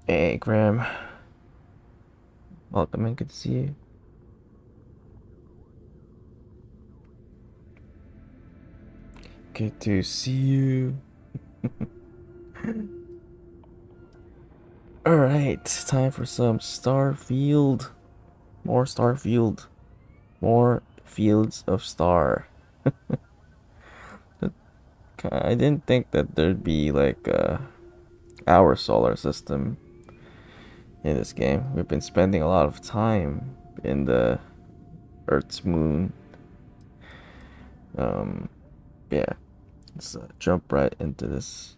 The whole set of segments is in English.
Hey, Graham. Welcome and good to see you. Good to see you. Alright, time for some Starfield. More Starfield. More Fields of Star. I didn't think that there'd be like our solar system in this game. We've been spending a lot of time in the Earth's moon. Um, yeah, let's jump right into this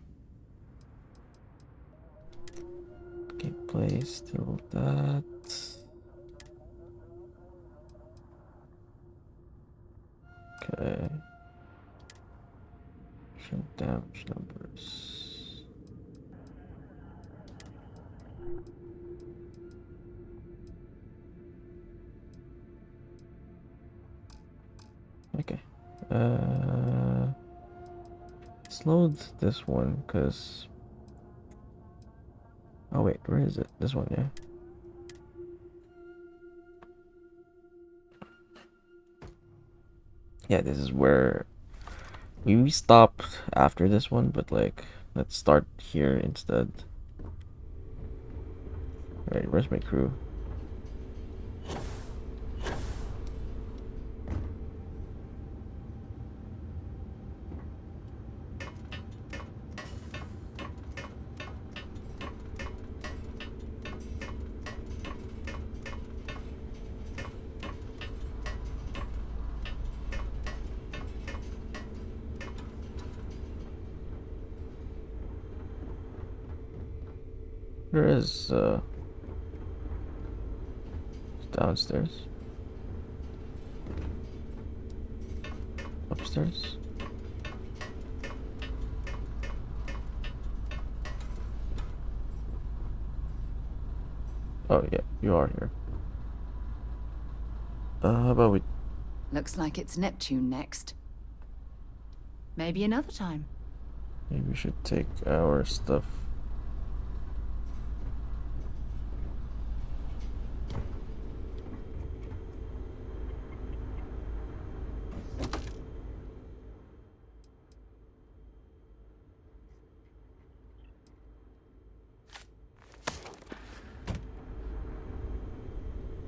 gameplay. Still that. Okay. Show damage numbers. Okay. Uh, let's load this one because. Oh wait, where is it? This one, yeah. Yeah, this is where we stopped after this one, but like, let's start here instead. Alright, where's my crew? Where is downstairs? Upstairs? Oh yeah, you are here. How about we Looks like it's Neptune next. Maybe another time. maybe we should take our stuff.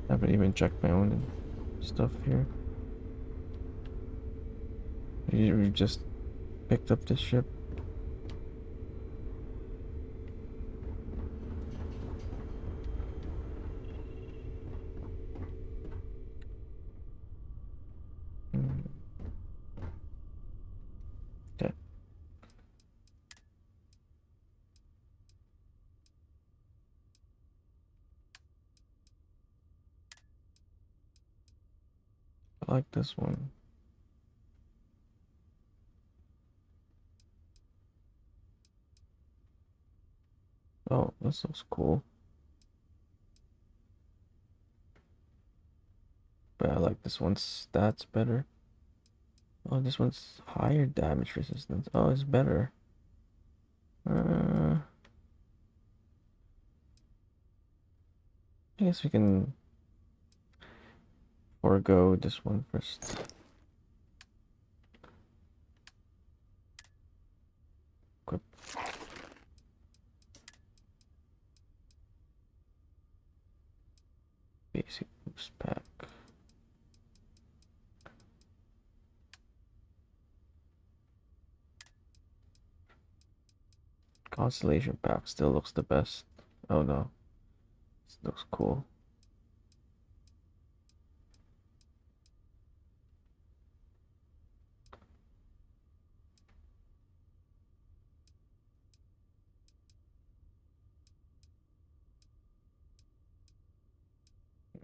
I haven't even checked my own stuff here. We just picked up this ship. Hmm, okay. I like this one. Oh, this looks cool. But I like this one's stats better. Oh, this one's higher damage resistance. Oh, it's better. I guess we can forego this one first. Equip basic boost pack. Constellation pack still looks the best. Oh no, this looks cool.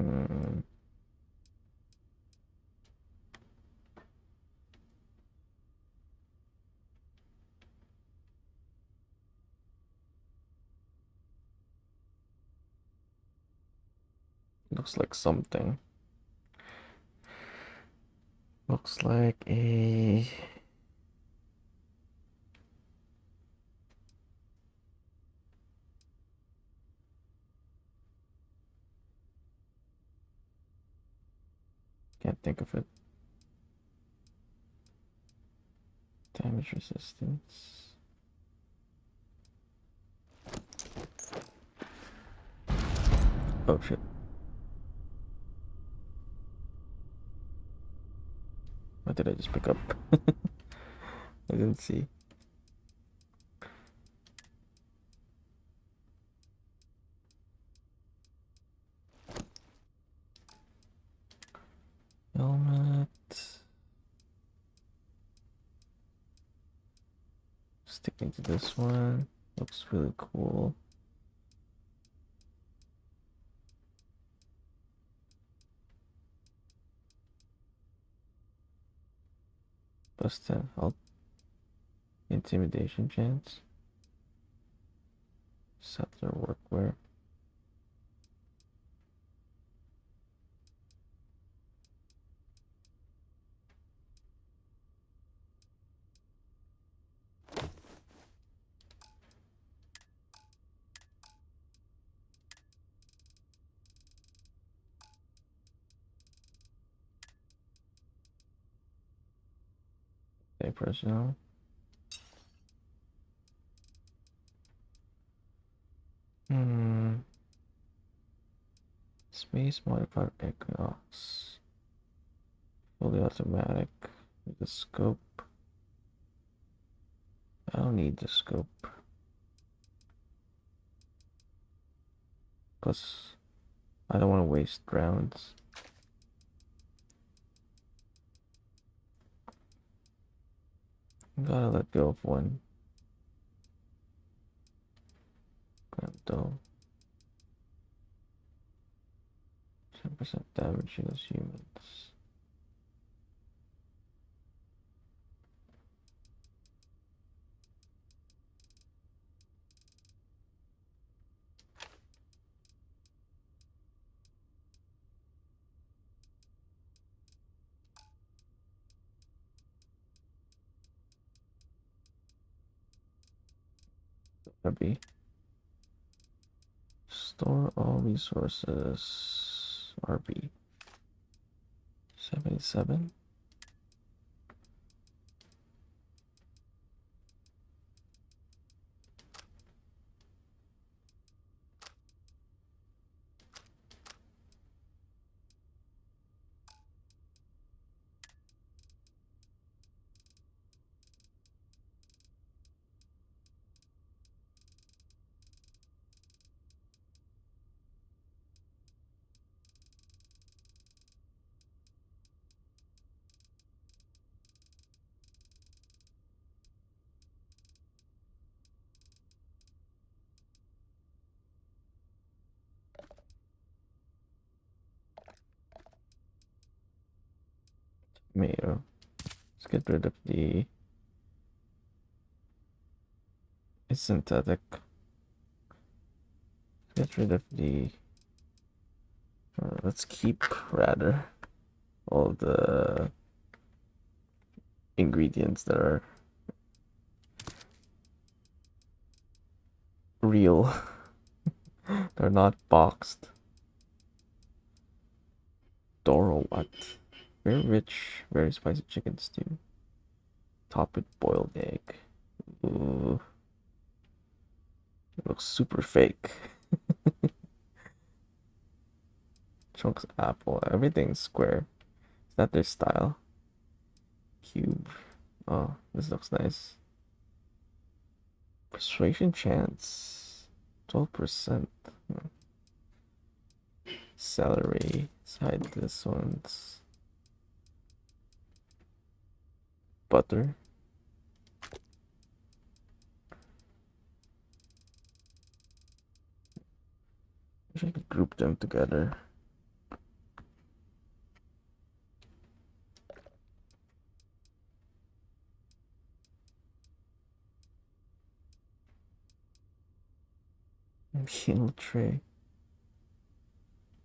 Mm, looks like something. Looks like a think of it. Damage resistance. Oh shit. What did I just pick up? I didn't see. Helmet. Sticking to this one. Looks really cool. Plus 10 health. Intimidation chance. Settler workwear. Okay, personnel. Hmm. Space modifier Equinox. Fully automatic. With the scope. I don't need the scope. Plus, I don't want to waste rounds. Gotta let go of one. Though 10% damage against humans. RB. Store all resources. RB. 77. Tomato. Let's get rid of the. It's synthetic. Get rid of the. Let's keep rather all the ingredients that are real. They're not boxed. Doro what? Very rich, very spicy chicken stew. Top with boiled egg. Ooh, it looks super fake. Chunks apple. Everything's square. Is that their style? Cube. Oh, this looks nice. Persuasion chance. 12%. Celery. Let's hide this one's. Butter. Wish I could group them together. Meal tray.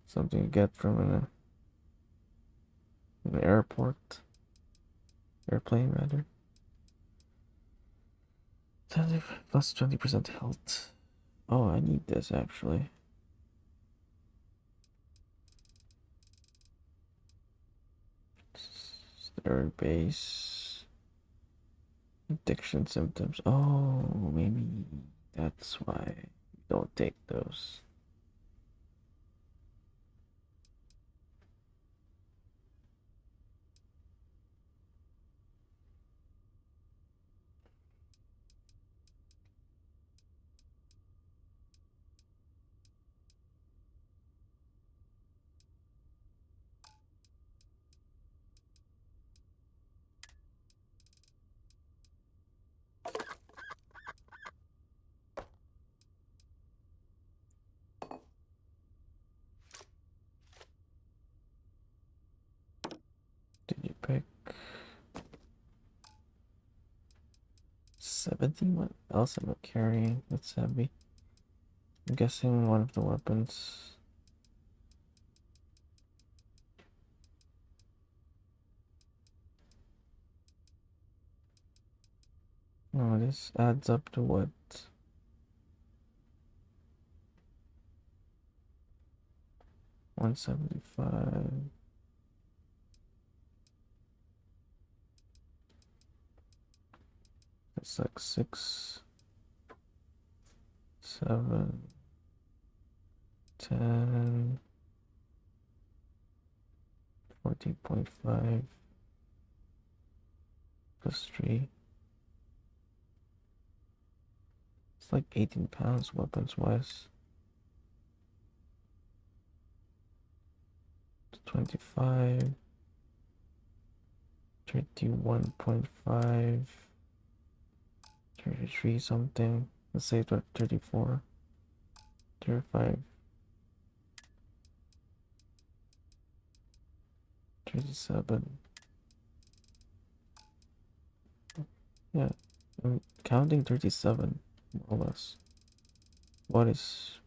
Something you get from an airport. Airplane, rather. 20% health. Oh, I need this actually. Third base. Addiction symptoms. Oh, maybe that's why you don't take those. Did you pick 70? What else am I carrying? That's heavy. I'm guessing one of the weapons. Oh, this adds up to what? 175. That's like 6, 7, 10, 14.5 plus 3. It's like 18 pounds weapons wise. 25, 31.5, 33 something. Let's say 34, 35, 37. Yeah, I'm counting 37, more or less. What is...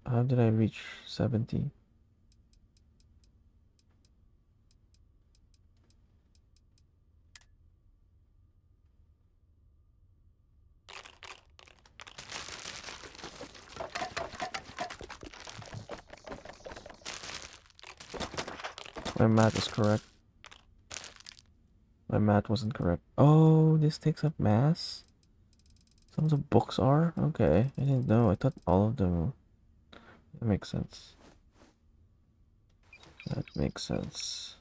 how did I reach 70? My math is correct. My math wasn't correct. Oh, this takes up mass? Some of the books are? Okay, I didn't know. I thought all of them. That makes sense. That makes sense.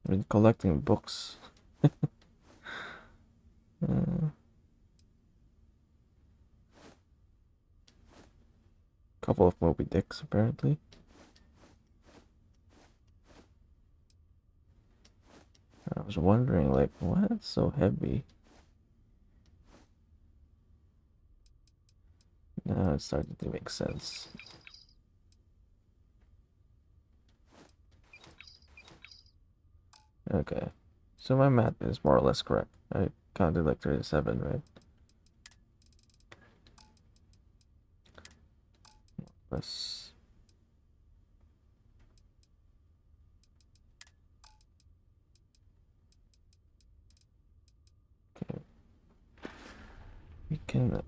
I've been collecting books. Couple of Moby Dicks, apparently. I was wondering, like, what's so heavy? Now it's starting to make sense. Okay. So my math is more or less correct. I counted like 37, right? Plus, okay. We can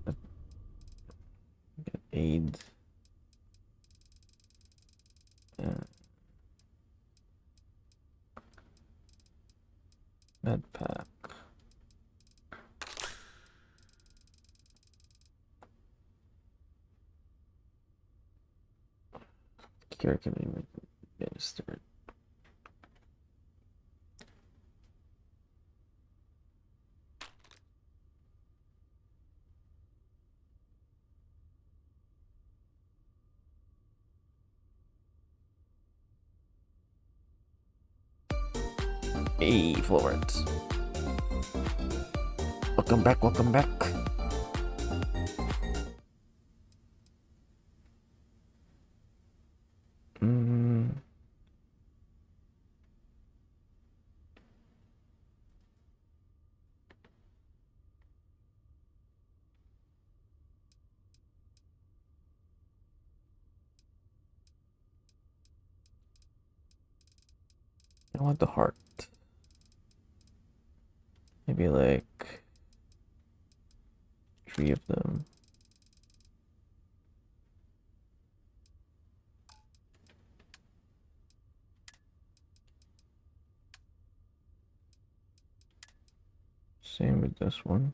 get aid. Med pack. Cure can be administered. Hey, Florence. Welcome back, welcome back. Mm, I want the heart. Maybe like 3 of them. Same with this one.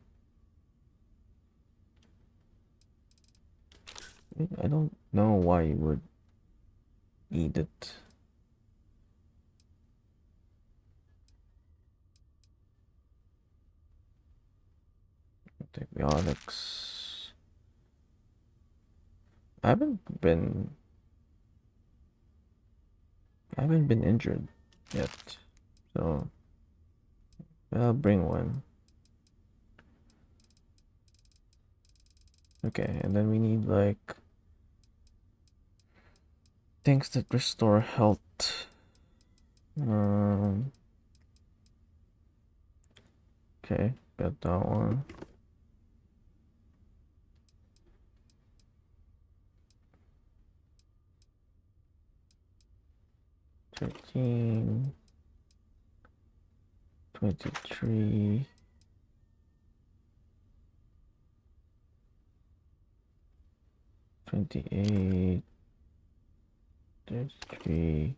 I don't know why you would eat it. Antibiotics. I haven't been injured yet, so I'll bring one. Okay, and then we need like things that restore health. Okay, got that one. $13, $23, $28, $33.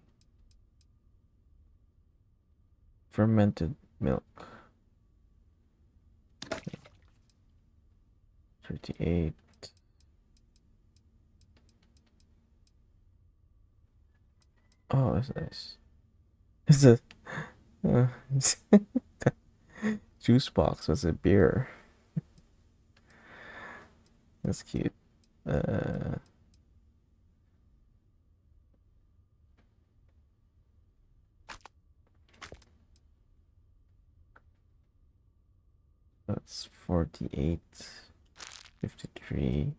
Fermented milk. 38. Oh, that's nice. It's a uh, juice box with a beer. That's cute. Uh, that's 48, 53.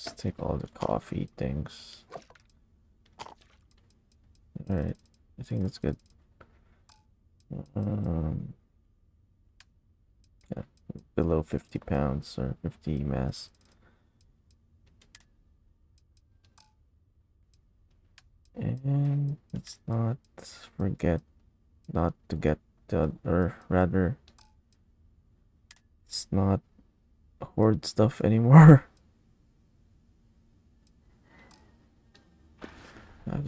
Let's take all the coffee things. Alright, I think that's good. Yeah, below 50 pounds or 50 mass. And let's not forget not to get or rather, let's not hoard stuff anymore. I have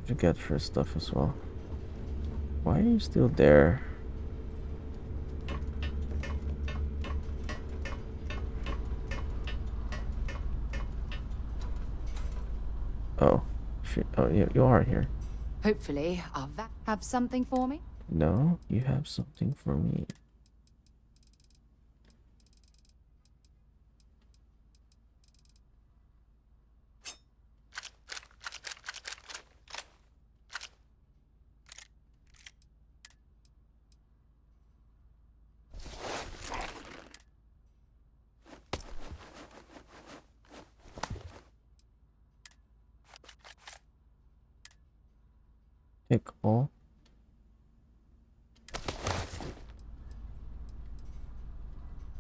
to get for stuff as well. Why are you still there? Oh, shit. Oh, you are here. Hopefully, our have something for me. No, you have something for me. Take all.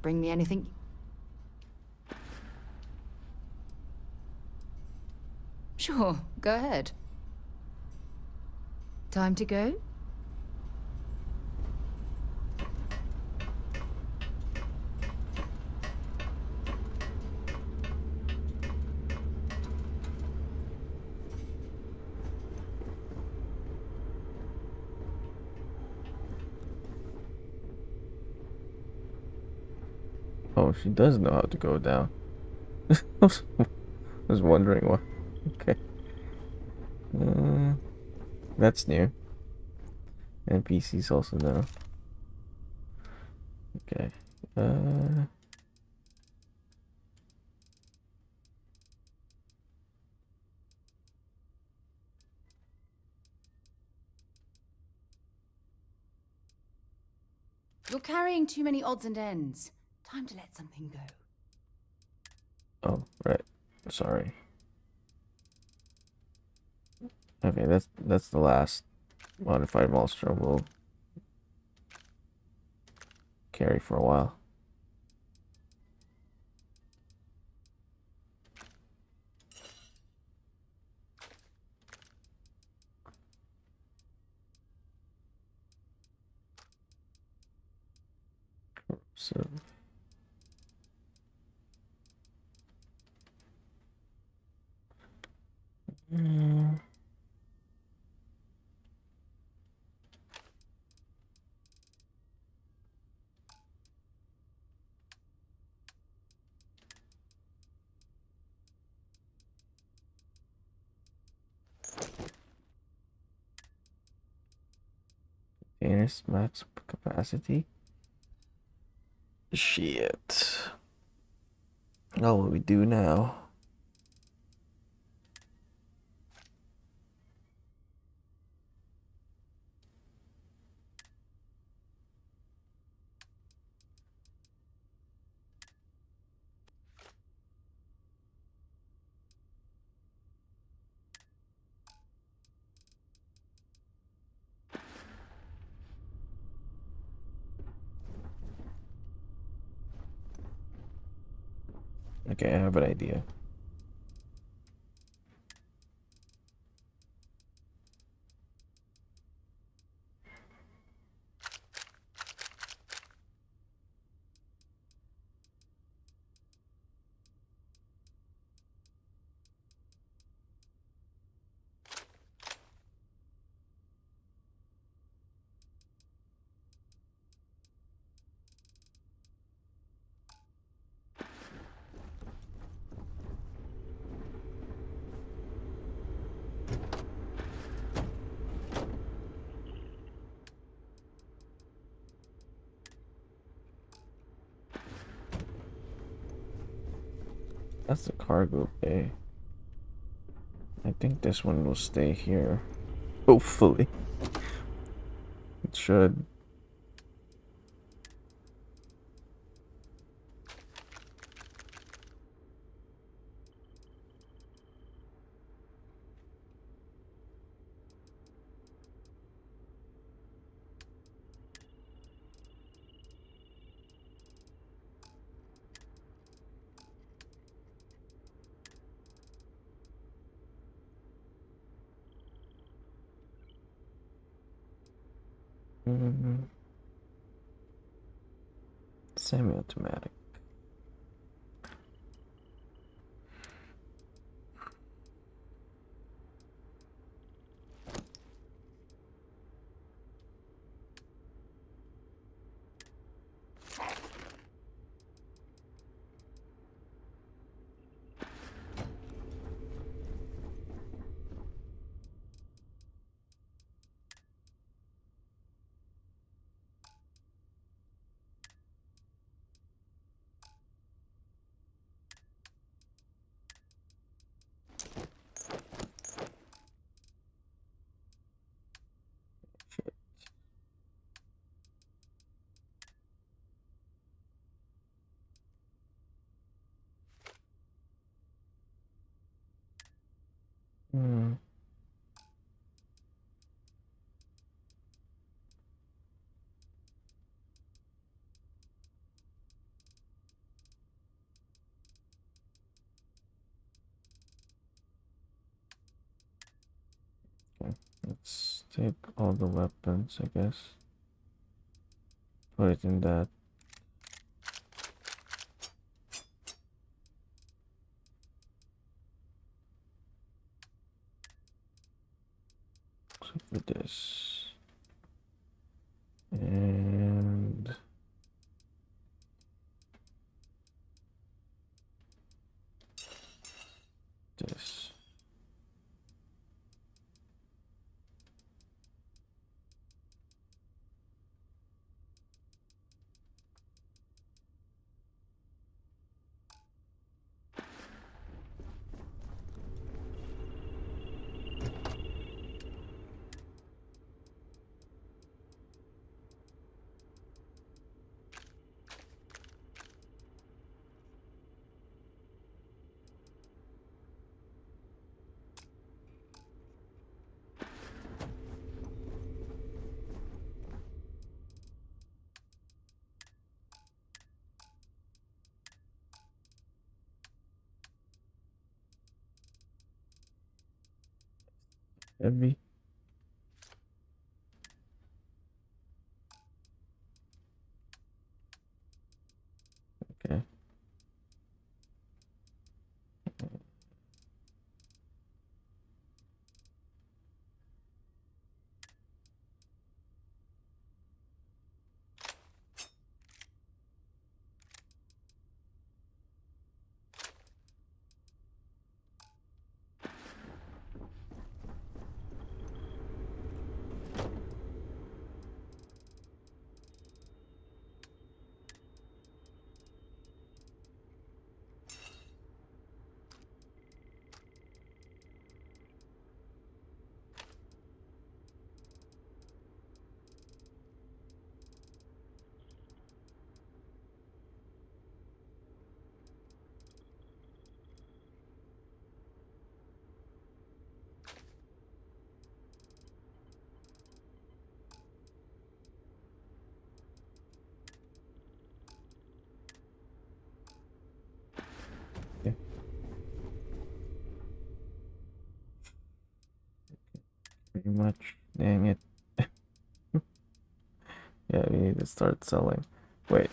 Bring me anything. Sure, go ahead. Time to go? Oh, she does know how to go down. I was wondering why. Okay. That's new. NPCs also know. Okay. You're carrying too many odds and ends. Time to let something go. Oh, right. Sorry. Okay, that's the last modified monster. We'll carry for a while. So mm, containers max capacity. Shit. Oh, what we do now? Okay, I have an idea. That's the cargo bay. I think this one will stay here. Hopefully. It should. Mm, semi-automatic. Mm, okay. Let's take all the weapons, I guess. Put it in that. Except for this. And this. Heavy. Okay. Yeah. Pretty much. Dang it. Yeah, we need to start selling. Wait,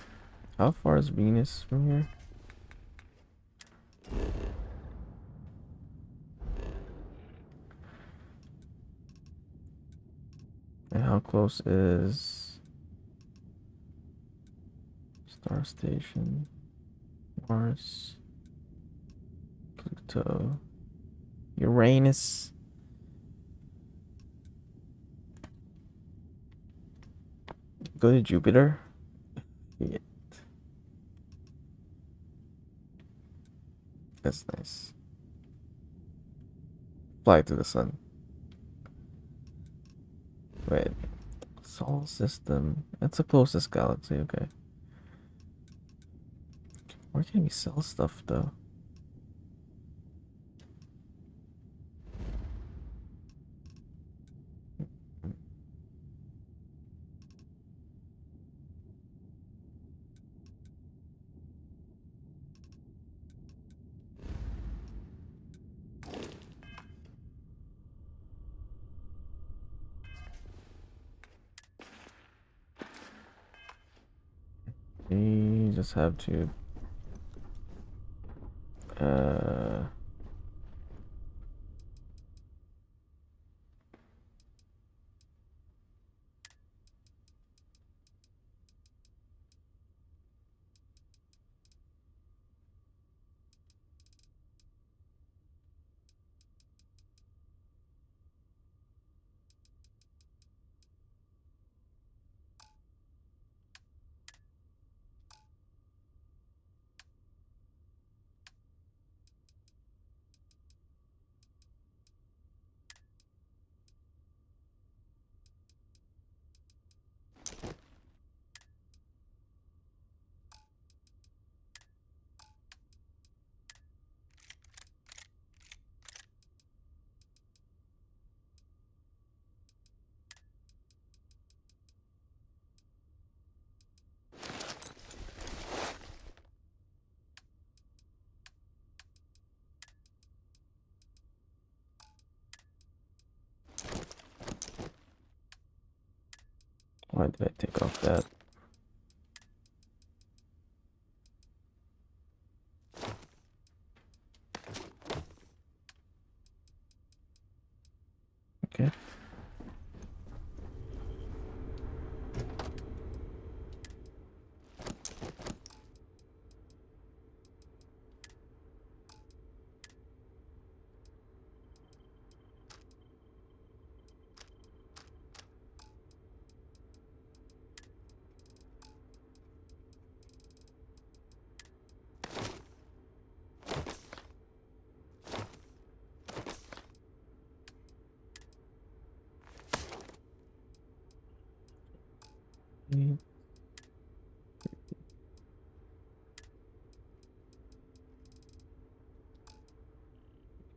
how far is Venus from here? And how close is Star Station, Mars, Pluto, Uranus? Go to Jupiter? Yeah, that's nice. Fly to the sun. Wait, Solar System. That's the closest galaxy, okay. Where can we sell stuff though? We just have to uh why did I take off that? Okay.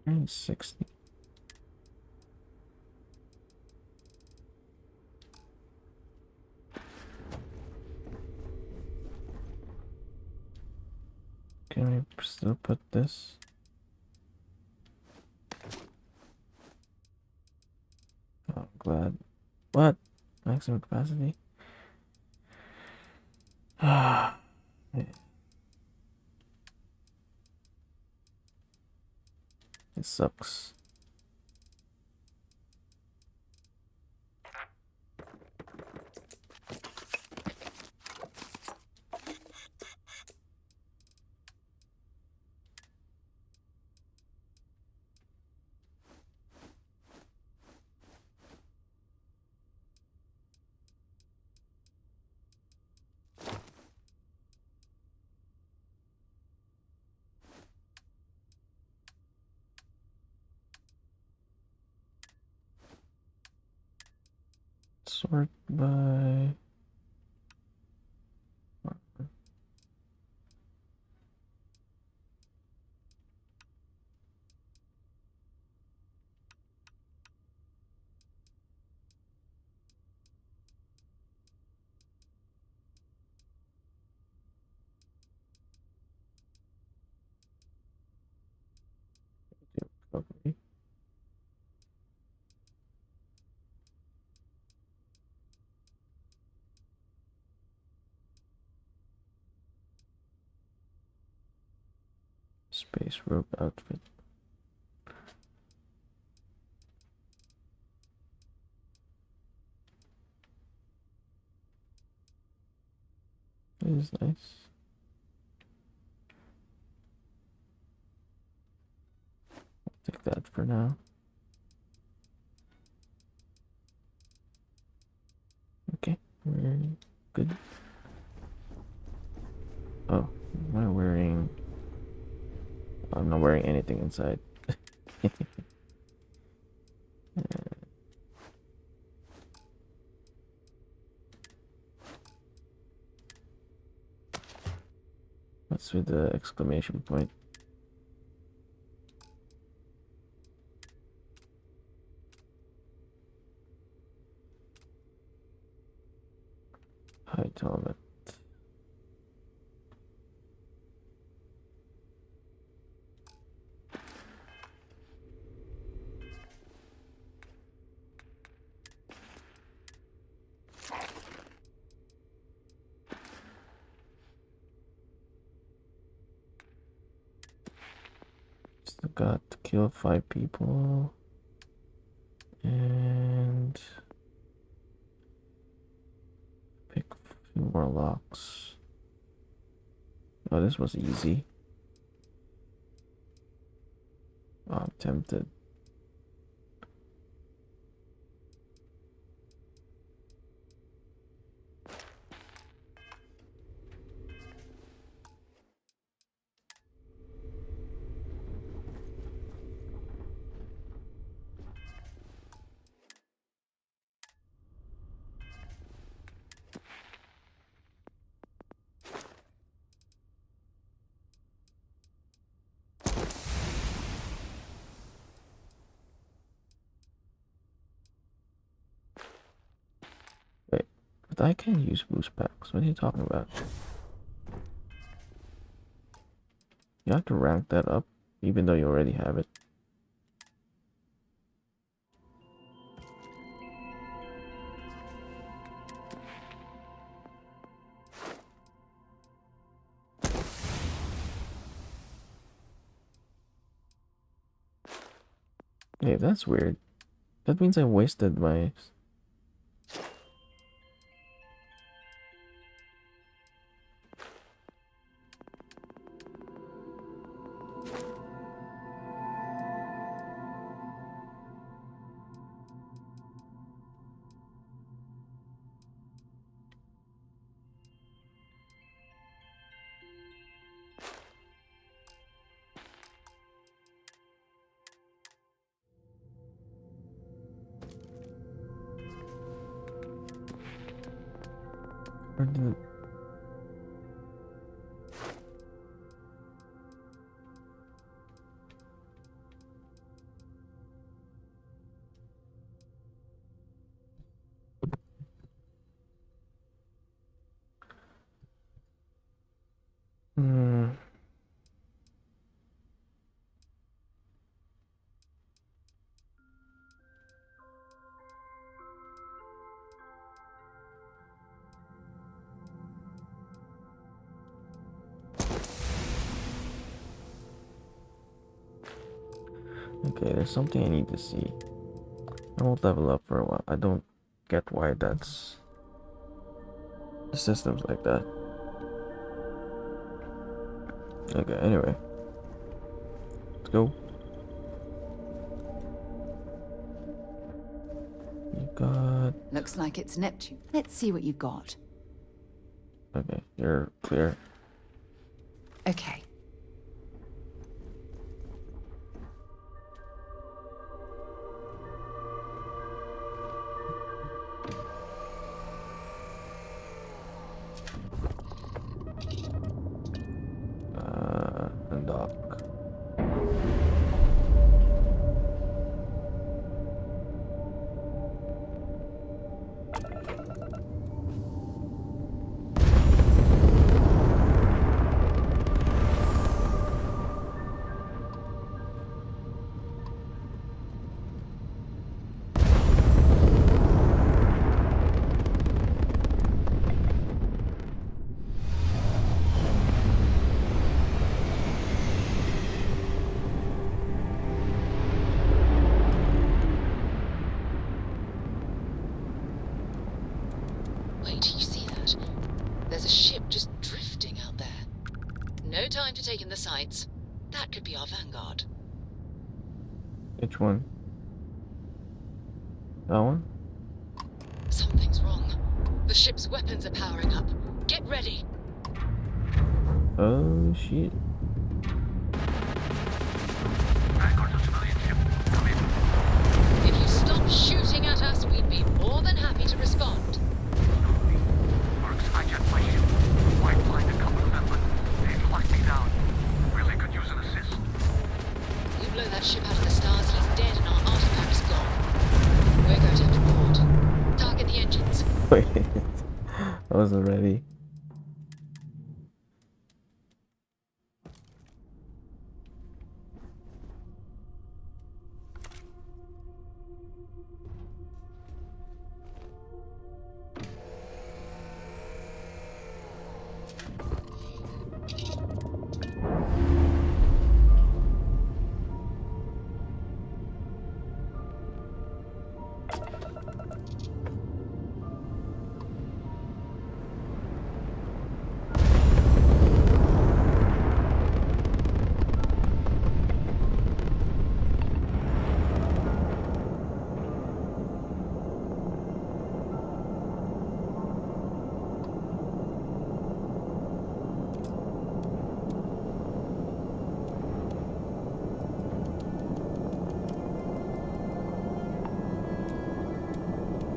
Mm, 60. Can we still put this? glad. What? Maximum capacity? Ah, it sucks. Sort by. Recovery. Space robe outfit. This is nice. Take that for now. Okay, we're good. Oh, am I wearing? I'm not wearing anything inside. What's with the exclamation point? High helmet. Still got to kill 5 people and pick a few more locks. Oh, this was easy. Oh, I'm tempted. Wait, but I can't use boost packs. What are you talking about? You have to rank that up, even though you already have it. Hey, that's weird. That means I wasted my. Where did it... Hmm. Okay, there's something I need to see. I won't level up for a while. I don't get why that's the system's like that. Okay, anyway. Let's go. You got... Looks like it's Neptune. Let's see what you've got. Okay, you're clear. Okay. Undock. Wait, you see that? There's a ship just drifting out there. No time to take in the sights. That could be our vanguard. Which one? That one? Something's wrong. The ship's weapons are powering up. Get ready. Oh shit. If you stop shooting at us, we'd be more than happy to respond. Works hijacked my ship. Might find a couple of them, but they've locked me down. Really could use an assist. We blow that ship out of the stars, he's dead and our artifact's gone. We're going to have to board. Target the engines. Wait. I wasn't ready.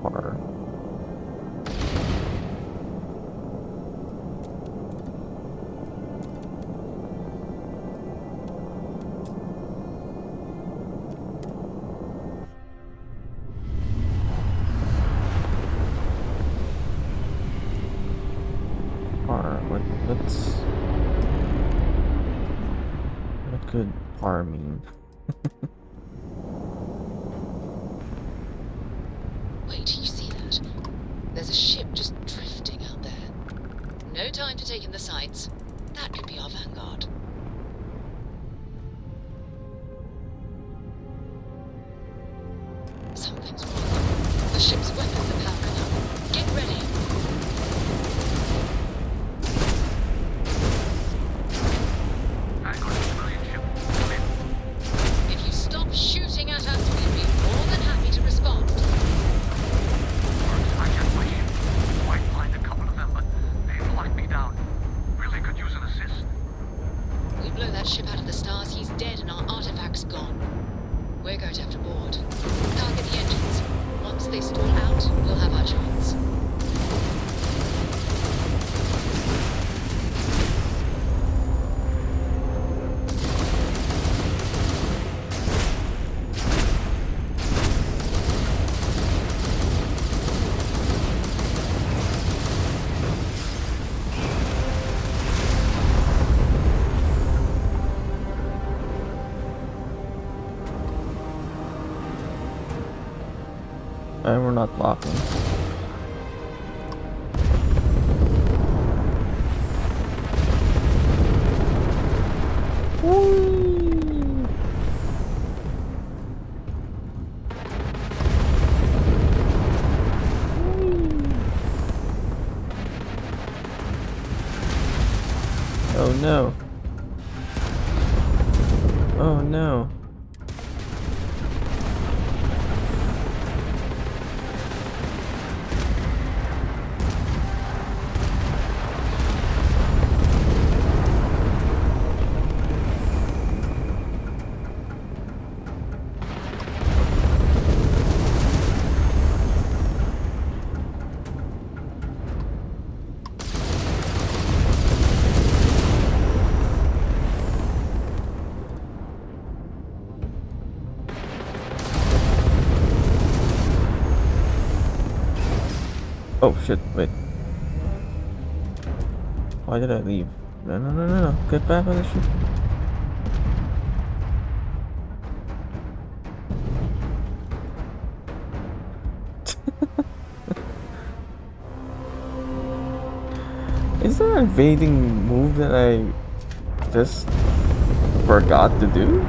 Or... what could par mean? Wait, you see that? There's a ship just drifting out there. No time to take in the sights. That could be our vanguard. Something's wrong. The ship's weapons are powering up. Get ready. I got a civilian ship. Come in. If you stop shooting at us, we'd be more than happy to respond. Works hijacked my ship. Might find a couple of them, but they've locked me down. Really could use an assist. We blow that ship out of the stars, he's dead and our artifact's gone. We're going to have to board. Target the engines. Once they stall out, we'll have our chance. And we're not locking. Whee! no. Oh no. Oh shit, wait. Why did I leave? No, no, no, no, no. Get back on the ship. Is there an evading move that I just forgot to do?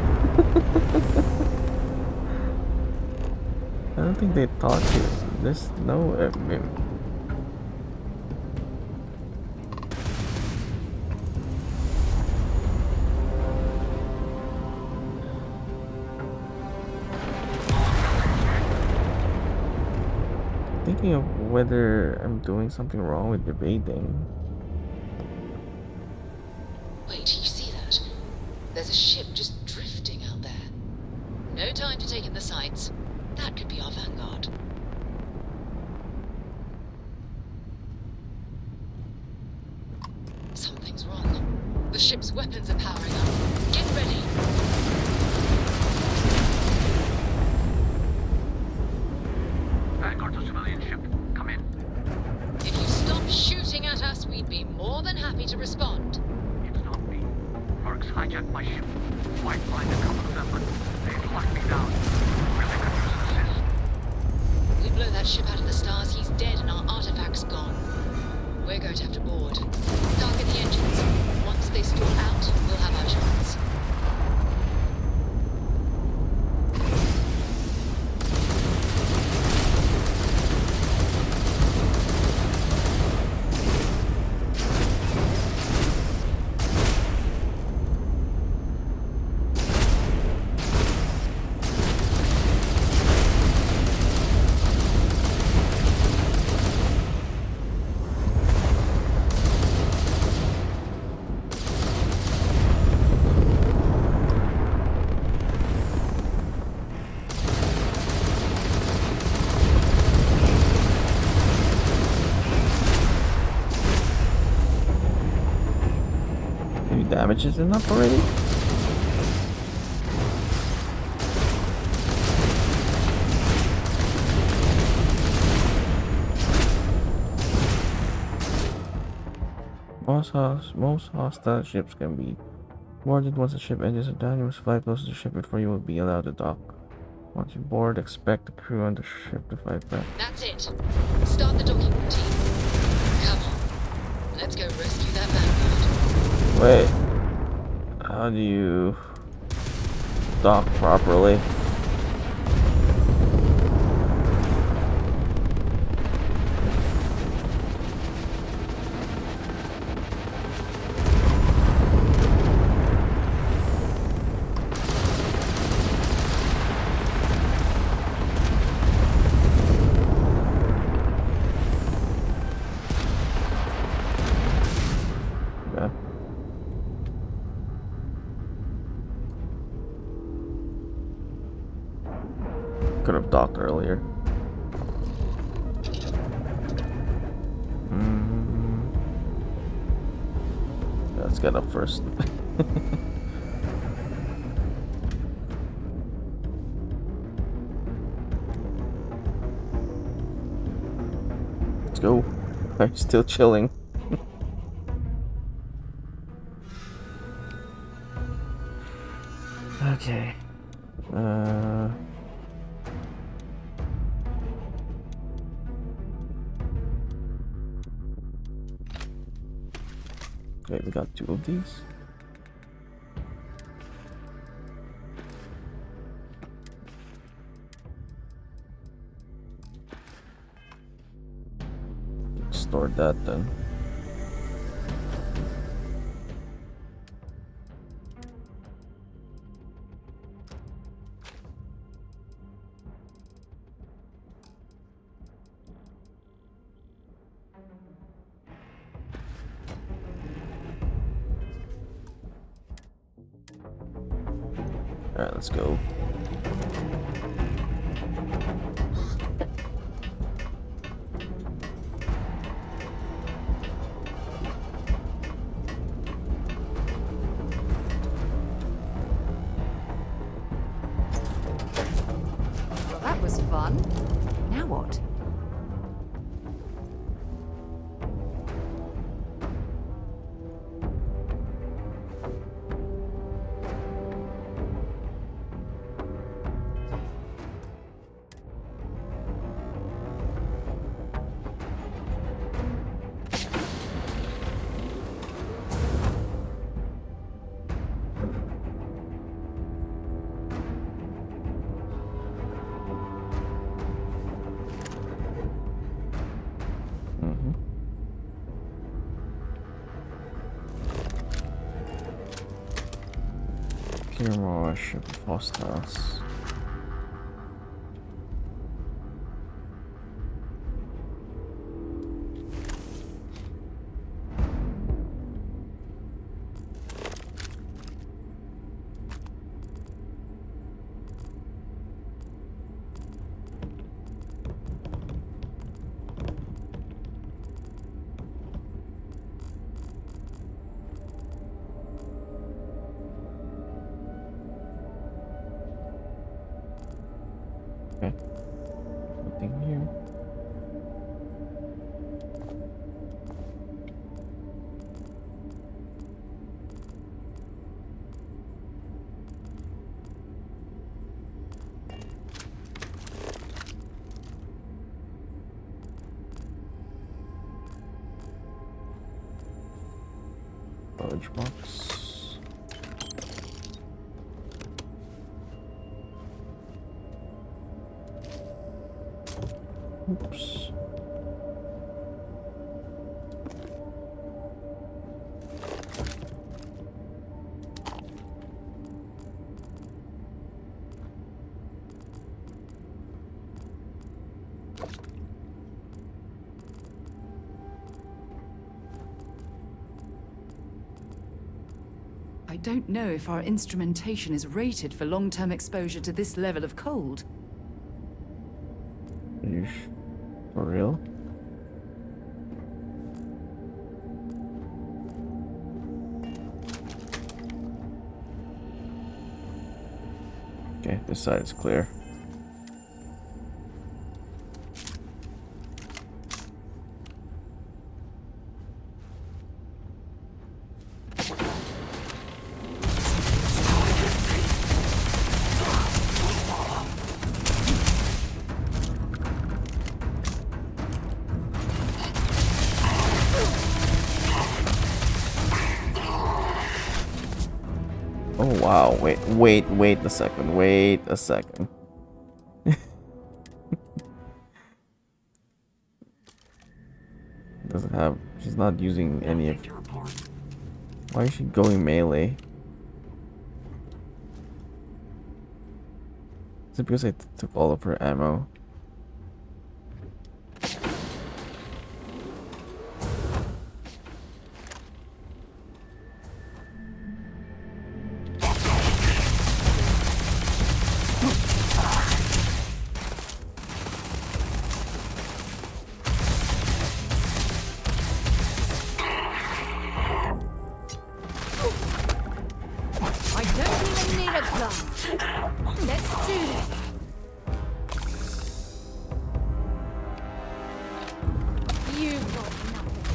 I don't think they taught you. There's no. I mean, thinking of whether I'm doing something wrong with evading. Wait, you see that? There's a ship just drifting out there. No time to take in the sights. That could be our vanguard. Something's wrong. The ship's weapons are powering up. Get ready. Vanguard's a civilian ship. Come in. If you stop shooting at us, we'd be more than happy to respond. It's not me. Mercs hijacked my ship. White lined a couple of them, but they've locked me down. Really could use an assist. We blow that ship out of the stars, he's dead and our artifact's gone. We're going to have to board. Target the engines. Once they stall out, we'll have our chance. Damage is enough already? Most hostile ships can be boarded once the ship engines are down. You must fly close to the ship before you will be allowed to dock. Once you board, expect the crew on the ship to fight back. That's it. Start the docking routine. Come on. Let's go rescue that vanguard. Wait. How do you dock properly? Yeah. Could have docked earlier. Let's get up first. Let's go. I'm still chilling. Okay. Okay, we got 2 of these. Store that then. Alright, let's go. Well, that was fun. Now what? Clear ship of hostiles. Okay. Nothing here. Storage box. Oops. I don't know if our instrumentation is rated for long-term exposure to this level of cold. Are you for real? Okay, this side is clear. Oh wow, wait a second, wait a second. Doesn't have, she's not using any of, why is she going melee? Is it because I took all of her ammo? I don't even need a gun. Let's do this. You've got nothing.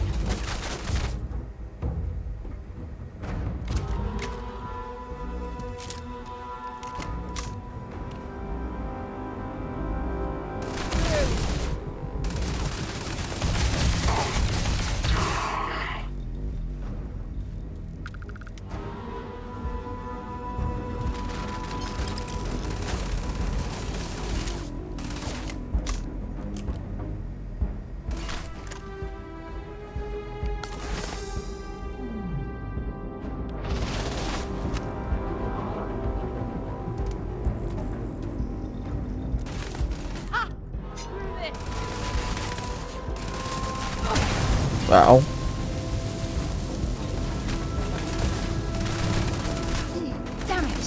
Wow. Damn it!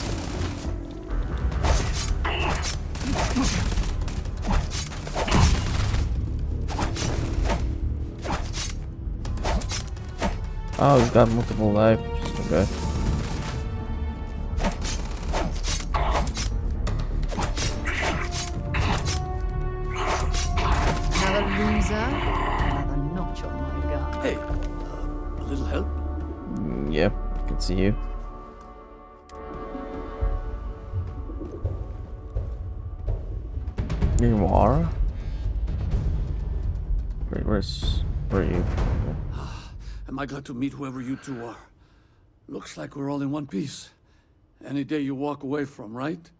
Oh, he's got multiple lives. Okay. Another loser, another notch on my gun. Hey, a little help? Yep, I can see you. You're Mara? Wait, where are you? Am I glad to meet whoever you two are? Looks like we're all in one piece. Any day you walk away from, right?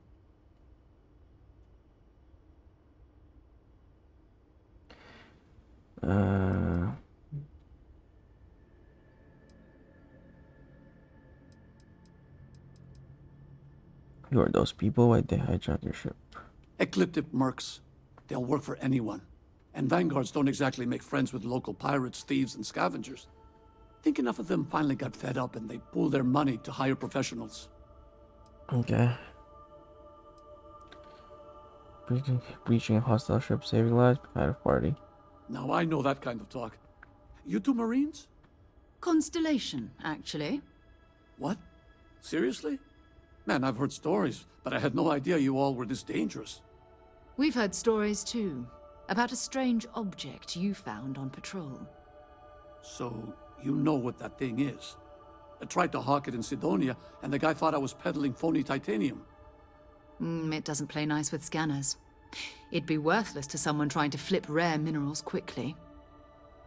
Who are those people? Why'd they hijack your ship? Ecliptic mercs. They'll work for anyone. And vanguards don't exactly make friends with local pirates, thieves, and scavengers. Think enough of them finally got fed up and they pooled their money to hire professionals. Okay. Breaching a hostile ship, saving lives, kind of party. Now I know that kind of talk. You two Marines? Constellation, actually. What? Seriously? Man, I've heard stories, but I had no idea you all were this dangerous. We've heard stories too, about a strange object you found on patrol. So, you know what that thing is. I tried to hawk it in Sidonia, and the guy thought I was peddling phony titanium. It doesn't play nice with scanners. It'd be worthless to someone trying to flip rare minerals quickly.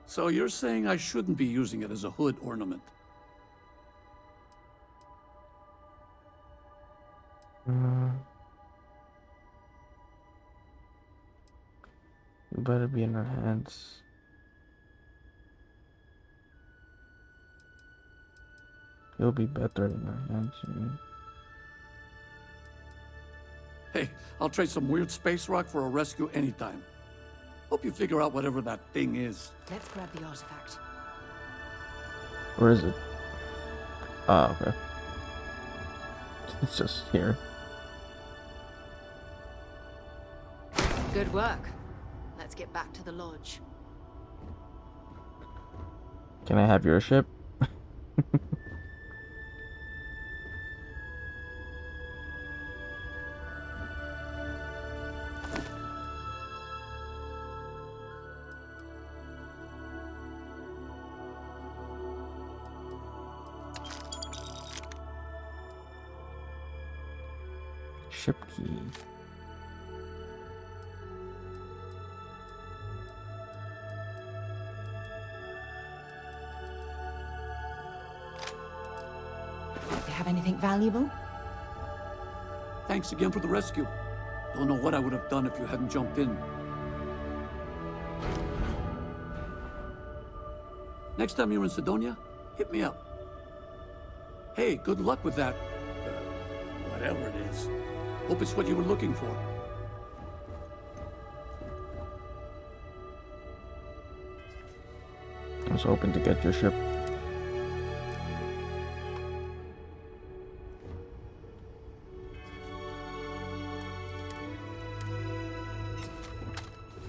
So you're saying I shouldn't be using it as a hood ornament? You better be in our hands. You'll be better in our hands, you mean? Hey, I'll trade some weird space rock for a rescue anytime. Hope you figure out whatever that thing is. Let's grab the artifact. Where is it? Ah, okay. It's just here. Good work. Let's get back to the lodge. Can I have your ship? Ship key. They have anything valuable? Thanks again for the rescue. Don't know what I would have done if you hadn't jumped in. Next time you're in Sidonia, hit me up. Hey, good luck with that. Whatever it is. Hope it's what you were looking for. I was hoping to get your ship.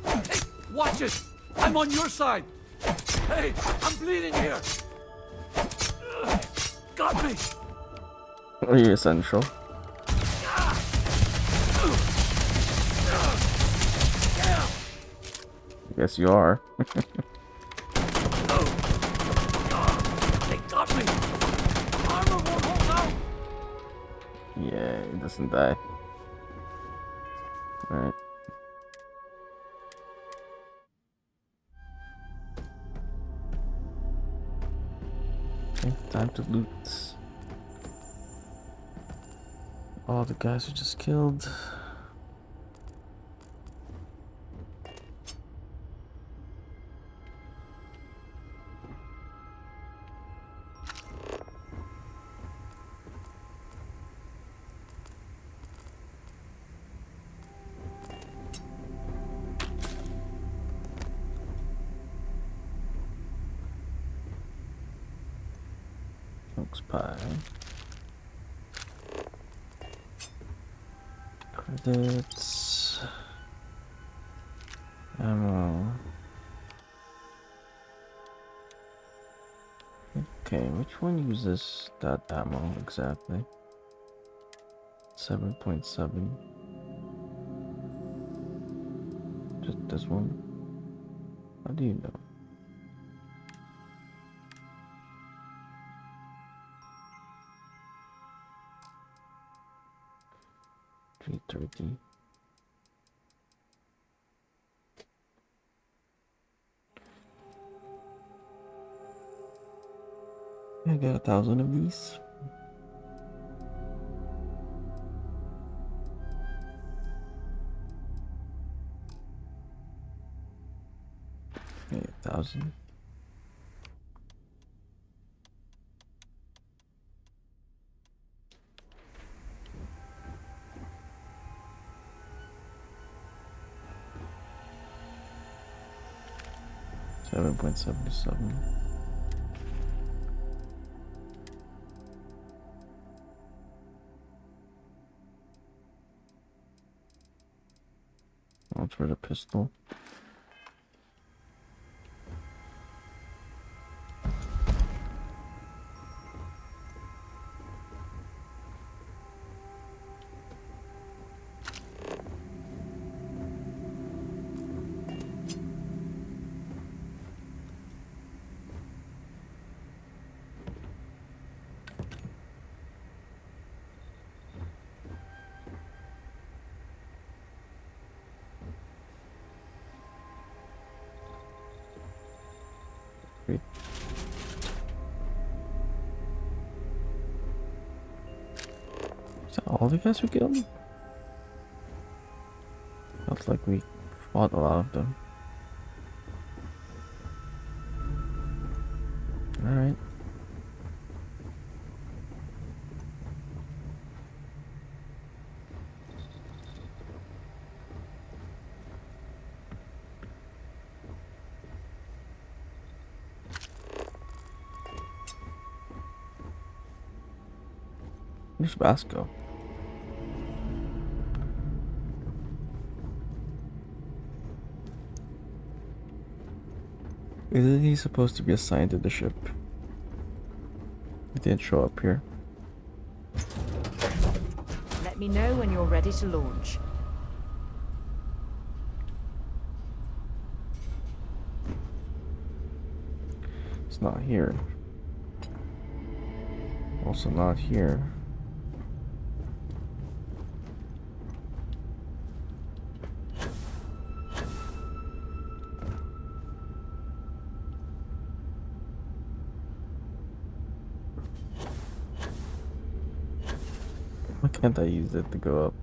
Hey, watch it! I'm on your side! Hey, I'm bleeding here! Got me! Are you essential? Yes, you are. They got me! Armor won't hold out! Yeah, he doesn't die. Alright. Okay, time to loot. All the guys are just killed. Smokes pie. Credits. Ammo. Okay, which one uses that ammo exactly? 7.7. Just this one? How do you know? G30. I got 1,000 of these. Yeah, 1,000. $7.77. That's for the pistol. Great. Is that all the guys we killed? Felt like we fought a lot of them. Alright. Where's Vasco? Isn't he supposed to be assigned to the ship? He didn't show up here. Let me know when you're ready to launch. It's not here. Also not here. Why can't I use it to go up?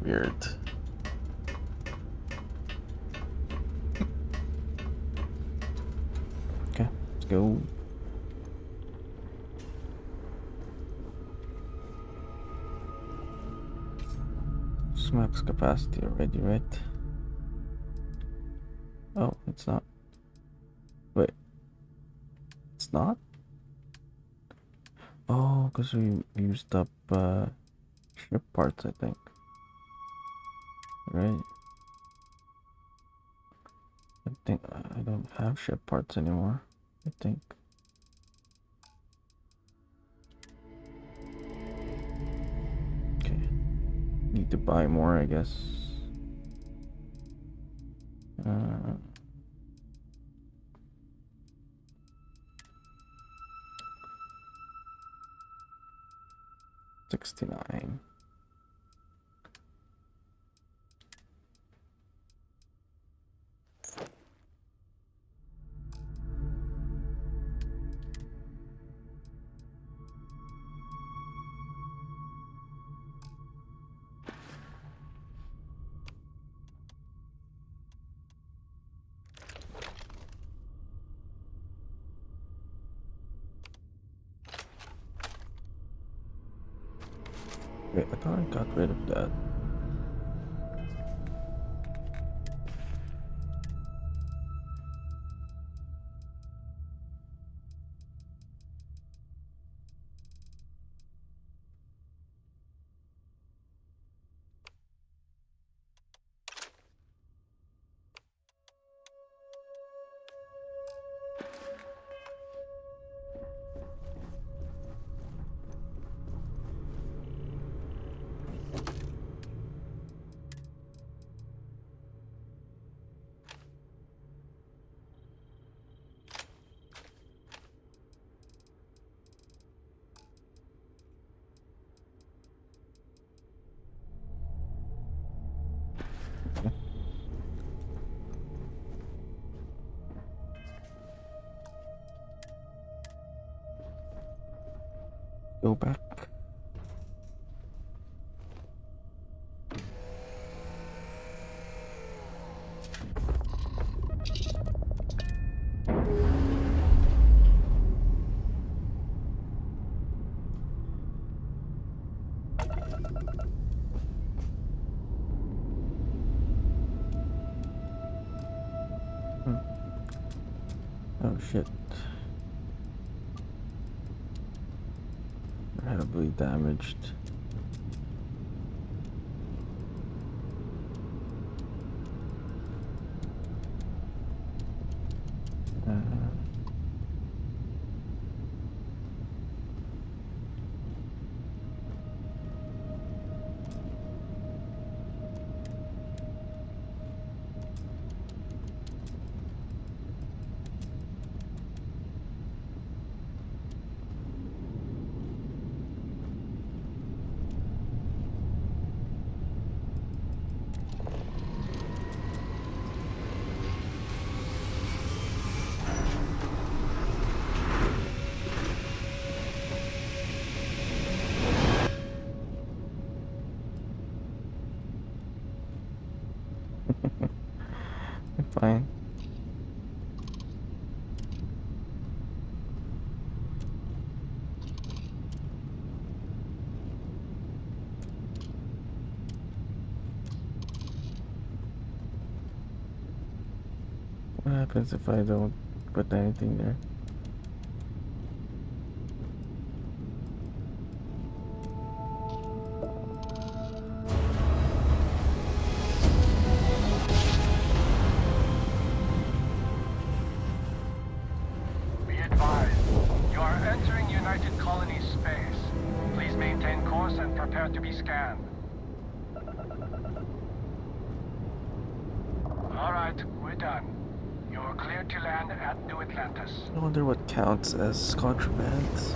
Weird. Okay, let's go. It's max capacity already, right? Oh, it's not. Wait. It's not? Oh, because we used up ship parts, I think. Right? I think I don't have ship parts anymore. I think. Okay. Need to buy more, I guess. Uh, 69. Wait, I thought I got rid of that. Go back. Oh shit. We're heavily damaged. Fine. What happens if I don't put anything there? Be advised, you are entering United Colonies space. Please maintain course and prepare to be scanned. Alright, we're done. You're cleared to land at New Atlantis. I wonder what counts as contraband.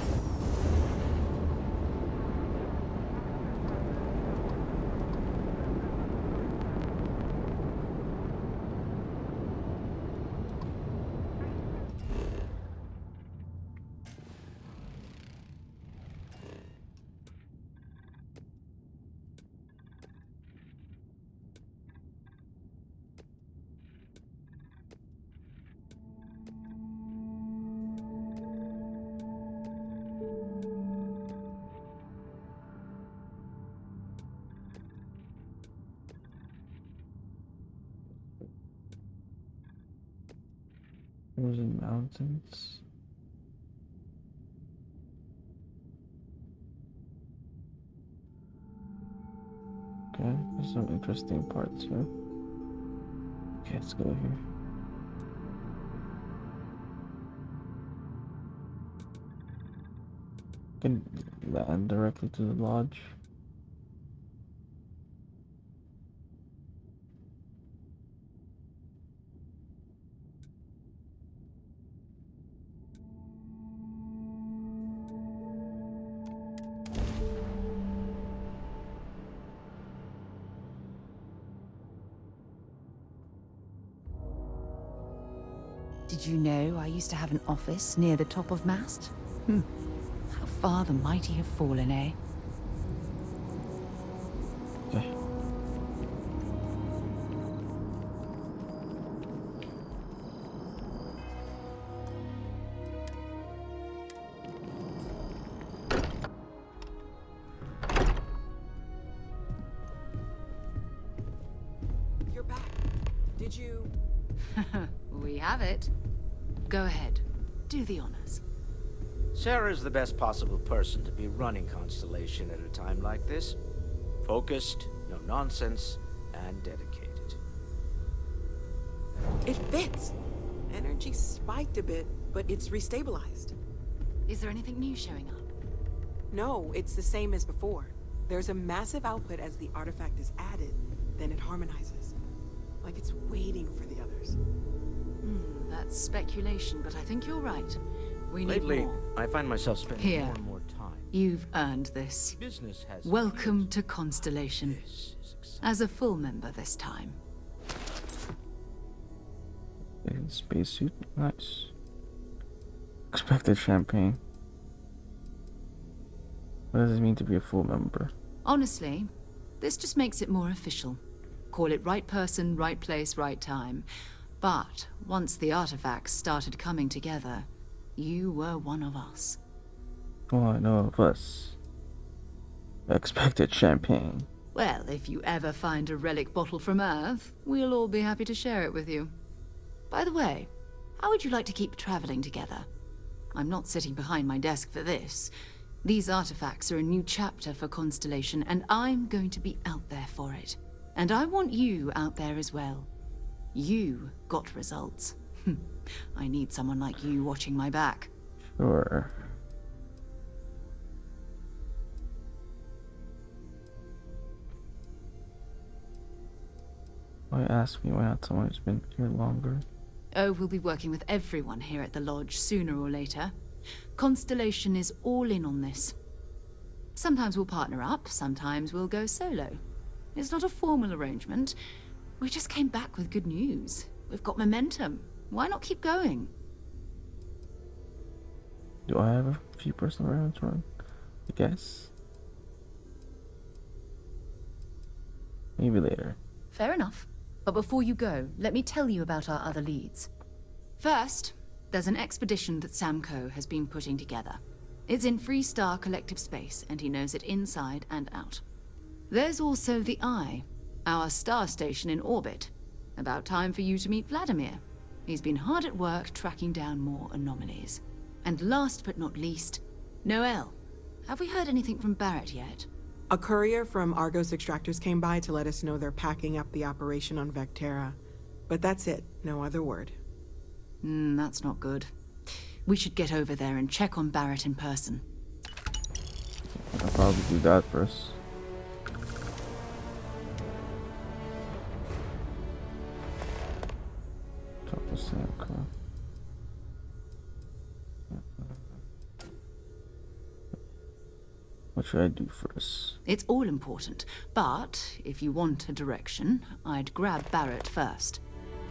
Frozen mountains. Okay, there's some interesting parts here. Okay, let's go here. Can land directly to the lodge. Did you know I used to have an office near the top of mast? How far the mighty have fallen, eh? Okay. You're back. Did you... We have it. Go ahead. Do the honors. Sarah's the best possible person to be running Constellation at a time like this. Focused, no nonsense, and dedicated. It fits. Energy spiked a bit, but it's restabilized. Is there anything new showing up? No, it's the same as before. There's a massive output as the artifact is added, then it harmonizes. Like it's waiting for the others. That's speculation, but I think you're right. We need Lately, more. I find myself spending Here. more and more time. You've earned this. Business has Welcome to Constellation. This is exciting. As a full member this time. In spacesuit, nice. Expected champagne. What does it mean to be a full member? Honestly, this just makes it more official. Call it right person, right place, right time. But once the artifacts started coming together, you were one of us. Well, I know of us. I expected champagne. Well, if you ever find a relic bottle from Earth, we'll all be happy to share it with you. By the way, how would you like to keep traveling together? I'm not sitting behind my desk for this. These artifacts are a new chapter for Constellation, and I'm going to be out there for it. And I want you out there as well. You got results. I need someone like you watching my back. Sure. Why ask me why not someone who's been here longer? Oh, we'll be working with everyone here at the lodge sooner or later. Constellation is all in on this. Sometimes we'll partner up, sometimes we'll go solo. It's not a formal arrangement. We just came back with good news. We've got momentum. Why not keep going? Do I have a few personal rounds run? I guess. Maybe later. Fair enough. But before you go, let me tell you about our other leads. First, there's an expedition that Samco has been putting together. It's in Freestar Collective Space, and he knows it inside and out. There's also the Eye, our star station in orbit. About time for you to meet Vladimir. He's been hard at work tracking down more anomalies. And last but not least, Noel. Have we heard anything from Barrett yet? A courier from Argos Extractors came by to let us know they're packing up the operation on Vectera. But that's it, no other word. That's not good. We should get over there and check on Barrett in person. I'll probably do that first. Talk to Samco. What should I do first? It's all important, but if you want a direction, I'd grab Barrett first.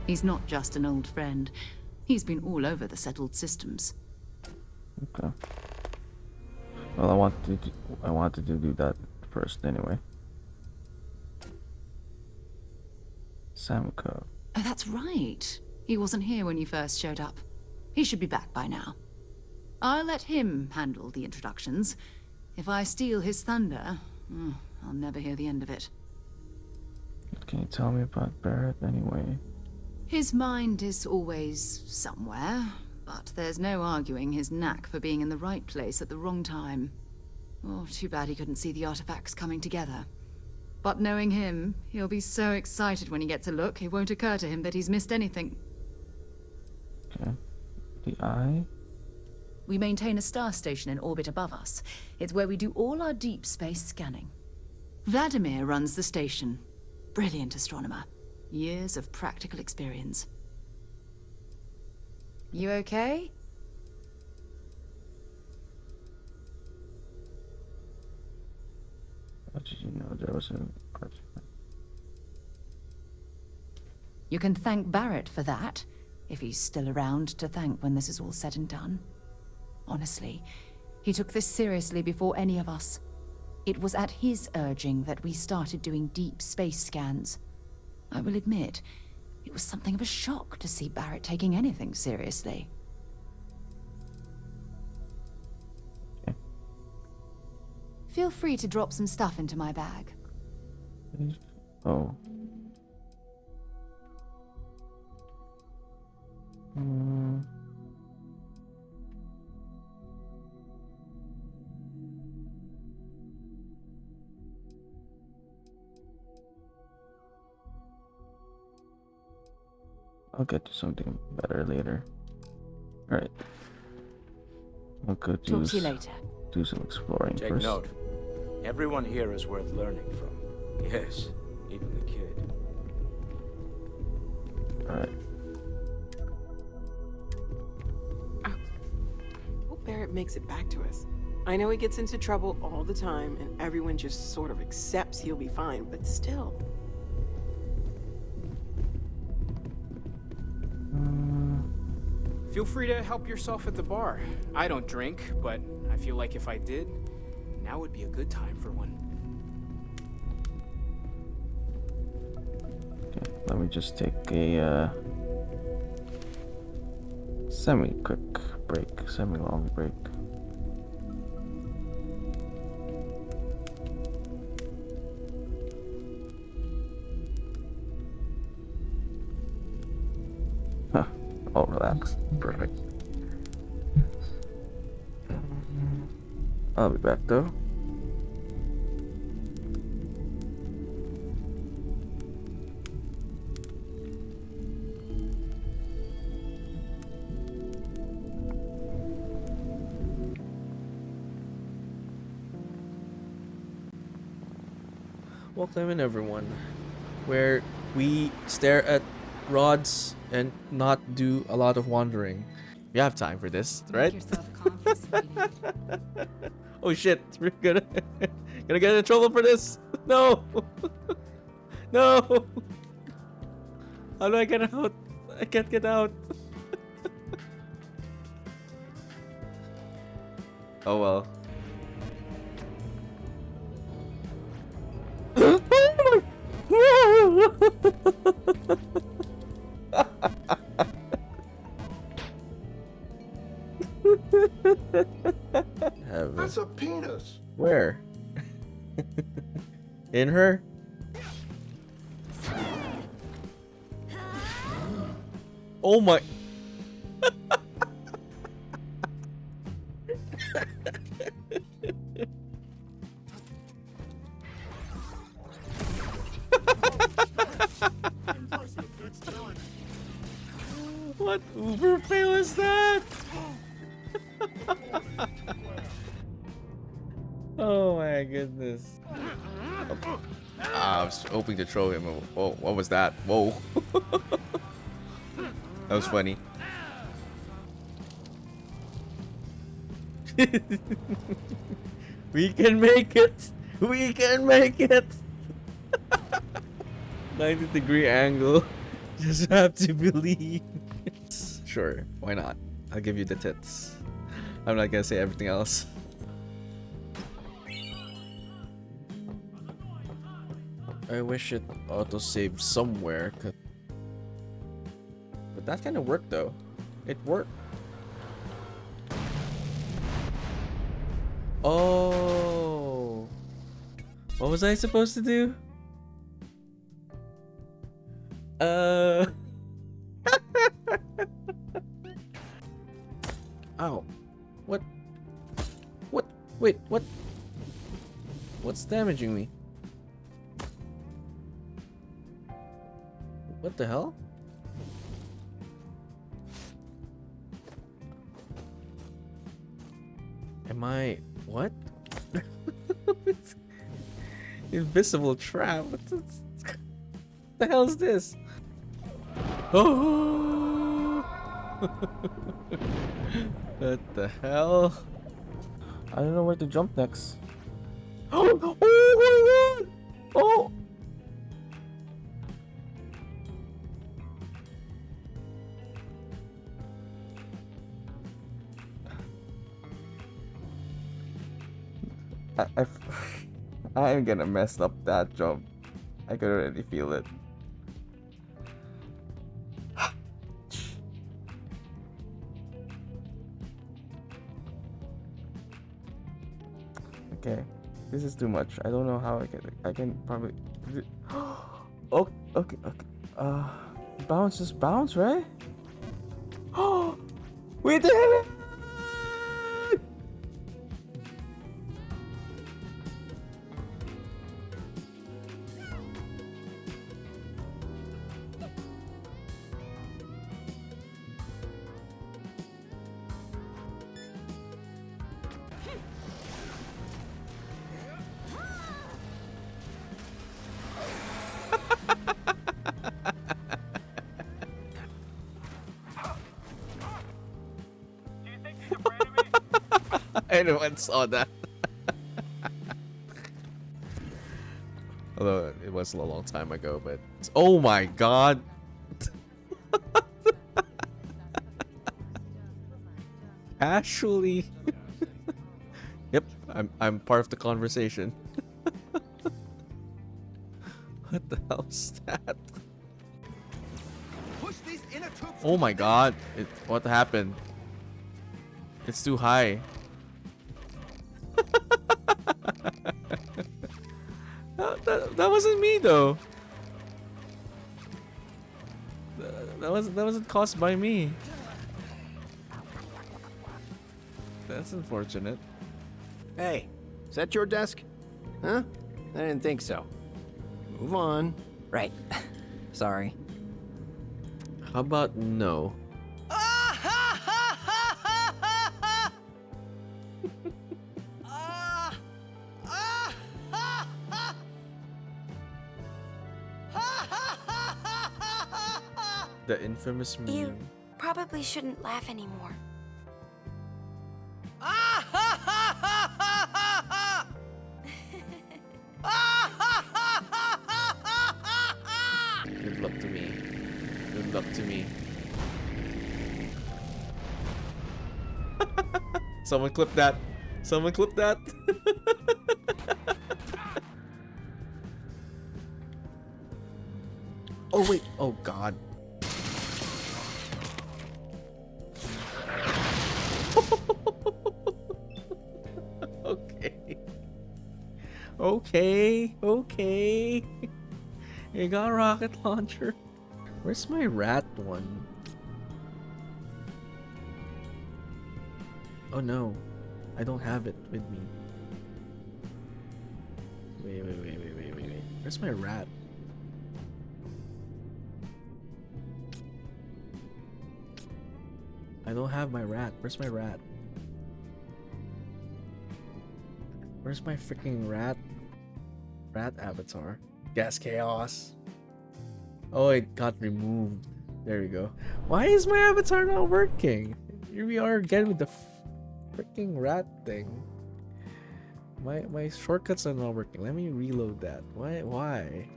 He's not just an old friend. He's been all over the settled systems. Okay. Well, I wanted to do that first anyway. Samco. Oh, that's right. He wasn't here when you first showed up. He should be back by now. I'll let him handle the introductions. If I steal his thunder, I'll never hear the end of it. What can you tell me about Barrett anyway? His mind is always somewhere, but there's no arguing his knack for being in the right place at the wrong time. Oh, too bad he couldn't see the artifacts coming together. But knowing him, he'll be so excited when he gets a look, it won't occur to him that he's missed anything. Okay. The Eye? We maintain a star station in orbit above us. It's where we do all our deep space scanning. Vladimir runs the station. Brilliant astronomer. Years of practical experience. You okay? How did you know there was an artifact? You can thank Barrett for that, if he's still around to thank when this is all said and done. Honestly, he took this seriously before any of us. It was at his urging that we started doing deep space scans. I will admit, it was something of a shock to see Barrett taking anything seriously. Okay. Feel free to drop some stuff into my bag. Oh. I'll get to something better later. Alright. I'll go Talk to you later. do some exploring Take first. note. Everyone here is worth learning from. Yes, even the kid. Alright. Hope Barrett makes it back to us. I know he gets into trouble all the time, and everyone just sort of accepts he'll be fine, but still. Feel free to help yourself at the bar. I don't drink, but I feel like if I did, Now would be a good time for one. Okay, let me just take a semi-quick break, semi-long break. Huh, all relaxed. Perfect. I'll be back though. Welcome in everyone, where we stare at rods and not do a lot of wandering. We have time for this, right? Make yourself comfy, sweetie. Oh shit, we're gonna get in trouble for this. No. No. How do I get out? I can't get out. Oh well. That's a penis. Where? In her? Oh my. What uber fail is that? Oh my goodness. I was hoping to throw him. Whoa, what was that? Whoa. That was funny. We can make it. We can make it. 90-degree angle. Just have to believe. Sure, why not? I'll give you the tits. I'm not gonna say everything else. I wish it auto-saved somewhere, but that kind of worked though. It worked. Oh, what was I supposed to do? Ow. What? What? Wait, what? What's damaging me? What the hell? Am I... what? Invisible trap? What the hell is this? Oh! What the hell? I don't know where to jump next. Oh my god! Oh! I am gonna mess up that jump. I can already feel it. Okay, this is too much. I don't know how I can probably. Oh, okay. Bounce, just bounce, right? Oh, we did it! Anyone saw that? Although it was a long time ago, but oh my god! Actually, Yep, I'm part of the conversation. What the hell is that? Oh my god! What happened? It's too high. That wasn't me though. That wasn't caused by me. That's unfortunate. Hey, is that your desk? Huh? I didn't think so. Move on. Right. Sorry. How about no? The infamous meme. You probably shouldn't laugh anymore. Good luck to me. Good luck to me. Someone clip that. Someone clip that. Oh wait. Oh god. Okay. Okay. Okay. You got a rocket launcher. Where's my rat one? Oh no. I don't have it with me. Wait. Where's my rat? I don't have my rat. Where's my rat? Where's my freaking rat? Rat avatar. Gas chaos. Oh, it got removed. There we go. Why is my avatar not working? Here we are again with the freaking rat thing. My shortcuts are not working. Let me reload that. Why?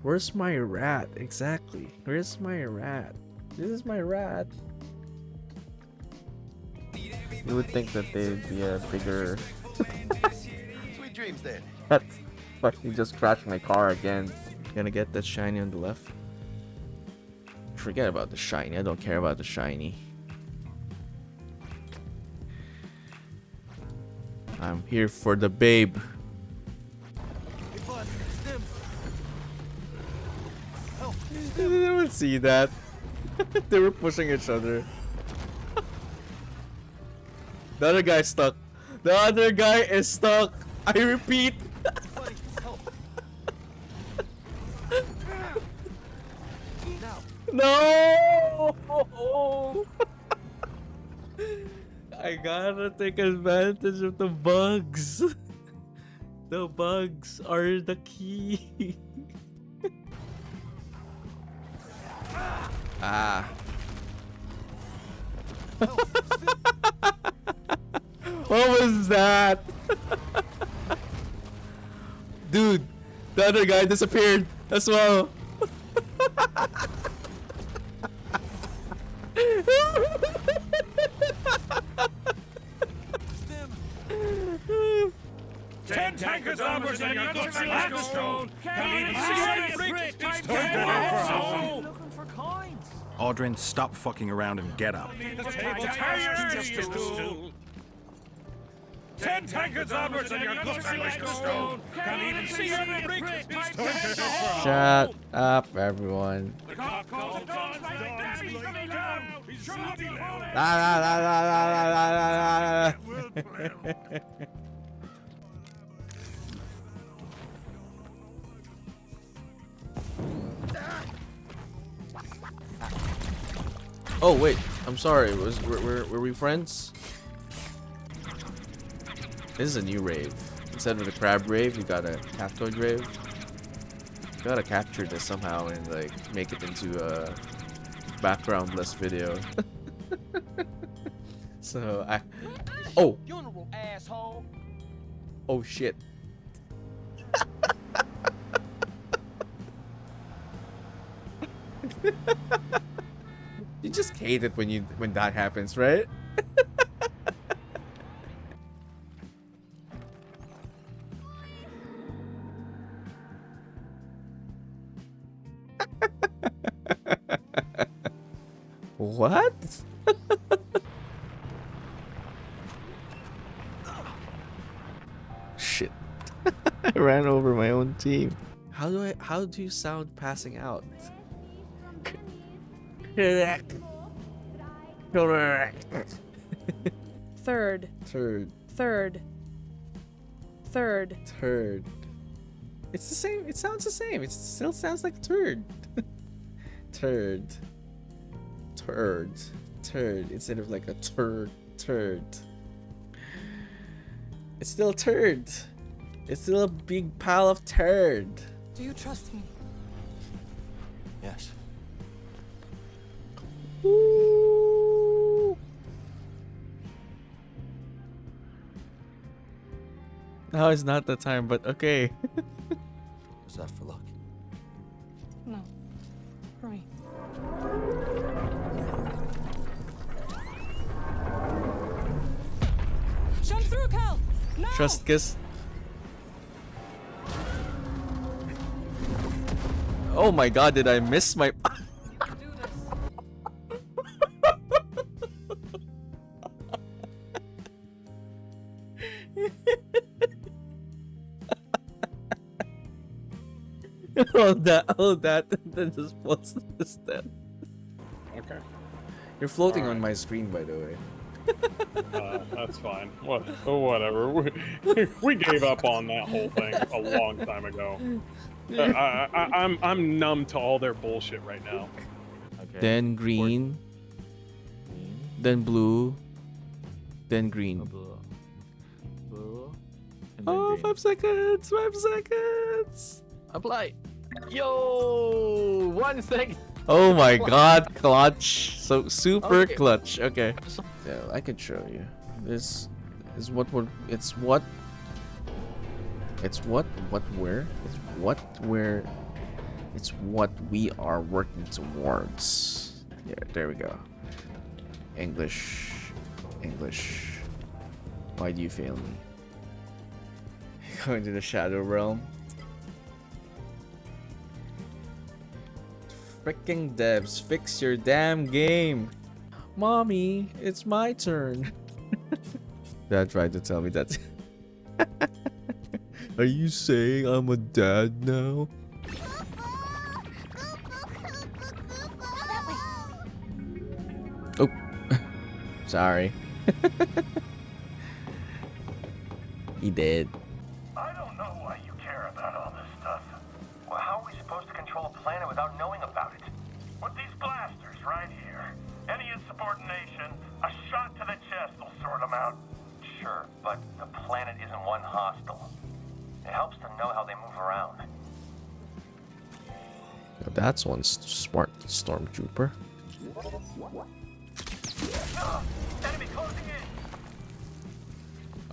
Where's my rat? Exactly. Where's my rat? This is my rat. You would think that they'd be a bigger. Sweet dreams then. That's fucking just crashed my car again. Gonna get that shiny on the left. Forget about the shiny. I don't care about the shiny. I'm here for the babe. Did anyone see that? They were pushing each other. The other guy's stuck. The other guy is stuck. I repeat. No! I gotta take advantage of the bugs. The bugs are the key. Ah. What was that? Dude, the other guy disappeared as well. Ten tankers armors and your guts are the stone. Can't even see it. Looking for coins. Aldrin, stop fucking around and get up. The table tires just a stool. Ten tankers armors and your guts are the stone. Can't even see it. Shut up, everyone. The cock calls it dawn. He's coming down. He's shooting down. La, la, la, la, la, la, la, la. Oh wait, I'm sorry. Were we friends? This is a new rave. Instead of the crab rave, we got a cactoid rave. Gotta capture this somehow and like make it into a backgroundless video. So I. Oh. Funeral, asshole. Oh shit. You just hate it when that happens, right? What? Shit. I ran over my own team. How do you sound passing out? Correct. Correct. Third. Turd. Third. Third. Turd. It's the same. It sounds the same. It still sounds like turd. Turd. Turd. Turd. Instead of like a turd. Turd. It's still turd. It's still a big pile of turd. Do you trust me? Yes. Ooh. Now is not the time, but okay. Was that for luck? No. For me. Jump through, Cal! No! Trust kiss. Oh my god, did I miss my... Oh that, then just post this then. Okay. You're floating on my screen, by the way. That's fine. Whatever. We gave up on that whole thing a long time ago. I'm numb to all their bullshit right now. Okay. Then green. Then blue. Then green. Blue. Oh, 5 seconds! 5 seconds! Apply. Yo, 1 second. Oh my god, clutch. So super Okay. clutch. Okay. Yeah, I can show you. This is what we're it's what we are working towards. Yeah, there we go. English. Why do you fail me? Going to the shadow realm. Freaking devs, fix your damn game. Mommy, it's my turn. Dad tried to tell me that. Are you saying I'm a dad now? Oh, sorry. He did. I don't know why you care about all this stuff. Well, how are we supposed to control a planet without knowing about it? With these blasters right here, any insubordination, a shot to the chest will sort them out. Sure, but the planet isn't one hostile. It helps to know how they move around. Now that's one smart stormtrooper. Enemy closing in!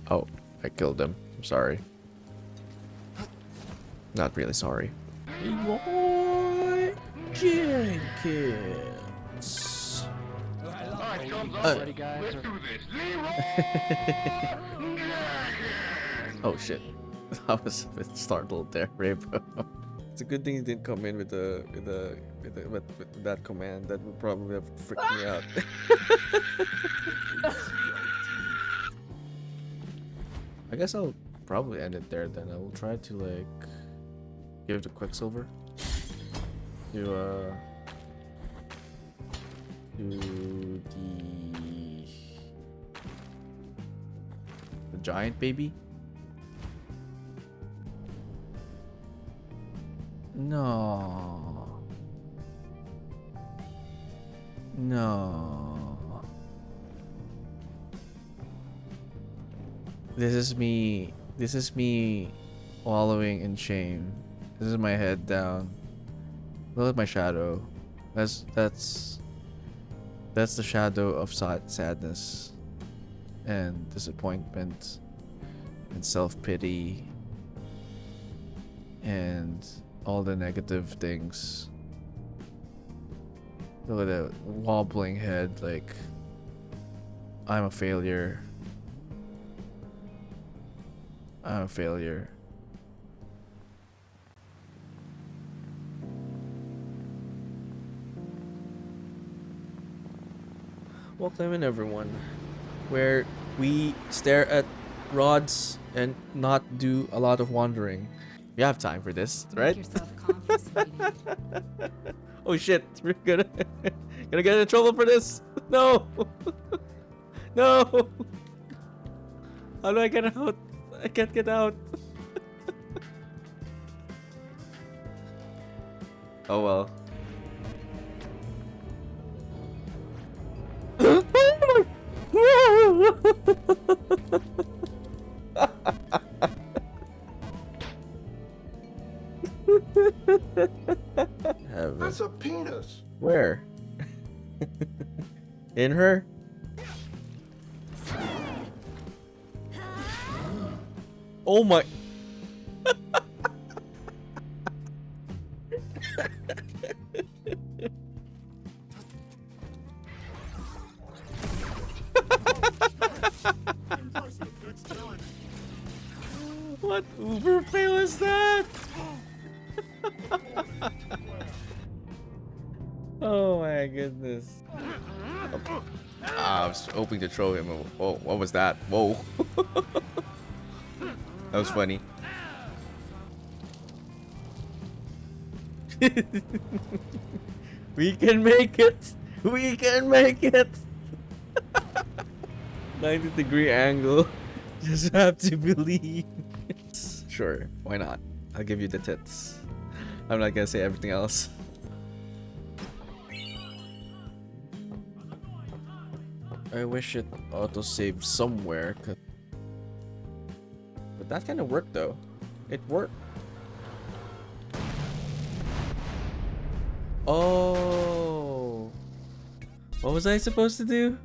Oh, I killed him. I'm sorry. Not really sorry. Leroy Jenkins. Oh shit. I was a bit startled there, Rainbow. It's a good thing you didn't come in with that command. That would probably have freaked me out. I guess I'll probably end it there then. I will try to like give the Quicksilver to the giant baby. No. This is me wallowing in shame. This is my head down. Look at my shadow. That's the shadow of sadness and disappointment and self-pity and all the negative things. Look at that wobbling head, like I'm a failure. I'm a failure. Welcome in everyone, where we stare at rods and not do a lot of wandering. We have time for this, right? Oh shit, we're gonna get in trouble for this. No. No. How do I get out? I can't get out. Oh well. That's a penis. Where? In her? Oh my. What uber fail is that? Oh my goodness. I was hoping to throw him. Whoa, what was that? Whoa. That was funny. We can make it. We can make it. 90-degree angle. Just have to believe. Sure, why not? I'll give you the tits. I'm not gonna say everything else. I wish it autosaved somewhere, but that kind of worked though. It worked. Oh, what was I supposed to do?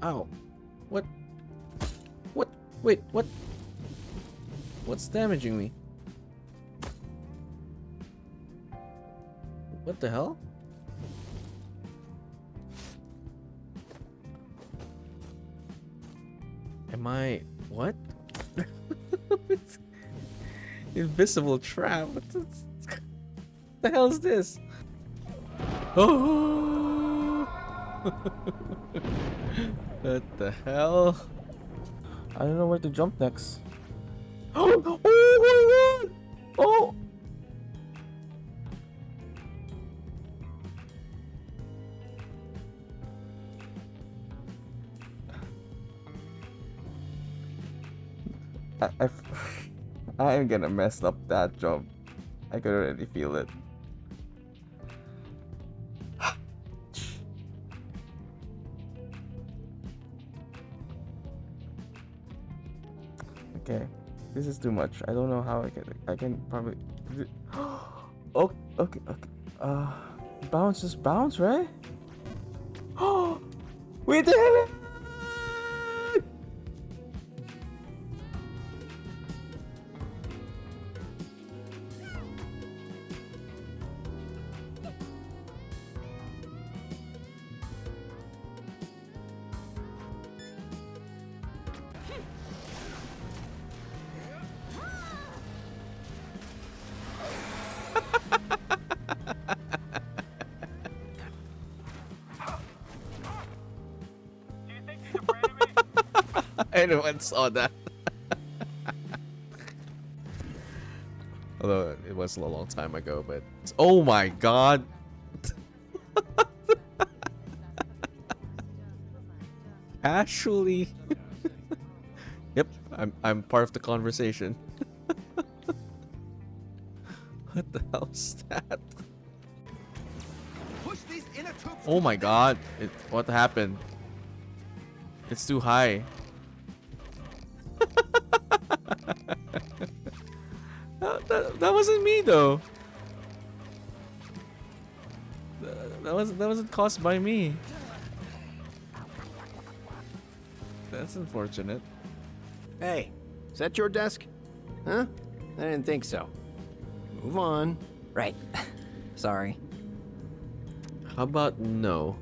Ow. What? What? Wait, what? What's damaging me? What the hell? Am I... what? Invisible trap? What the hell is this? Oh! What the hell? I don't know where to jump next. Oh! Oh my god! Oh! I am gonna mess up that jump. I can already feel it. Okay, this is too much. I don't know how I can probably. Oh, okay. Bounce, just bounce, right? Oh, we did it! Anyone saw that? Although it was a long time ago, but oh my god! Actually, yep, I'm part of the conversation. What the hell is that? Oh my god! What happened? It's too high. That wasn't me though. That wasn't caused by me. That's unfortunate. Hey, is that your desk? Huh? I didn't think so. Move on. Right. Sorry. How about no?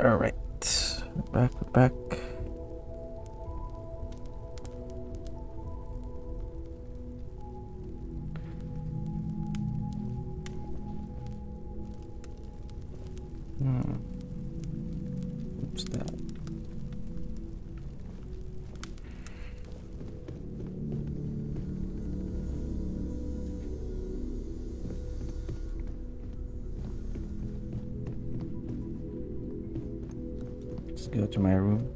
Alright. Back. What's that? Let's go to my room.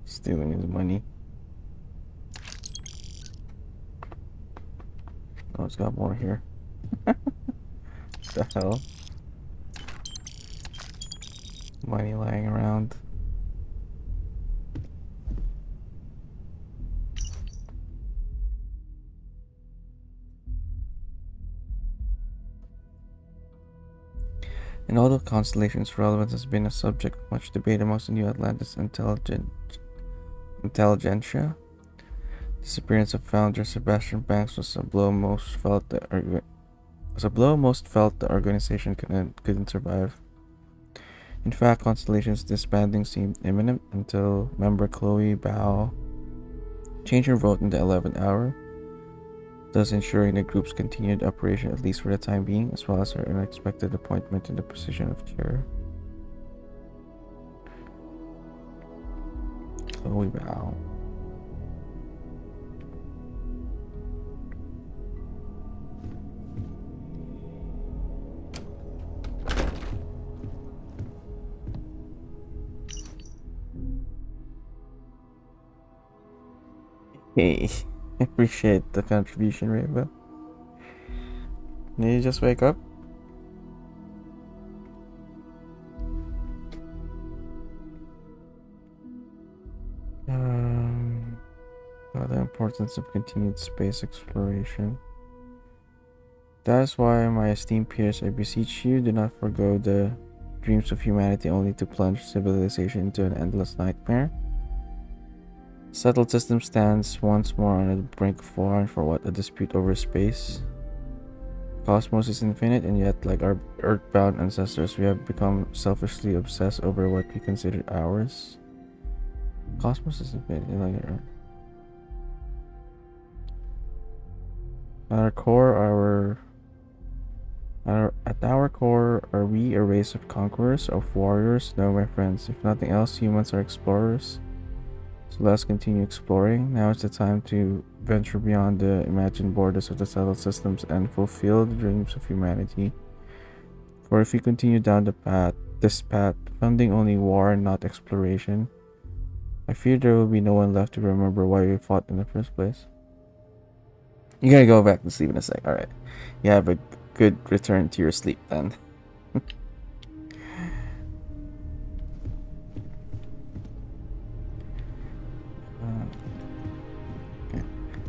Stealing his money. Oh, it's got more here. The hell? Money lying around. And although constellation's relevance has been a subject of much debate amongst the New Atlantis intelligentsia, the disappearance of founder Sebastian Banks was a blow most felt the organization couldn't survive. In fact, Constellation's disbanding seemed imminent until member Chloe Bao changed her vote in the 11th hour, thus ensuring the group's continued operation at least for the time being, as well as her unexpected appointment in the position of chair. Chloe Bao. Hey, appreciate the contribution, Rainbow. Did you just wake up? About the importance of continued space exploration. That is why, my esteemed peers, I beseech you, do not forego the dreams of humanity only to plunge civilization into an endless nightmare. Settled system stands once more on the brink of war, and for what? A dispute over space. Cosmos is infinite, and yet, like our earthbound ancestors, we have become selfishly obsessed over what we consider ours. Cosmos is infinite, like Earth. At our core, are we a race of conquerors, of warriors? No, my friends. If nothing else, humans are explorers. So let's continue exploring. Now is the time to venture beyond the imagined borders of the settled systems and fulfill the dreams of humanity. For if we continue down this path, funding only war, not exploration, I fear there will be no one left to remember why we fought in the first place. You're gonna go back to sleep in a sec. Alright. You have a good return to your sleep then. Okay.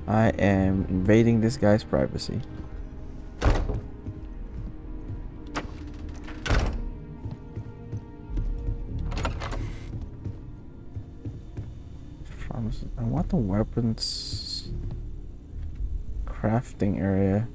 I am invading this guy's privacy. I want the weapons crafting area.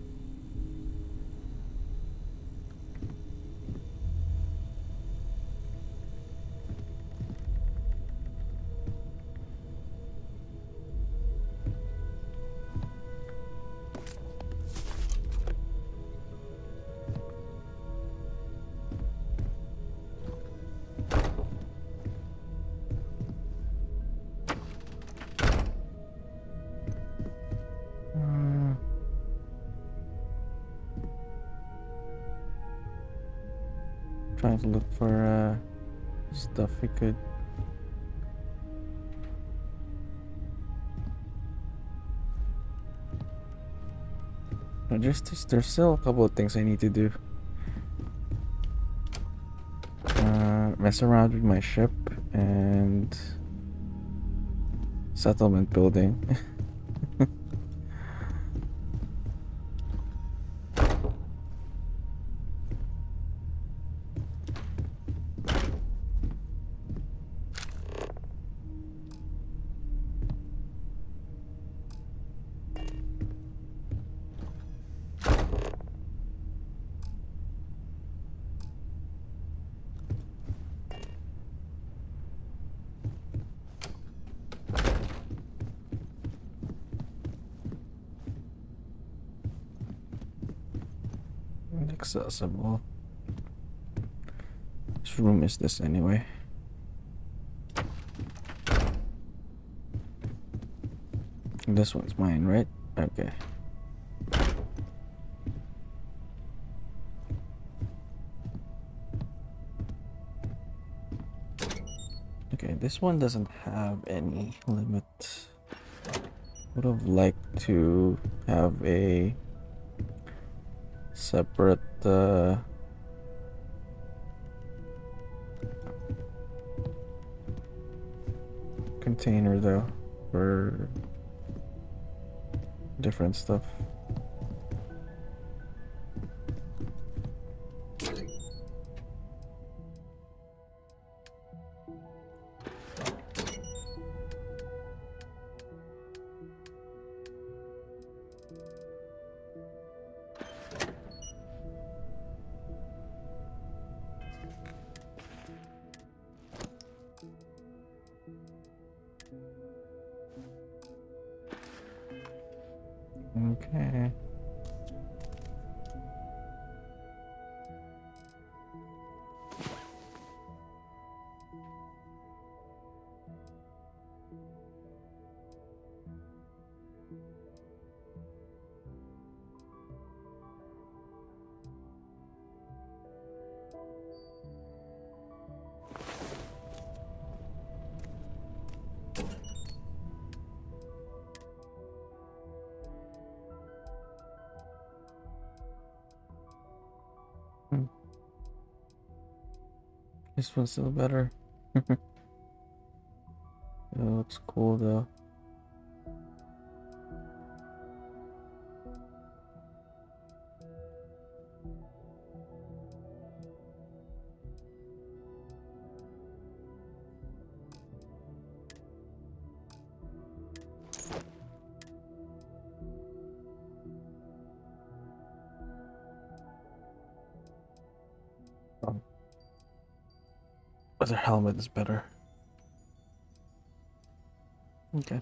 Trying to look for stuff we could. There's still a couple of things I need to do. Mess around with my ship and settlement building. accessible. Which room is this anyway? This one's mine, right? Okay. Okay, this one doesn't have any limit. Would have liked to have a separate container though for different stuff. Okay. This one's still better. It looks cool though. Other helmet is better. Okay.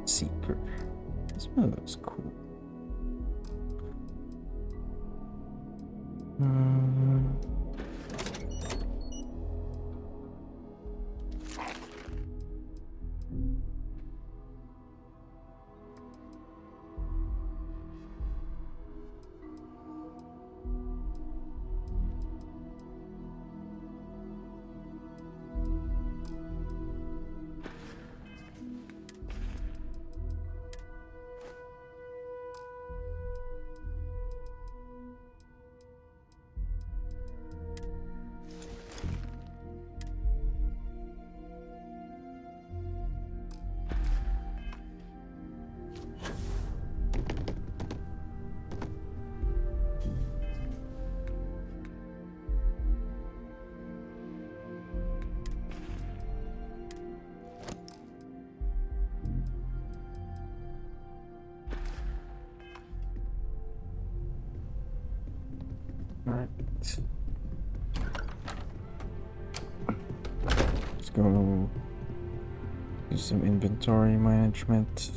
Seeker. This one looks cool. Right. Let's go do some inventory management.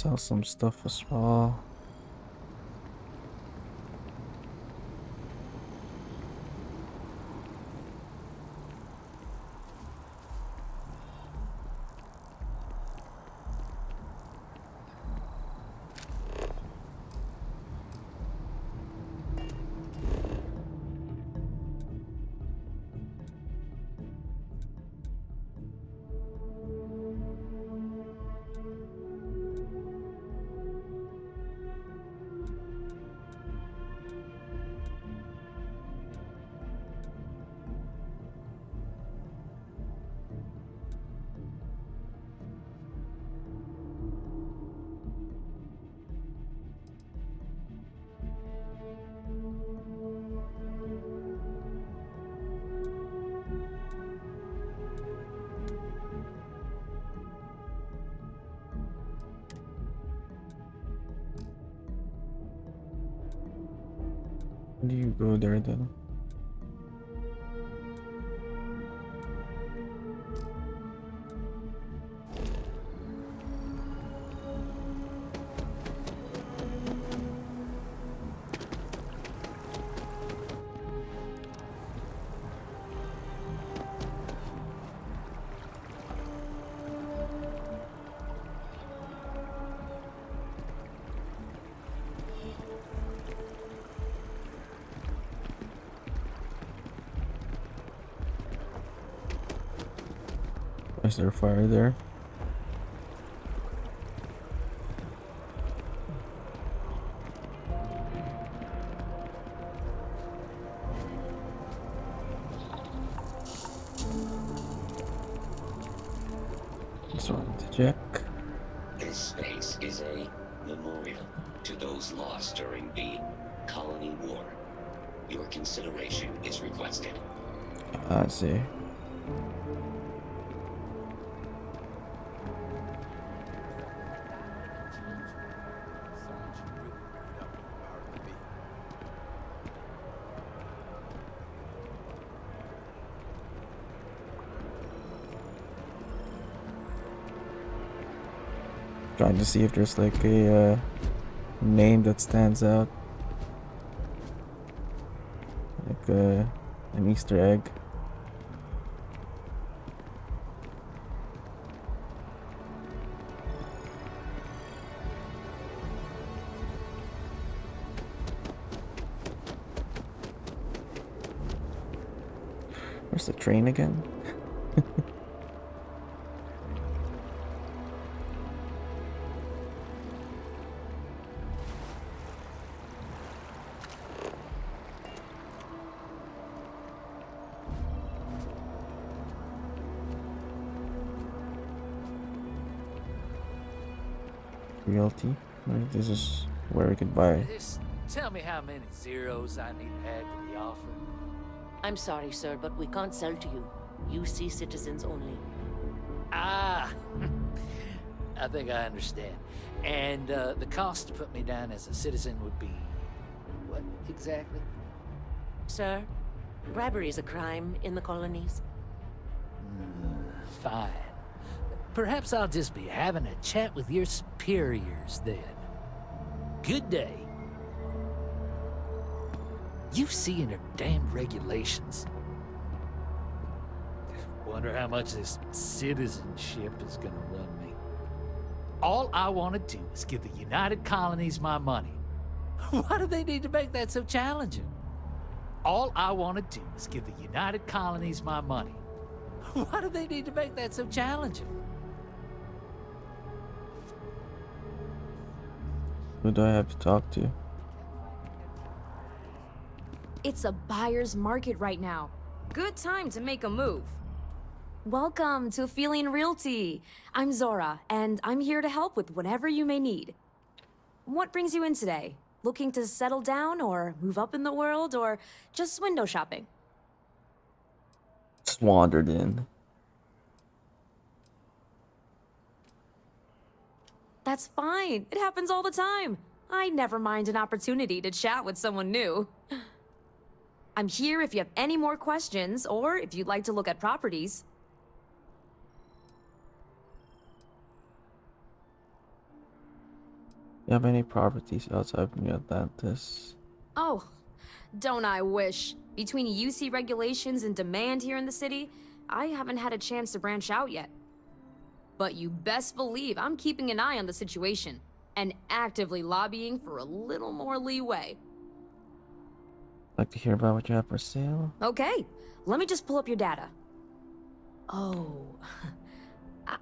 sell some stuff as well. Do you go there then? Is there fire there? Just wanted to check. This space is a memorial to those lost during the Colony War. Your consideration is requested. I see. Trying to see if there's like a name that stands out, like an Easter egg. Where's the train again? Realty. Right, this is where we could buy. Just tell me how many zeros I need to add to the offer. I'm sorry, sir, but we can't sell to you. UC citizens only. Ah, I think I understand. And the cost to put me down as a citizen would be what exactly? Sir, bribery is a crime in the colonies. Fine. Perhaps I'll just be having a chat with your superiors then. Good day. You see in their damn regulations. Wonder how much this citizenship is gonna run me. All I want to do is give the United Colonies my money. Why do they need to make that so challenging? All I want to do is give the United Colonies my money. Why do they need to make that so challenging? Who do I have to talk to? It's a buyer's market right now. Good time to make a move. Welcome to Feeling Realty. I'm Zora, and I'm here to help with whatever you may need. What brings you in today? Looking to settle down or move up in the world or just window shopping? Just wandered in. That's fine. It happens all the time. I never mind an opportunity to chat with someone new. I'm here if you have any more questions or if you'd like to look at properties. You have any properties outside of New Atlantis? Oh, don't I wish. Between UC regulations and demand here in the city, I haven't had a chance to branch out yet. But you best believe I'm keeping an eye on the situation and actively lobbying for a little more leeway. Like to hear about what you have for sale? Okay, let me just pull up your data. Oh,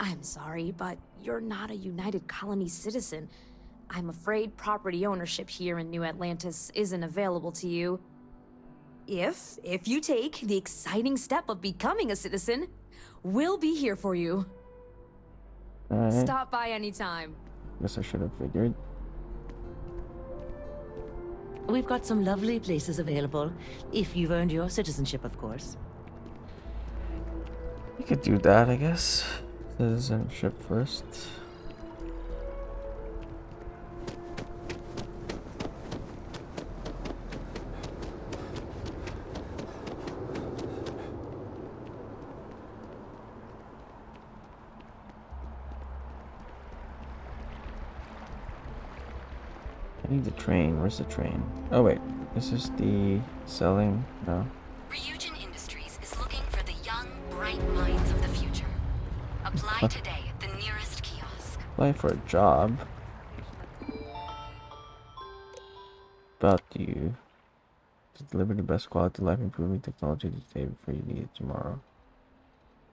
I'm sorry, but you're not a United Colony citizen. I'm afraid property ownership here in New Atlantis isn't available to you. If you take the exciting step of becoming a citizen, we'll be here for you. Alright. Stop by anytime. Guess I should have figured. We've got some lovely places available, if you've earned your citizenship, of course. You could do that, I guess. Citizenship first. I need the train. Where's the train? Oh wait, this is the selling. No. Ryujin Industries is looking for the young, bright minds of the future. Apply today at the nearest kiosk. Apply for a job. About you. To deliver the best quality life improving technology today before you need it tomorrow.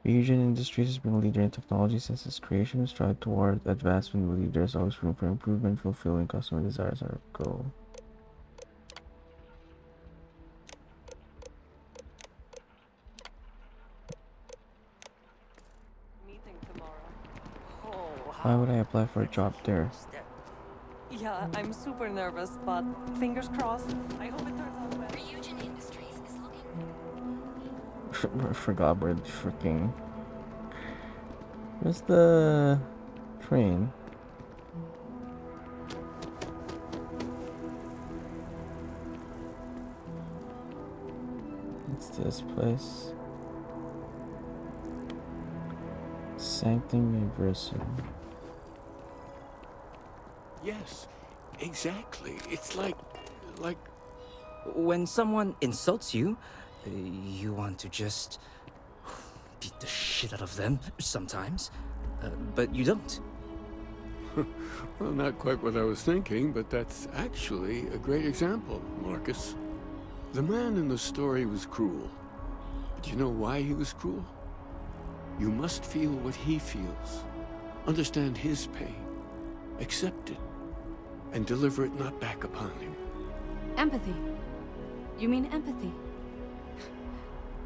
Ryujin Industries has been a leader in technology since its creation. Strive toward advancement. We believe there's always room for improvement. Fulfilling customer desires are our goal. Why would I apply for a job there? Yeah, I'm super nervous, but fingers crossed. I hope it turns out well. Ryujin Industries is looking. I forgot where the freaking. Where's the train? It's this place. Sanctum Universum. Yes, exactly. It's like... When someone insults you, you want to just beat the shit out of them sometimes, but you don't. Well, not quite what I was thinking, but that's actually a great example, Marcus. The man in the story was cruel. But you know why he was cruel? You must feel what he feels. Understand his pain. Accept it. And deliver it not back upon him. Empathy. You mean empathy?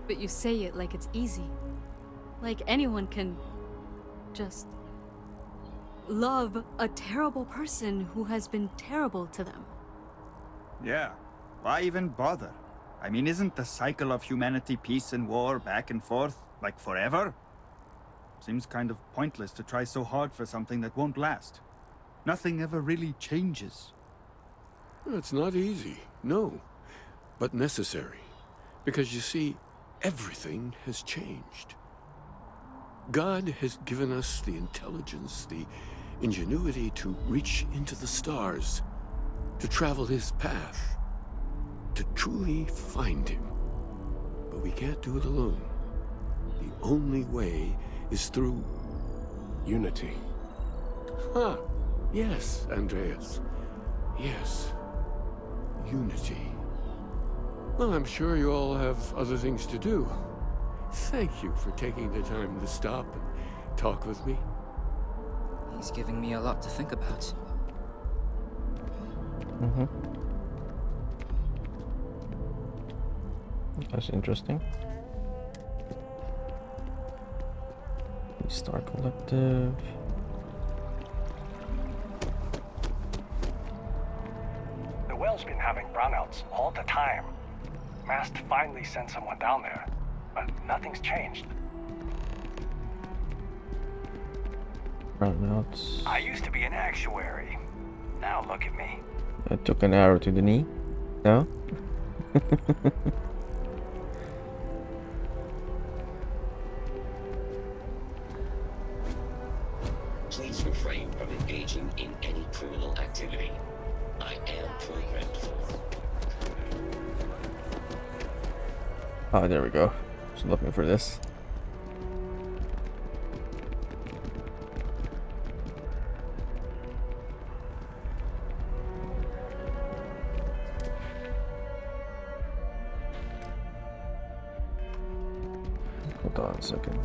But you say it like it's easy. Like anyone can just love a terrible person who has been terrible to them. Yeah, why even bother? I mean, isn't the cycle of humanity peace and war back and forth, like forever? Seems kind of pointless to try so hard for something that won't last. Nothing ever really changes. It's not easy, no, but necessary. Because you see, everything has changed. God has given us the intelligence, the ingenuity to reach into the stars, to travel his path, to truly find him. But we can't do it alone. The only way is through unity. Huh. Yes, Andreas. Yes. Unity. Well, I'm sure you all have other things to do. Thank you for taking the time to stop and talk with me. He's giving me a lot to think about. Mm-hmm. That's interesting. Star Collective. The well's been having brownouts all the time. Mast finally sent someone down there, but nothing's changed. Brownouts. I used to be an actuary. Now look at me. I took an arrow to the knee. No? Please refrain from engaging in any criminal activity. Oh, there we go. Just looking for this. Hold on a second.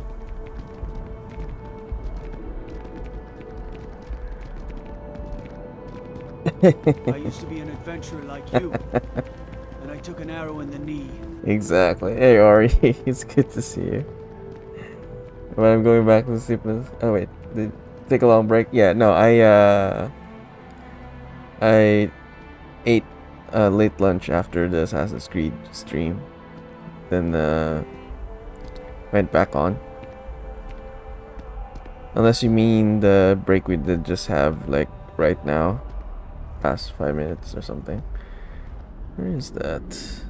I used to be an adventurer like you, and I took an arrow in the knee. Exactly. Hey Ori, it's good to see you. When I'm going back to sleep. Oh wait, did take a long break? Yeah, no, I ate late lunch after the Assassin's Creed stream, then went back on. Unless you mean the break we did just have like right now, past 5 minutes or something. Where is that?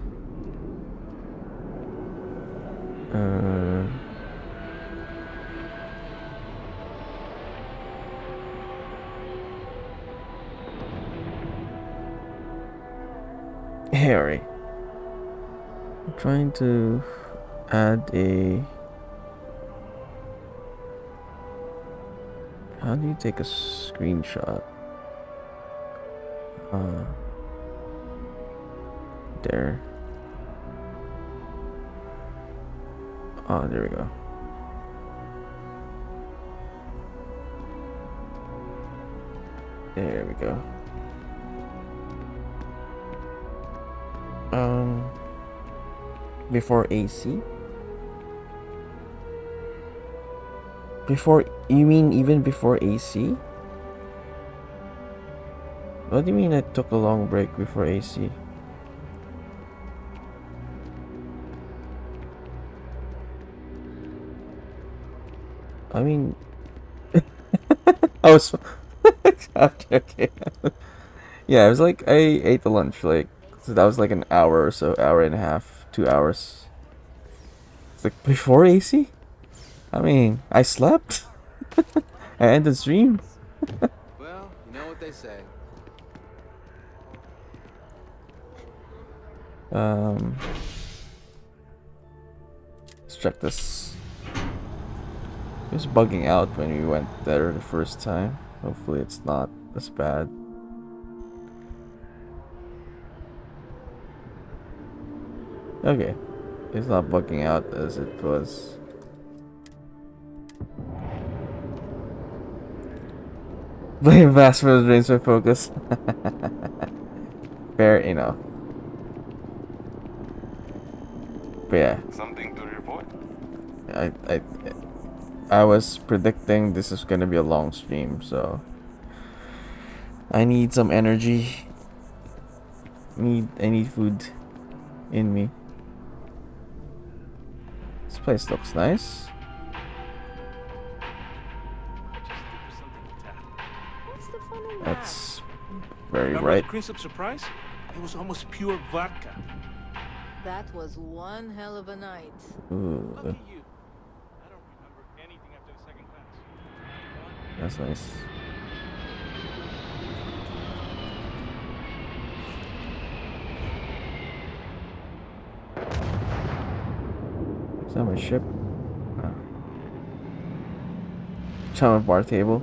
Harry. I'm trying to add a. How do you take a screenshot? There. Oh, there we go. There we go. Before AC? Before, you mean even before AC? What do you mean I took a long break before AC? I mean, I was okay. Yeah, it was like I ate the lunch like, so that was like an hour or so, hour and a half, 2 hours. It's like before AC. I mean, I slept. I ended stream. Well, you know what they say. Let's check this. It was bugging out when we went there the first time. Hopefully it's not as bad. Okay. It's not bugging out as it was. Blame Vast for the drains my focus. Fair enough. But yeah. Something to report? I was predicting this is gonna be a long stream, so I need some energy. I need food in me. This place looks nice. That's very Remember right. the Prince of Surprise? It was almost pure vodka. That was one hell of a night. Ooh, Lucky you. I don't remember anything after the second glance. that's nice. Is that my ship? Oh. Chama bar table.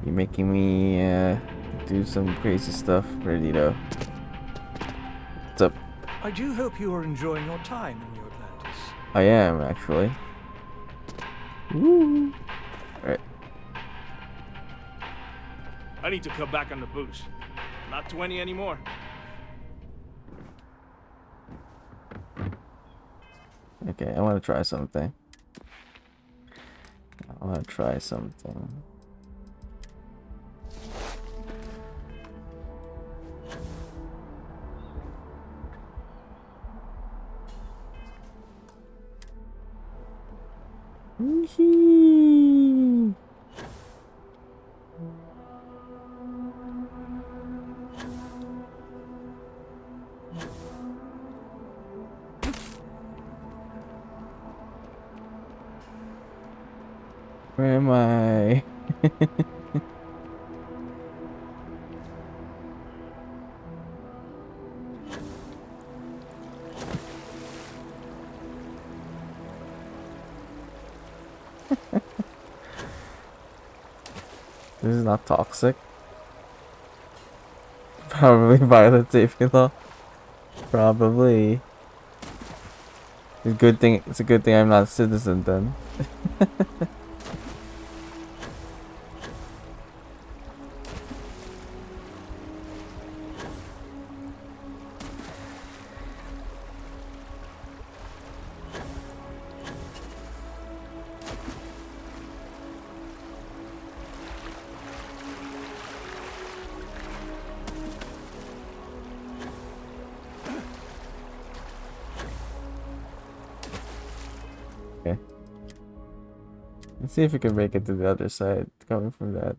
You're making me do some crazy stuff. Ready to. What's up? I do hope you are enjoying your time in New Atlantis. I am actually. Woo! Alright. I need to cut back on the booze. Not 20 anymore. Okay, I want to try something. I want to try something. Wee-hee. Where am I? This is not toxic. Probably violent safety law. Probably. It's a good thing I'm not a citizen then. Okay. Let's see if we can make it to the other side coming from that.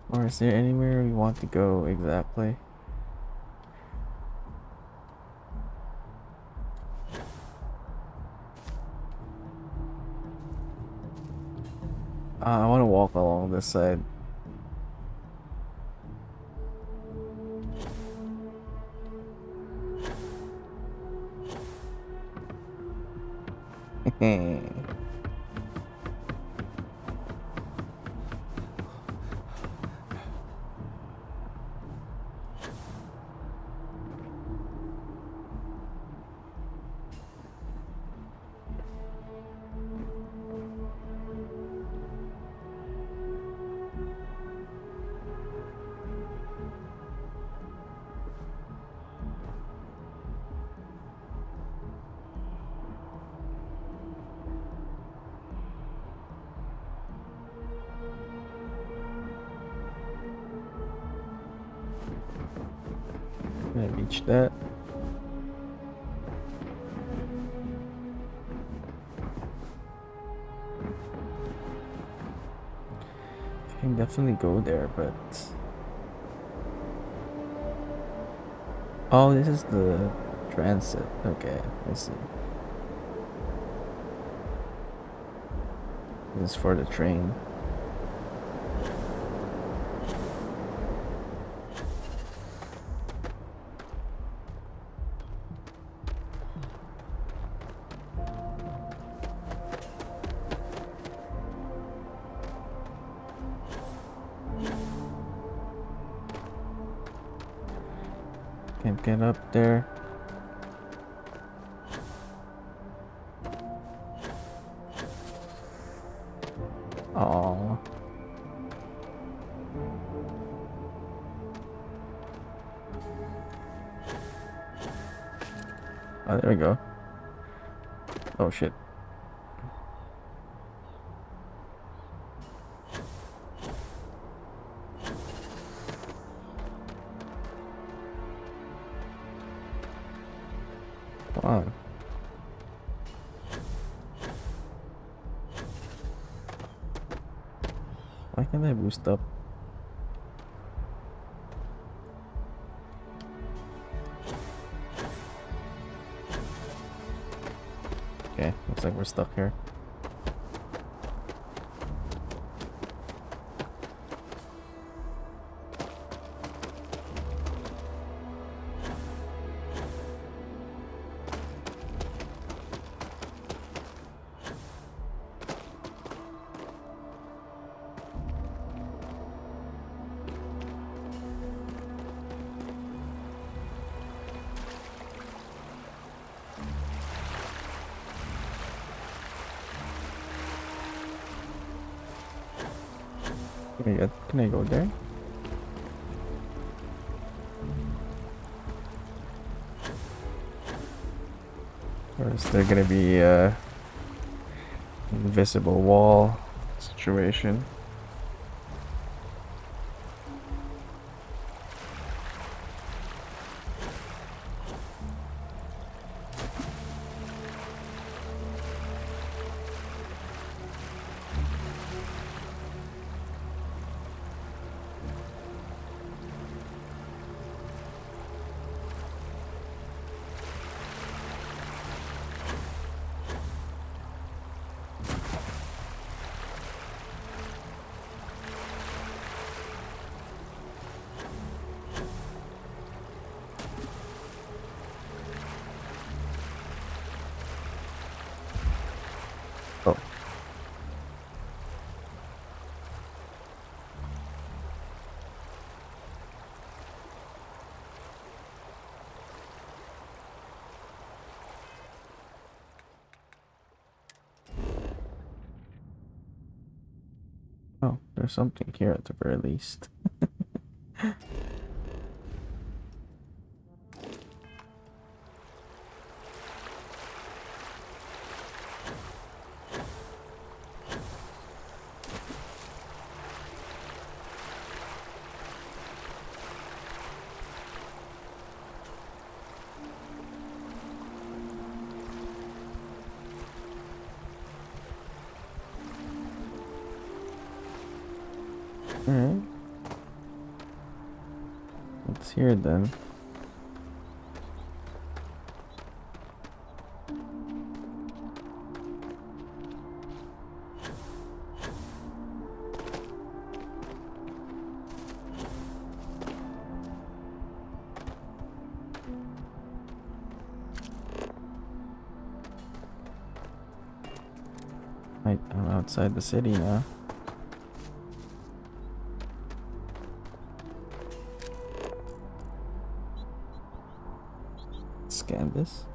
Or is there anywhere we want to go exactly? I want to walk along this side. Can I reach that? I can definitely go there, but... Oh, this is the transit. Okay, I see. This is for the train. Can't get up there. Oh. Oh, there we go. Oh shit. Come on. Why can't I boost up? Okay, looks like we're stuck here. Can I go there? Or is there gonna be a invisible wall situation? Oh, there's something here at the very least. Alright. Let's hear it then. Right, I'm outside the city now. Scan this.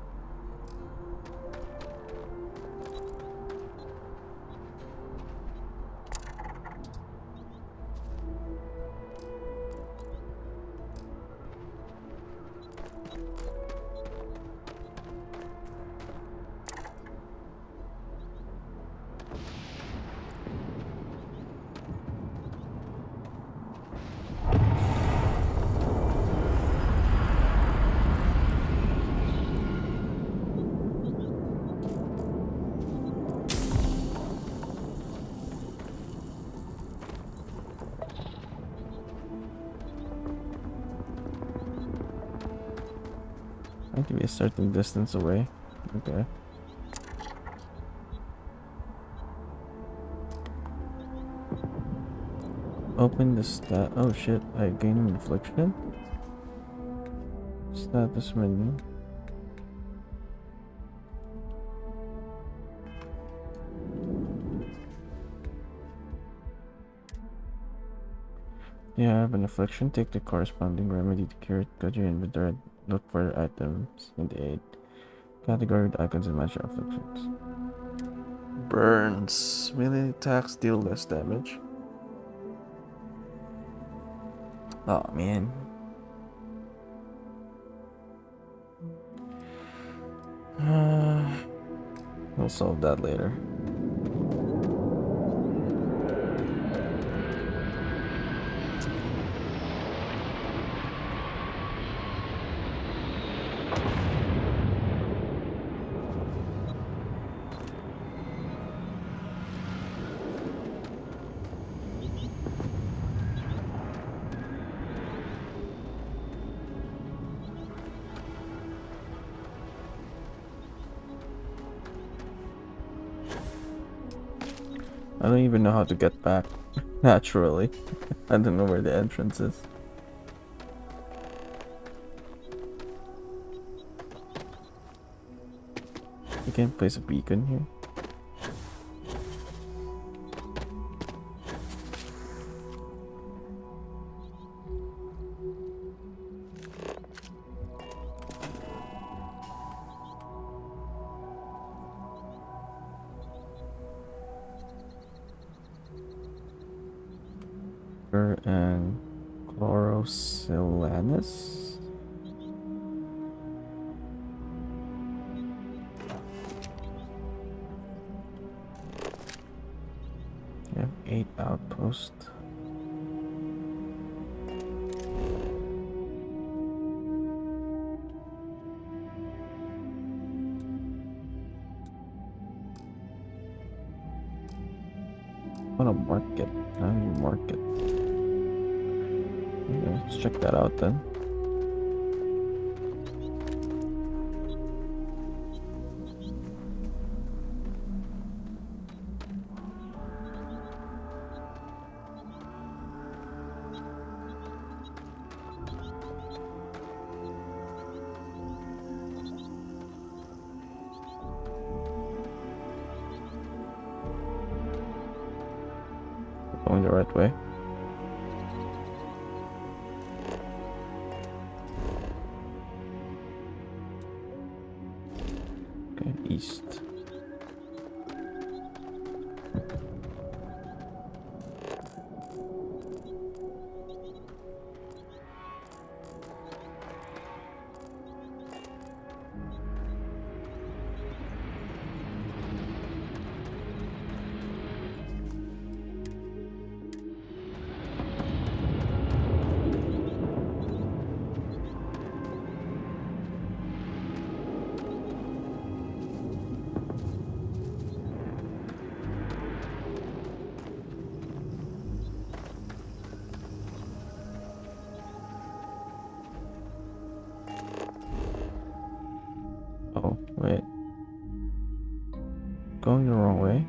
I have to be a certain distance away. Okay. Open the stat. Oh shit, I gain an affliction? Status menu. Yeah, I have an affliction. Take the corresponding remedy to cure it. Go to your inventory. Look for items in the aid category with icons and match your afflictions. Burns. Melee attacks deal less damage. Oh man. We'll solve that later. I don't even know how to get back naturally. I don't know where the entrance is. You can place a beacon here. And Chlorosilanus. You have 8 outposts. What a market. How do you market? Okay, let's check that out then. Going the right way. Okay, east. Oh, wait. Going the wrong way?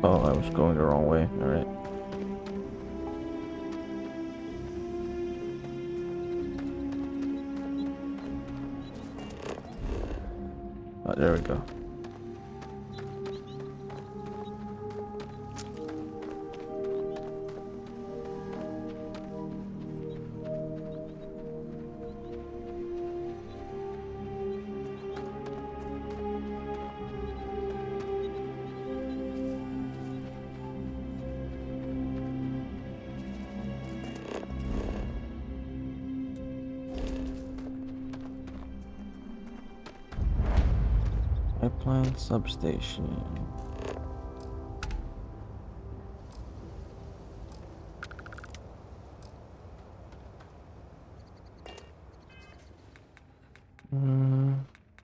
Oh, I was going the wrong way. Alright. Oh, there we go. Pipeline substation.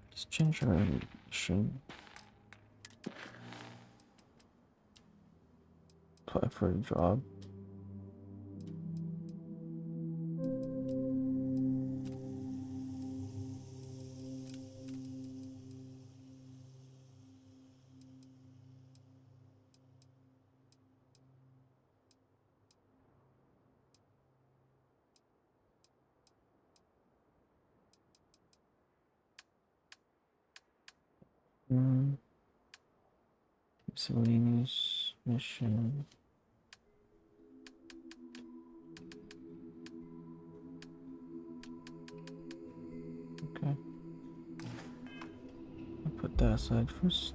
Let's change our mission. Apply for a job. Miscellaneous mission. Okay. I'll put that aside first.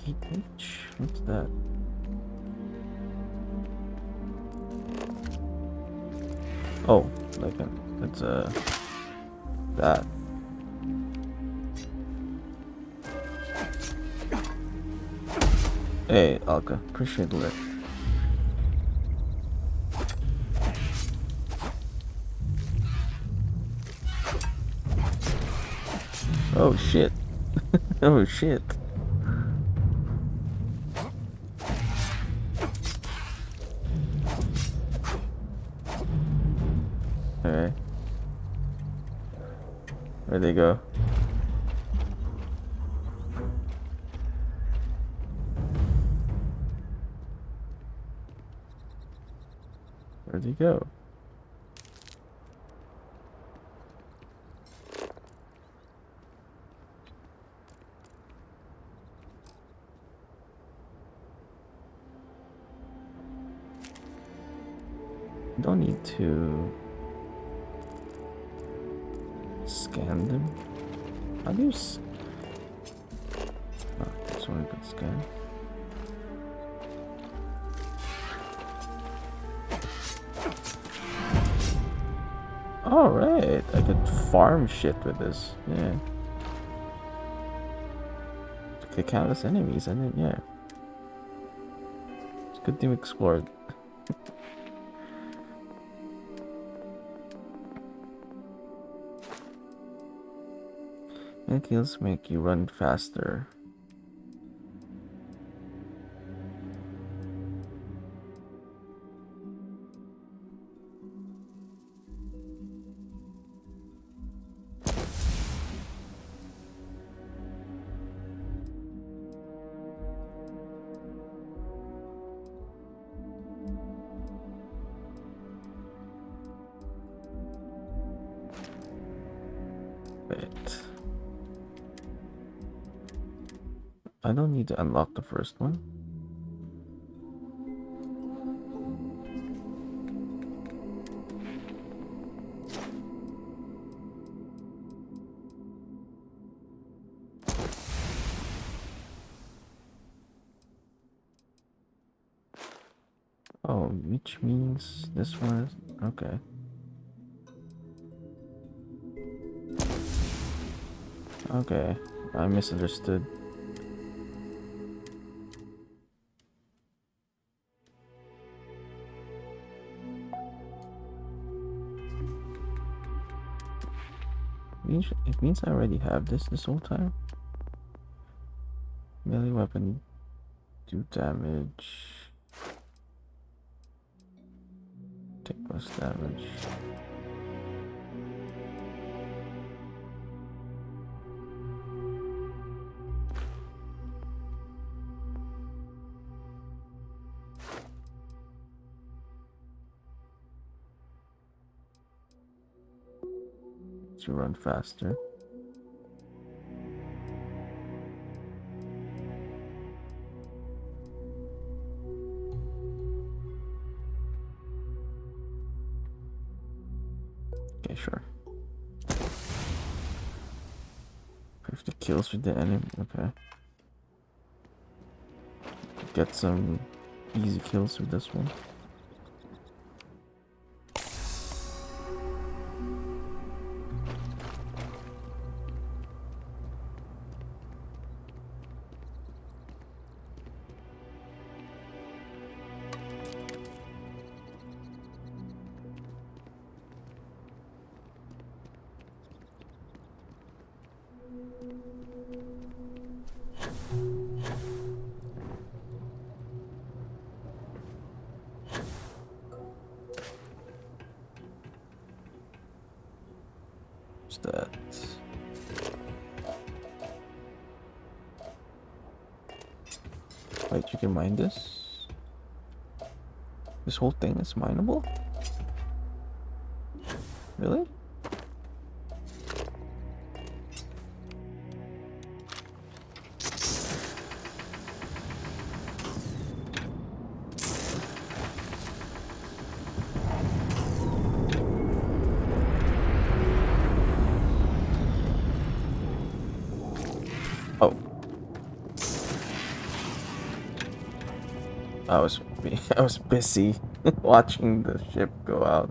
Heat leech? What's that? Oh, like it's that. Hey, Alka, appreciate the lift. Oh shit. Oh shit. Alright. Where'd they go? Where'd they go? Don't need to scan them. How do you oh, that's one good scan. Alright, I could farm shit with this. Yeah. Kick countless enemies, and then yeah. It's a good thing we explored. And kills make you run faster. I don't need to unlock the first one. Oh, which means this one is okay. Okay, I misunderstood. It means I already have this whole time. Melee weapon, do damage. Take less damage. To run faster. Okay, sure. 50 kills with the enemy. Okay. Get some easy kills with this one. What's that? Wait, you can mine this? This whole thing is mineable? Really? Oh. I was busy watching the ship go out.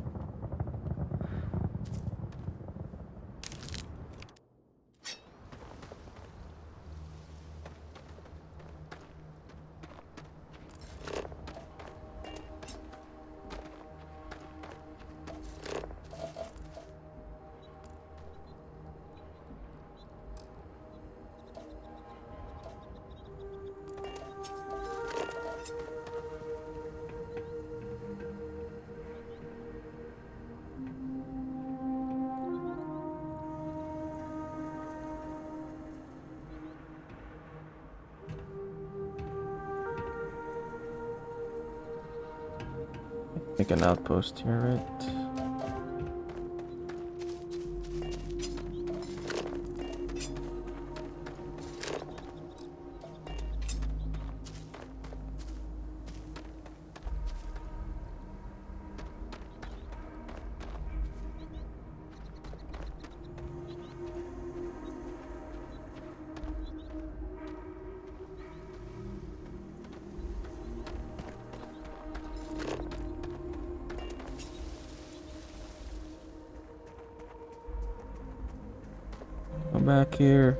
Make an outpost here, right? Come back here.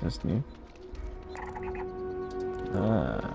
That's new. Ah.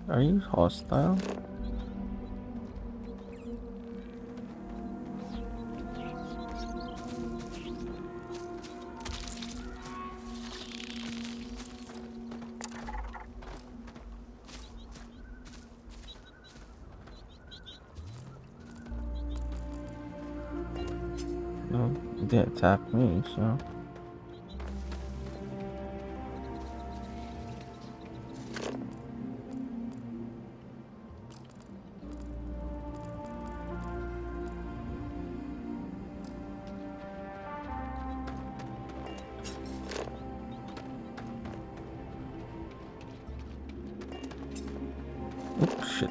Are you hostile? No, it didn't attack me, so. Oh, shit.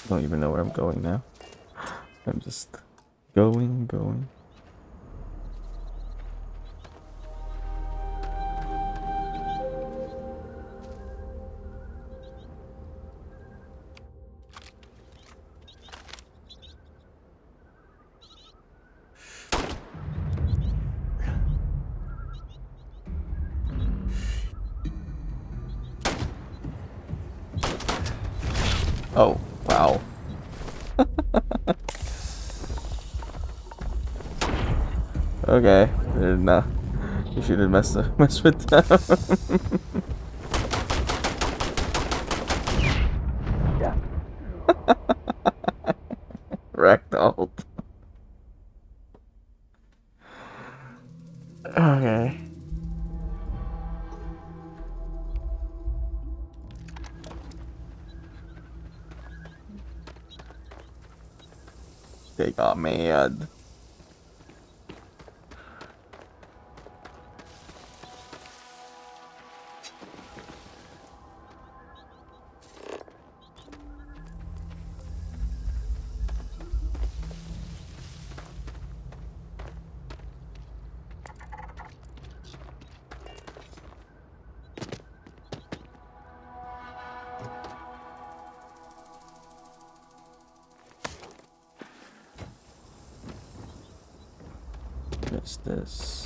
Don't even know where I'm going now. I'm just going. Oh, wow. Okay, nah. You shouldn't mess with them. Yeah. Ragdolled. Okay. They got mad. What's this?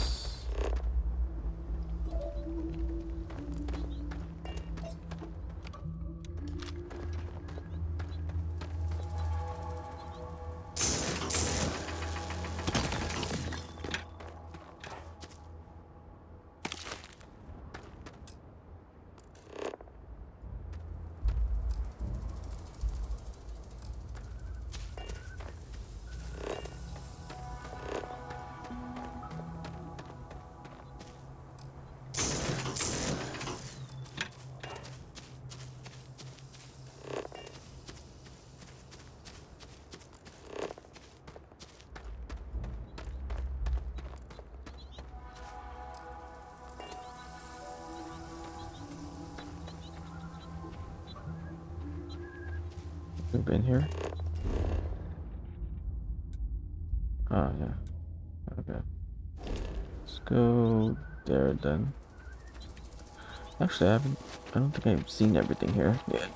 We've been here? Oh, yeah. Okay. Let's go there then. Actually, I don't think I've seen everything here yet.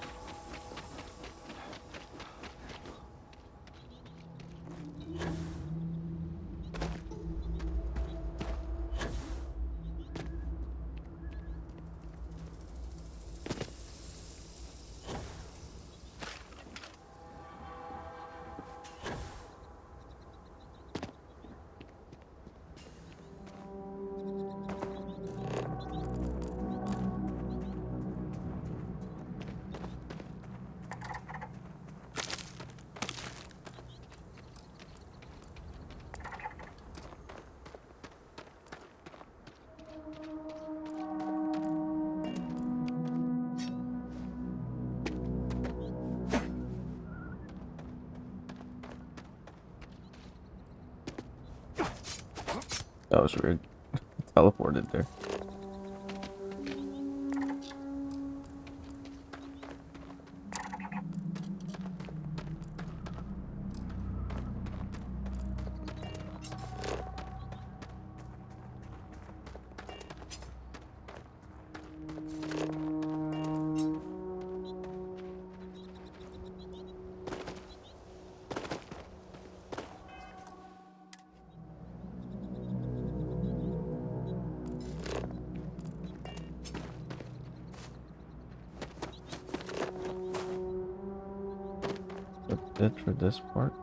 That was weird. Teleported there. That's it for this part.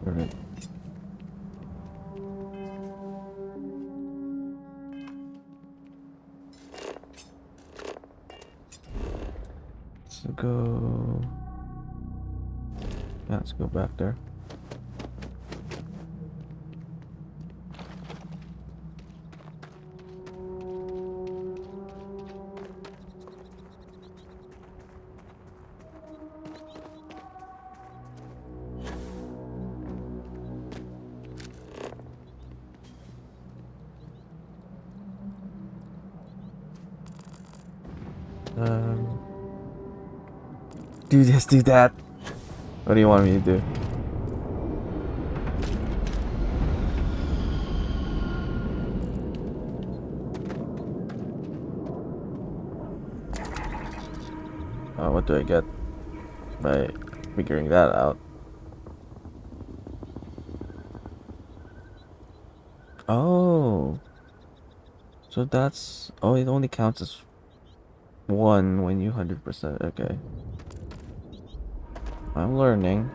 Alright. Let's go. Yeah, let's go back there. Do this, do that. What do you want me to do? What do I get by figuring that out? Oh, so that's it only counts as one when you 100%. Okay, I'm learning.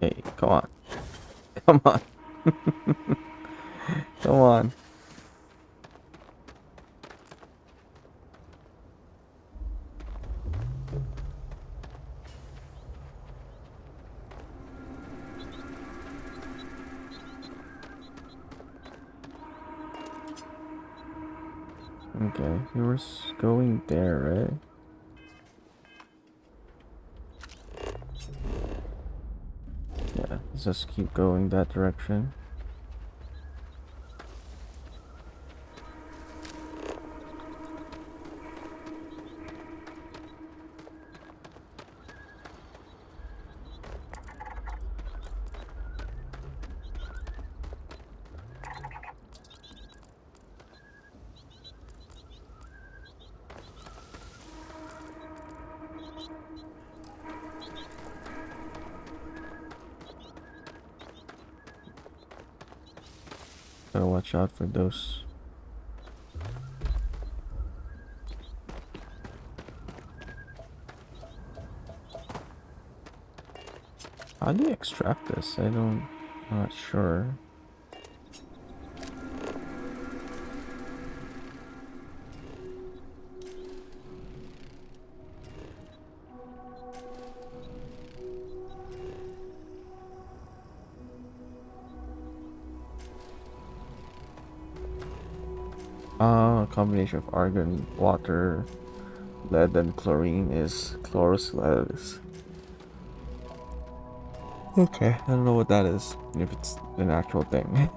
Hey, come on. Come on. Come on. Okay, you were going there, right? Yeah, let's just keep going that direction. Gotta watch out for those. How do you extract this? I'm not sure. A combination of argon, water, lead, and chlorine is chlorus. Okay, I don't know what that is. If it's an actual thing.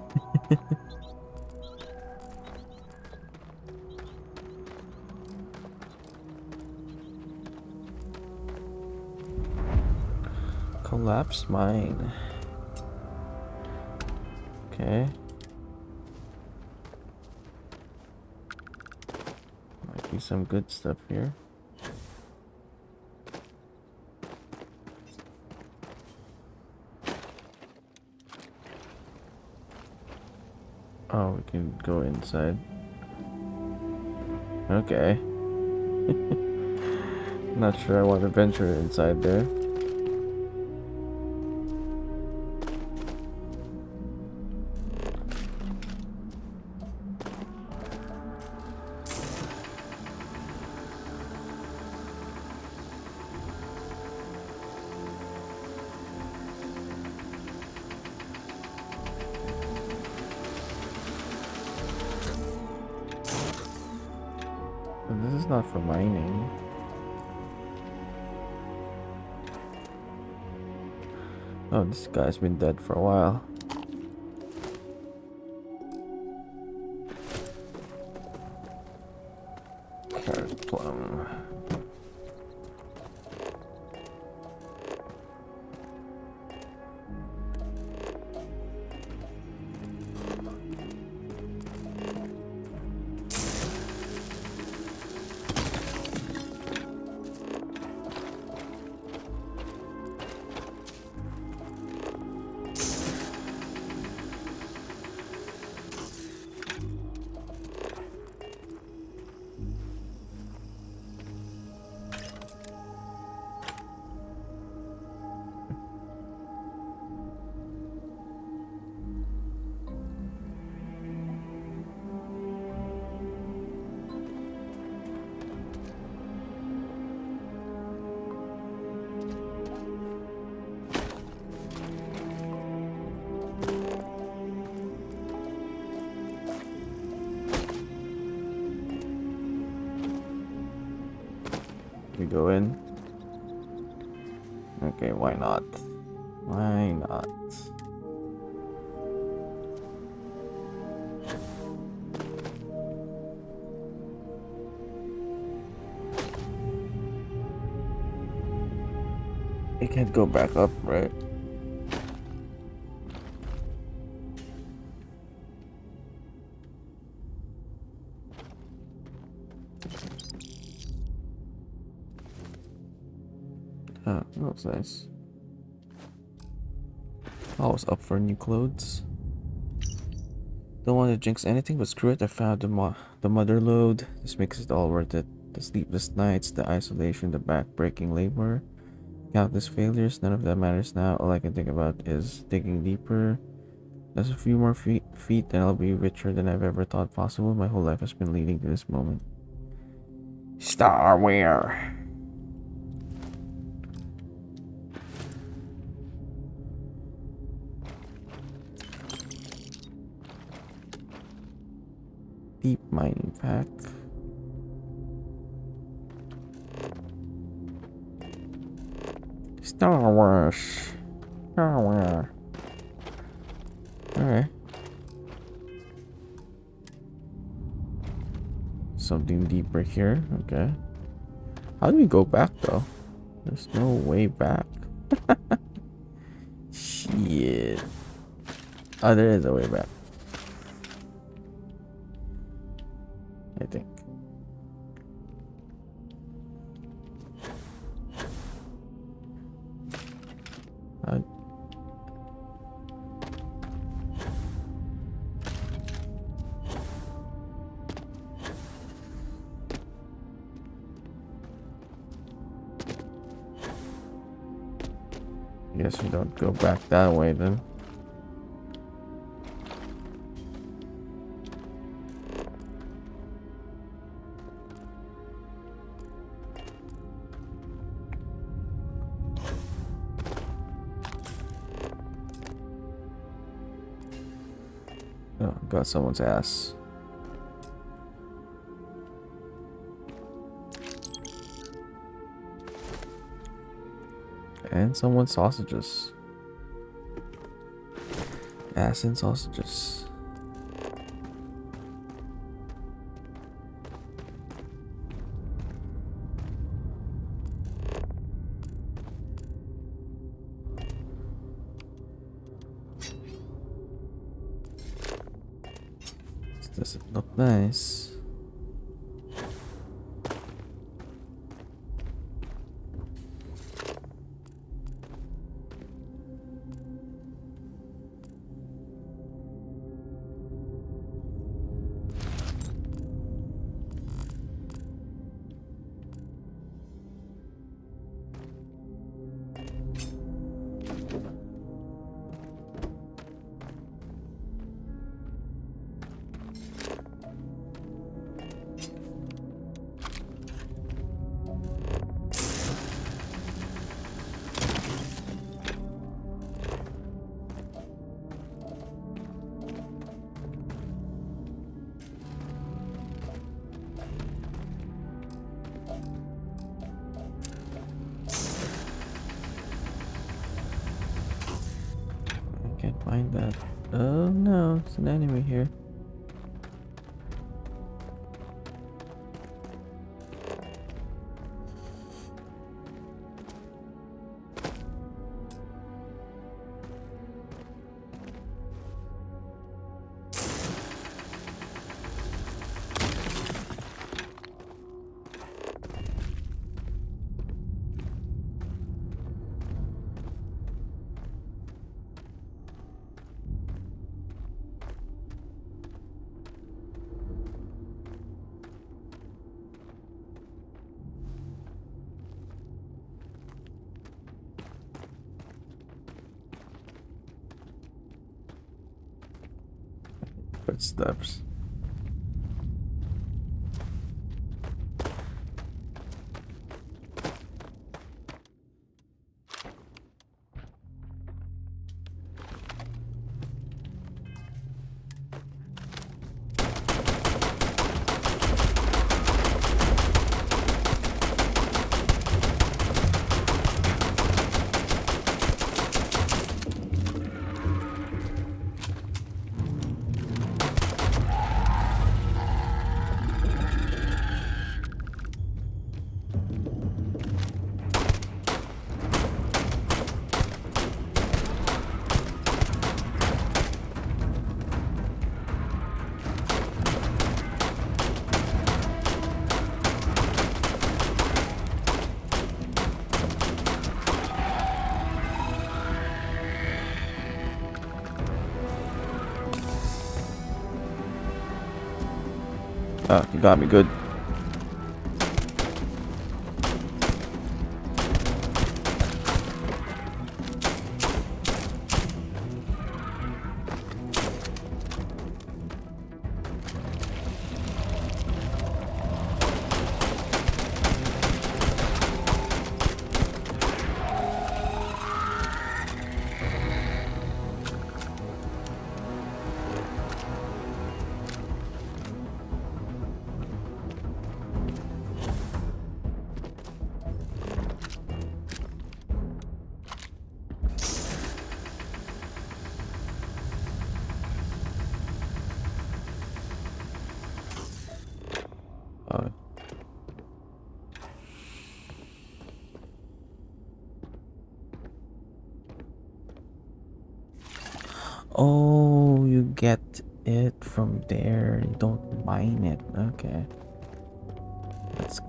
Collapsed mine. Okay. Might be some good stuff here. Oh, we can go inside. Okay. Not sure I want to venture inside there. But this is not for mining. Oh, this guy's been dead for a while. Carrot plum. We go in. Okay, why not? Why not? It can't go back up, right? Oh, that was nice. I was up for new clothes. Don't want to jinx anything, but screw it. I found the mother lode. This makes it all worth it. The sleepless nights, the isolation, the back-breaking labor, countless failures. None of that matters now. All I can think about is digging deeper. Just a few more feet, and I'll be richer than I've ever thought possible. My whole life has been leading to this moment. Starware. Deep mining pack. Star Wars. Starware. Alright. Something deeper here. Okay. How do we go back though? There's no way back. Shit. Oh, there is a way back. I think. Guess we don't go back that way then. Oh, got someone's ass. And someone's sausages. Ass and sausages. This doesn't look nice. can't find that. Oh no, it's an enemy here. Footsteps. Oh, you got me good. Oh. Oh, you get it from there. You don't mine it. Okay. That's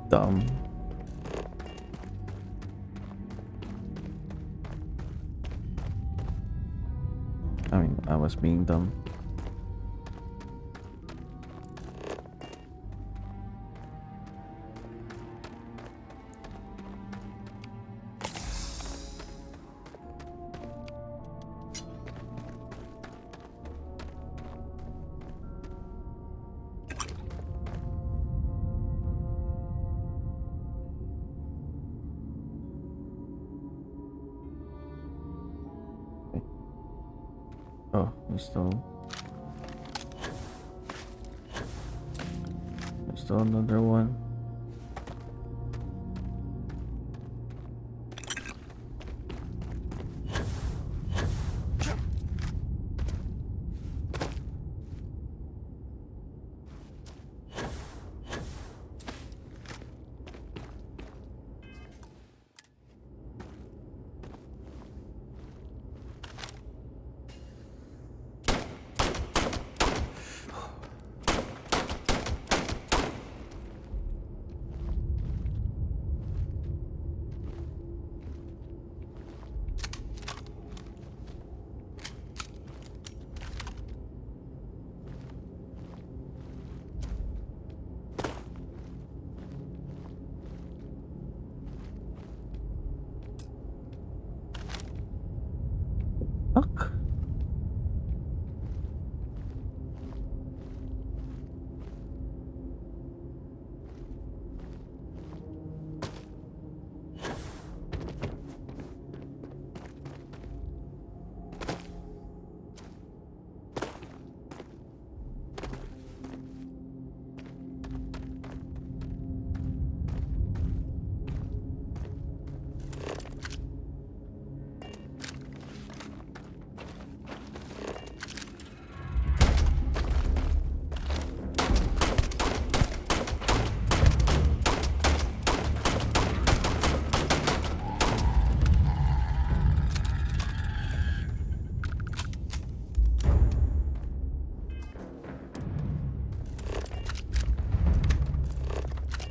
dumb. I mean, I was being dumb. Oh, there's still another one.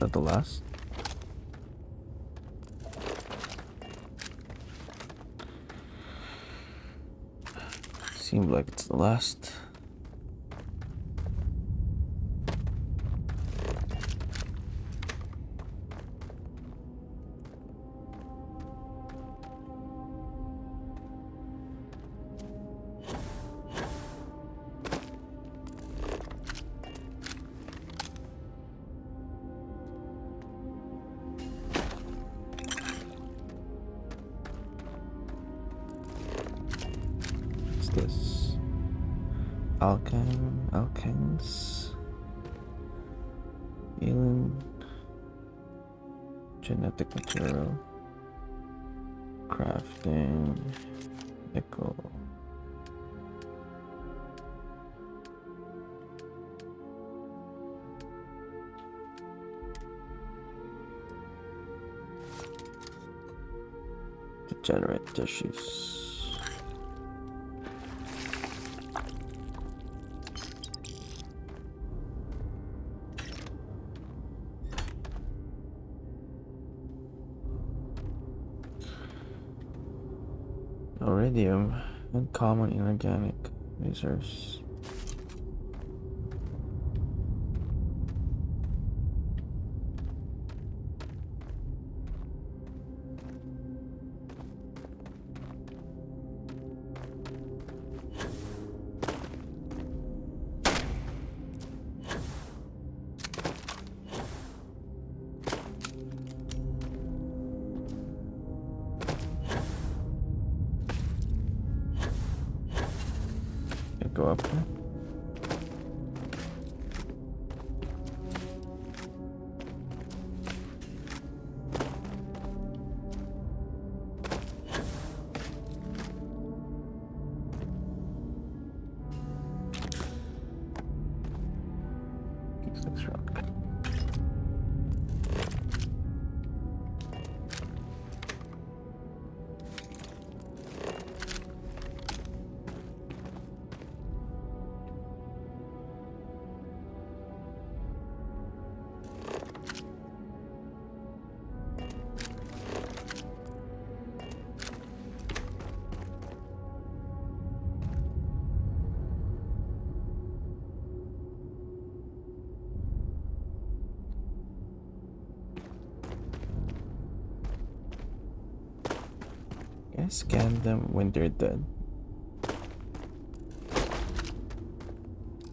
that the last? Seems like it's the last. What's this? Alkems, alien, genetic material, crafting, nickel. Degenerate tissues. Iridium, uncommon inorganic resource. Go up there. Rock. I scan them when they're dead.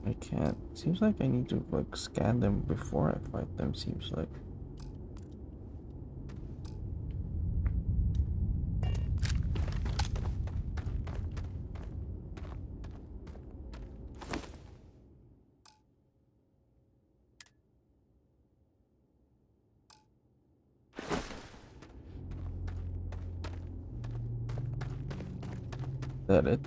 I can't. Seems like I need to like scan them before I fight them. Seems like. Is that it?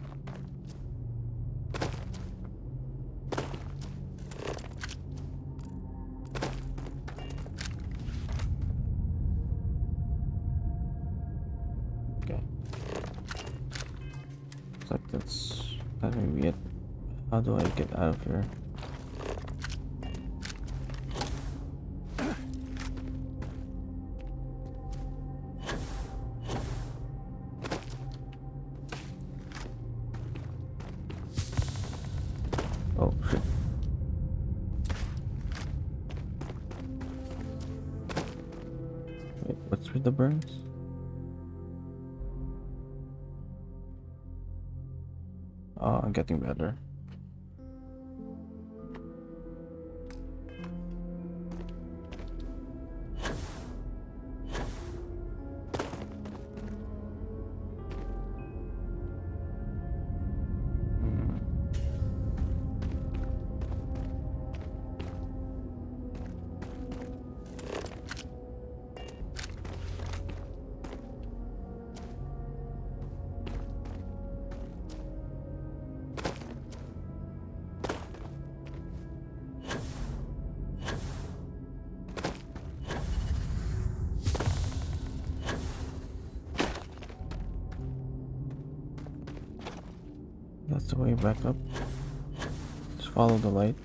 Okay. Looks like that's that may be it. How do I get out of here? Oh shit. Wait, what's with the burns? Oh, I'm getting better. That's the way back up. Just follow the light.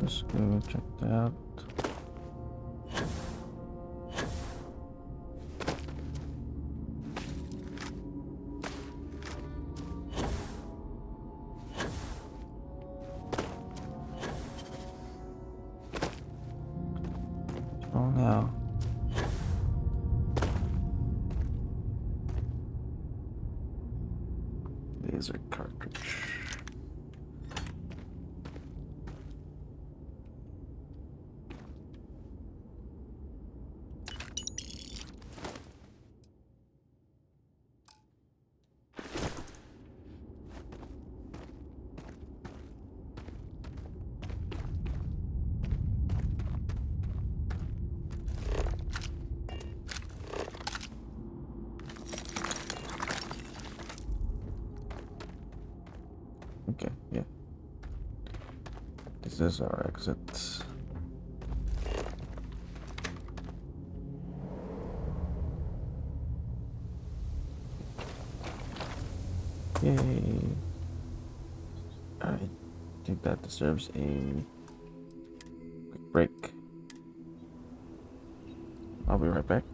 Just gonna check that out. Oh no. Laser cartridge. Okay, yeah. This is our exit. Yay. I think that deserves a quick break. I'll be right back.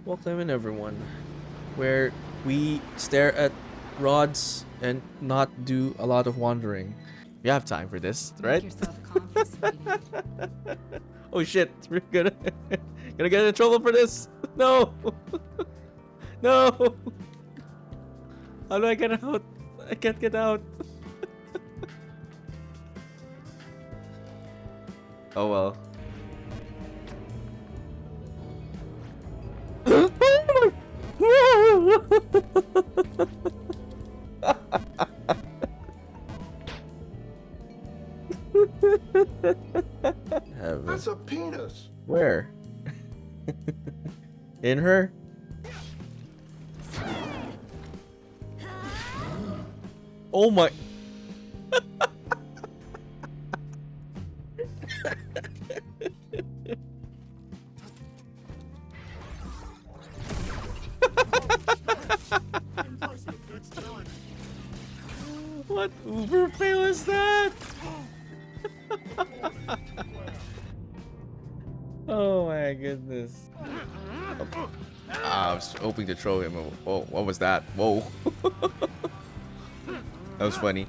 Welcome in, everyone, where we stare at rods and not do a lot of wandering. We have time for this, right? Oh shit, we're gonna get in trouble for this. No. No. How do I get out? I can't get out. Oh well. That's a penis. Where? In her? Oh my. What uber fail is that? Oh my goodness. I was hoping to throw him. Oh, what was that? Whoa. That was funny.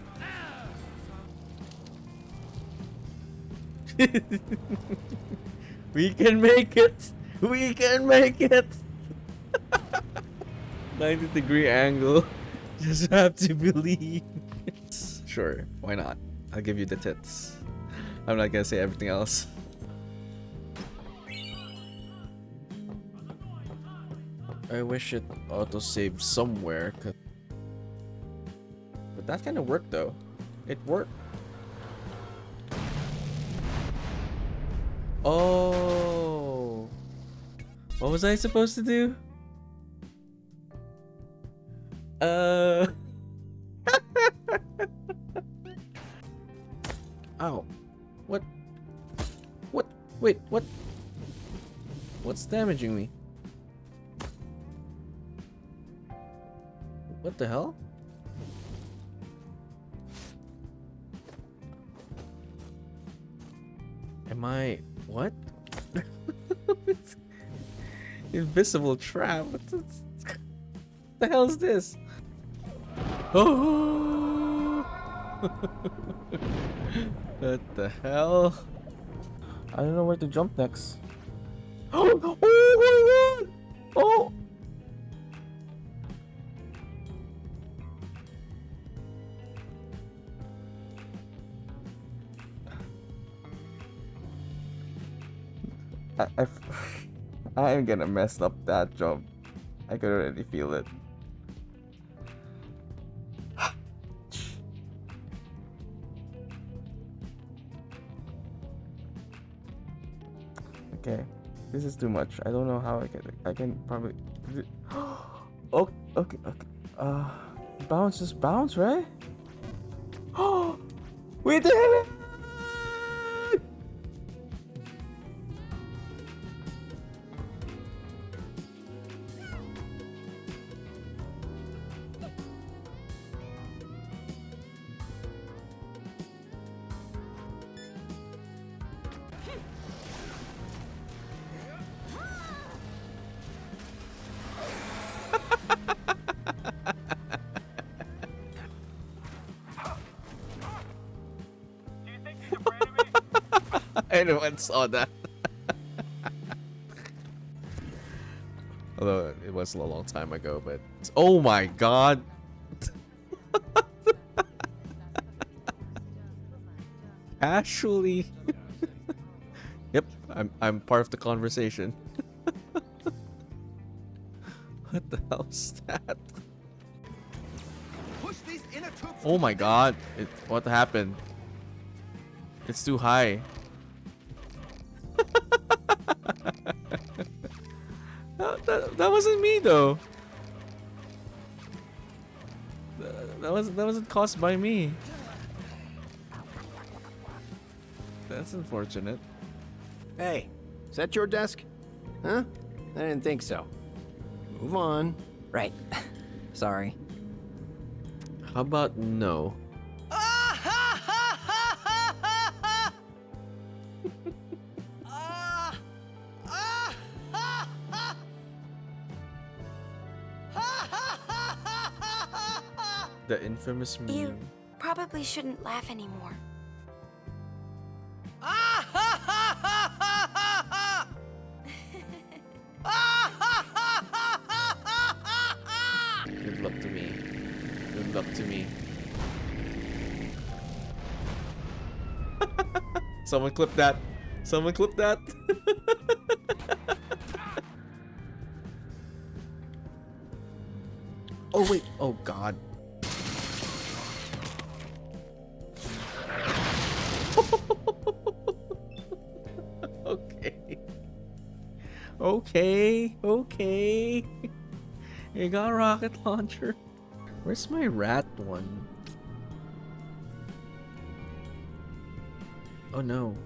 We can make it. We can make it. 90-degree angle. Just have to believe. Sure, why not? I'll give you the tits. I'm not gonna say everything else. I wish it auto-saved somewhere. But that kind of worked though. It worked. Oh. What was I supposed to do? Ow. What? What? Wait, what? What's damaging me? What the hell? Am I... what? Invisible trap? What the hell is this? Oh! What the hell? I don't know where to jump next. Oh my god! Oh! I'm gonna mess up that jump. I could already feel it. Okay, this is too much. I don't know how I can probably. Oh, okay. Bounce, just bounce, right? Oh, we did it! Anyone saw that? Although it was a long time ago, but oh my god! Actually, yep, I'm part of the conversation. What the hell is that? Oh my god! What happened? It's too high. That wasn't me though. That wasn't caused by me. That's unfortunate. Hey, is that your desk? Huh? I didn't think so. Move on. Right. Sorry. How about no? The infamous meme. You probably shouldn't laugh anymore. Good luck to me. Good luck to me. Someone clip that. Someone clip that. Oh wait. Oh god. Okay. Okay. You got a rocket launcher. Where's my rat one? Oh no.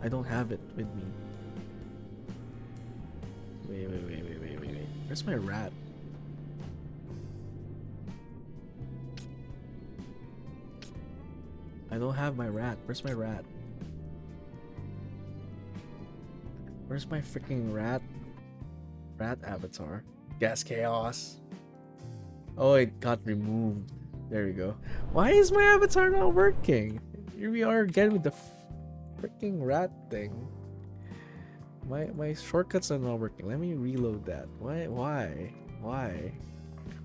I don't have it with me. Wait. Where's my rat? I don't have my rat. Where's my rat? Where's my freaking rat? Rat avatar. Gas chaos. Oh, it got removed. There we go. Why is my avatar not working? Here we are again with the freaking rat thing. My shortcuts are not working. Let me reload that. Why?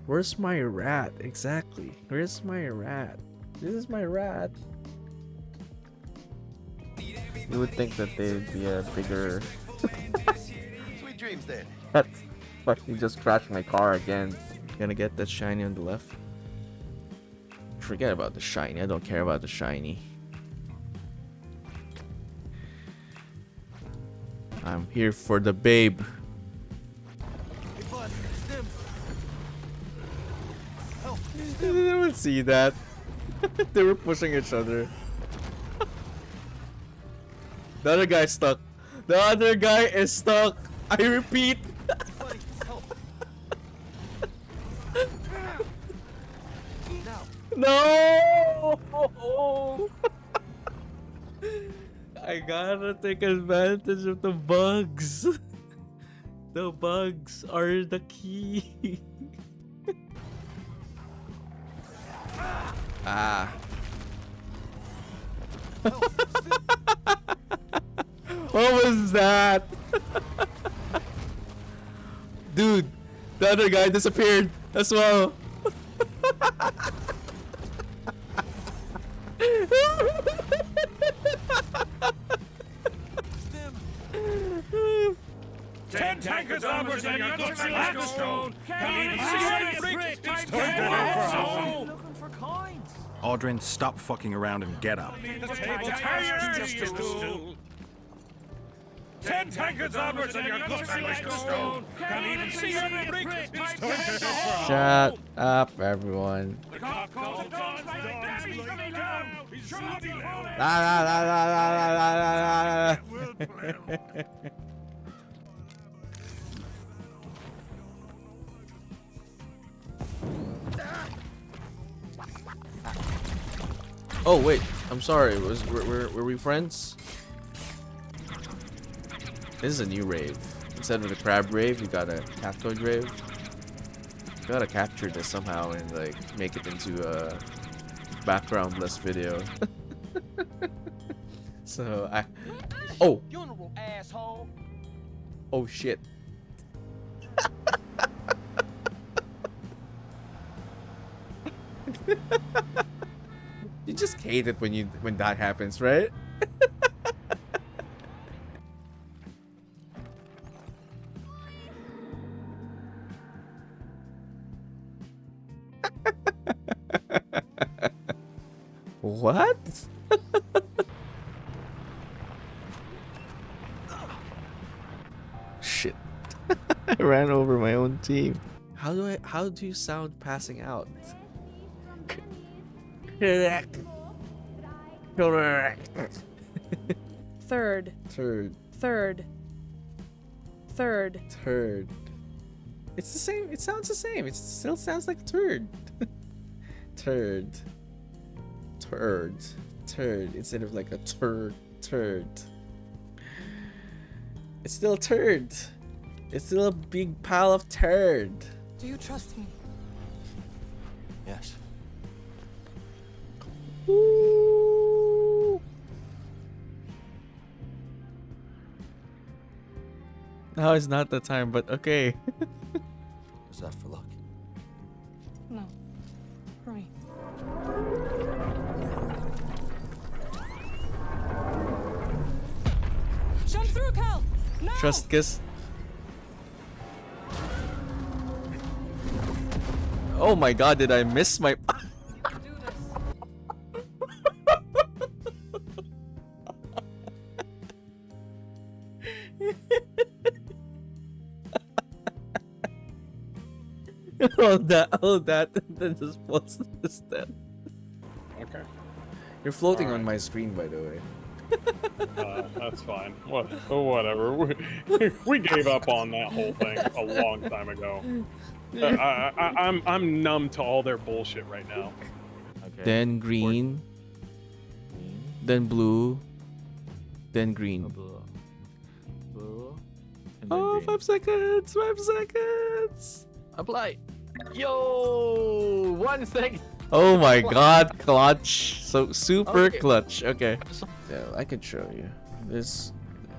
Where's my rat? Exactly. Where's my rat? This is my rat. You would think that they'd be a bigger. Sweet dreams then. That's fucking just crashed my car again. Gonna get that shiny on the left. Forget about the shiny. I don't care about the shiny. I'm here for the babe. Did anyone see that? They were pushing each other. The other guy's stuck. The other guy is stuck. I repeat. No! I gotta take advantage of the bugs. The bugs are the key. Ah. What was that? Dude, the other guy disappeared as well. 10 tankers onwards and your goods are stone. Can't even see any bricks. It's time to Looking for coins. Aldrin, stop fucking around and get up. the table. Carriers just a stool. 10 tankards onwards and your guts are like stone. Can't even see every brick. It's time to head home. Shut up, everyone. The cock calls it Don's right. Daddy's coming down. He's bloody loud. La, la, la, la, la, la, la, la. Oh wait, I'm sorry. Were we friends? This is a new rave. Instead of the crab rave, we got a cactoid rave. Gotta capture this somehow and like make it into a backgroundless video. So I. Oh. Oh shit. You just hate it when that happens, right? What? Shit. I ran over my own team. How do you sound passing out? Correct. Correct. Third. Turd. Third. Third. Turd. It's the same. It sounds the same. It still sounds like turd. Turd. Turd. Turd. Instead of like a turd. Turd. It's still a turd. It's still a big pile of turd. Do you trust me? Yes. Ooh. Now is not the time, but okay. Was that for luck? No. Hurry. Jump through, Cal! No! Trust kiss. Oh my god, did I miss my... hold that, then just post this then. Okay. You're floating on my screen, by the way. That's fine. Whatever. We gave up on that whole thing a long time ago. I'm numb to all their bullshit right now. Okay. Then green. Then blue. Then green. Blue. Oh, 5 seconds! 5 seconds! Apply. Yo, 1 second. Oh my god, clutch. So super Okay. clutch. Okay. Yeah, I could show you. This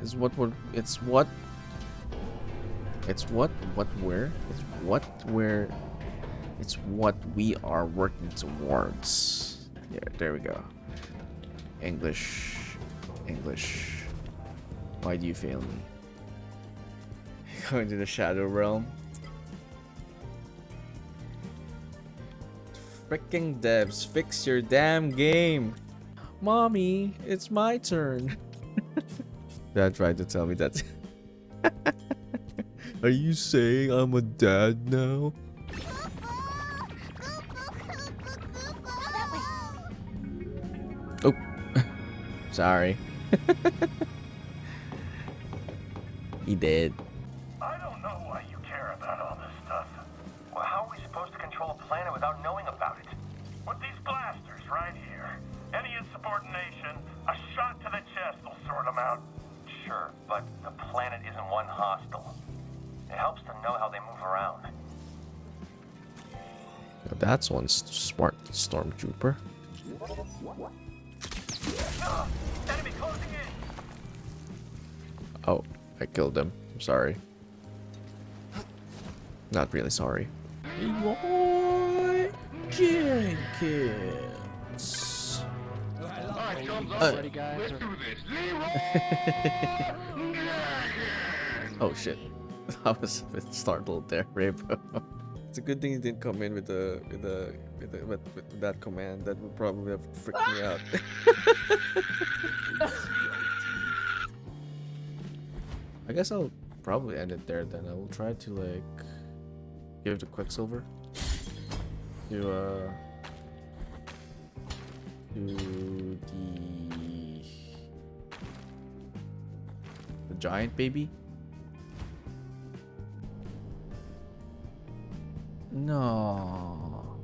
is what we're it's what we are working towards. Yeah, there we go. English. Why do you fail me? Going to the shadow realm. Fricking devs, fix your damn game. Mommy, it's my turn. Dad tried to tell me that. Are you saying I'm a dad now? Oh, sorry. He did. I don't know why you care about all this stuff. Well, how are we supposed to control a planet without knowing about it? With these blasters right here. Any insubordination, a shot to the chest will sort them out. Sure, but the planet isn't one hostile. It helps to know how they move around. That's one smart stormtrooper. Enemy closing in! Oh, I killed him. I'm sorry. Not really sorry. Eloy Jenkins. Oh shit. I was a bit startled there, Rainbow. It's a good thing you didn't come in with that command. That would probably have freaked me out. I guess I'll probably end it there then. I will try to like give it to Quicksilver to the giant baby. No.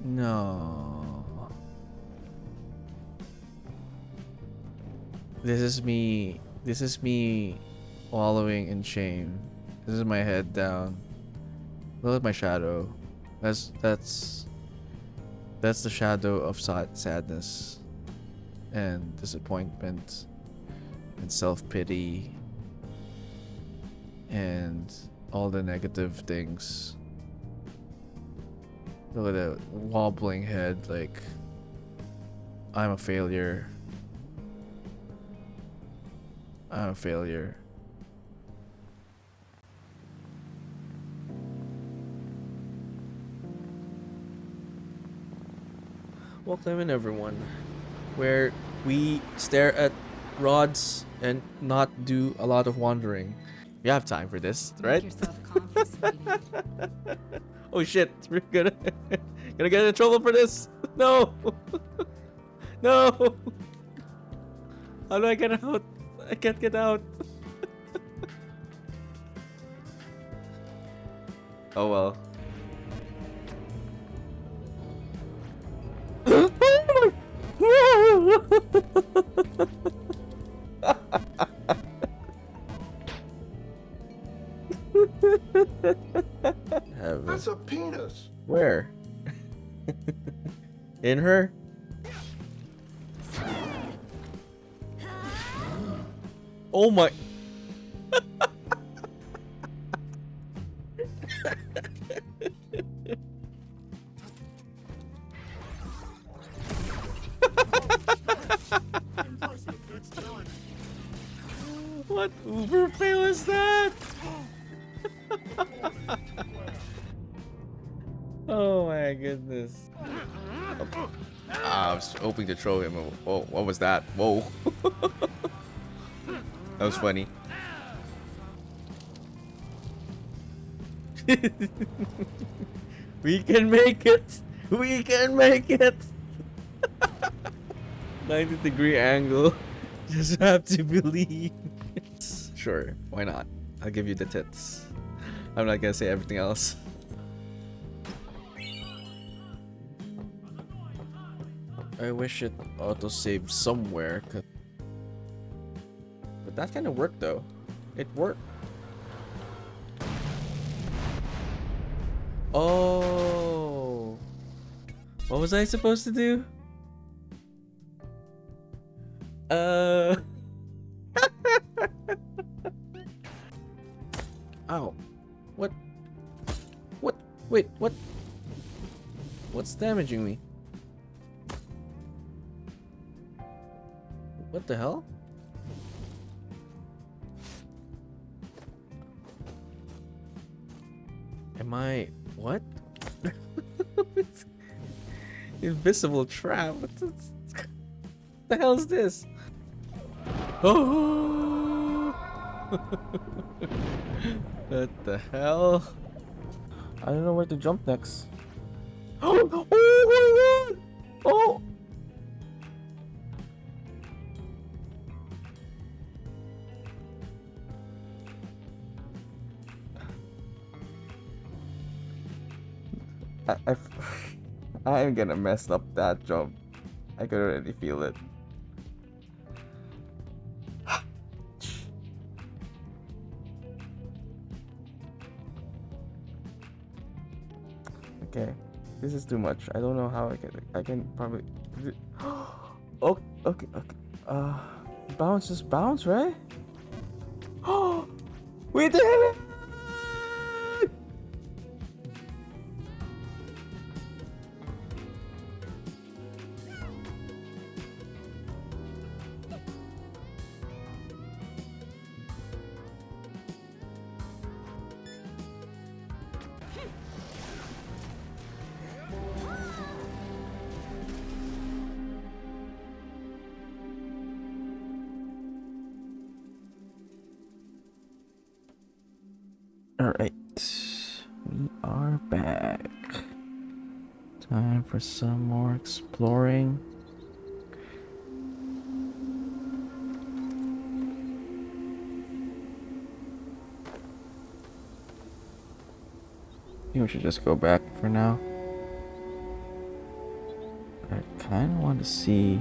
No. This is me. This is me wallowing in shame. This is my head down. Look at my shadow. That's the shadow of sadness and disappointment and self-pity and all the negative things. Look at that wobbling head, like I'm a failure. I'm a failure. Welcome in everyone, where we stare at rods and not do a lot of wandering. You have time for this, right? Oh shit, we're gonna get in trouble for this. No. No. How do I get out? I can't get out. Oh well. That's a penis. Where? In her? Oh my. What uber fail is that? Oh my goodness. I was hoping to throw him. Whoa, what was that? Whoa. That was funny. We can make it. We can make it. 90-degree angle. Just have to believe. Sure, why not? I'll give you the tits. I'm not gonna say everything else. I wish it auto-saved somewhere, but that kind of worked though. It worked. Oh, what was I supposed to do? Ow. What? What? Wait, what? What's damaging me? What the hell? Am I... what? Invisible trap? What the hell is this? Oh! What the hell? I don't know where to jump next. Oh my god! Oh! I am gonna mess up that jump. I can already feel it. Okay, this is too much. I don't know how I can probably. Oh, okay. Bounce, just bounce, right? Oh, we did it! Alright. We are back. Time for some more exploring. I think we should just go back for now. I kind of want to see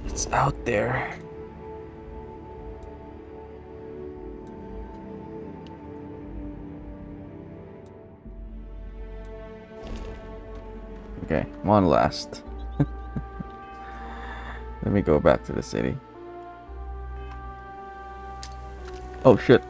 what's out there. Okay, I'm on last. Let me go back to the city. Oh shit.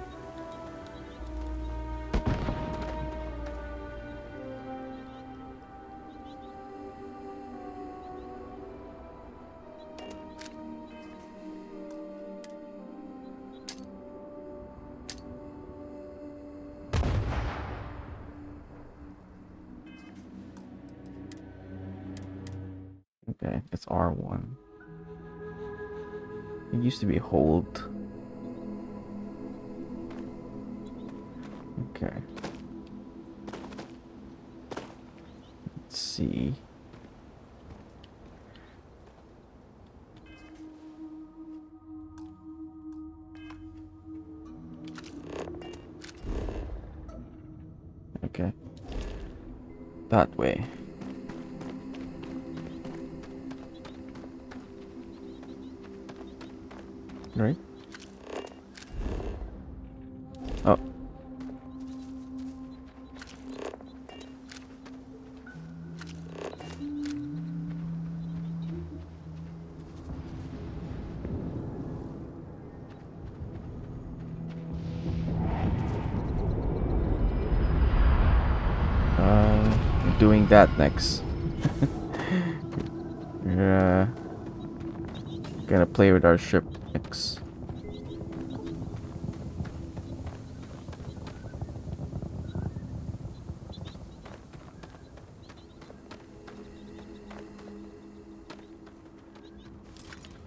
Okay, it's R1. It used to be hold. Okay. Let's see. Okay. That way. Right? Oh. Doing that next. We're gonna play with our ship next.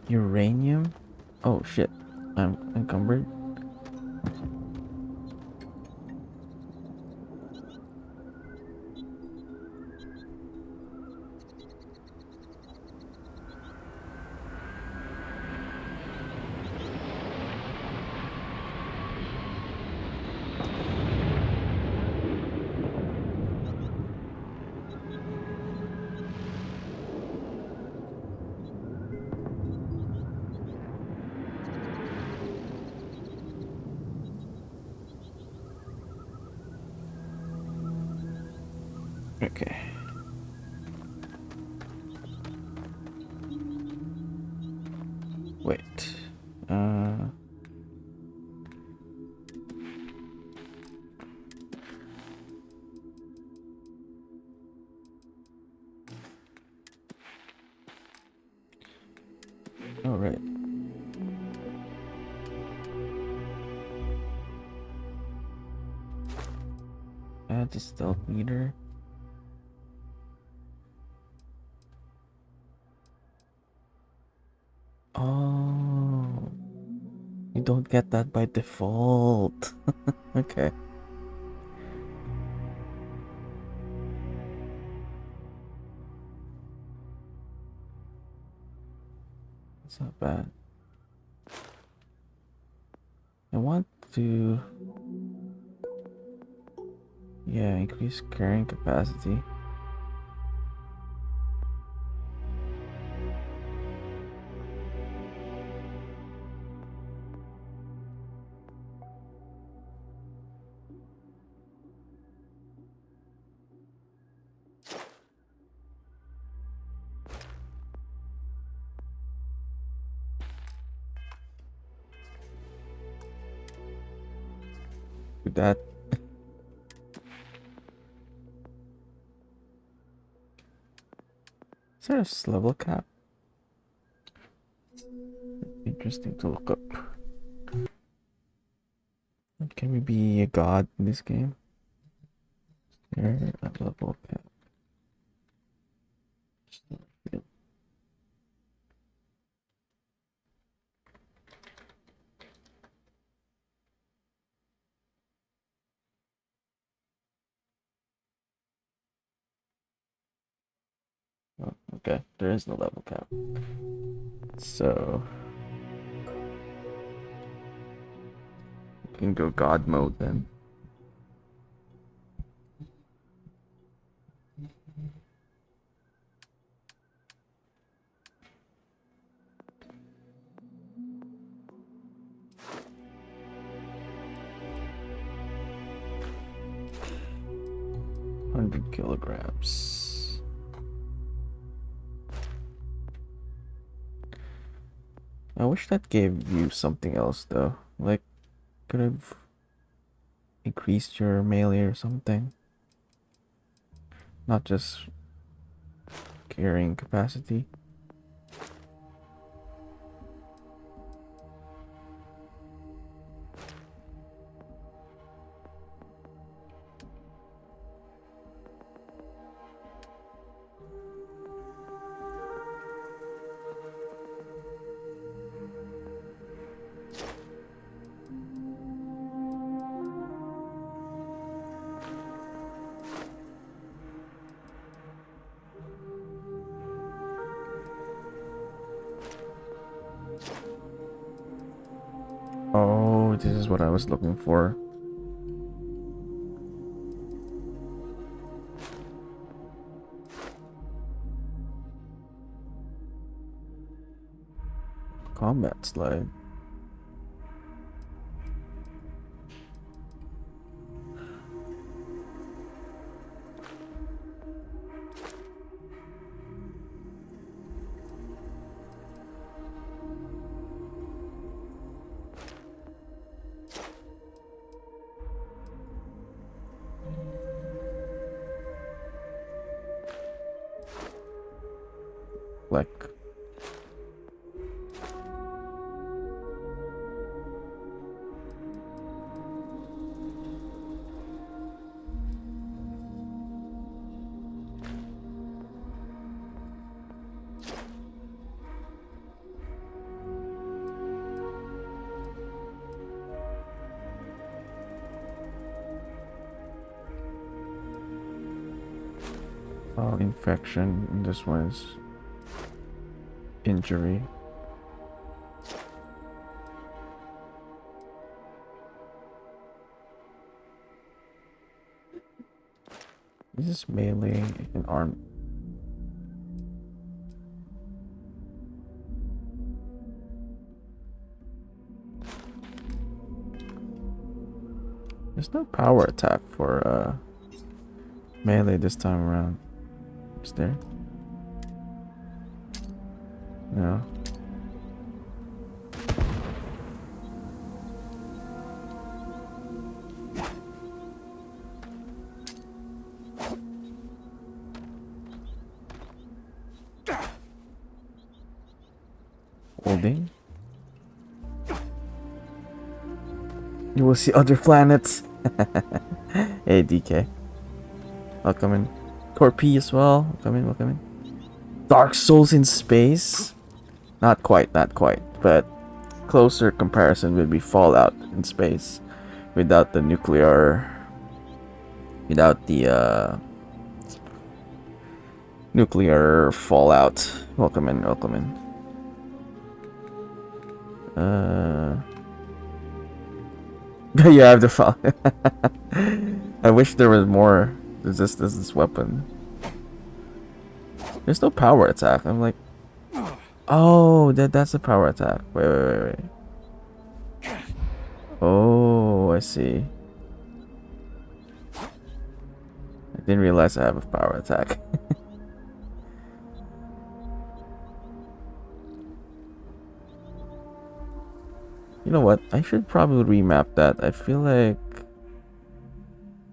Uranium? Oh shit. I'm encumbered. Okay. Wait. All right. Add the stealth meter. Oh. You don't get that by default. Okay. It's not bad. I want to... Yeah, increase carrying capacity. Do that. Is there a level cap? Interesting to look up. Can we be a god in this game? Is there a level cap? Starfield. Okay, there is no level cap. So we can go God mode then. kilograms. I wish that gave you something else though. Like, could have increased your melee or something. Not just carrying capacity. Oh, this is what I was looking for. Combat slide. Like, infection, and this one is injury. This is melee and arm. There's no power attack for melee this time around. Is there? No. Holding. You will see other planets. Hey, DK. Welcome in. Corp as well. Welcome in, welcome in. Dark Souls in space? Not quite, not quite. But closer comparison would be Fallout in space. Without the nuclear... Without the, nuclear fallout. Welcome in, welcome in. You have the fall. I wish there was more. There's just this weapon. There's no power attack. I'm like, oh, that's a power attack. Wait. Oh, I see. I didn't realize I have a power attack. You know what? I should probably remap that. I feel like...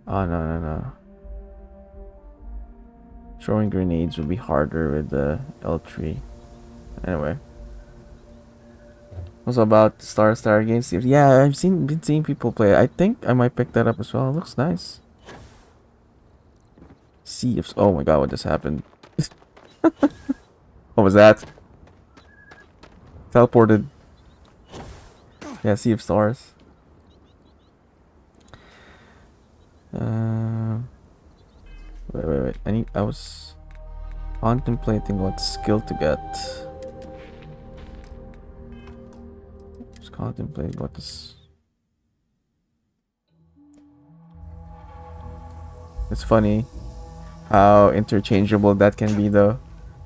Oh, no. Throwing grenades would be harder with the L3. Anyway. Also about Star Games. Yeah, I've been seeing people play it. I think I might pick that up as well. It looks nice. Sea of... Oh my god, what just happened? What was that? Teleported. Yeah, Sea of Stars. Wait. I was Contemplating what skill to get. Just contemplate what this. It's funny how interchangeable that can be though.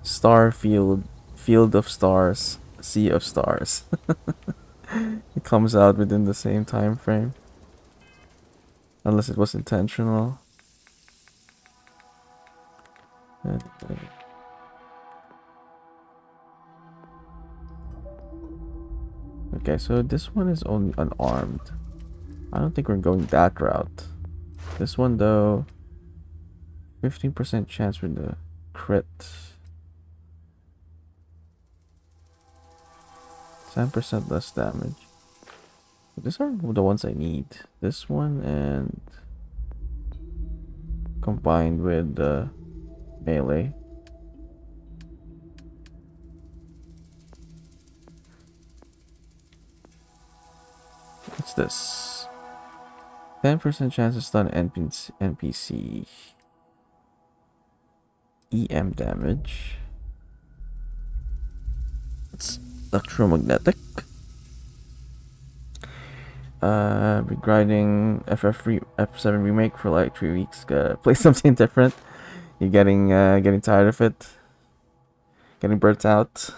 Starfield, Field of Stars, Sea of Stars. It comes out within the same time frame. Unless it was intentional. Okay, so this one is only unarmed. I don't think we're going that route. This one though, 15% chance for the crit. 10% less damage. These are the ones I need. This one and combined with the melee. What's this? 10% chance to stun NPC. EM damage. It's electromagnetic. Been grinding F7 remake for like 3 weeks. Gotta play something different. You're getting tired of it. Getting burnt out.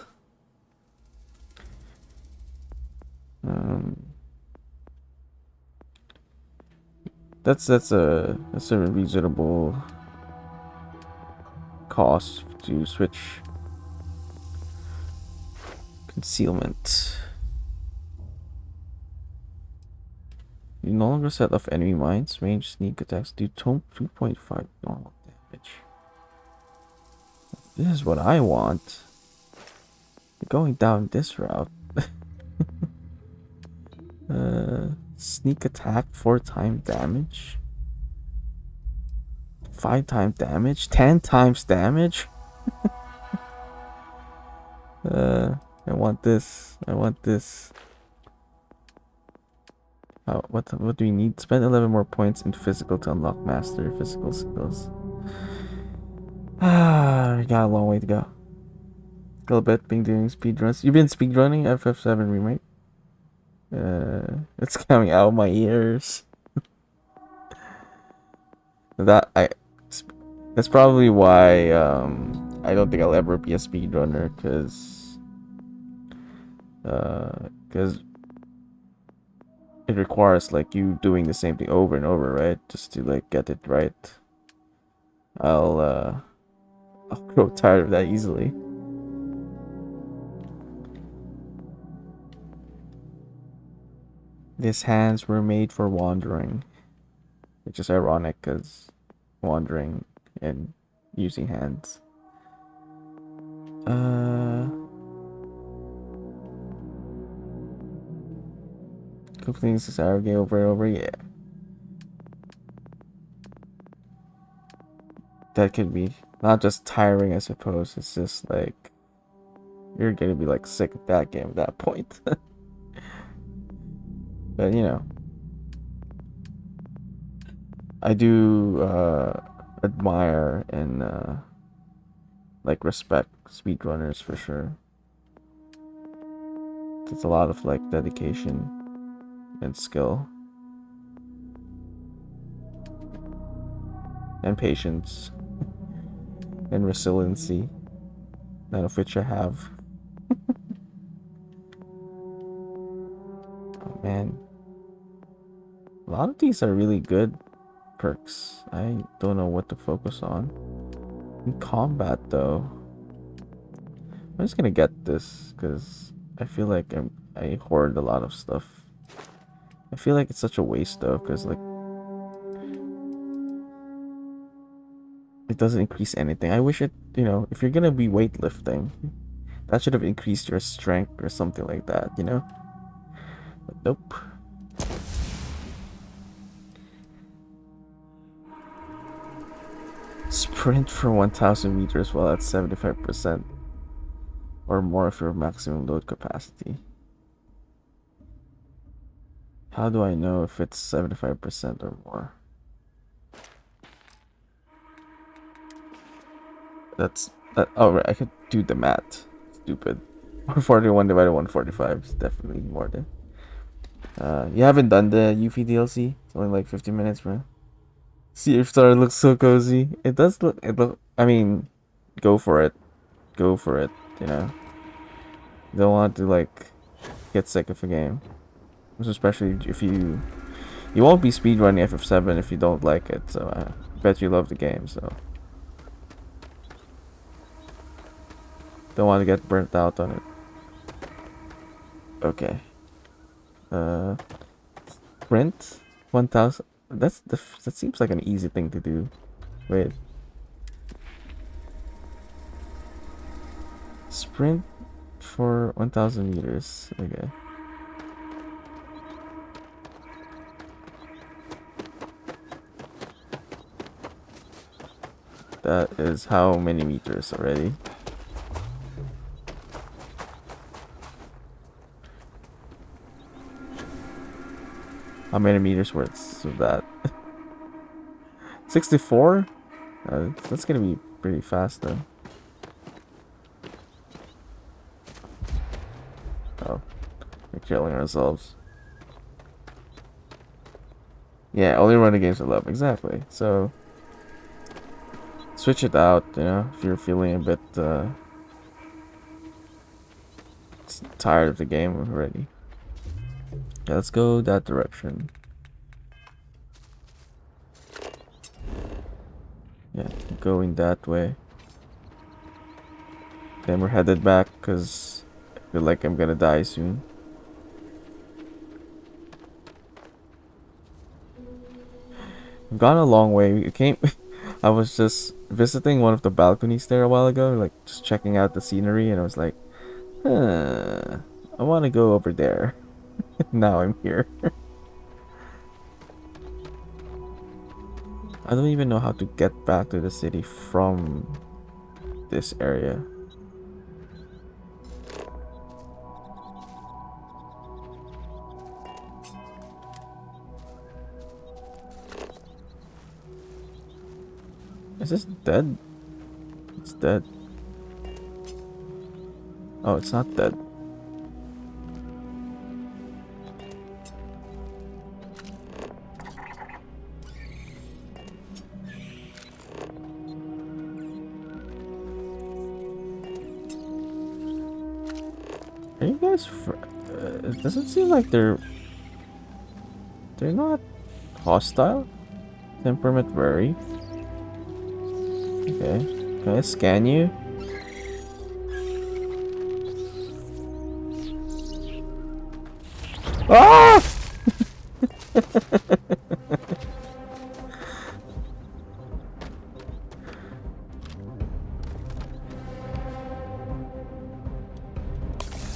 That's a reasonable cost to switch. Concealment. You no longer set off enemy mines. Range sneak attacks do 2.5 normal damage. This is what I want. You're going down this route. Sneak attack 4x damage. 5x damage. 10x damage. I want this. I want this. What do we need? Spend 11 more points in physical to unlock master physical skills. We got a long way to go. A little bit. Been doing speedruns. You've been speedrunning FF7 remake? It's coming out of my ears. That's probably why I don't think I'll ever be a speedrunner, because it requires like you doing the same thing over and over, right? Just to like get it right. I'll grow tired of that easily. These hands were made for wandering, which is ironic because wandering and using hands. Completing this game over and over, yeah. That could be not just tiring, I suppose. It's just like you're gonna be like sick of that game at that point. But you know, I do admire and like respect speedrunners for sure. It's a lot of like dedication and skill and patience and resiliency, none of which I have. Oh man, a lot of these are really good perks. I don't know what to focus on. In combat though, I'm just gonna get this because I feel like I hoard a lot of stuff. I feel like it's such a waste though, because like it doesn't increase anything. I wish it, you know, if you're gonna be weightlifting, that should have increased your strength or something like that, you know? But nope. Sprint for 1000 meters while at 75% or more of your maximum load capacity. How do I know if it's 75% or more? Oh, right, I could do the math. Stupid. 141 divided 145 is definitely more than. You haven't done the Yuffie DLC? It's only like 15 minutes, bro. See if Star looks so cozy. It does look. It look. I mean, go for it. Go for it. You know. You don't want to like get sick of a game, especially if you won't be speedrunning FF7 if you don't like it. So I bet you love the game. So don't want to get burnt out on it. Okay. Sprint 1000. That seems like an easy thing to do. Wait. Sprint for 1000 meters. Okay. That is how many meters already? How many meters worth of that? 64? That's gonna be pretty fast though. Oh, we're killing ourselves. Yeah, only run the games I love. Exactly. So switch it out, you know, if you're feeling a bit tired of the game already. Yeah, let's go that direction. Yeah, going that way. Then we're headed back because I feel like I'm gonna die soon. We've gone a long way. We came. I was just visiting one of the balconies there a while ago, like just checking out the scenery, and I was like, I want to go over there. Now I'm here. I don't even know how to get back to the city from this area. Is this dead? It's dead. Oh, it's not dead. Are you guys? It doesn't seem like they're not hostile. Temperament vary. Okay. Can I scan you? Ah!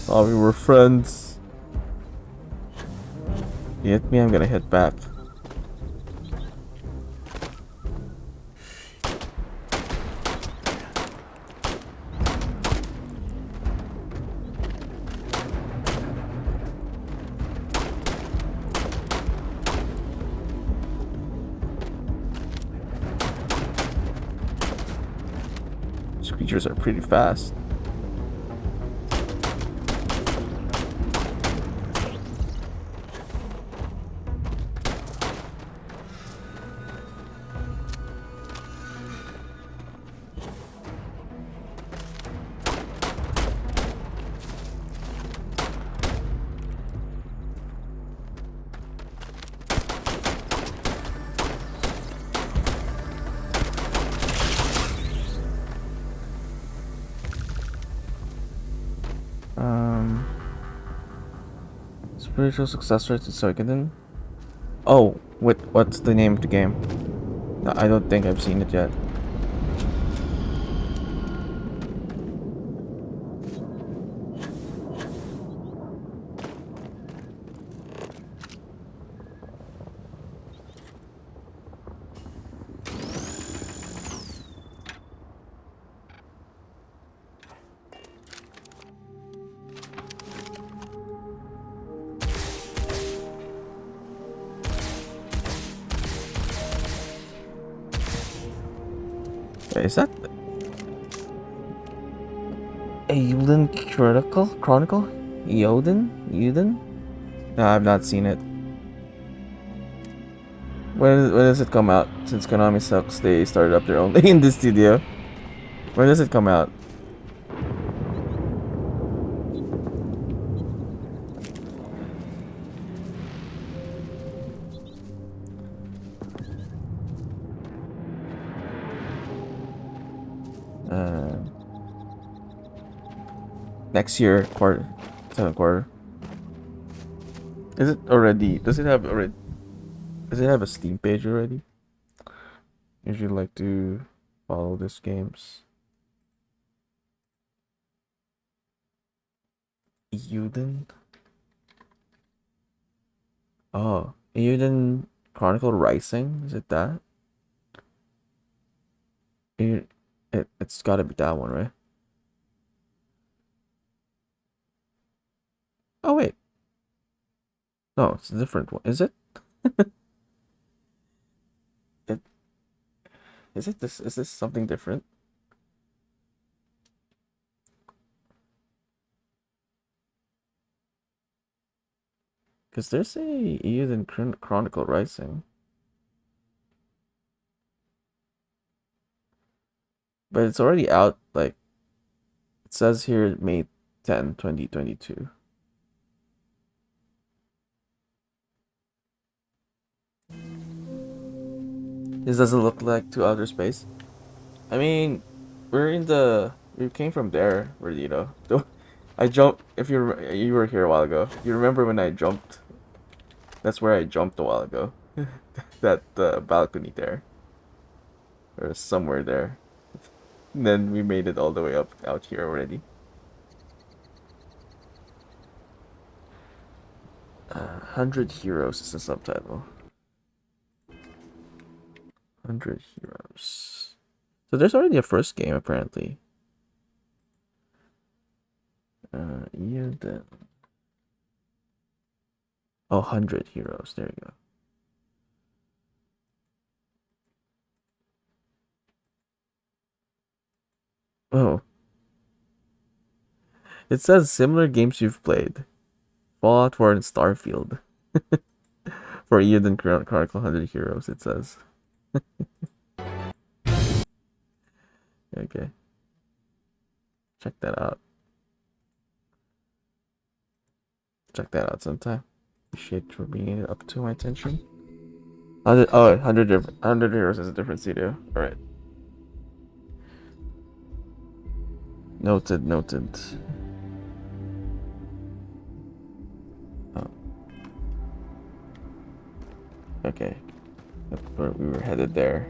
Oh, we were friends. You hit me, I'm gonna hit back. These creatures are pretty fast. Spiritual successor to Suikoden. Oh, what's the name of the game? I don't think I've seen it yet. Is that? Euden Chronicle? Euden? No, I've not seen it. When does it come out? Since Konami sucks, they started up their own in the studio. When does it come out? Next year, second quarter. Is it already? Does it have already? Does it have a Steam page already? Usually like to follow these games. Euden? Oh, Euden Chronicle Rising? Is it that? It's gotta be that one, right? Oh wait. No, it's a different one. Is it? it is it this is this something different? Because there's a Euden Chronicle Rising. But it's already out, like, it says here May 10, 2022. This doesn't look like To Outer Space. I mean, we came from there, Verdito. I jumped, if you were here a while ago. You remember when I jumped? That's where I jumped a while ago. That balcony there. Or somewhere there. And then we made it all the way up out here already. 100 Heroes is the subtitle. 100 Heroes. So there's already a first game apparently. Yeah, then. Oh, 100 Heroes. There you go. Oh. It says similar games you've played. Fallout 4 and Starfield. For Eden Chronicle 100 Heroes, it says. Okay. Check that out. Check that out sometime. Appreciate for bringing it up to my attention. 100 Heroes is a different studio. Alright. Noted. Oh. Okay. We were headed there.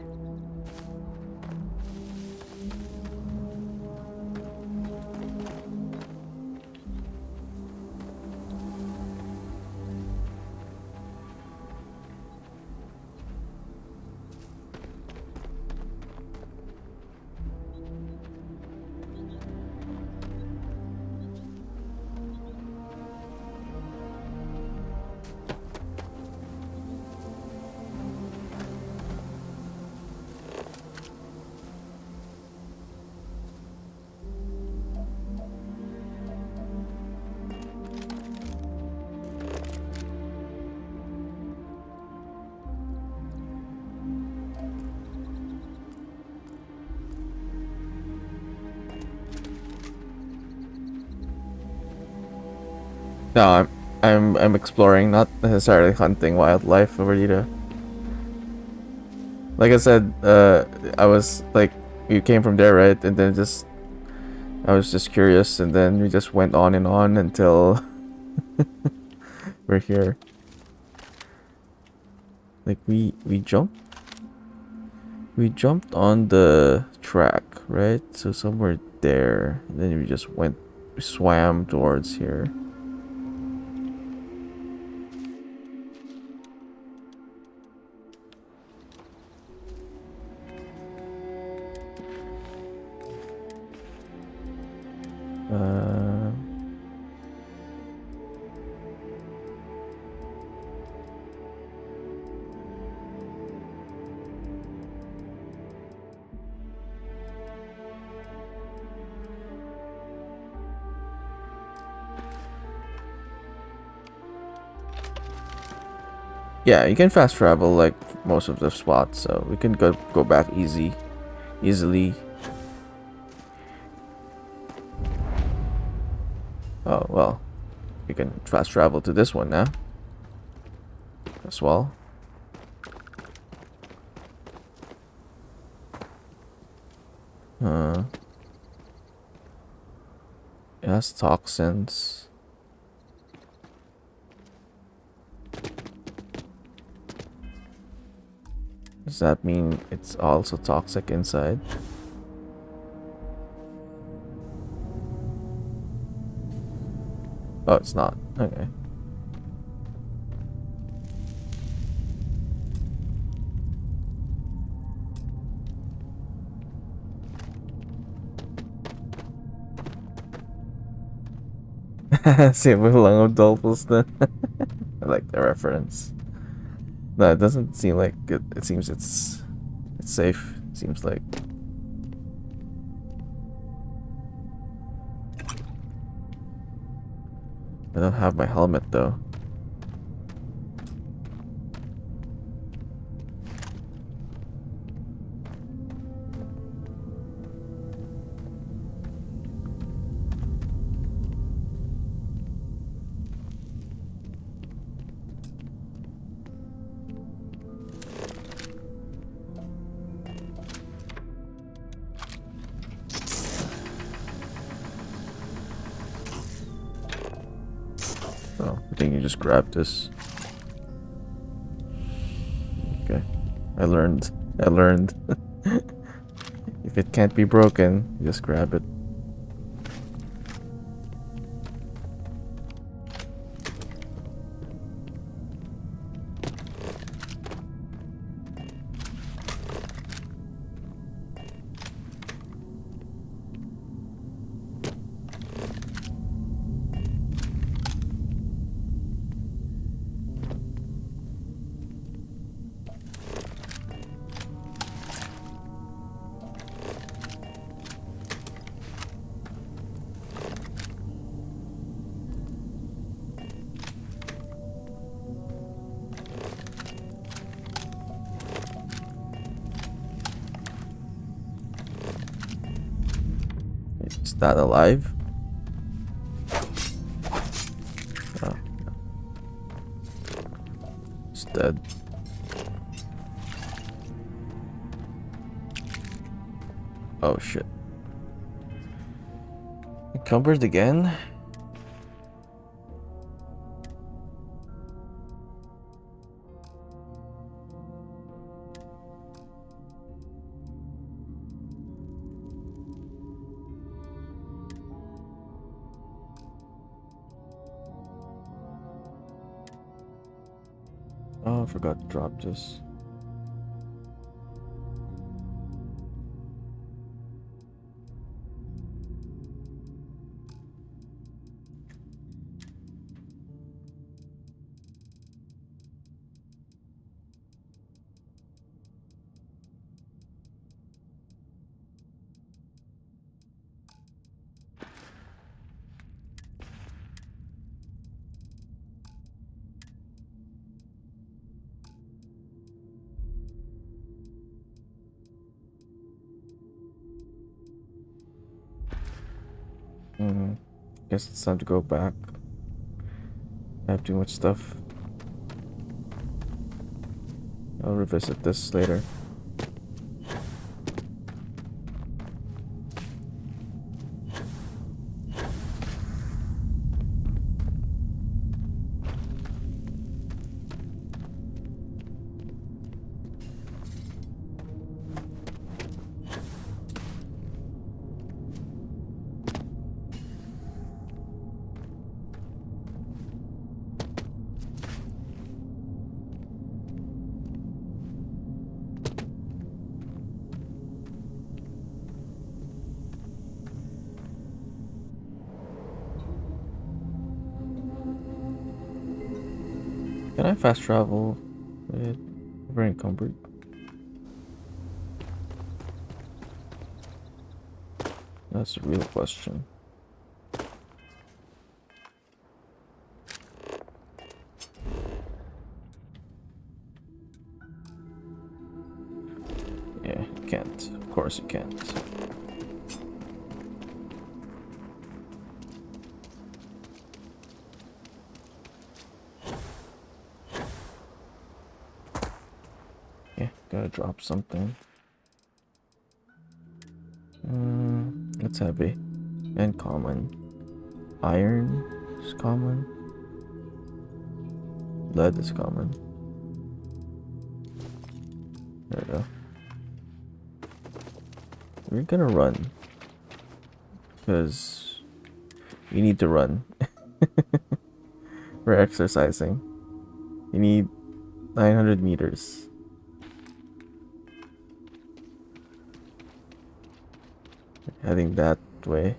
No, I'm exploring, not necessarily hunting wildlife over here. Like I said, I was like, you came from there, right? And then I was just curious, and then we just went on and on until we're here. Like we jumped on the track, right? So somewhere there, and then we swam towards here. Yeah, you can fast travel like most of the spots, so we can go back easily. Oh well, we can fast travel to this one now as well. It has toxins. Does that mean it's also toxic inside? Oh, it's not. Okay. Same with Lung of Dolphus then. I like the reference. No, it doesn't seem like it. It seems it's safe. Seems like. I don't have my helmet though. Oh, I think you just grab this. Okay. I learned. If it can't be broken, you just grab it. Is that alive? Oh. It's dead. Oh shit. Encumbered again? Oh, I forgot to drop this. Guess it's time to go back. I have too much stuff. I'll revisit this later. Can I fast travel with very encumbered? That's the real question. course you can't. Yeah, gotta drop something. That's heavy and common. Iron is common. Lead is common. There we go. We're gonna run. Because we need to run. We're exercising. You need 900 meters. Heading that way.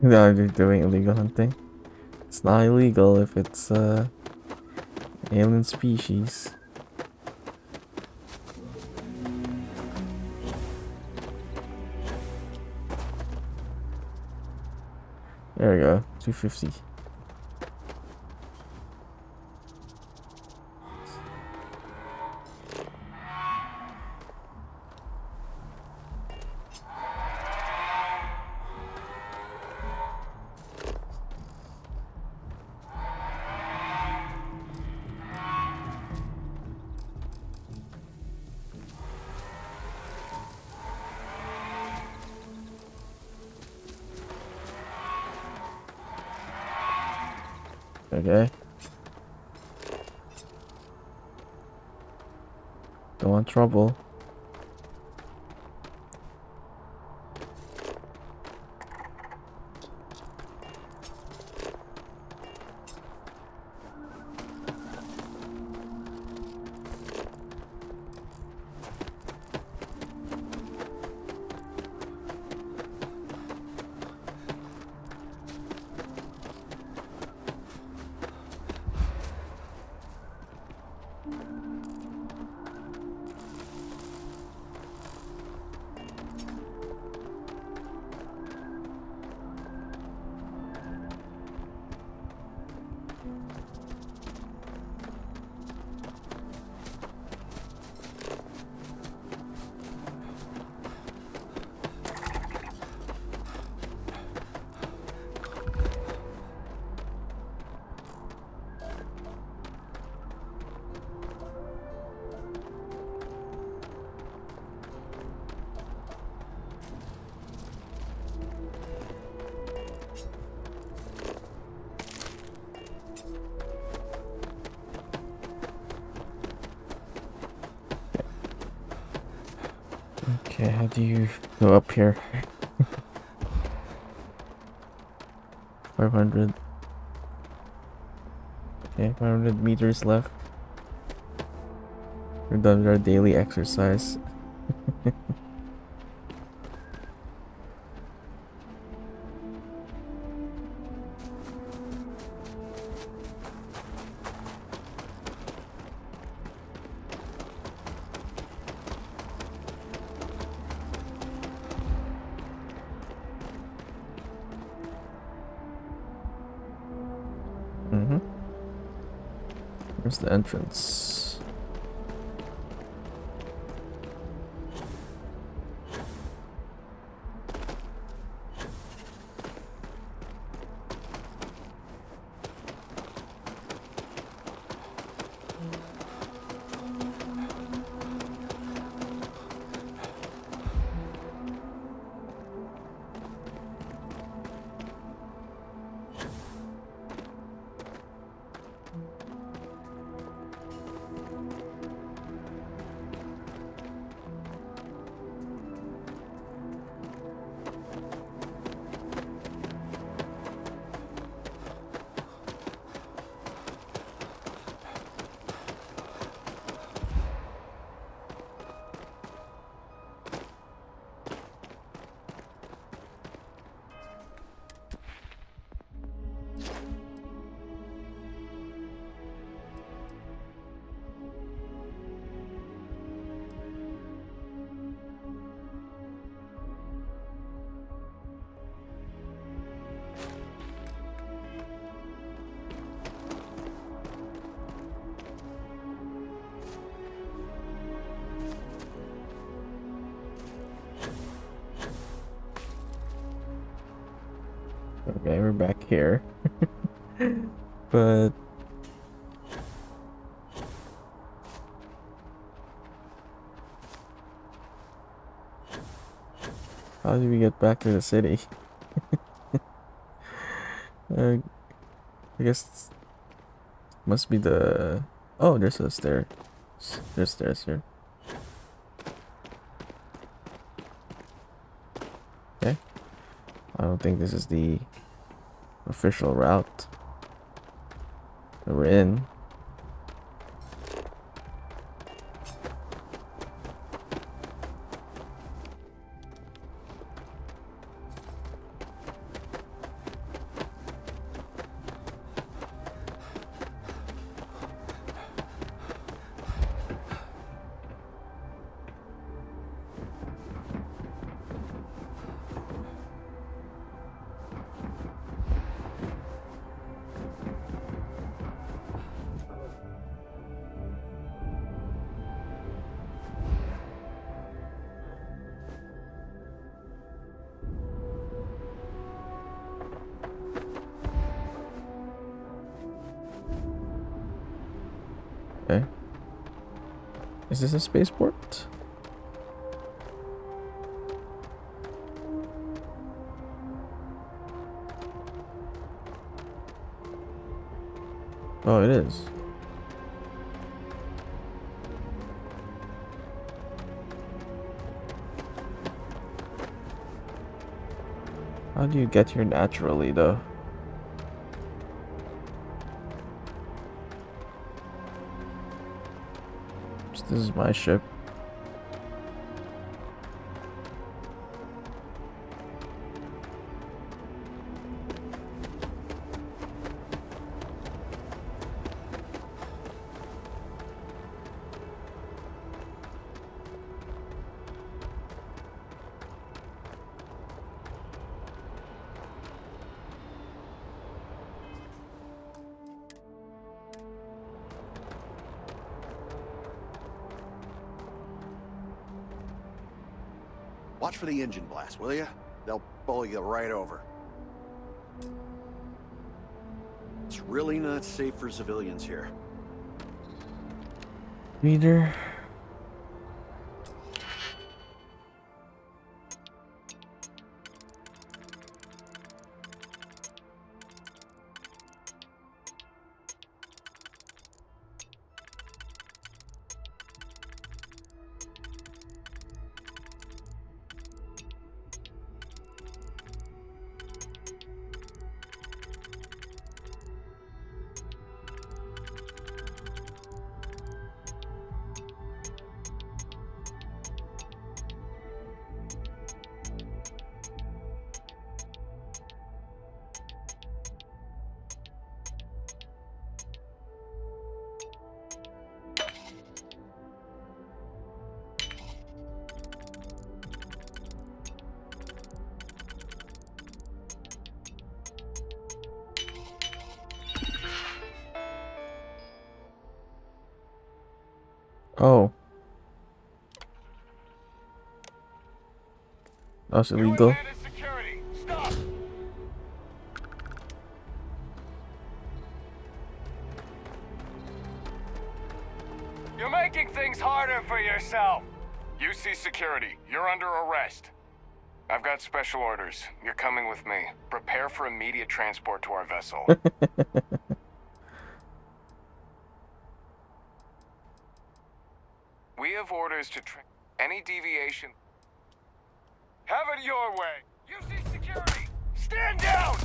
No, you're doing illegal hunting. It's not illegal if it's alien species. There we go, 250. Okay. Don't want trouble. Okay, how do you go up here? 500. Okay, 500 meters left. We're done with our daily exercise. Where's the entrance? Okay, we're back here. But how do we get back to the city? I guess must be the. Oh, there's a stair. There's stairs here. Okay. I don't think this is the official route that we're in. Okay. Is this a spaceport? Oh, it is. How do you get here naturally, though? This is my ship. Watch for the engine blast, will you? They'll bowl you right over. It's really not safe for civilians here. Reader. Oh. That's illegal. You're making things harder for yourself. UC security, you're under arrest. I've got special orders. You're coming with me. Prepare for immediate transport to our vessel. We have orders to any deviation. Have it your way. UC security, stand down!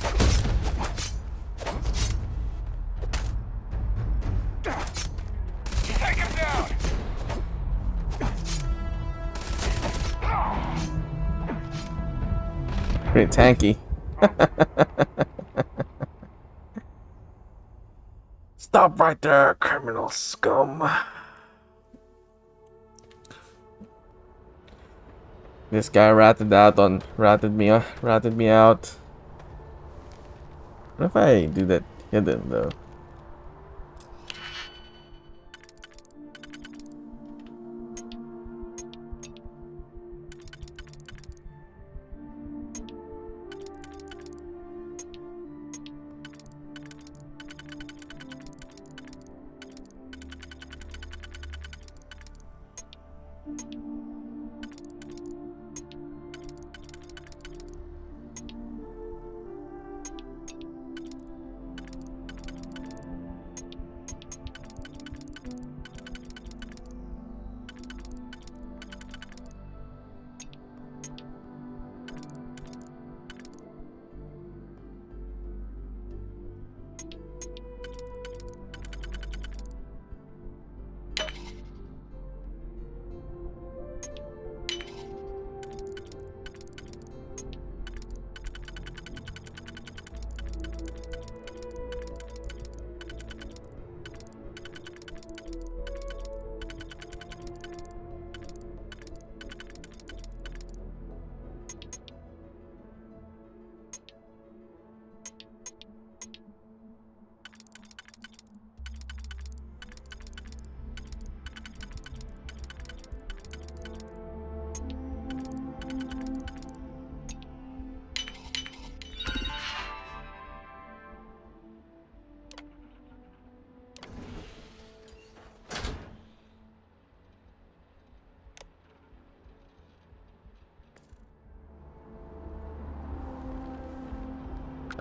Take him down! Pretty tanky. Stop right there, criminal scum. This guy ratted me out. What if I do that hidden though?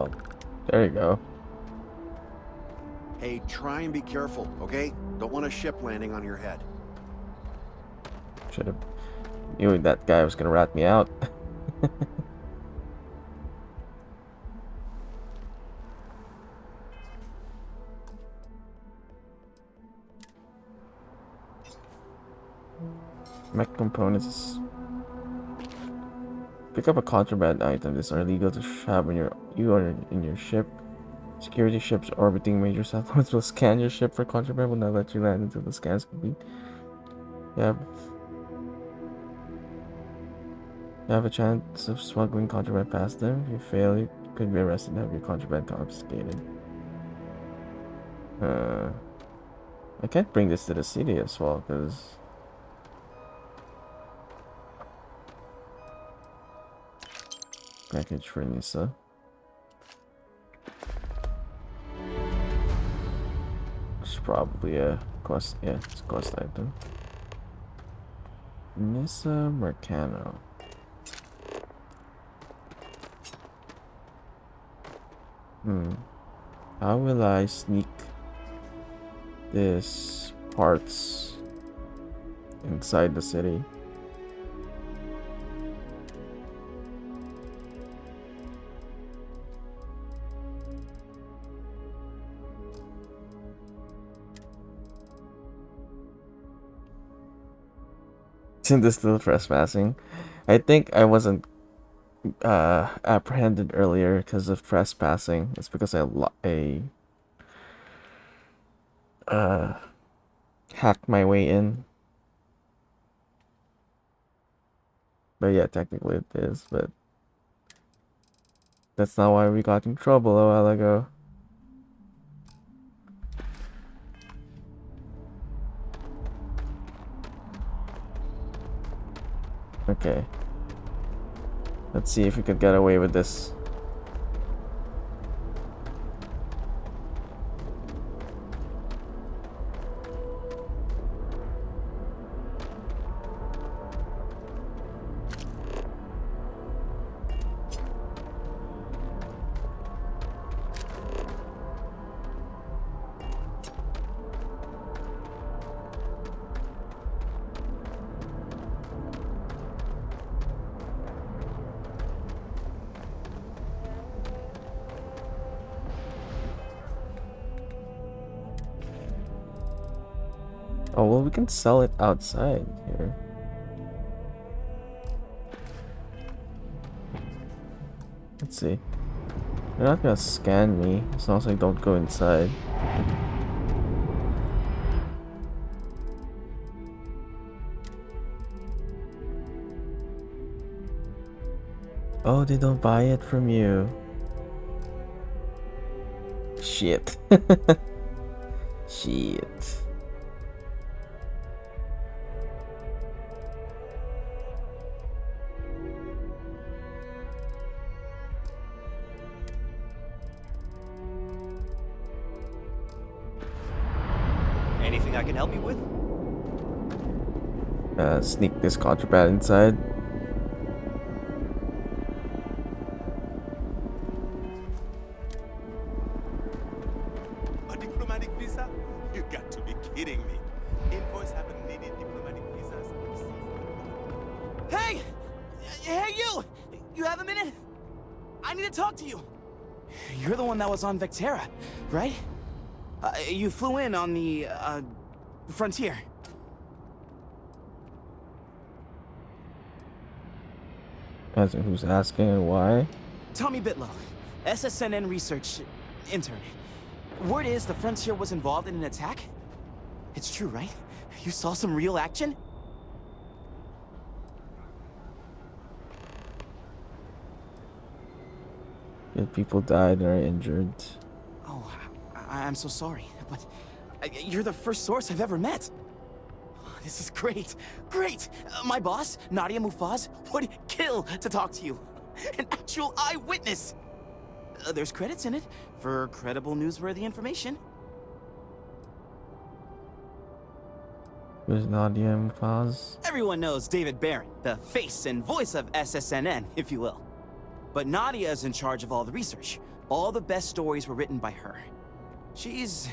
Oh, there you go. Hey, try and be careful, okay? Don't want a ship landing on your head. Should have knew that guy was gonna rat me out. Mech components. Pick up a contraband item. These are illegal to have in your ship. Security ships orbiting major satellites will scan your ship for contraband. Will not let you land until the scan is complete. You have a chance of smuggling contraband past them. If you fail, you could be arrested and have your contraband confiscated. I can't bring this to the city as well, because package for Nisa. It's probably a quest. Yeah, it's a quest item. Nisa Mercano. How will I sneak this parts inside the city? Isn't this still trespassing? I think I wasn't apprehended earlier because of trespassing. It's because I hacked my way in. But yeah, technically it is, but that's not why we got in trouble a while ago. Okay. Let's see if we could get away with this. Oh, well, we can sell it outside here. Let's see. They're not gonna scan me, as long as I don't go inside. Oh, they don't buy it from you. Shit. Shit. Anything I can help you with? Sneak this contraband inside. A diplomatic visa? You got to be kidding me. Invoice haven't needed diplomatic visas. Hey! Hey, you! You have a minute? I need to talk to you. You're the one that was on Vectera, right? You flew in on the, frontier. As in who's asking and why? Tommy Bitlow, SSNN research intern. Word is the Frontier was involved in an attack? It's true, right? You saw some real action? Yeah, people died and are injured. Oh, I'm so sorry, but you're the first source I've ever met. This is great, great! My boss, Nadia Mufaz, would kill to talk to you. An actual eyewitness! There's credits in it for credible, newsworthy information. Who's Nadia Mufaz? Everyone knows David Barron, the face and voice of SSNN, if you will. But Nadia is in charge of all the research. All the best stories were written by her. She's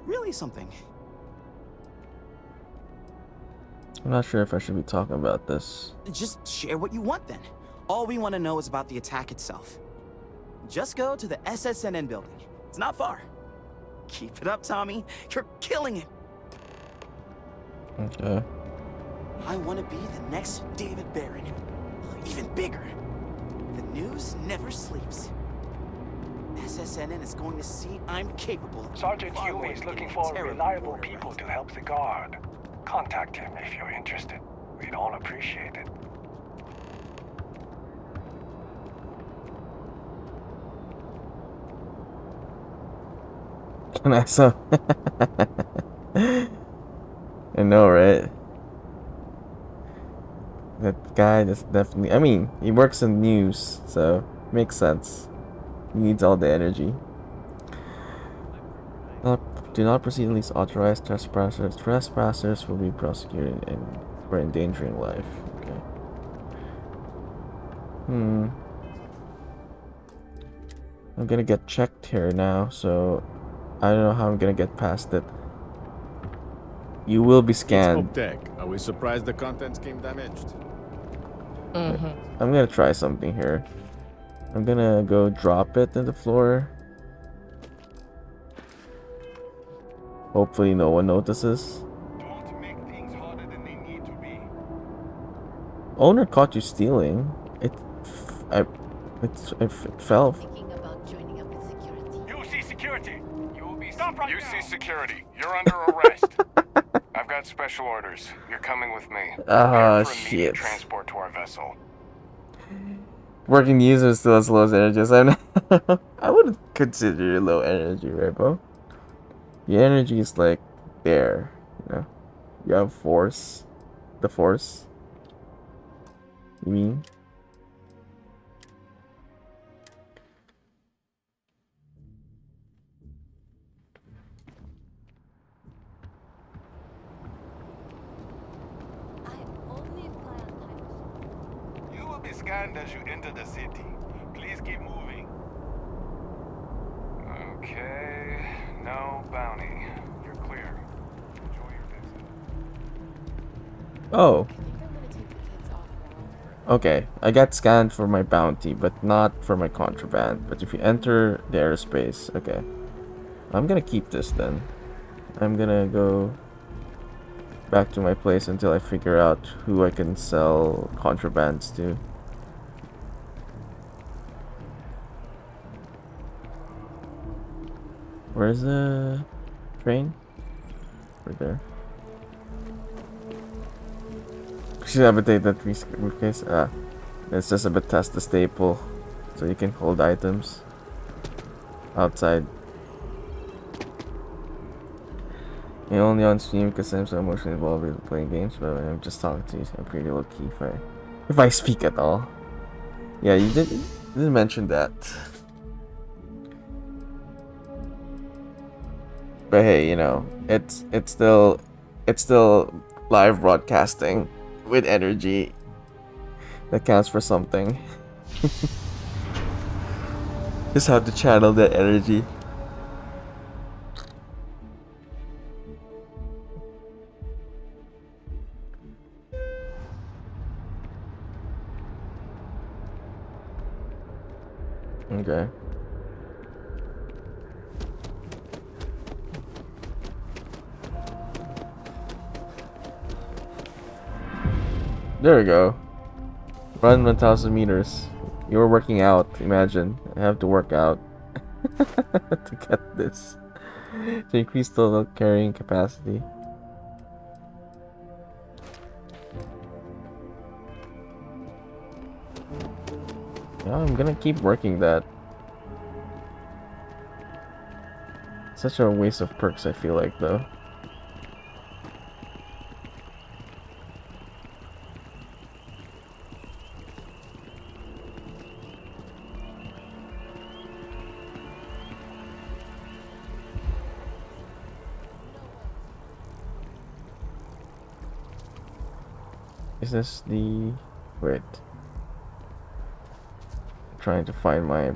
really something. I'm not sure if I should be talking about this. Just share what you want then. All we want to know is about the attack itself. Just go to the SSNN building. It's not far. Keep it up, Tommy. You're killing it. Okay. I want to be the next David Barron. Even bigger. The news never sleeps. SSNN is going to see I'm capable of... Sergeant Yumi is looking for reliable people to help the guard. Contact him if you're interested. We'd all appreciate it. I saw. I know, right? That guy is definitely. I mean, he works in news, so makes sense. He needs all the energy. Do not proceed unless authorized. Trespassers will be prosecuted for endangering life. Okay. I'm gonna get checked here now, so I don't know how I'm gonna get past it. You will be scanned. Tech. Are we surprised the contents came damaged? I'm gonna try something here. I'm gonna go drop it to the floor. Hopefully no one notices. Don't make things harder than they need to be. Owner caught you stealing. It fell. UC security. You will be stopped right now. UC security. You're under arrest. I've got special orders. You're coming with me. Ah, Prepare for immediate shit. transport to our vessel. Working user still has low energy. So I would consider you low energy, right, bro? Your energy is like there, you know. You have force, the force. You mean? You will be scanned as you enter the city. Please keep moving. Okay, no bounty. You're clear. Enjoy your visit. Oh. Okay, I got scanned for my bounty, but not for my contraband. But if you enter the airspace, okay. I'm gonna keep this then. I'm gonna go back to my place until I figure out who I can sell contrabands to. Where's the train? Right there. Should have a take that briefcase. It's just a Bethesda staple, so you can hold items outside. You're only on stream because I'm so emotionally involved with playing games, but I'm just talking to you. So I'm pretty low key if I speak at all. Yeah, you didn't mention that. But hey, you know, it's still live broadcasting with energy. That counts for something. Just have to channel that energy. Okay. There we go. Run 1,000 meters. You were working out, imagine. I have to work out to get this. To increase total carrying capacity. Yeah, I'm gonna keep working that. Such a waste of perks, I feel like, though. Is this the... Wait. I'm trying to find my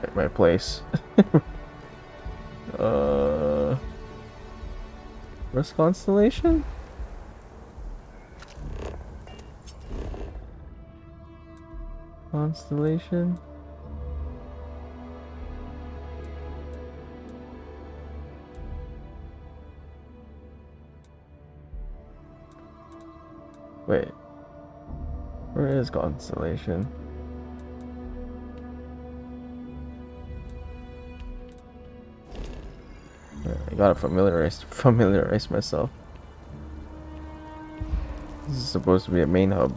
At my place. Where's Constellation? Constellation? Wait. Where is Constellation? I gotta familiarize myself. This is supposed to be a main hub.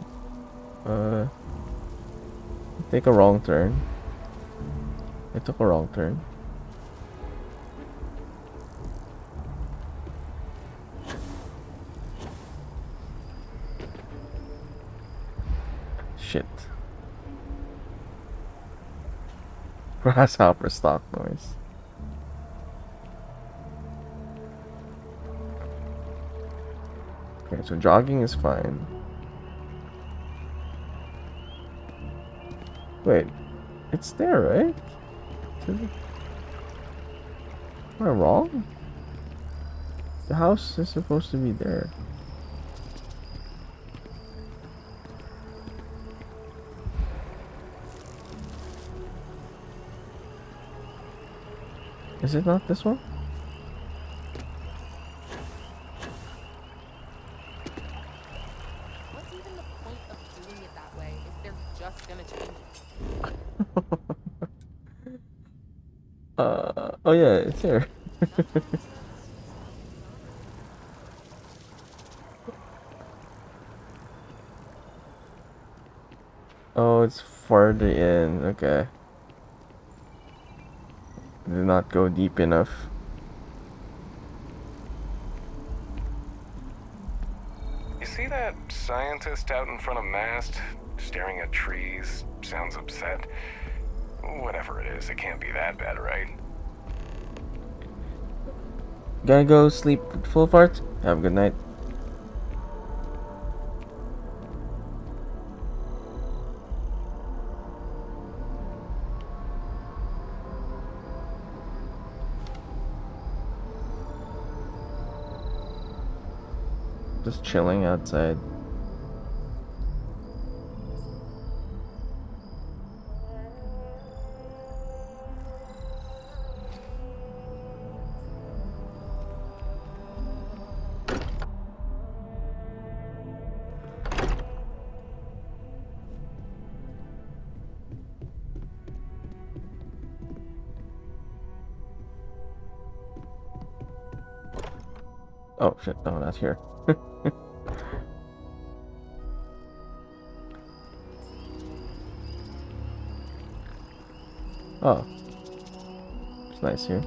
Take a wrong turn. I took a wrong turn. Shit. Grasshopper stock noise. Okay, so jogging is fine. Wait, it's there, right? Am I wrong? The house is supposed to be there. Is it not this one? What's even the point of doing it that way if they're just gonna change it? Oh yeah, it's here. Oh, it's farther in. Okay. Did not go deep enough. You see that scientist out in front of mast, staring at trees, sounds upset? Whatever it is, it can't be that bad, right? Gotta go sleep full of heart. Have a good night. Just chilling outside. Oh shit, no, not here. Oh. It's nice here.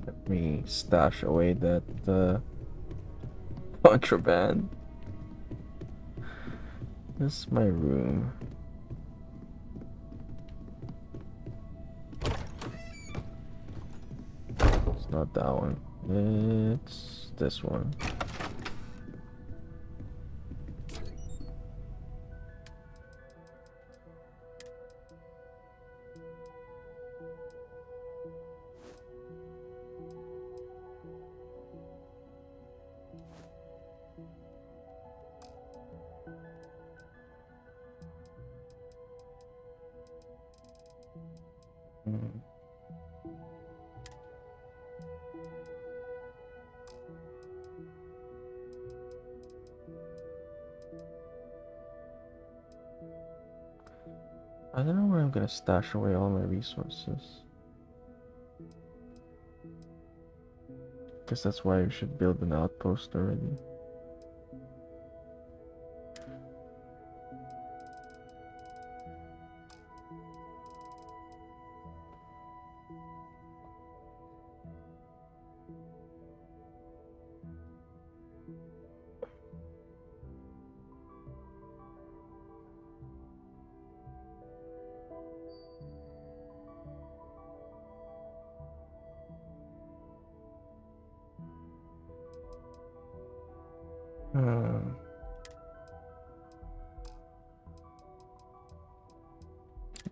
Let me stash away that contraband. This is my room. It's not that one. It's this one. Hmm. I don't know where I'm gonna stash away all my resources. Guess that's why we should build an outpost already.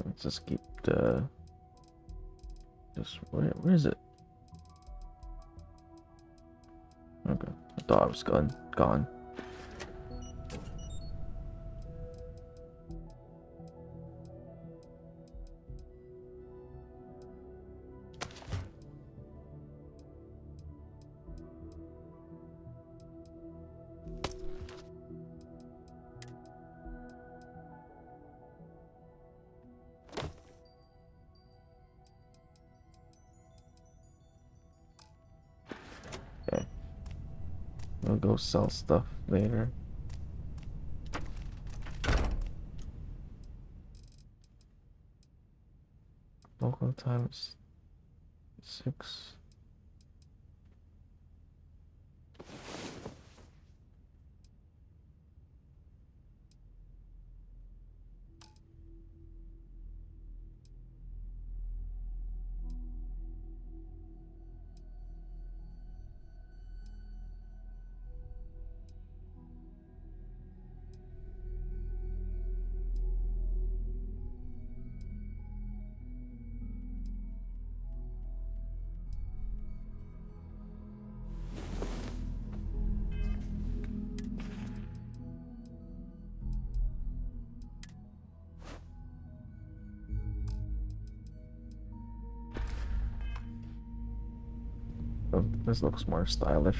Let's just keep the. Just where is it? Okay, I thought I was gone. Okay, we'll go sell stuff later. Local time is 6. Oh, this looks more stylish.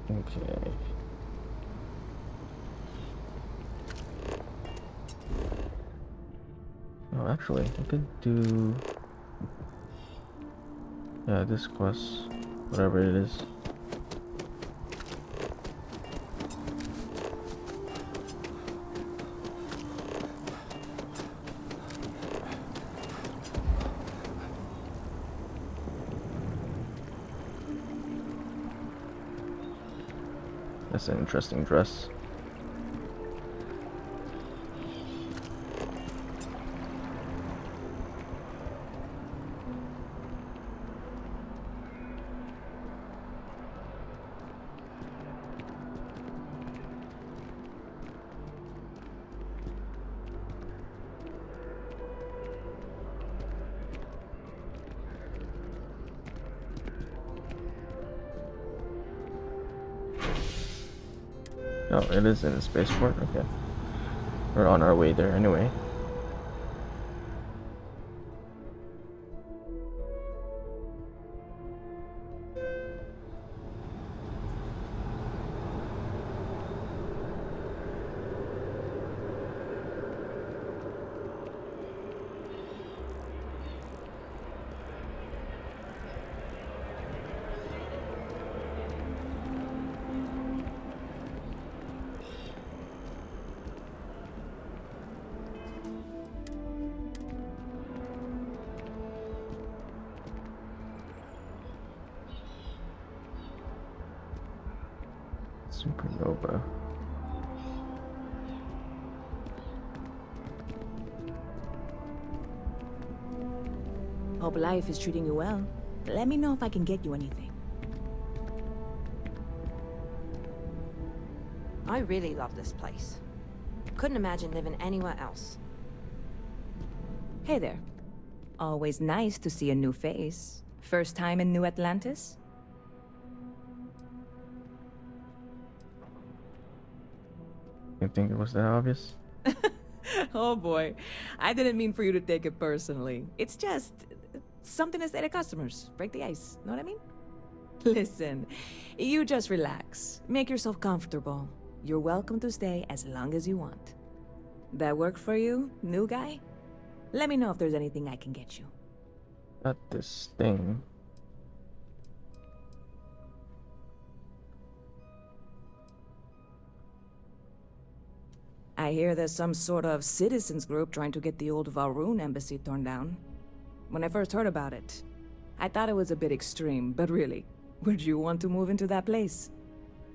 Okay. Oh, actually, I could do. Yeah, this quest, whatever it is. That's an interesting dress. Oh, it is in a spaceport? Okay. We're on our way there anyway. Supernova. Hope life is treating you well. Let me know if I can get you anything. I really love this place. Couldn't imagine living anywhere else. Hey there. Always nice to see a new face. First time in New Atlantis? You think it was that obvious? Oh boy. I didn't mean for you to take it personally. It's just something to say to customers. Break the ice. Know what I mean? Listen, you just relax. Make yourself comfortable. You're welcome to stay as long as you want. That work for you, new guy? Let me know if there's anything I can get you. Got this thing. I hear there's some sort of citizens group trying to get the old Valroon embassy torn down. When I first heard about it, I thought it was a bit extreme, but really, would you want to move into that place?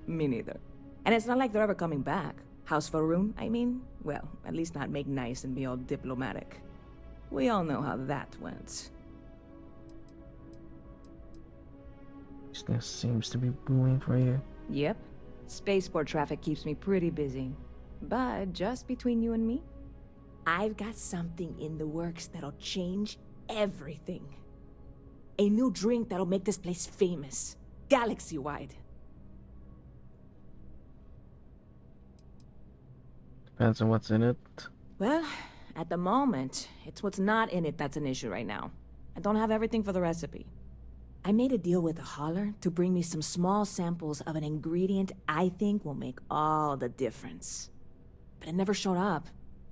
Me neither. And it's not like they're ever coming back. House Valroon, I mean? Well, at least not make nice and be all diplomatic. We all know how that went. Business seems to be booming for you. Yep. Spaceport traffic keeps me pretty busy. But just between you and me, I've got something in the works that'll change everything. A new drink that'll make this place famous. Galaxy-wide. Depends on what's in it. Well, at the moment, it's what's not in it that's an issue right now. I don't have everything for the recipe. I made a deal with a hauler to bring me some small samples of an ingredient I think will make all the difference. But it never showed up.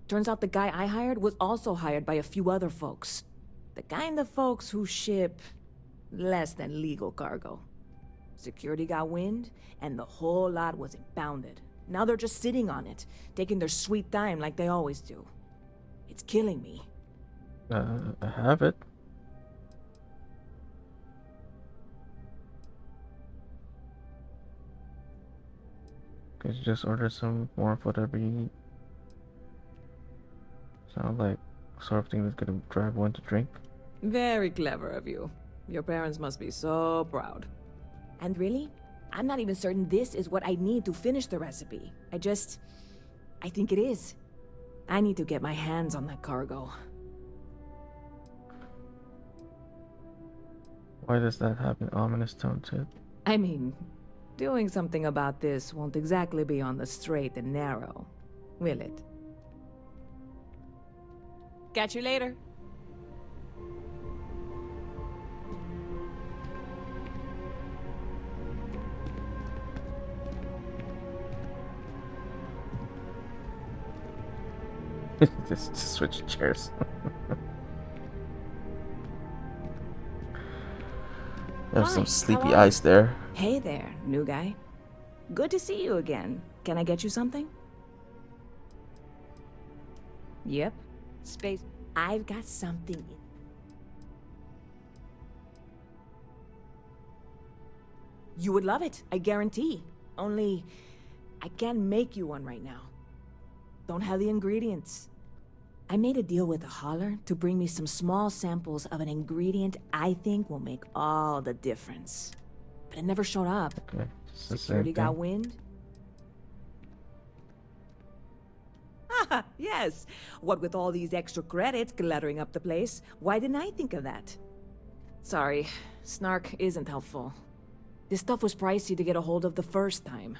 Turns out the guy I hired was also hired by a few other folks. The kind of folks who ship less than legal cargo. Security got wind, and the whole lot was impounded. Now they're just sitting on it, taking their sweet time like they always do. It's killing me. I have it. Could you just order some more of whatever you need? Sound like sort of thing that's gonna drive one to drink. Very clever of you. Your parents must be so proud. And really, I'm not even certain this is what I need to finish the recipe. I think it is. I need to get my hands on that cargo. Why does that have an ominous tone to it? I mean, doing something about this won't exactly be on the straight and narrow, will it? Catch you later. just switch chairs. There's some sleepy eyes there. Hey there, new guy. Good to see you again. Can I get you something? Yep. Space. I've got something. You would love it, I guarantee. Only, I can't make you one right now. Don't have the ingredients. I made a deal with a hauler to bring me some small samples of an ingredient I think will make all the difference. But it never showed up. Okay, Security got wind. Ah, yes. What with all these extra credits cluttering up the place, why didn't I think of that? Sorry, snark isn't helpful. This stuff was pricey to get a hold of the first time.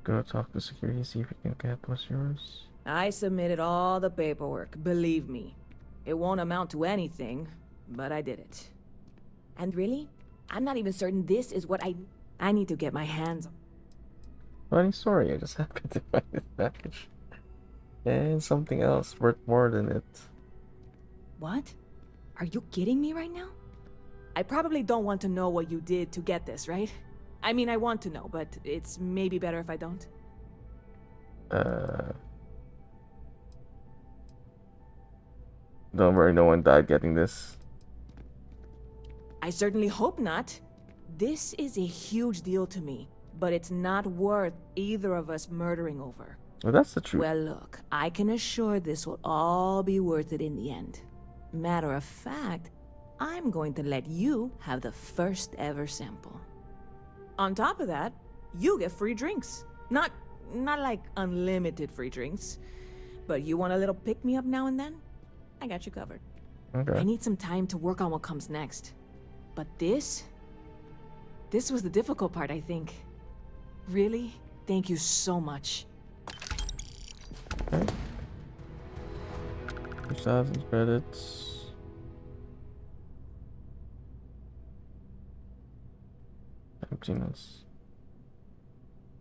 Go talk to security, see if you can get what's yours. I submitted all the paperwork, believe me. It won't amount to anything, but I did it. And really, I'm not even certain this is what I need to get my hands on. Funny story, I just happened to find this package. And something else worth more than it. What? Are you kidding me right now? I probably don't want to know what you did to get this, right? I mean, I want to know, but it's maybe better if I don't. Don't worry, no one died getting this. I certainly hope not. This is a huge deal to me, but it's not worth either of us murdering over. Well, that's the truth. Well, look, I can assure this will all be worth it in the end. Matter of fact, I'm going to let you have the first ever sample. On top of that, you get free drinks. Not like unlimited free drinks, but you want a little pick-me-up now and then? I got you covered. Okay. I need some time to work on what comes next. But this was the difficult part, I think. Really, thank you so much. Okay. 2,000 credits. Emptiness.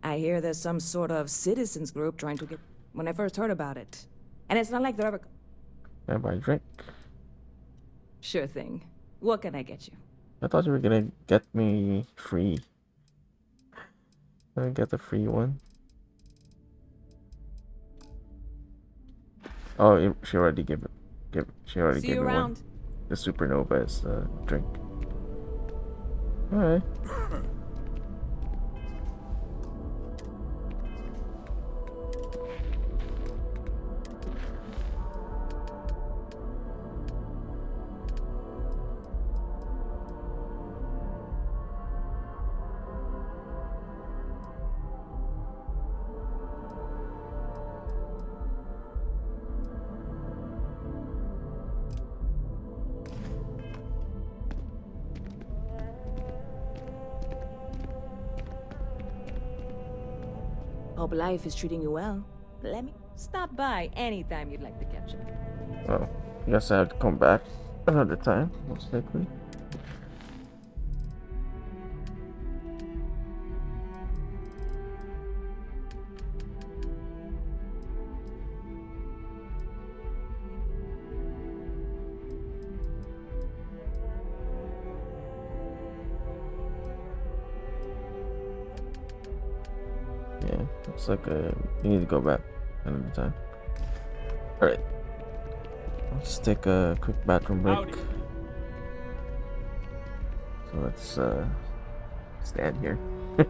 I hear there's some sort of citizens group trying to get... When I first heard about it. And it's not like they're ever... Can I buy a drink? Sure thing. What can I get you? I thought you were gonna get me free. I get the free one. Oh, she already gave it. She already See gave you me one. around. The supernova is drink. Alright. Hope life is treating you well. Let me stop by anytime you'd like to catch up. Well, I guess I have to come back another time, most likely. Yeah, looks like you need to go back another time. Alright. Let's take a quick bathroom break. Howdy. So let's stand here. We're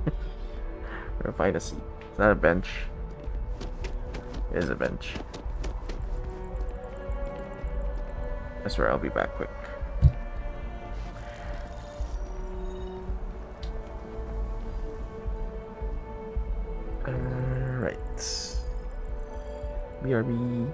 gonna find a seat. It's not a bench. It is a bench. I swear I'll be back quick. Alright. BRB.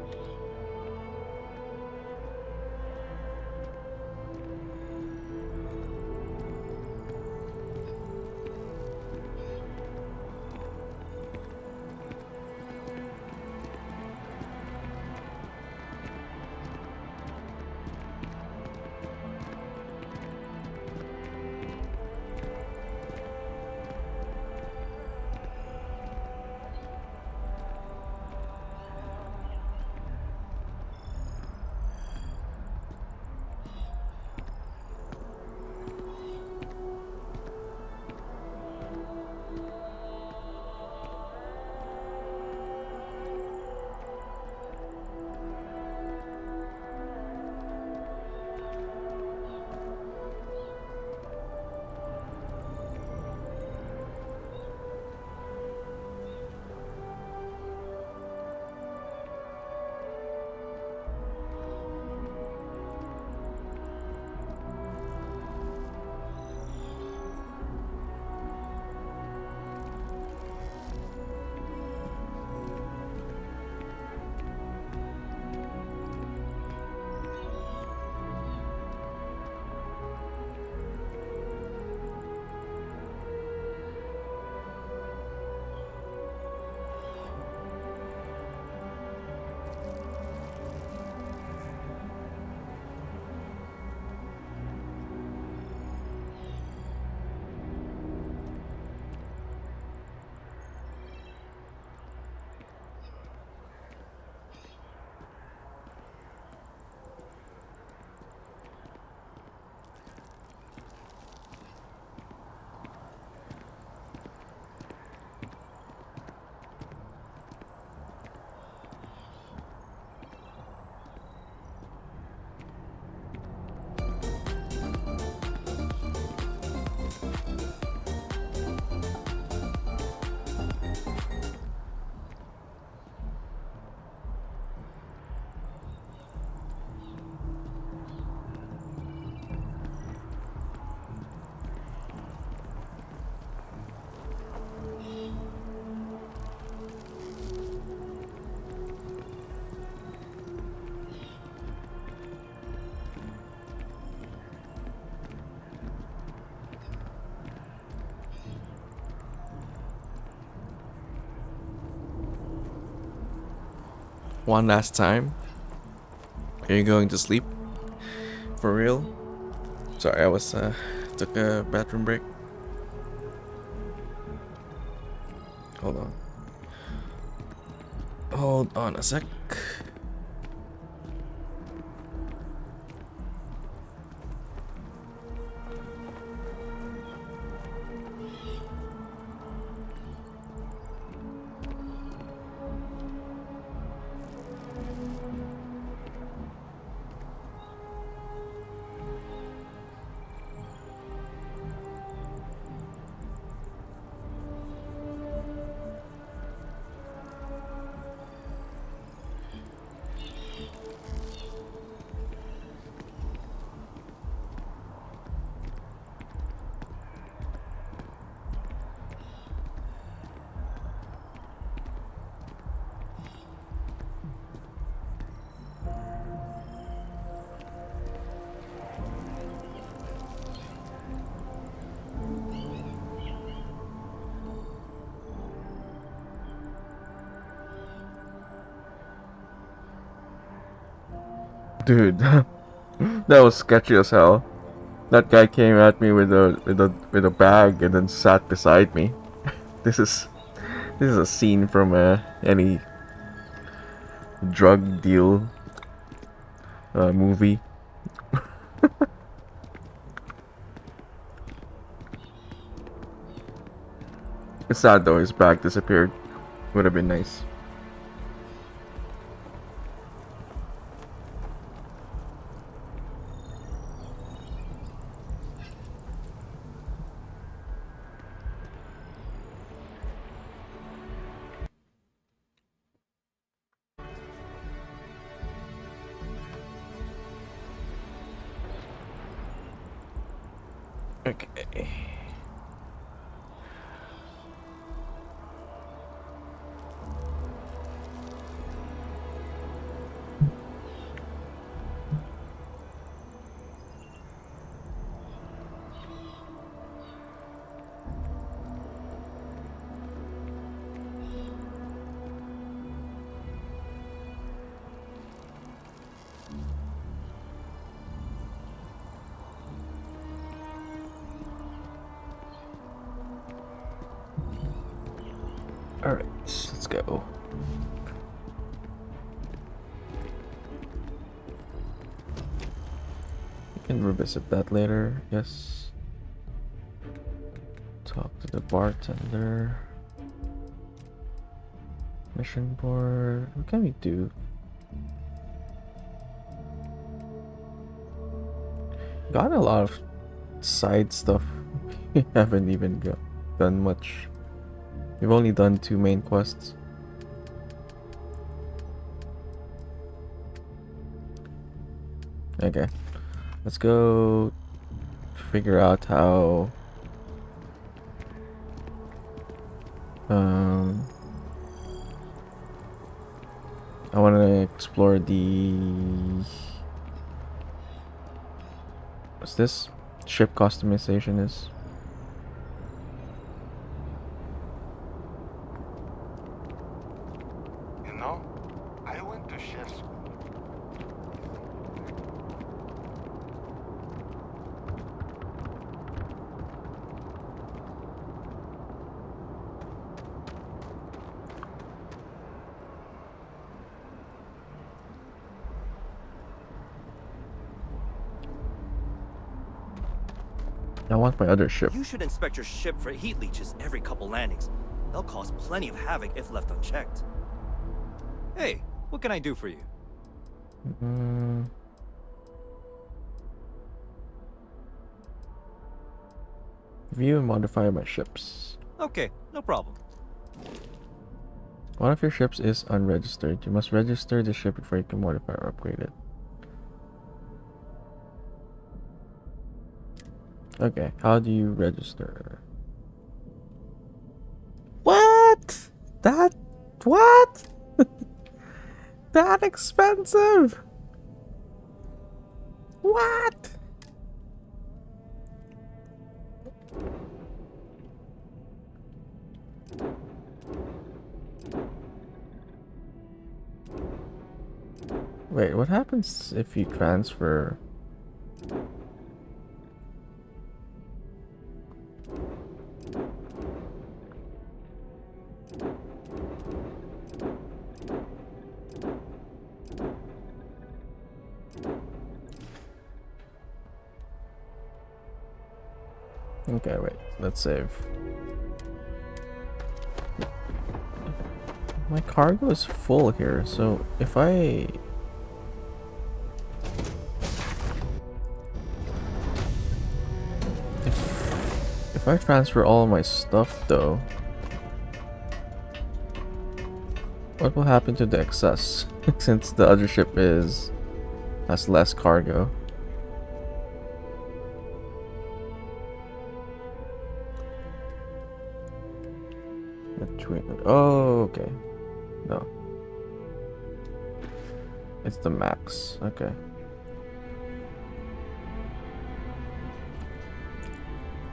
One last time. Are you going to sleep? For real? Sorry, I was took a bathroom break. Hold on. Hold on a sec. Dude, that was sketchy as hell. That guy came at me with a bag and then sat beside me. This is a scene from any drug deal movie. It's sad though, his bag disappeared. Would have been nice. Okay. Alright, let's go. We can revisit that later, yes. Talk to the bartender. Mission board. What can we do? Got a lot of side stuff. We haven't even done much. We've only done 2 main quests. Okay. Let's go figure out how I want to explore what's this? Ship customization is. You know, I went to chef school. I want my other ship. You should inspect your ship for heat leeches every couple landings. They'll cause plenty of havoc if left unchecked. Hey, what can I do for you? View and modify my ships. Okay, no problem. One of your ships is unregistered. You must register the ship before you can modify or upgrade it. Okay, how do you register? What? What? That expensive? What? Wait, what happens if you transfer? Okay, wait, let's save. My cargo is full here, so if I transfer all my stuff though, what will happen to the excess since the other ship has less cargo? Oh, okay. No. It's the max. Okay.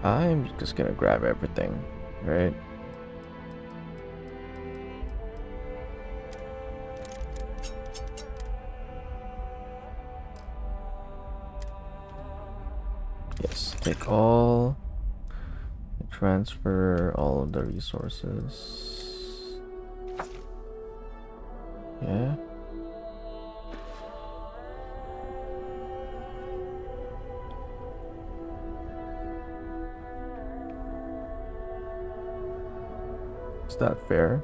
I'm just gonna grab everything, right? Yes, take all. Transfer all of the resources. Yeah. Is that fair?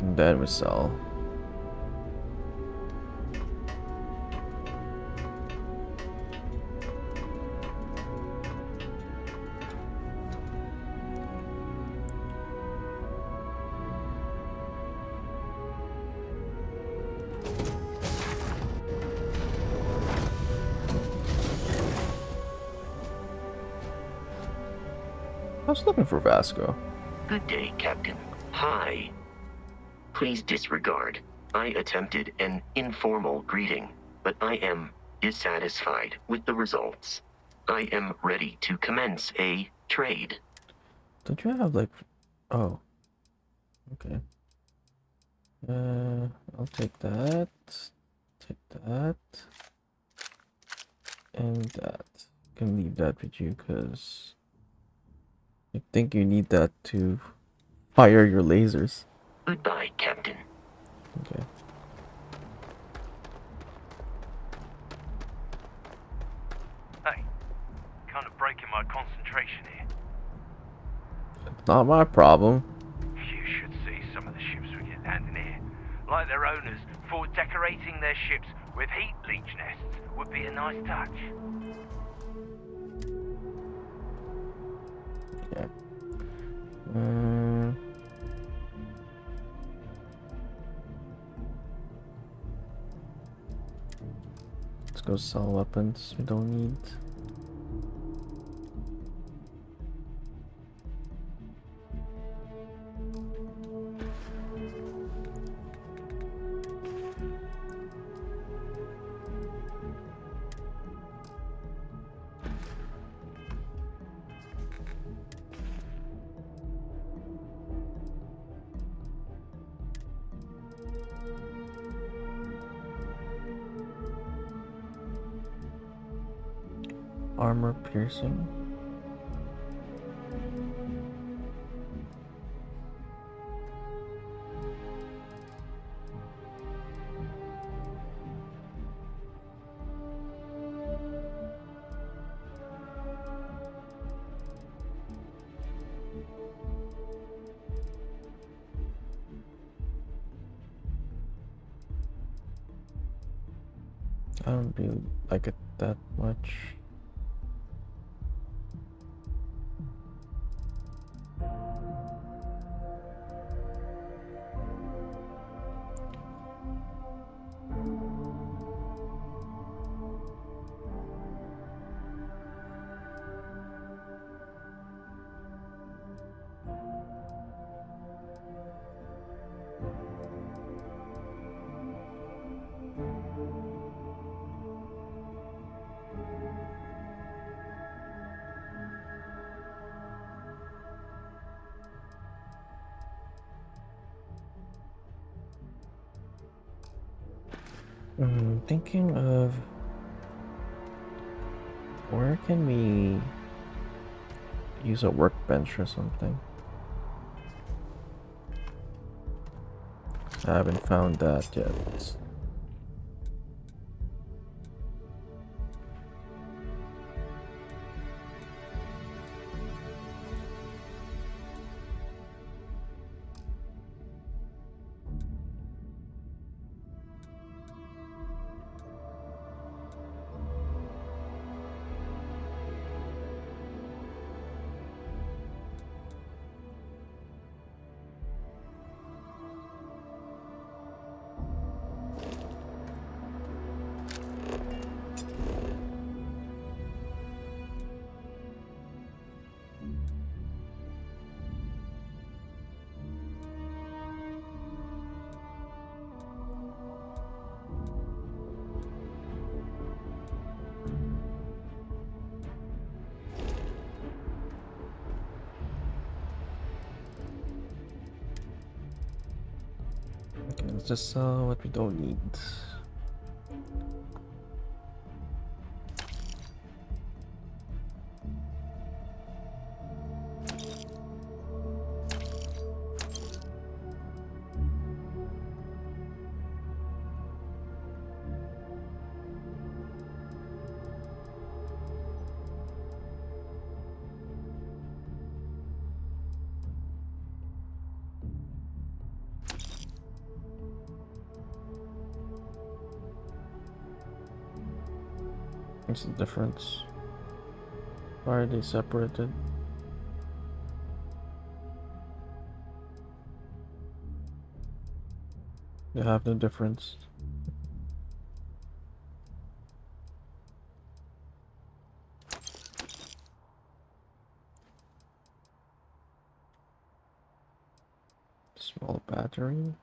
And then we sell. I was looking for Vasco. Good day, Captain. Hi. Please disregard. I attempted an informal greeting, but I am dissatisfied with the results. I am ready to commence a trade. Don't you have like... Oh. Okay. I'll take that. Take that. And that. Can leave that with you because I think you need that to fire your lasers. Goodbye, Captain. Okay. Hey, kind of breaking my concentration here. Not my problem. You should see some of the ships we get landing here. Like their owners thought decorating their ships with heat leech nests would be a nice touch. Yeah. Let's go sell weapons we don't need. Armor piercing. I don't really like it that much. Thinking of where can we use a workbench or something. I haven't found that yet. just sell what we don't need. What's the difference? Why are they separated? They have no difference. Small battery.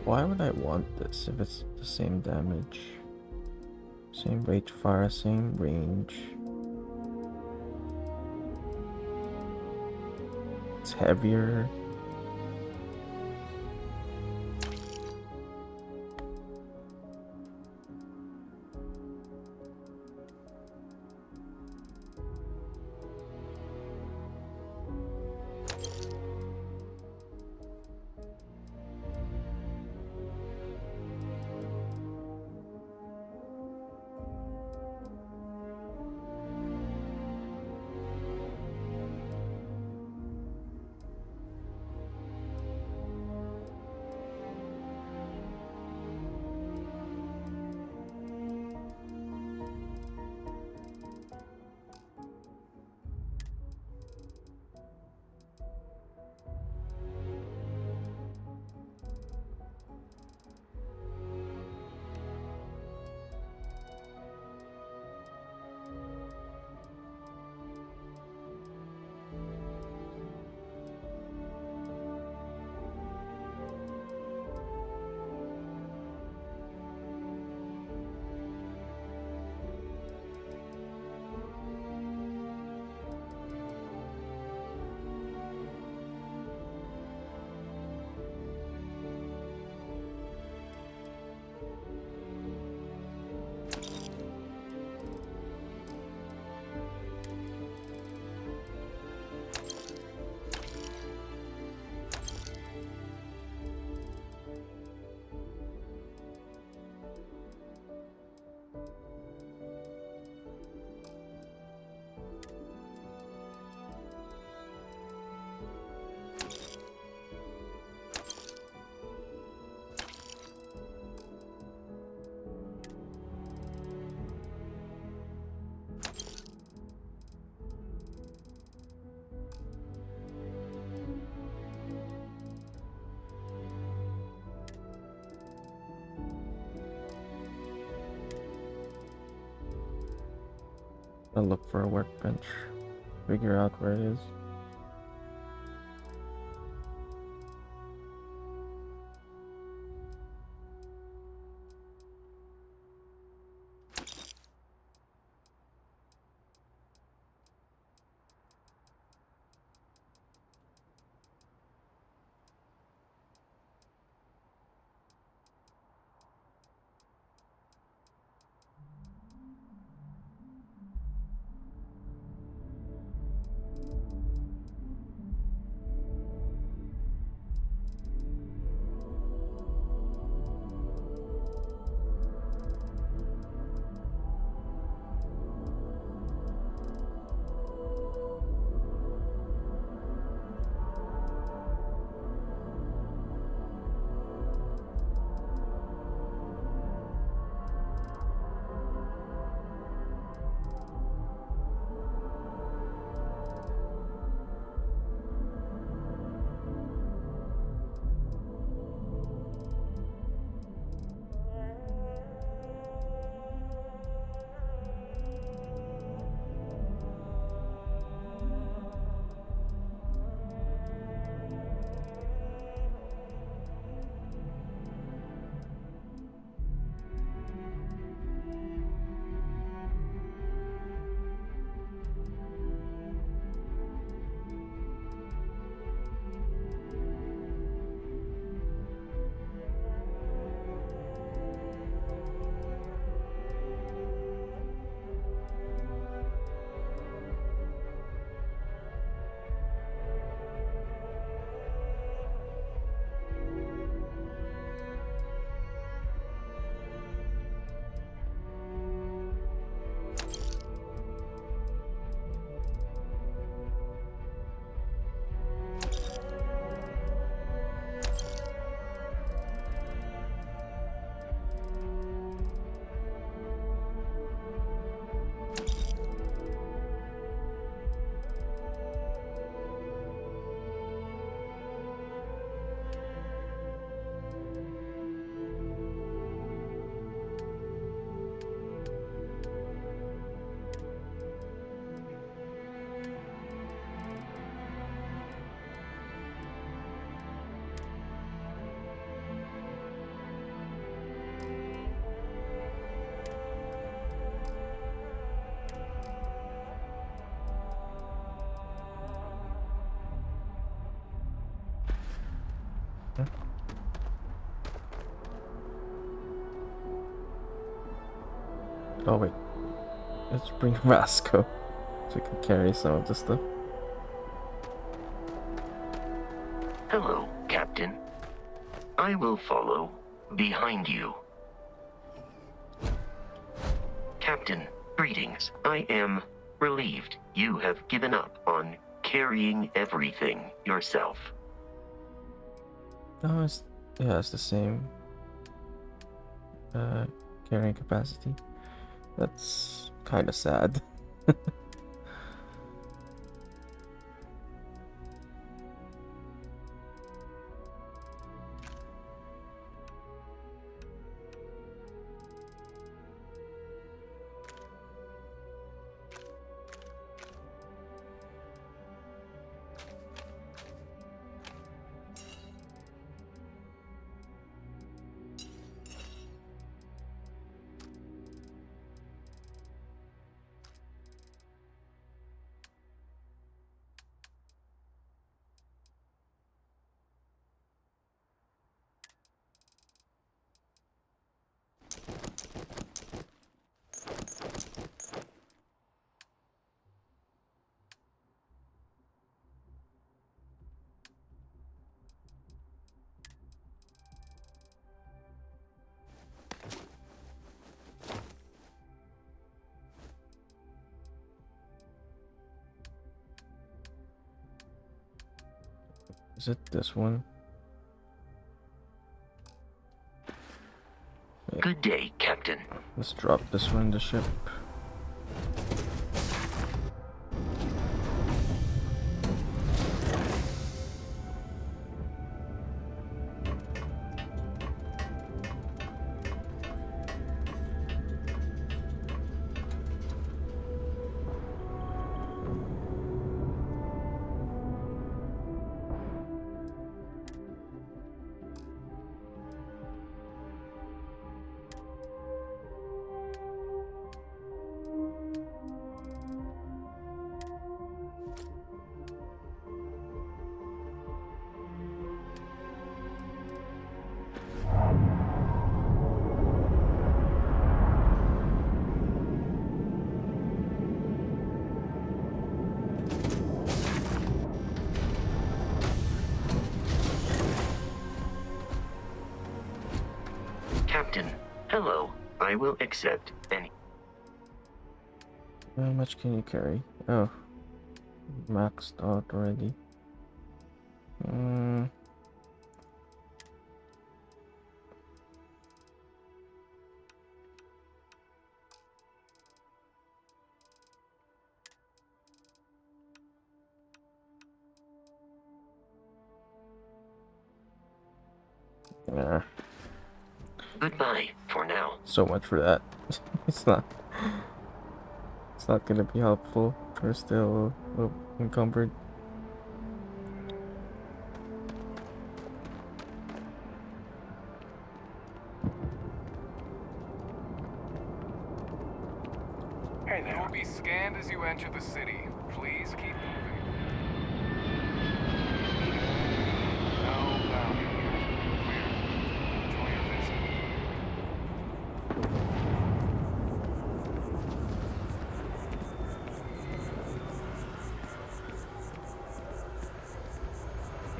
Why would I want this if it's the same damage? Same rate of fire, same range. It's heavier. I'll look for a workbench. Figure out where it is. Oh wait, let's bring Vasco so we can carry some of the stuff. Hello, Captain. I will follow behind you. Captain, greetings. I am relieved you have given up on carrying everything yourself. No, it's the same carrying capacity. That's kind of sad. Is it this one? Wait. Good day, Captain. Let's drop this one in the ship. Captain, hello. I will accept any. How much can you carry? Oh, maxed out already. Yeah. Goodbye for now. So much for that. It's not gonna be helpful. We're still encumbered. Hey there. You will be scanned as you enter the city. Please keep moving. No bounty here. Clear. Enjoy your visit.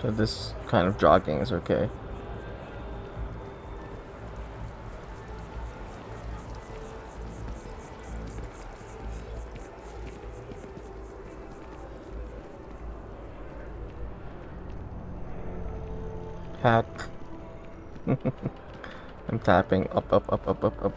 So this kind of jogging is okay. Hack. I'm tapping up, up, up, up, up, up.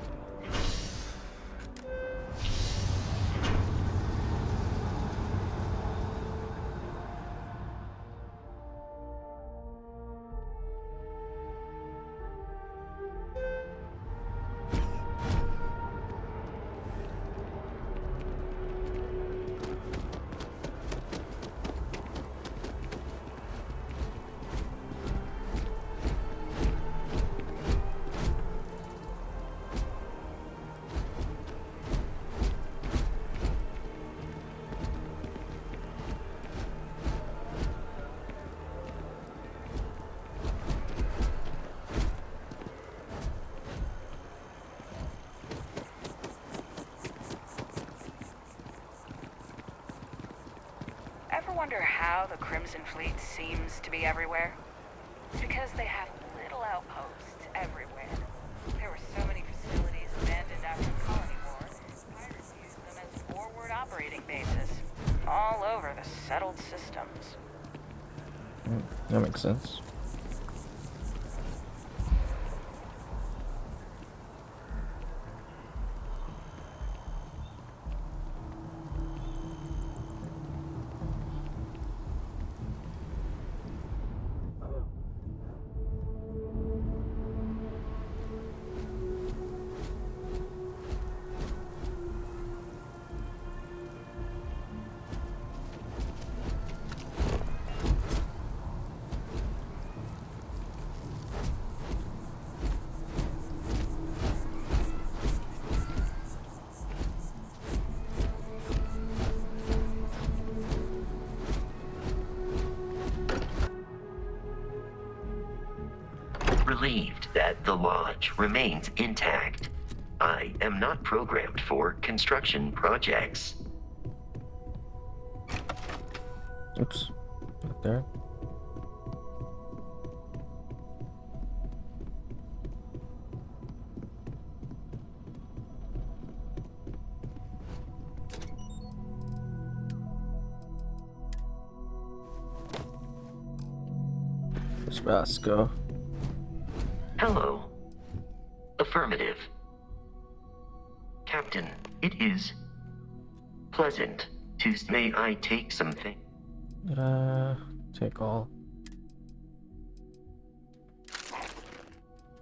ever wonder how the Crimson Fleet seems to be everywhere? It's because they have little outposts everywhere. There were so many facilities abandoned after the Colony War, pirates used them as forward operating bases, all over the settled systems. That makes sense. Relieved that the lodge remains intact. I am not programmed for construction projects. Oops. Right there. Let's go. Hello. Affirmative. Captain, it is pleasant to... May I take something? Take all.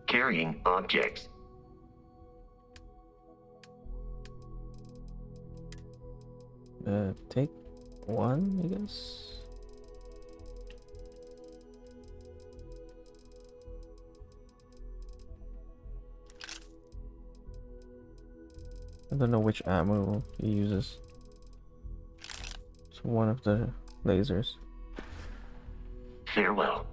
Carrying objects. Take one, I guess. I don't know which ammo he uses. It's one of the lasers. Farewell.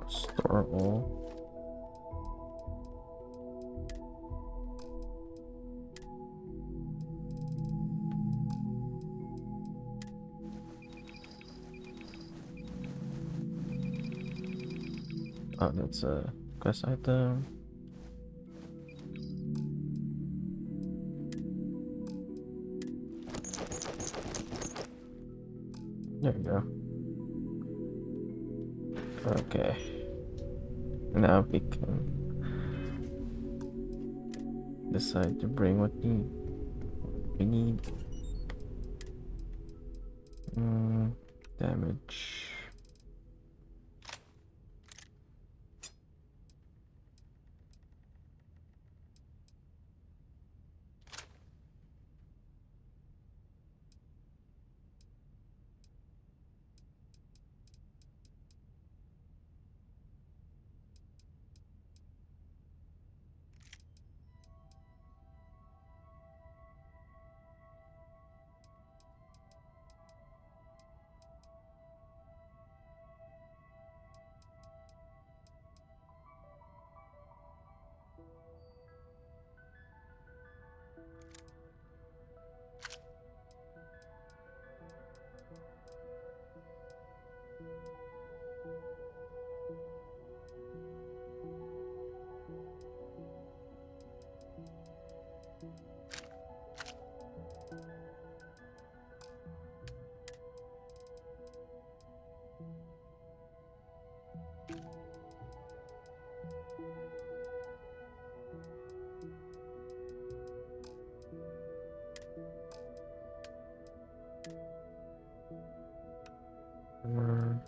Store all. Oh, that's a quest item. There you go. Okay. Now we can decide to bring what we need. Damage. armor.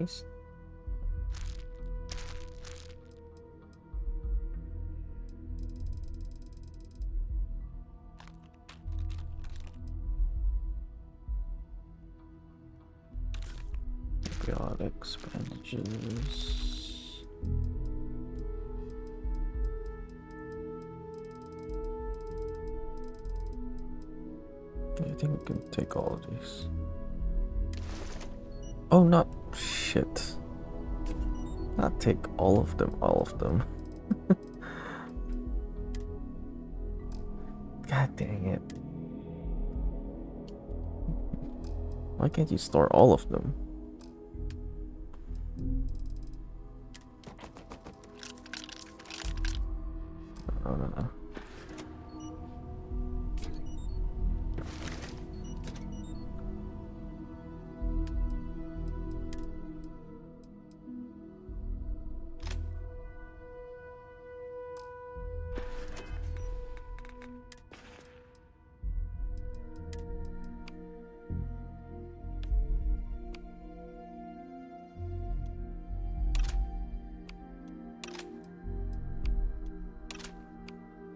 Yes. Periodic expenditures. I think we can take all of these. Oh, not shit. Not take all of them, God dang it. Why can't you store all of them? No.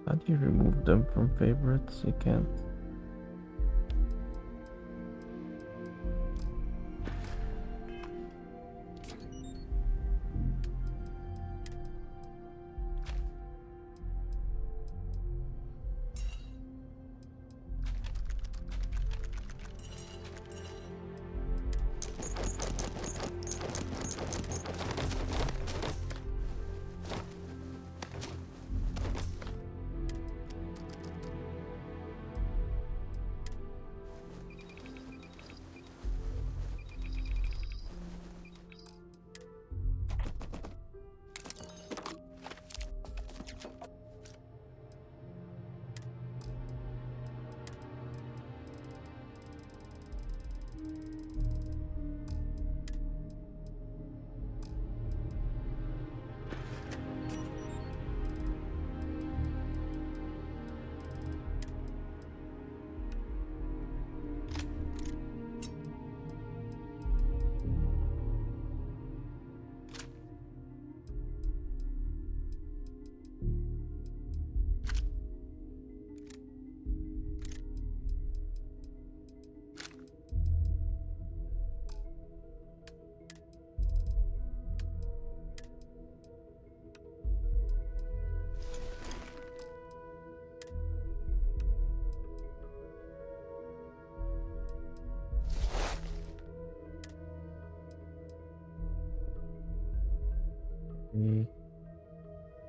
How do you remove them from favorites? You can't.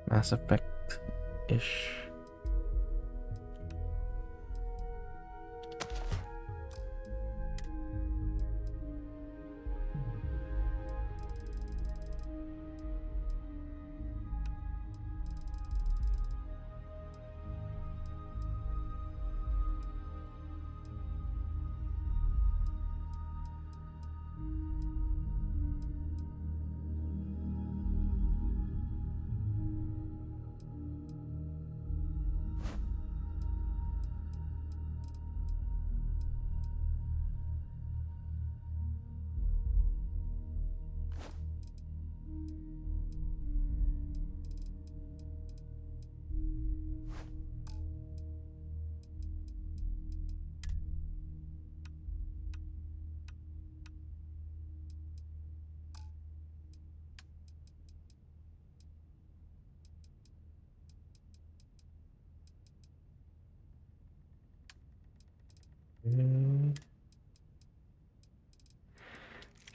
Mass Effect-ish.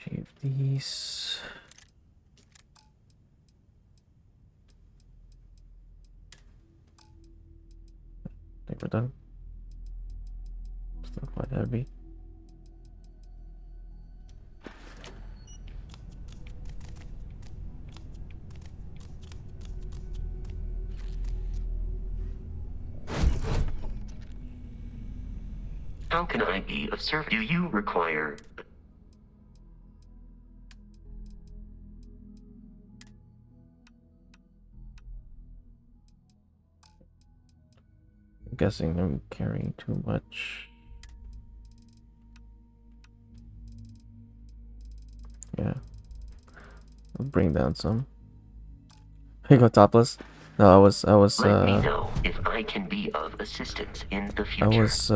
Save these. I think we're done. Still quite heavy. How can I be of service? Do you require... I'm guessing I'm carrying too much. Yeah. I'll bring down some. Here you go, topless. No, I was Let me know if I can be of assistance in the future. I was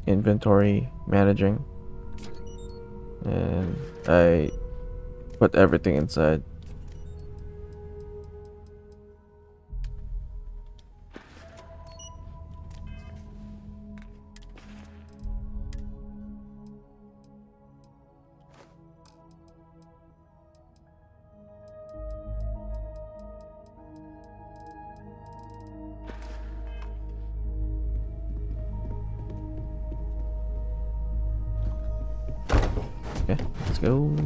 inventory managing, and I put everything inside. Okay, let's go.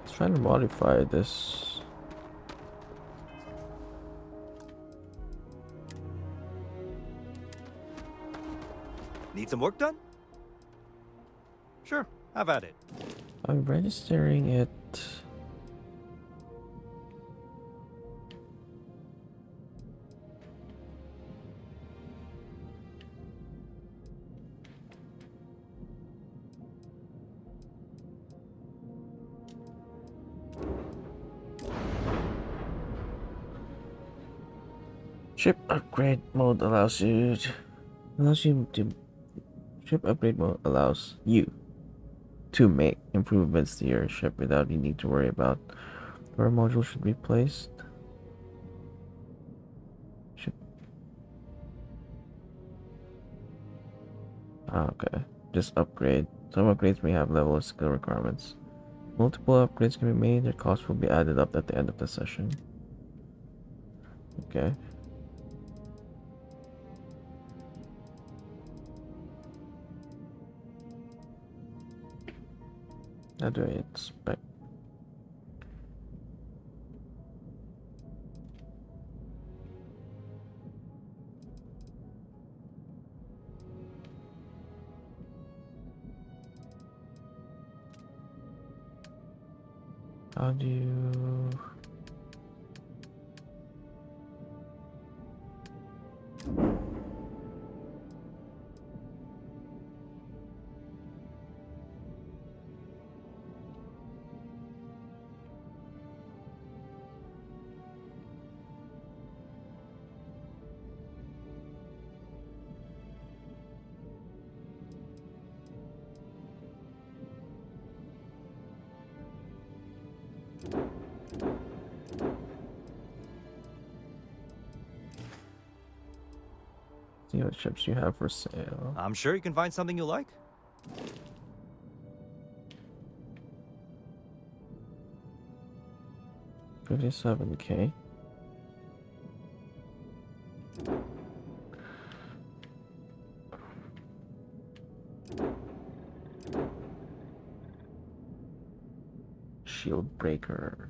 Let's try to modify this. Need some work done? Sure, have at it. I'm registering it. Ship upgrade mode allows you to ship upgrade mode allows you to make improvements to your ship without you need to worry about where a module should be placed. Okay, just upgrade. Some upgrades may have level of skill requirements. Multiple upgrades can be made. Their cost will be added up at the end of the session. Okay. How do I inspect? How do you... See what ships you have for sale. I'm sure you can find something you like. $57K. Shield breaker.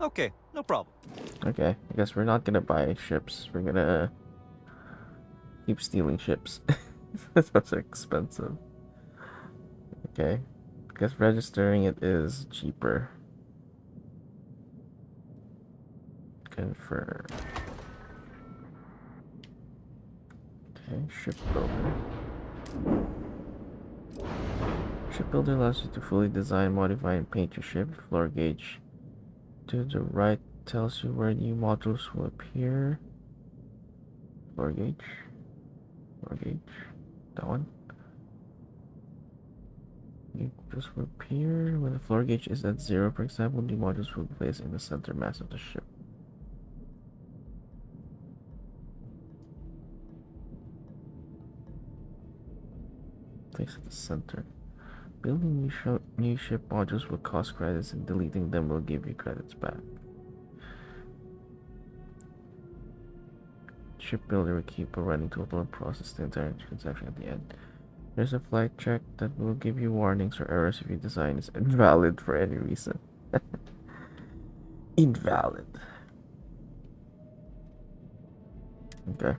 Okay, no problem. Okay, I guess we're not gonna buy ships. We're gonna keep stealing ships. That's expensive. Okay, I guess registering it is cheaper. Confirm. Okay, shipbuilder. Shipbuilder allows you to fully design, modify, and paint your ship. Floor gauge to the right tells you where new modules will appear. Floor gauge. Floor gauge. That one. New modules will appear. When the floor gauge is at 0, for example, new modules will be placed in the center mass of the ship. Place at the center. Building new ship modules will cost credits, and deleting them will give you credits back. Shipbuilder will keep a running total and process the entire transaction at the end. There's a flight check that will give you warnings or errors if your design is invalid for any reason. Invalid. Okay.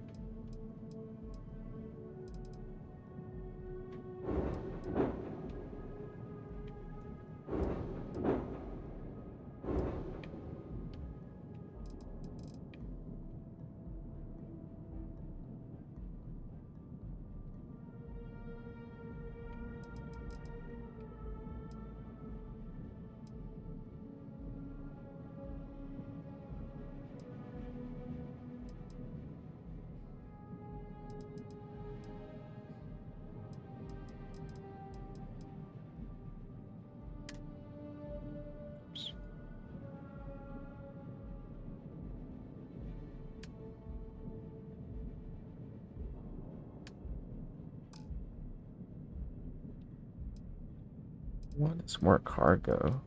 What is more cargo?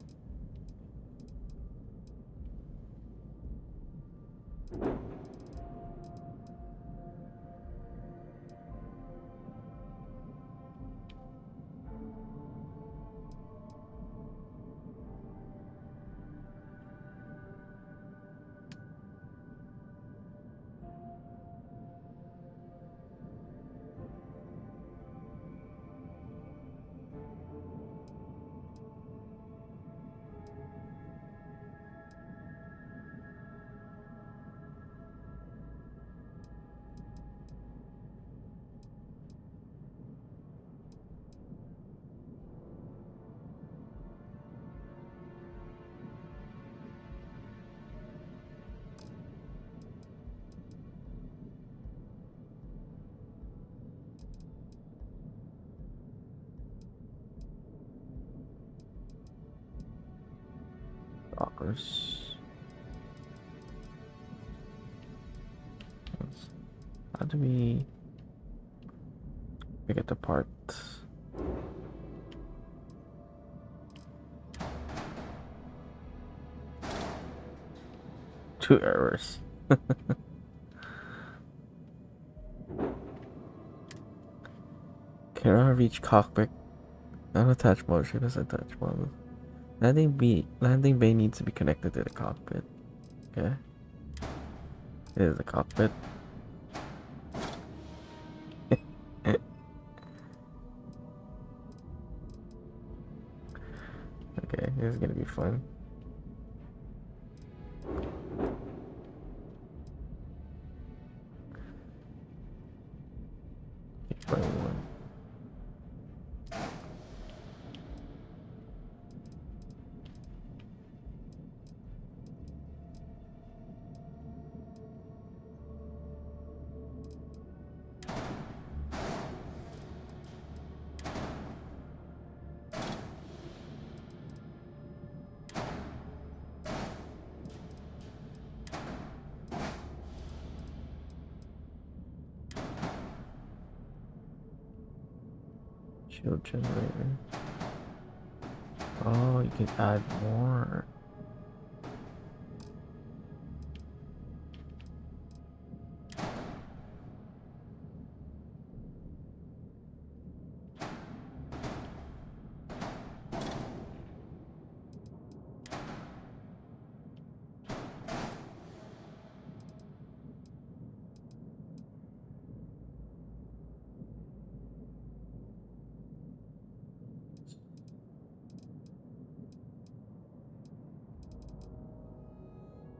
Dockers. How do we pick it apart? Two errors. Cannot reach cockpit. Unattached mode. Ship is attached mode. Landing bay needs to be connected to the cockpit. Okay. It is the cockpit. Okay, this is gonna be fun. Keep going one. Shield generator. Oh, you can add more.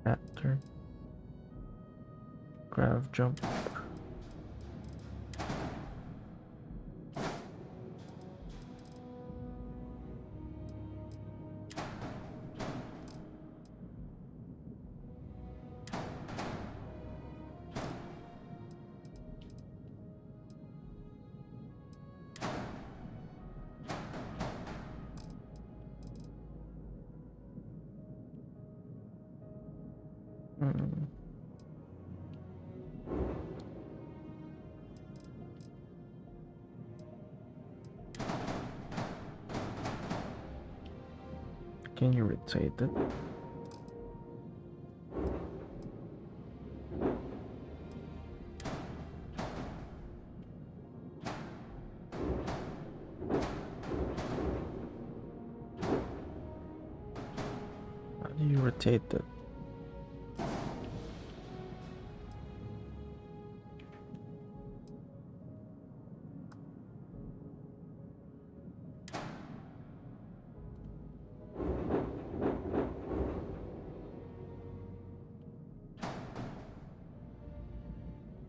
After grav jump. Hmm. Can you rotate it? How do you rotate it?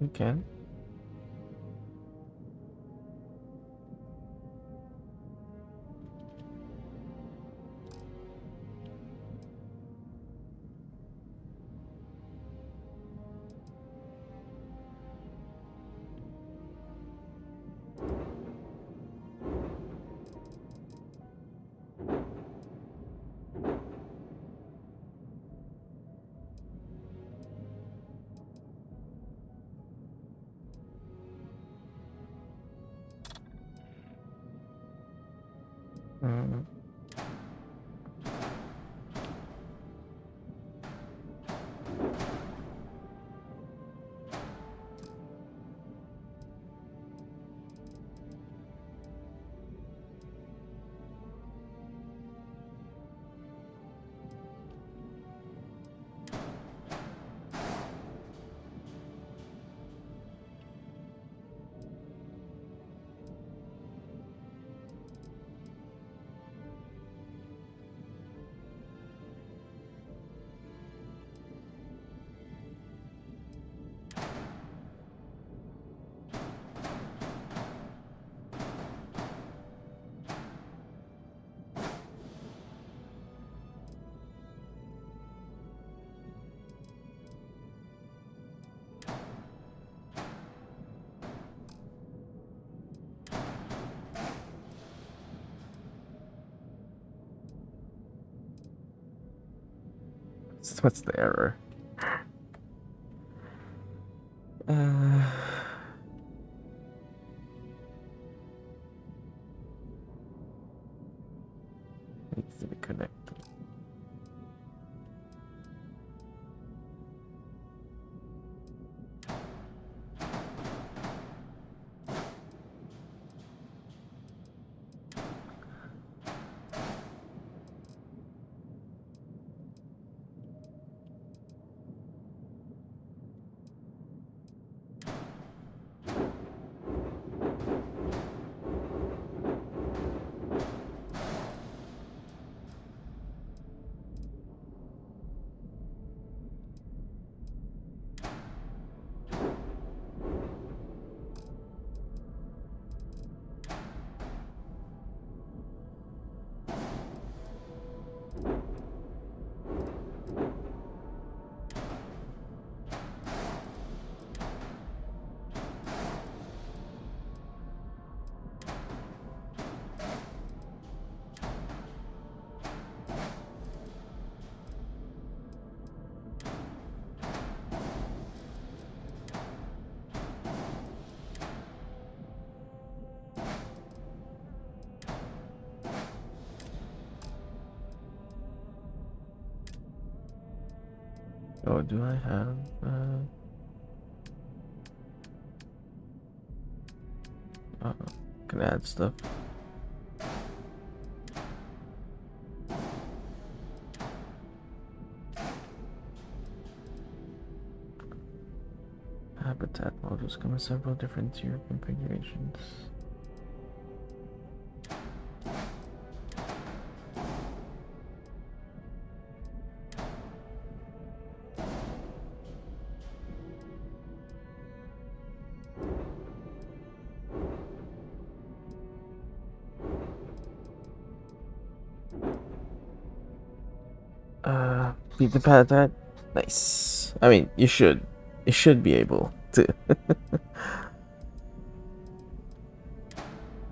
You can. Hmm. What's the error? Needs to be connected. Oh, do I have? Can I add stuff? Habitat models come in several different tier configurations. Leave the habitat. Nice. I mean, you should be able to.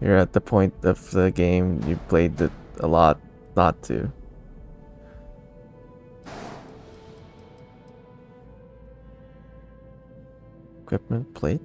You're at the point of the game you played it a lot not to. Equipment plate.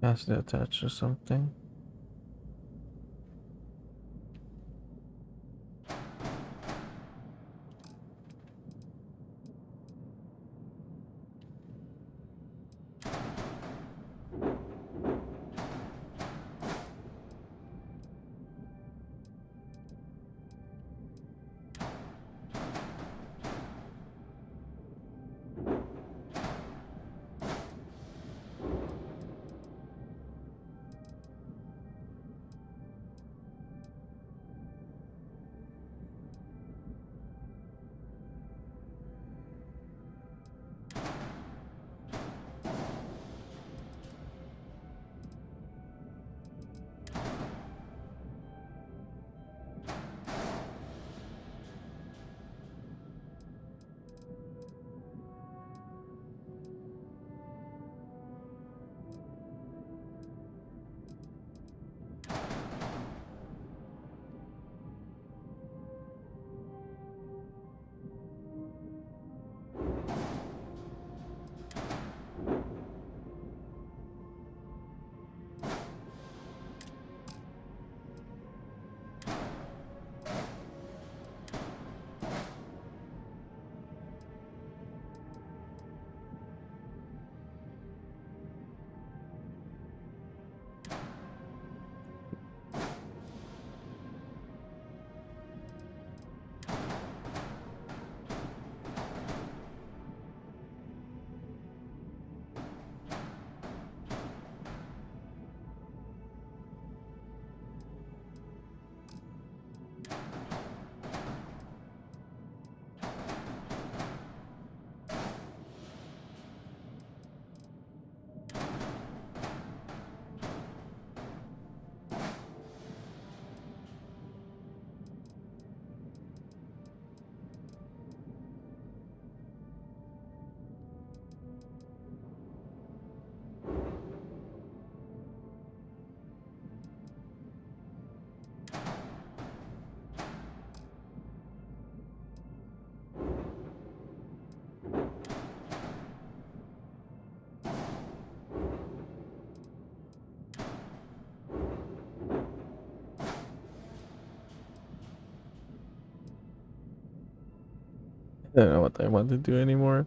Has to attach to something. I don't know what I want to do anymore.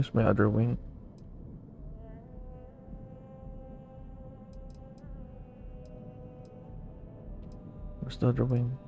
Where's my other wing? Where's the other wing?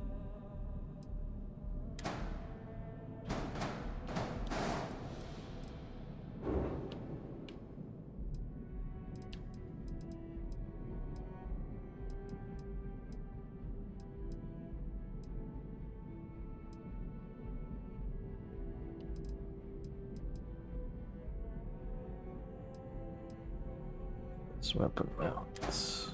This weapon mounts.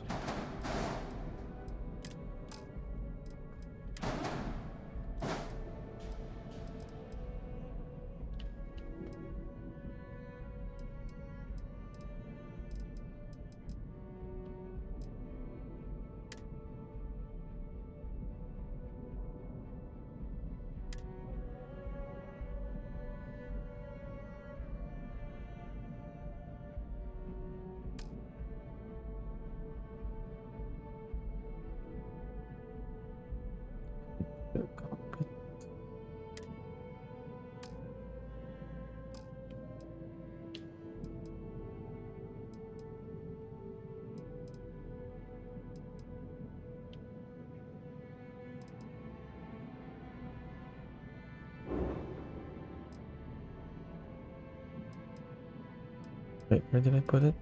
Wait, where did I put it?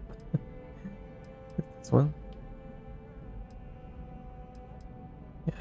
This one? Yeah.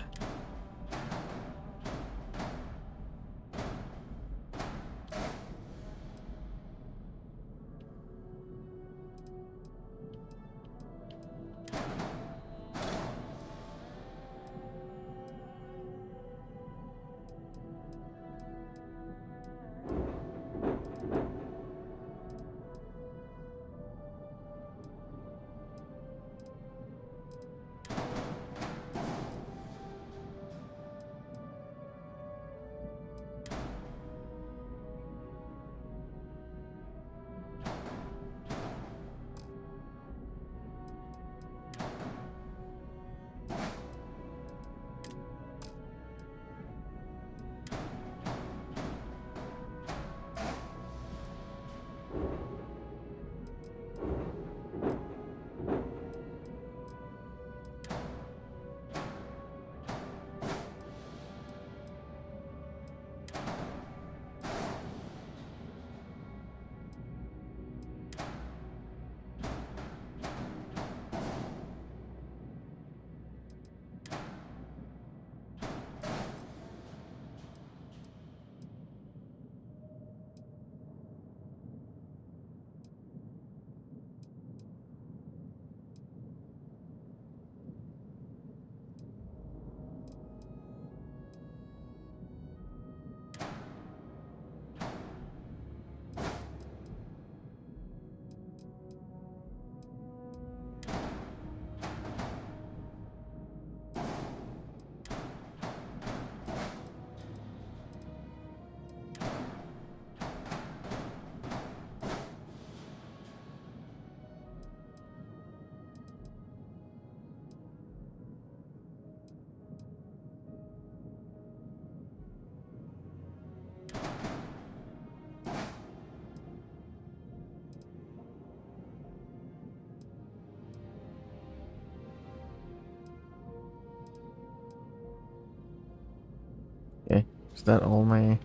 that all my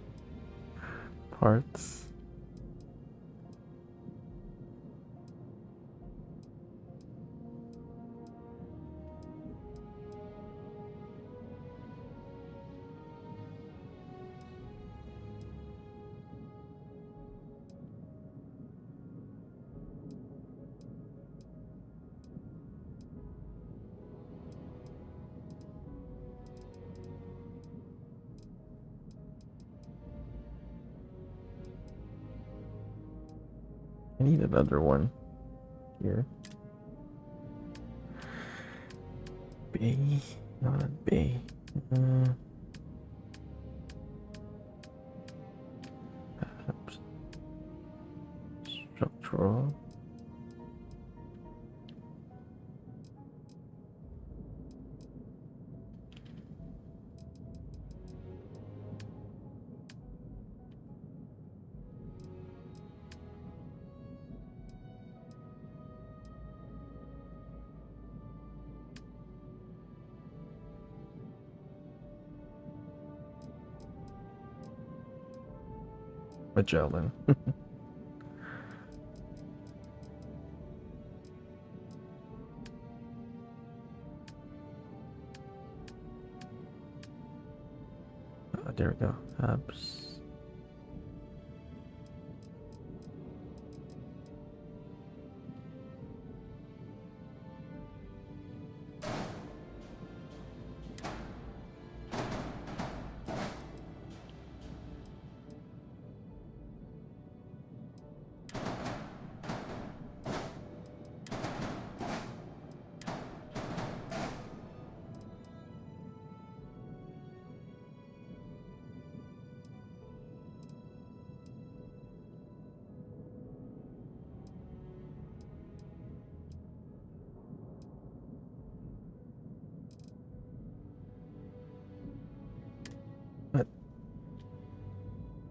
parts? I need another one here. Bay, not a bay. Perhaps structural. Magellan. There we go. Perhaps. What?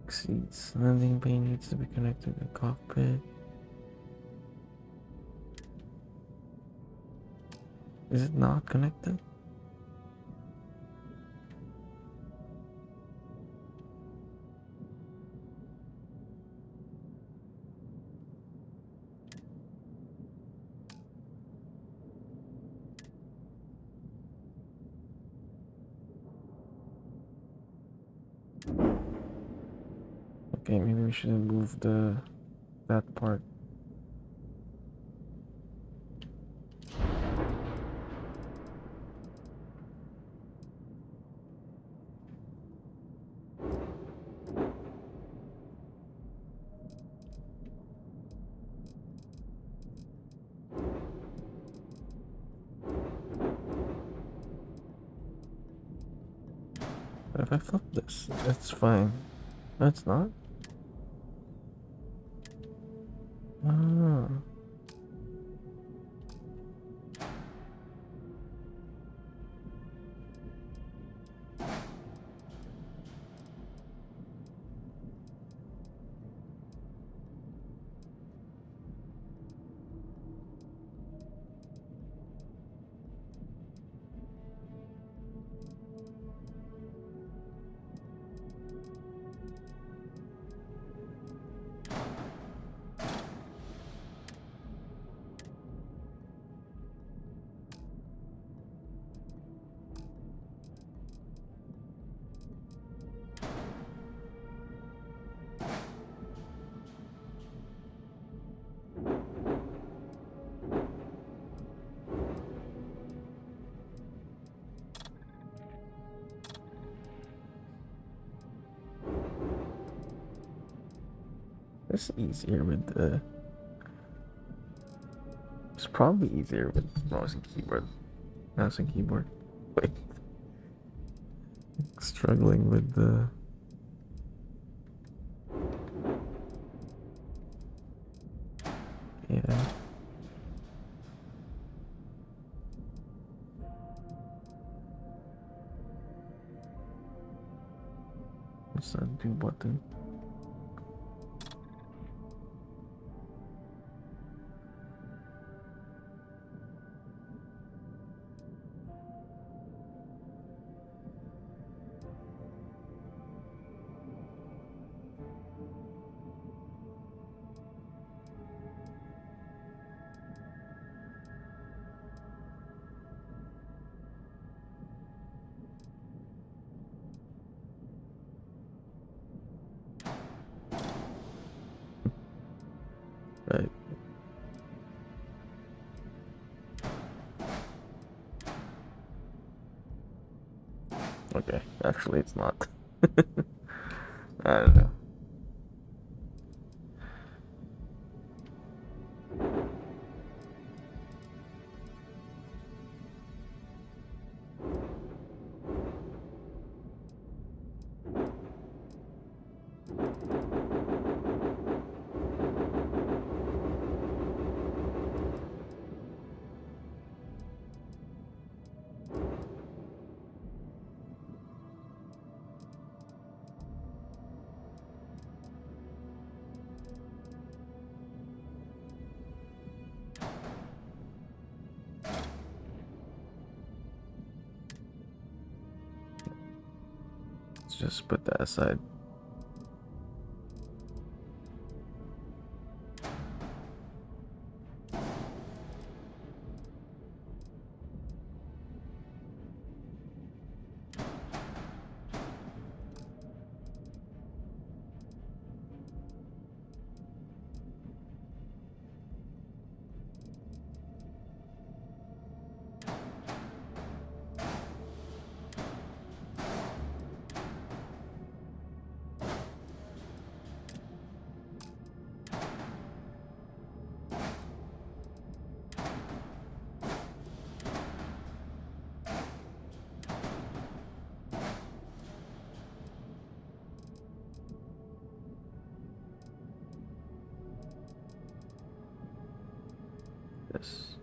Seats. Landing bay needs to be connected to the cockpit. Is it not connected? Okay, maybe we should move that part. But if I flip this, it's fine. No, it's not. Ah. It's easier with the. It's probably easier with mouse and keyboard. Mouse and keyboard. Wait. Struggling with the. Yeah. What's that do button? Right. Okay, actually it's not. I don't know. Let's just put that aside. Yes.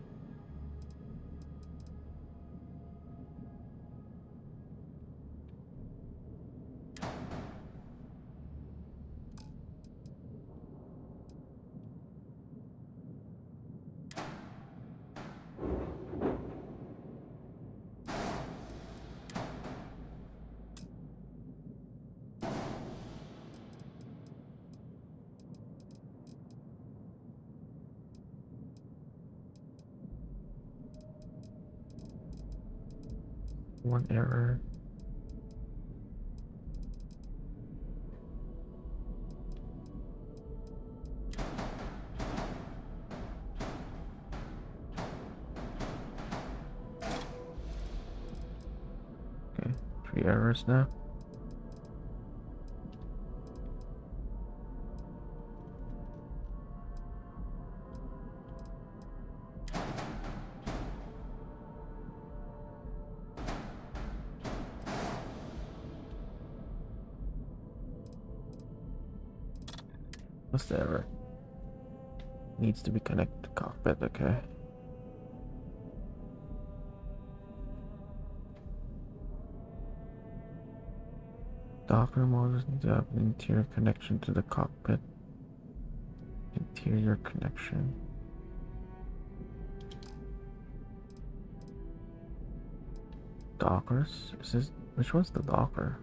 One error. Okay, 3 errors now. What's the error? Needs to be connected to cockpit, okay. Docker modules need to have an interior connection to the cockpit. Interior connection. Dockers? Is this, which one's the Docker?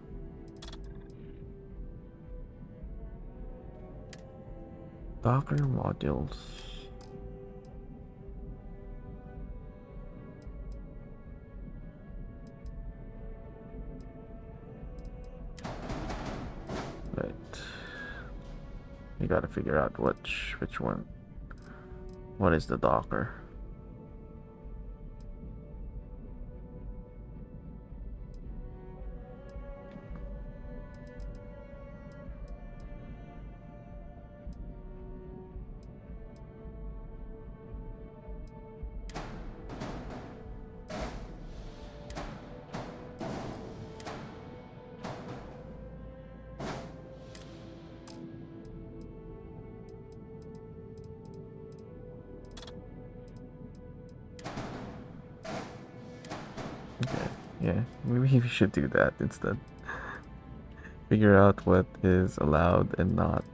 Docker modules. Right. You gotta figure out which one. What is the Docker? Okay, yeah, maybe we should do that instead. Figure out what is allowed and not.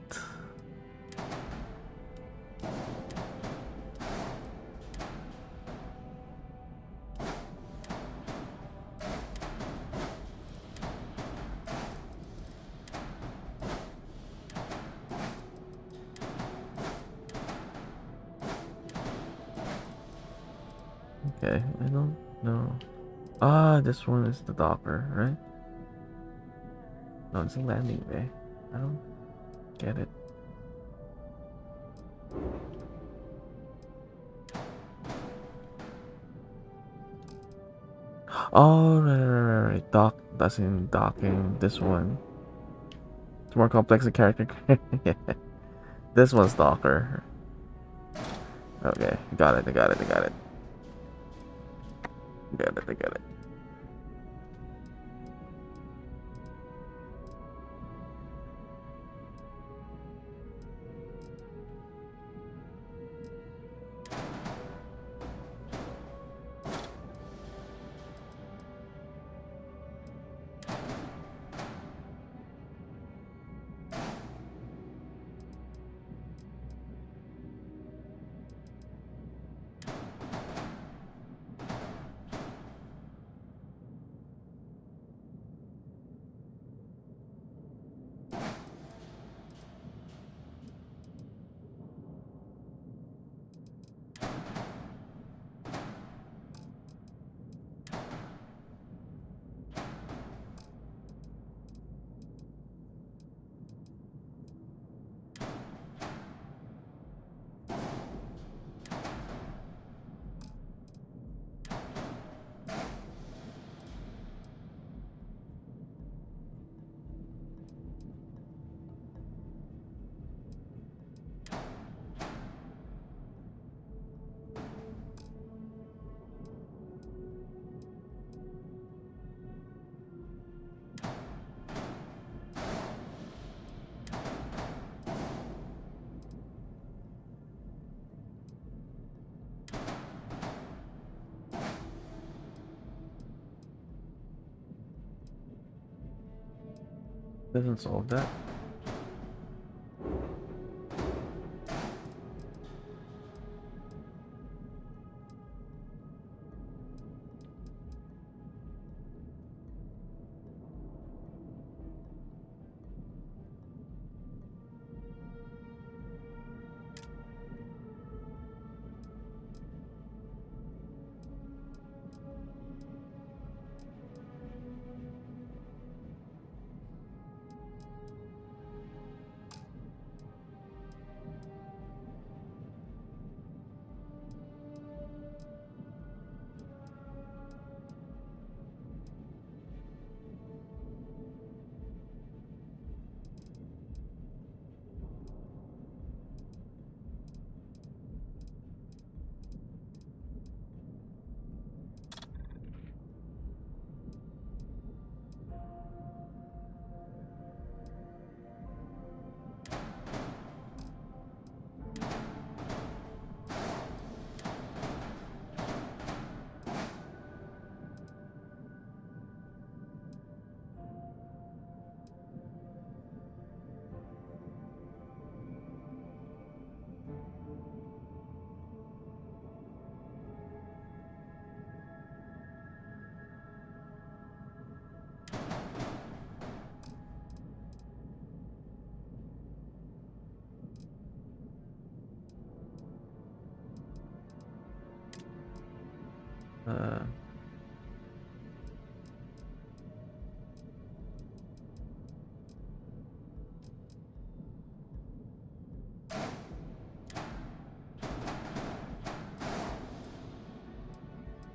Okay, I don't know. Ah, this one is the Docker, right? No, it's a landing bay. I don't get it. Oh, right. Dock doesn't docking this one. It's more complex the character. Yeah. This one's Docker. Okay, got it. I got it. I got it. Got it. I got it. Doesn't solve that.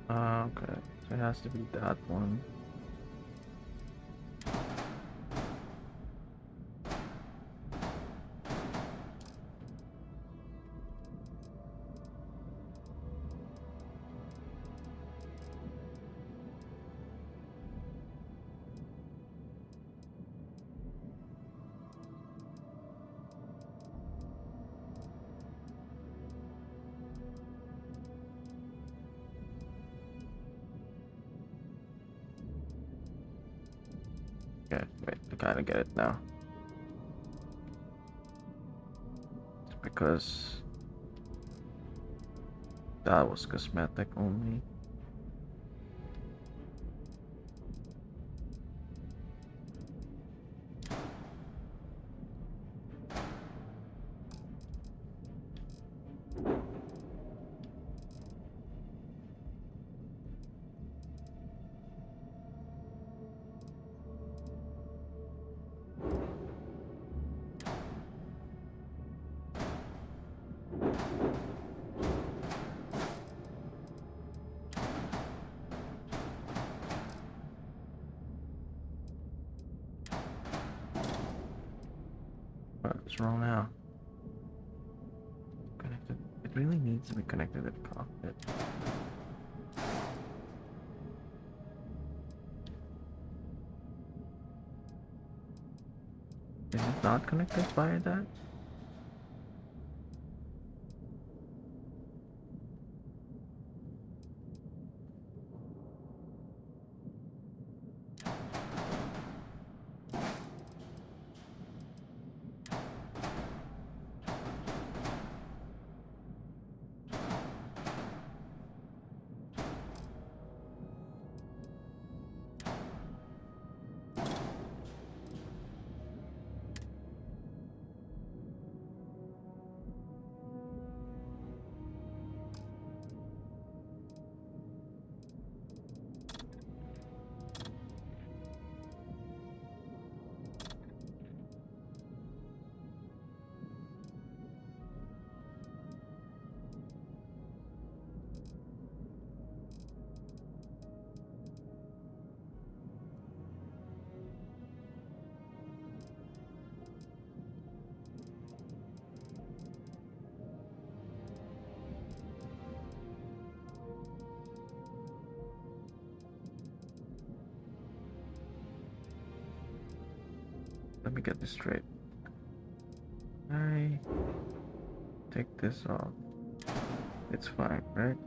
Uh, okay. So it has to be that one. Okay, wait, I kind of get it now. It's because that was cosmetic only. What's wrong now? Connected. It really needs to be connected to the cockpit. Is it not connected via that? Let me get this straight. I take this off. It's fine, right?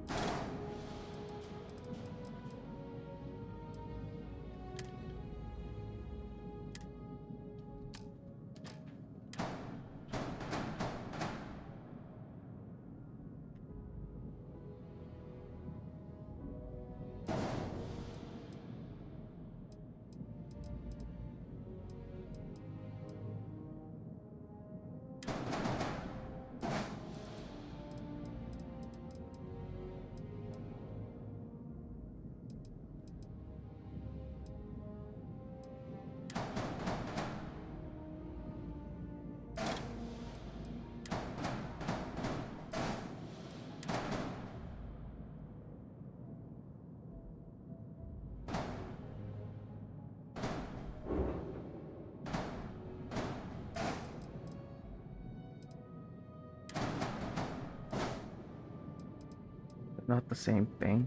Not the same thing.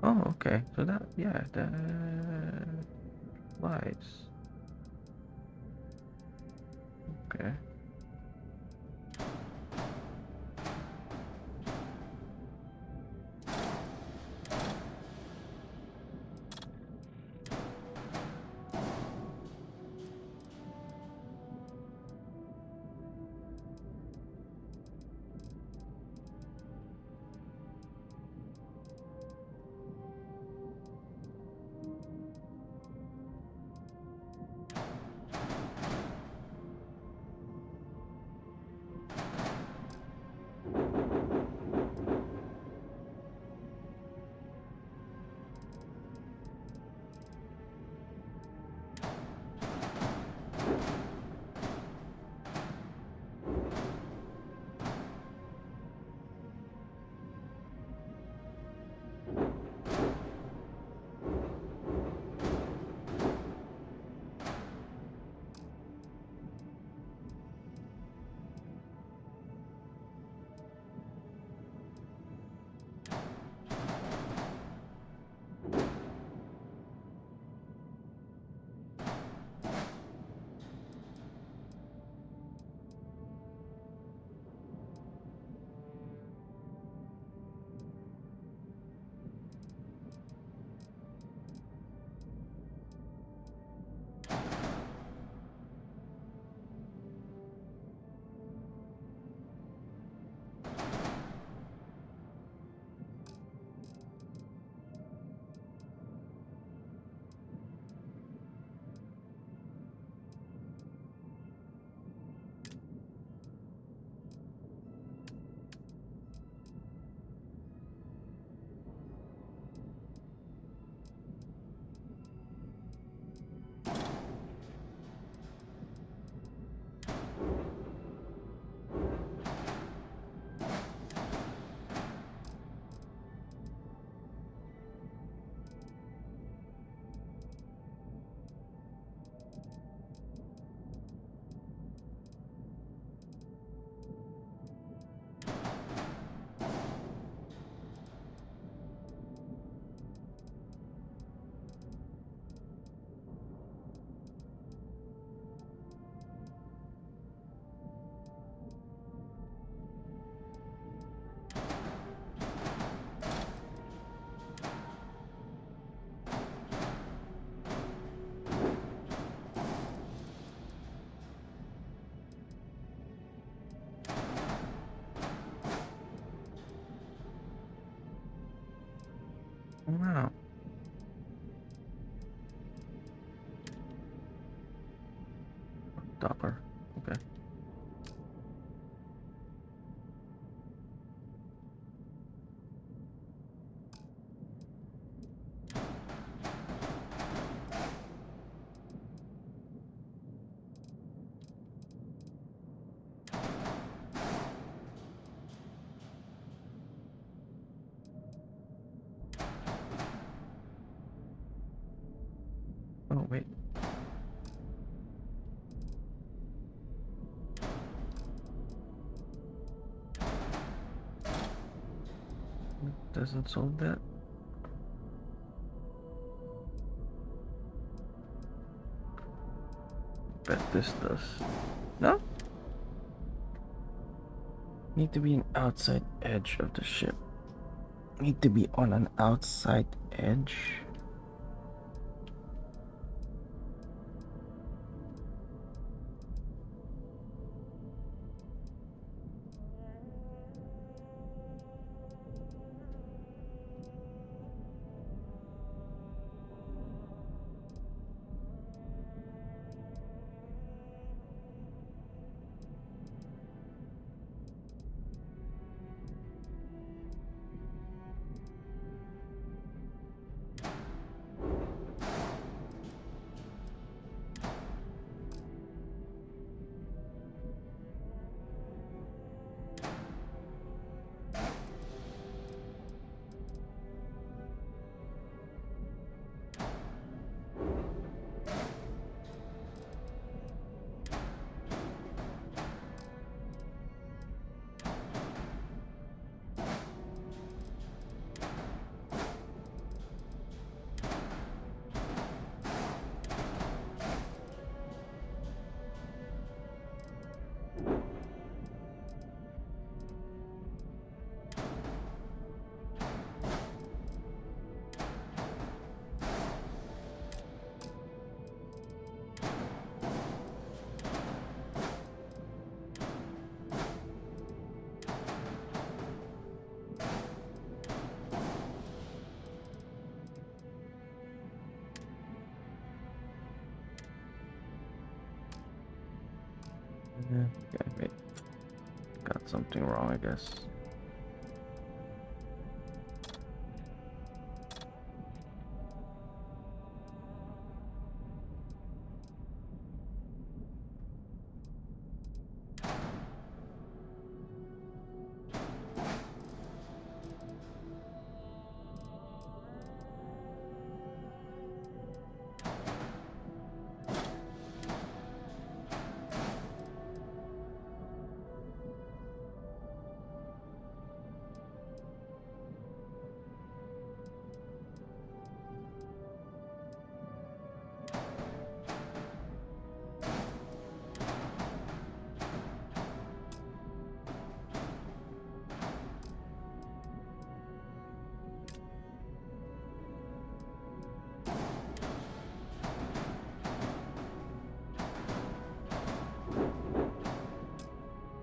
Oh, okay. So that, yeah, that lies. Okay. Docker. Okay. Oh, wait. Doesn't solve that. Bet this does. No? Need to be an outside edge of the ship. Need to be on an outside edge. Okay, wait. Got something wrong, I guess.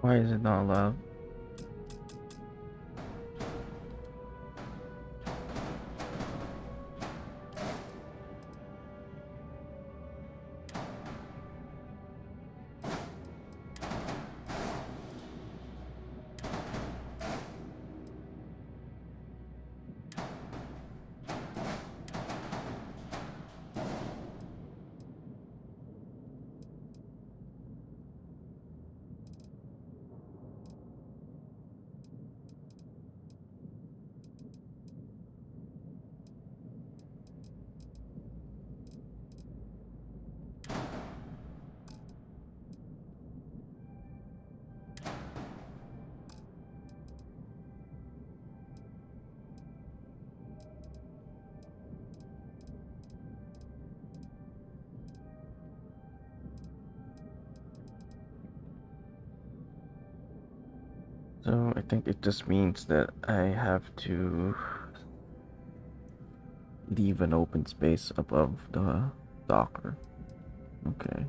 Why is it not allowed? So I think it just means that I have to leave an open space above the docker. Okay.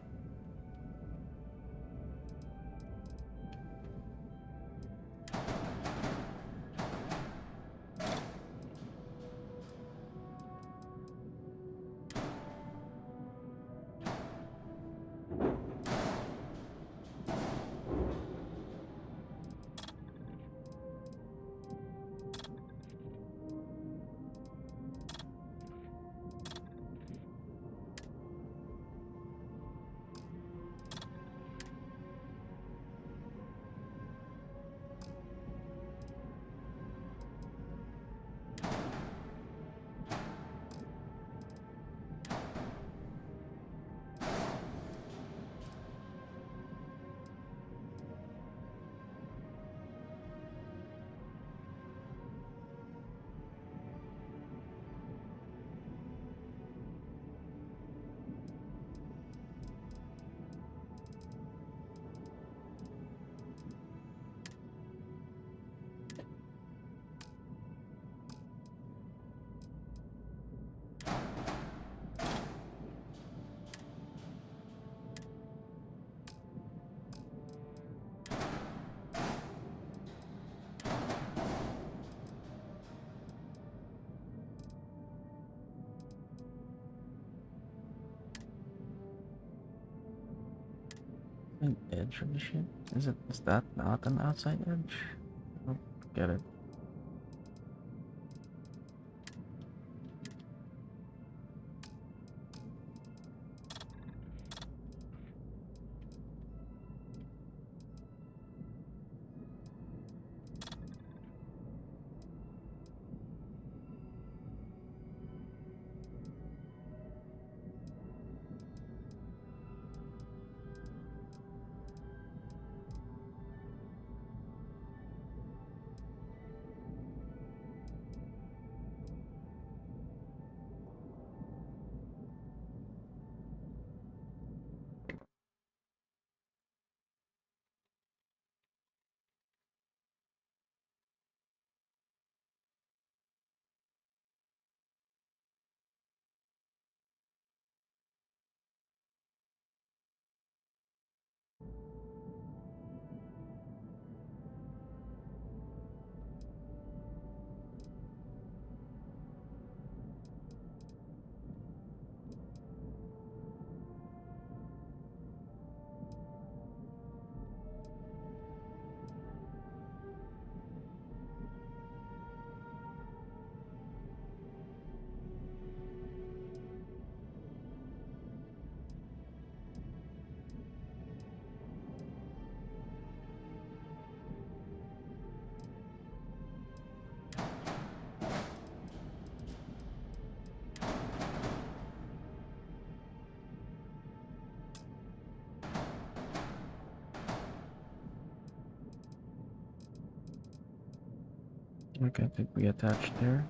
An edge of the ship? Is that not an outside edge? I don't get it. Okay, I think we attached there.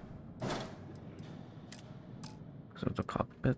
Because of the cockpit.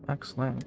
Excellent.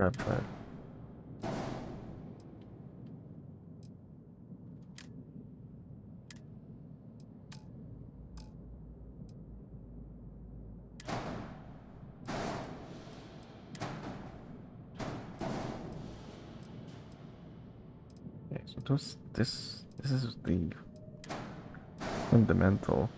Grab that. Okay, so this is the fundamental.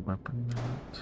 Weapon mount.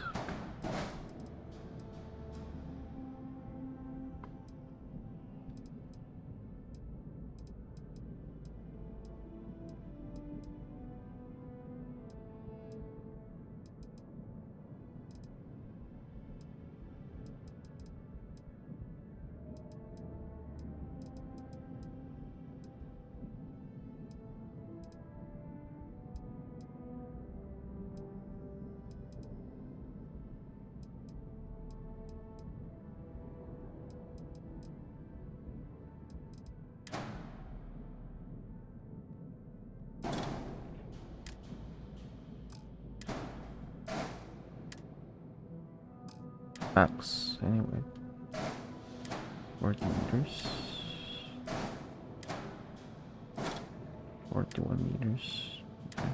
Maps, anyway. 40 meters. 41 meters. Okay.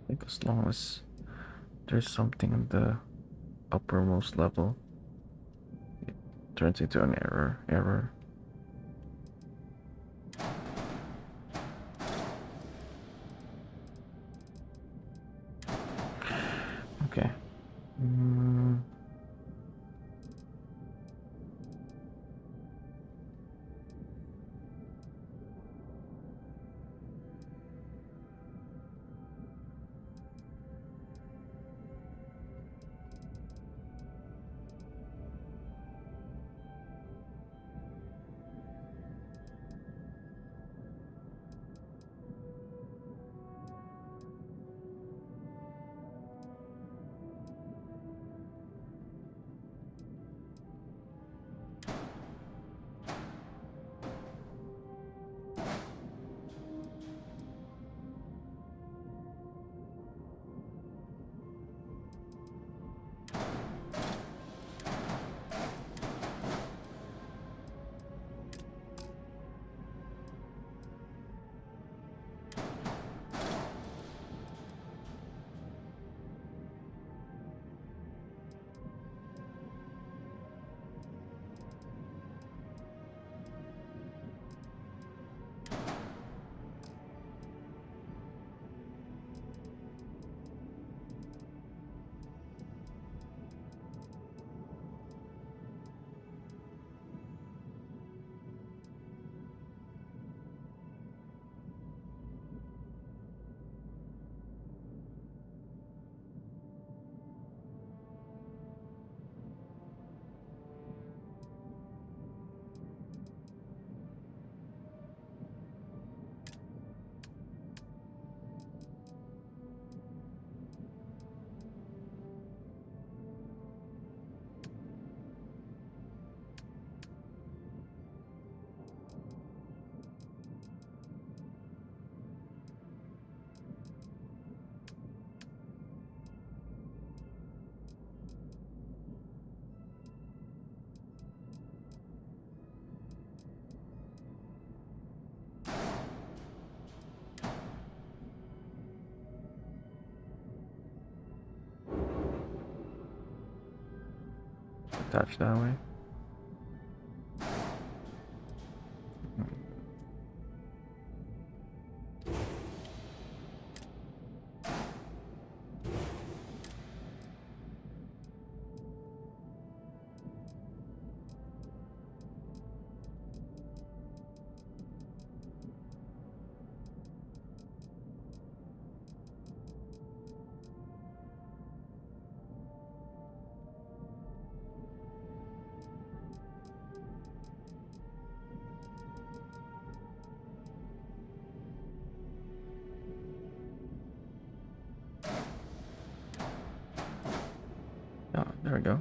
I think as long as there's something on the uppermost level, it turns into an error. Okay. touch that way. Oh, there we go.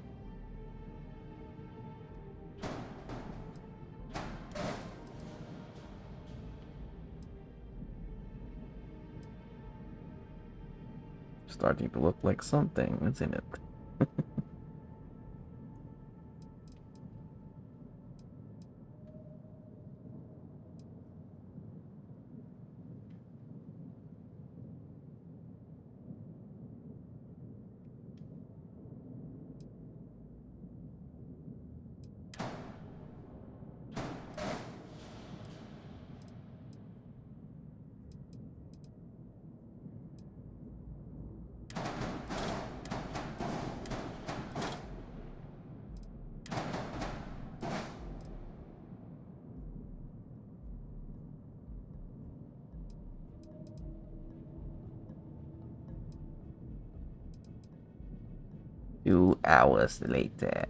Starting to look like something, isn't it? Two hours later.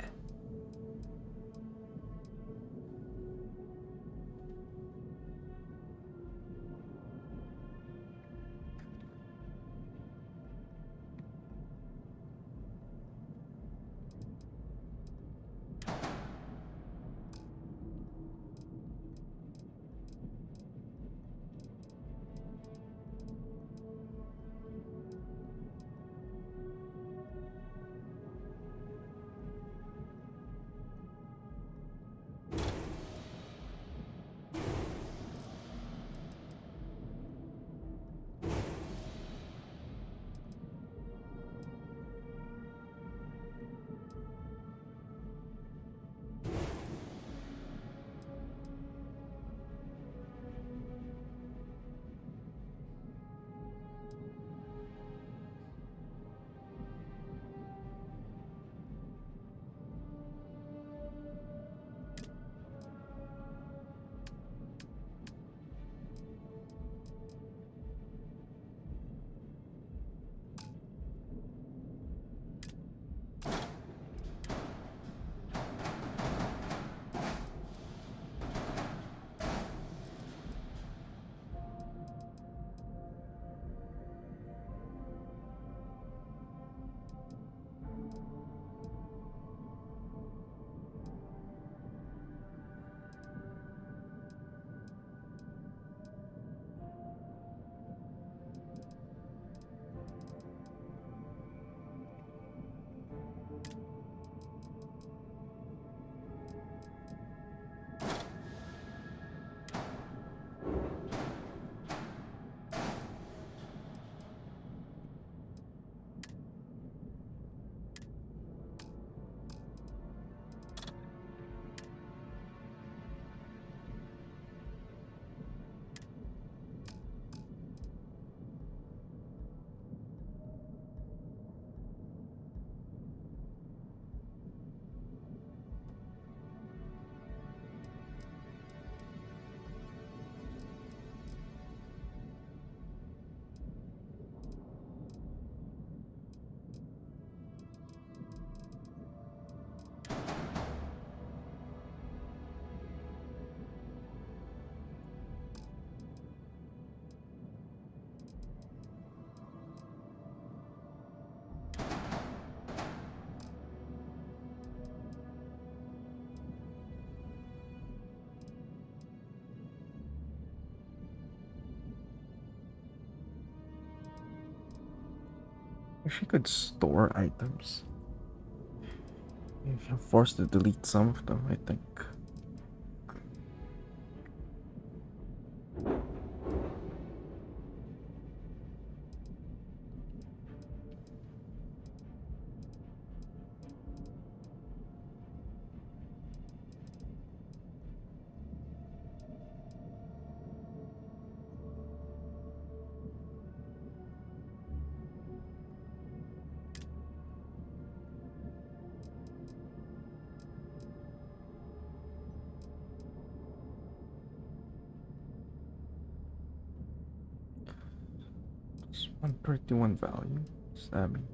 Wish I could store items. I'm forced to delete some of them, I think. 131 value. Stabbing.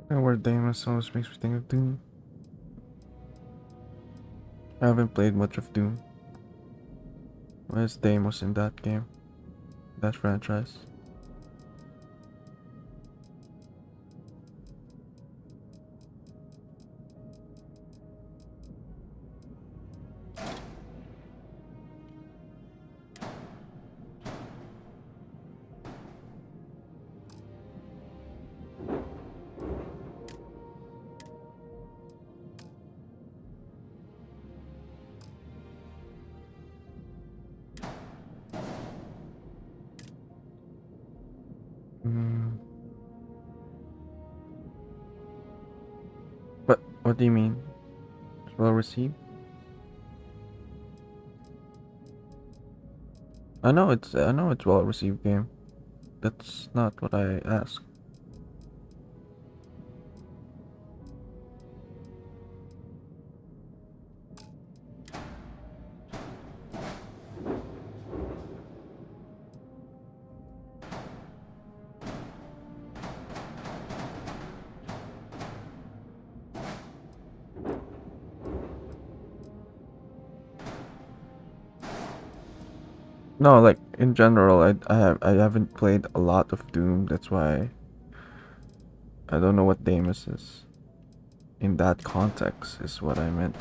That word Deimos always makes me think of Doom. I haven't played much of Doom. Where's Deimos in that game? That franchise? Hmm. What do you mean? It's well received? I know it's well received game. That's not what I asked. No, like in general, I haven't played a lot of Doom. That's why I don't know what Deimos is. In that context, is what I meant.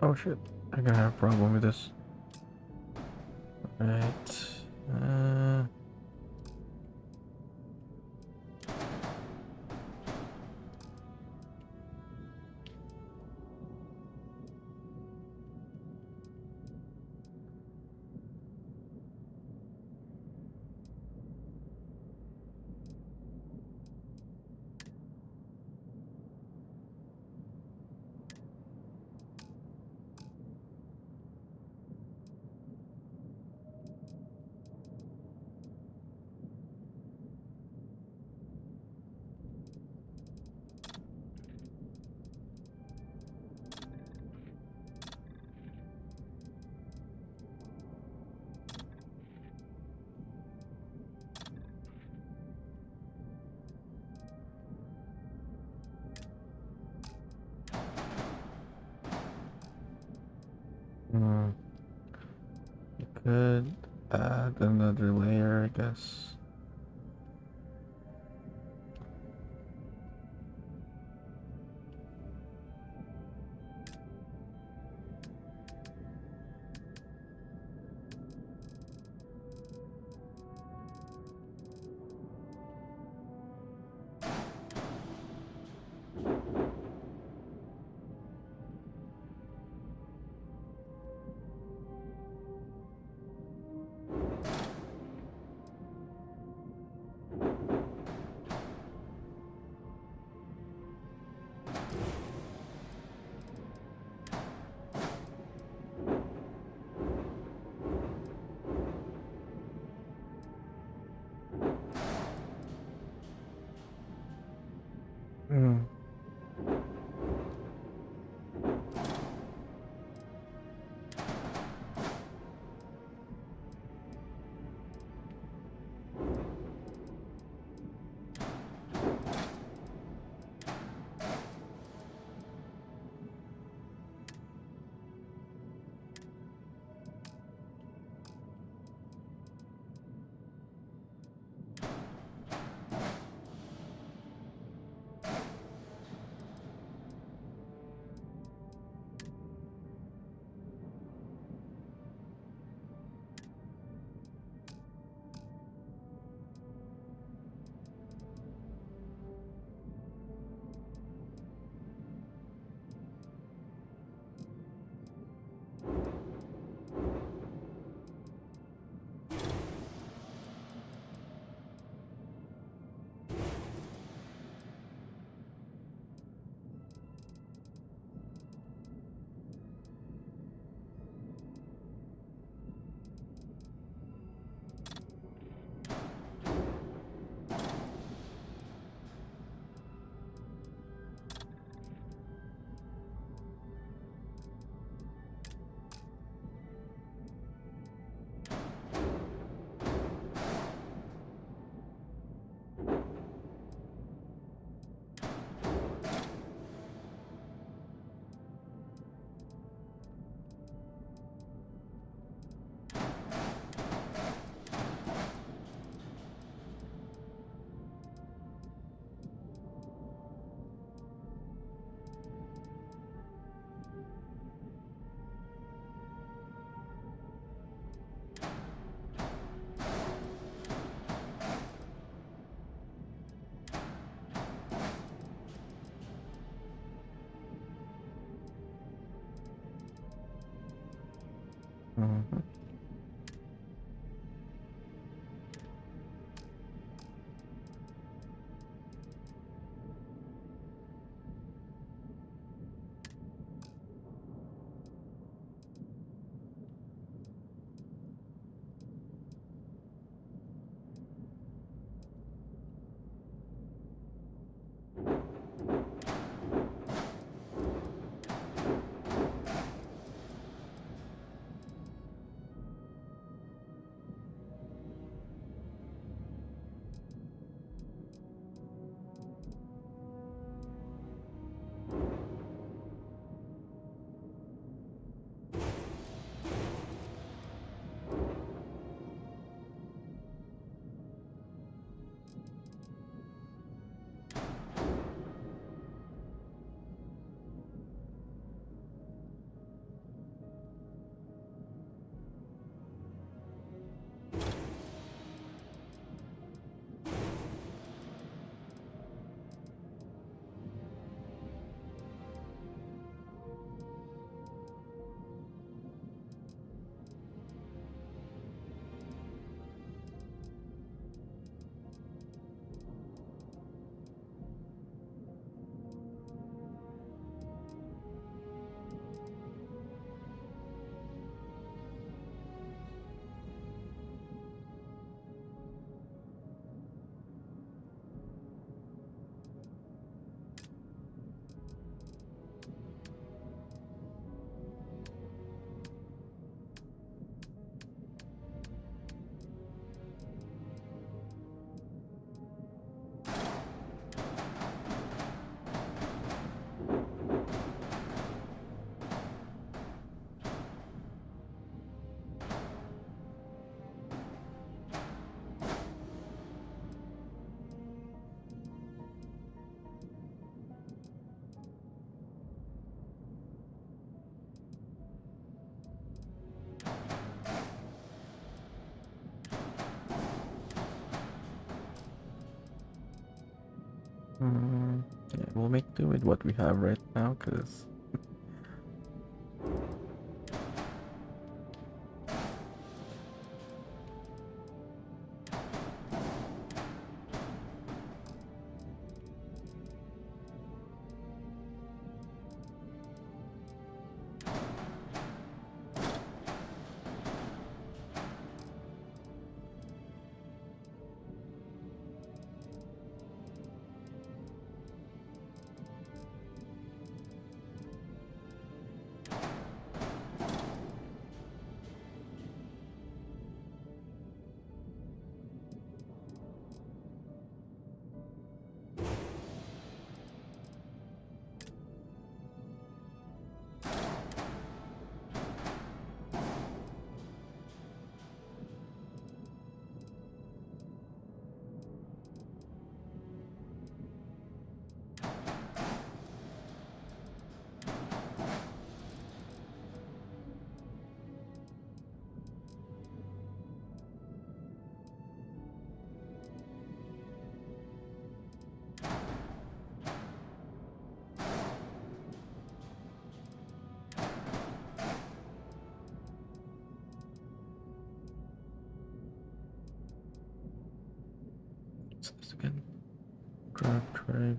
Oh shit, I'm gonna have a problem with this. Right. Hmm. You could add another layer, I guess. Mhm. Yeah, we'll make do with what we have right now, cause. What's this again? Grab drive.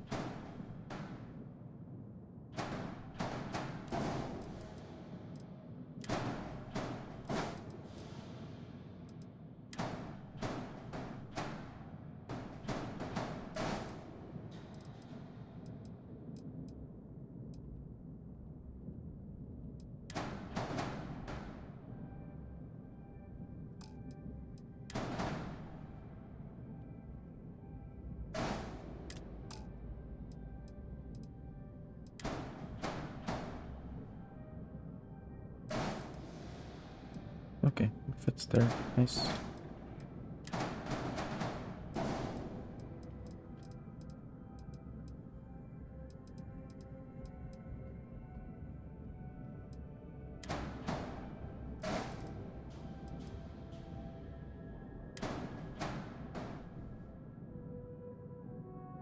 Okay, it fits there. Nice. Is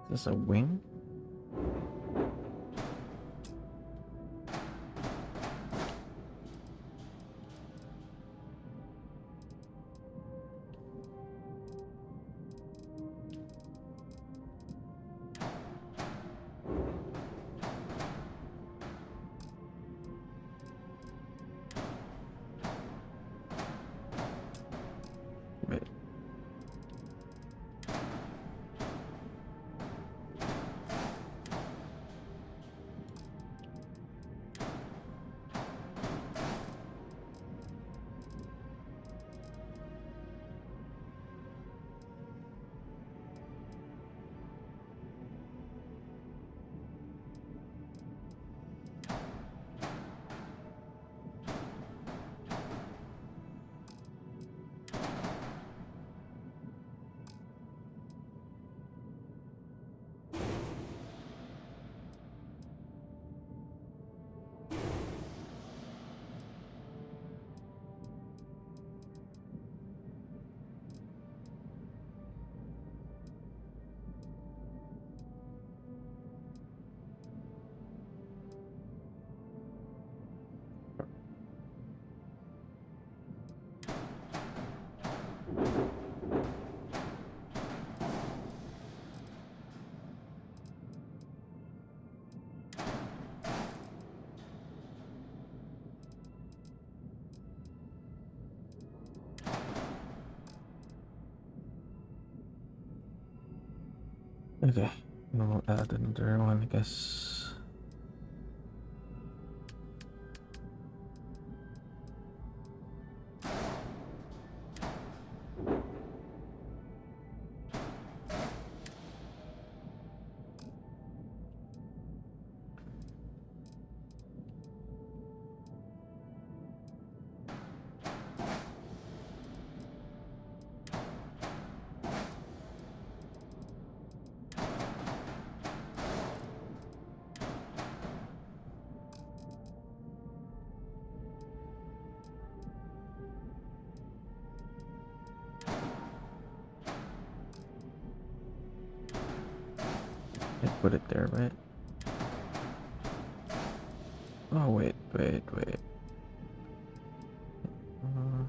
this a wing? Okay, we'll add another one, I guess. I put it there, right? Oh, wait. Uh,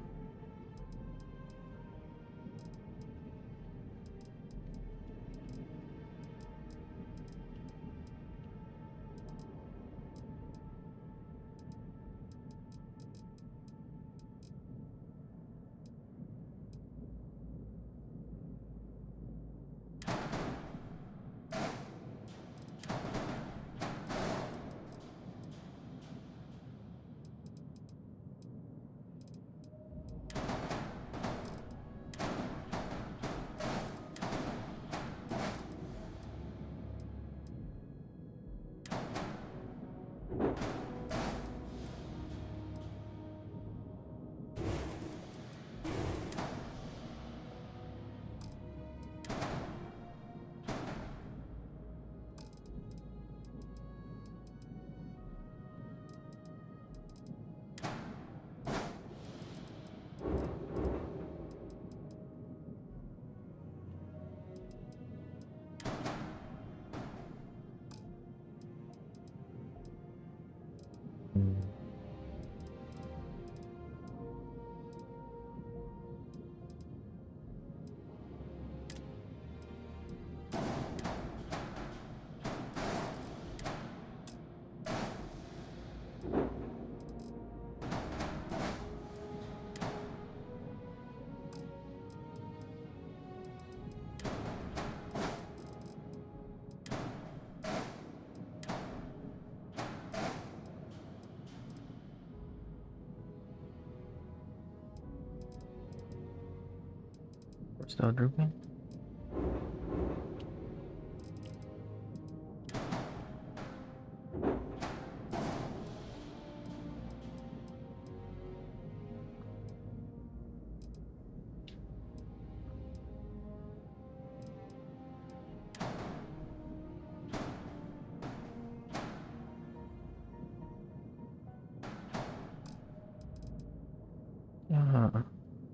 Still drooping?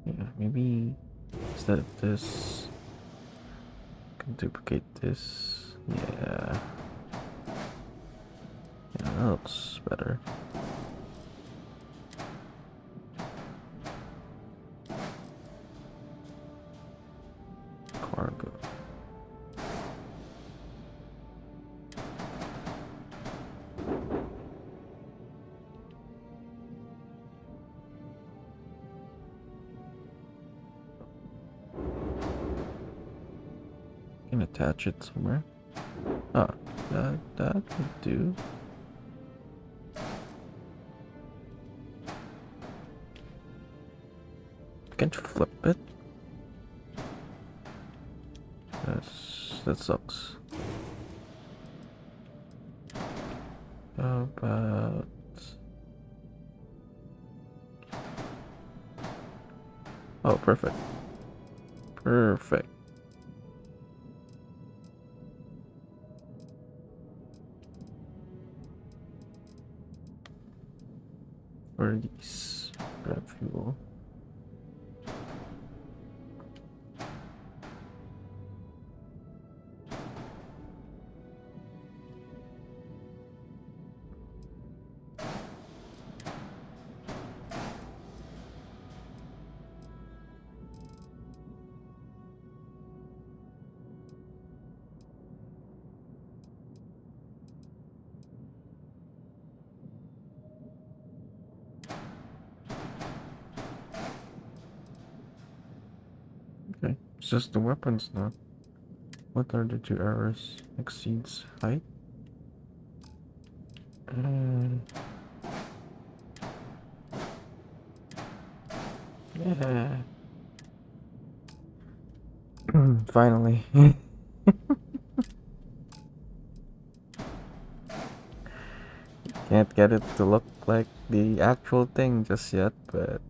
Yeah, maybe instead of this, I can duplicate this. Yeah. Yeah, that looks better. Cargo. Can attach it somewhere. Ah, that would do. I can't flip it. That sucks. How about oh, perfect. Perfect. Where are these? Grab fuel. Okay, it's just the weapons now. What are the two errors? Exceeds height. Yeah. Finally. Can't get it to look like the actual thing just yet, but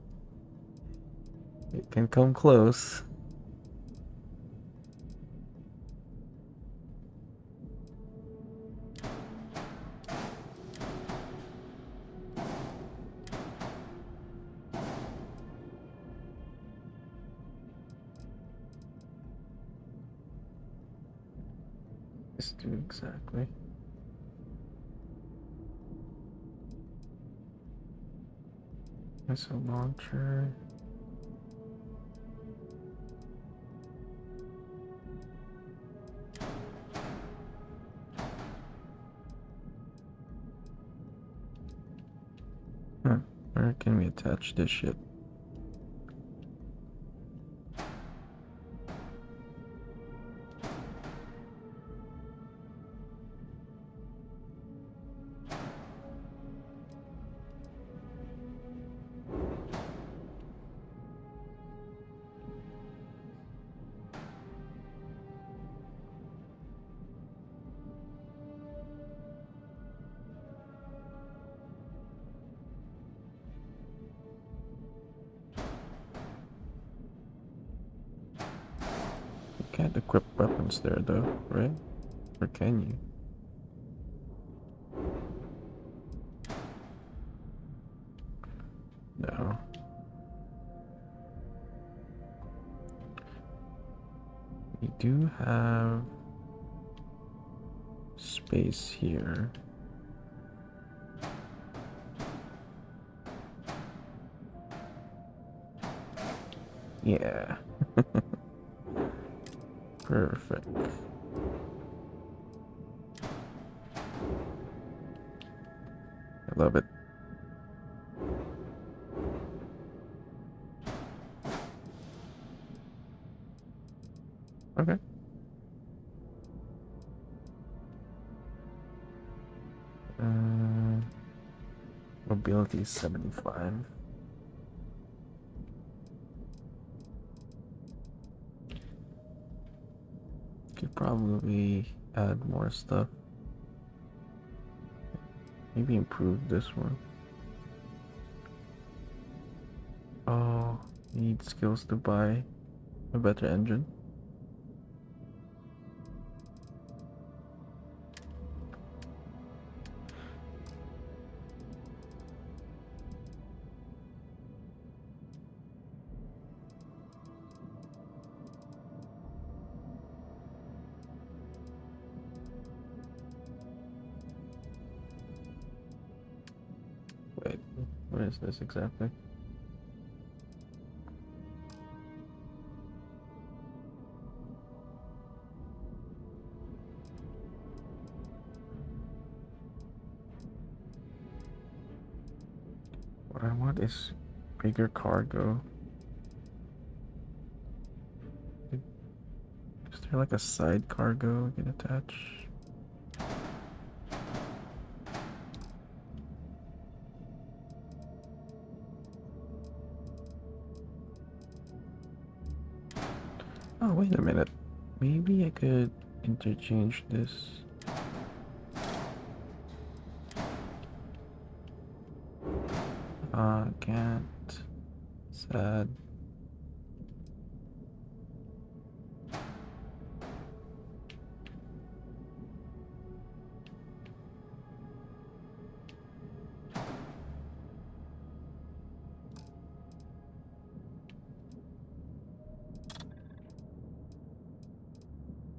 it can come close. Let's do exactly. Missile launcher. Huh. Where can we attach this shit? You can't equip weapons there though, right? Or can you? No. We do have space here. Yeah. Perfect. I love it. Okay. Mobility is 75. Could probably add more stuff. Maybe improve this one. Oh, need skills to buy a better engine. Wait, what is this exactly? What I want is bigger cargo. Is there like a side cargo we can attach? Oh, wait a minute. Maybe I could interchange this. Can't. Sad.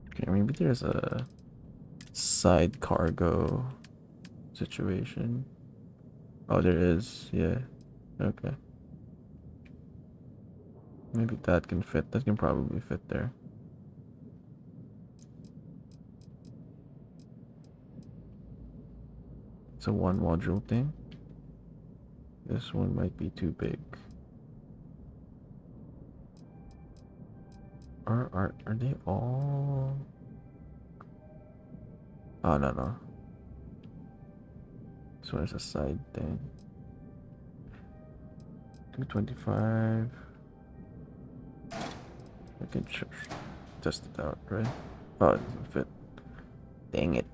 Okay, maybe there's a side cargo situation. Oh, there is. Yeah. Okay. Maybe that can fit. That can probably fit there. It's a one module thing. This one might be too big. Are they all Oh, no, no. This one is a side thing. 225. I can test it out, right? Oh, it doesn't fit. Dang it.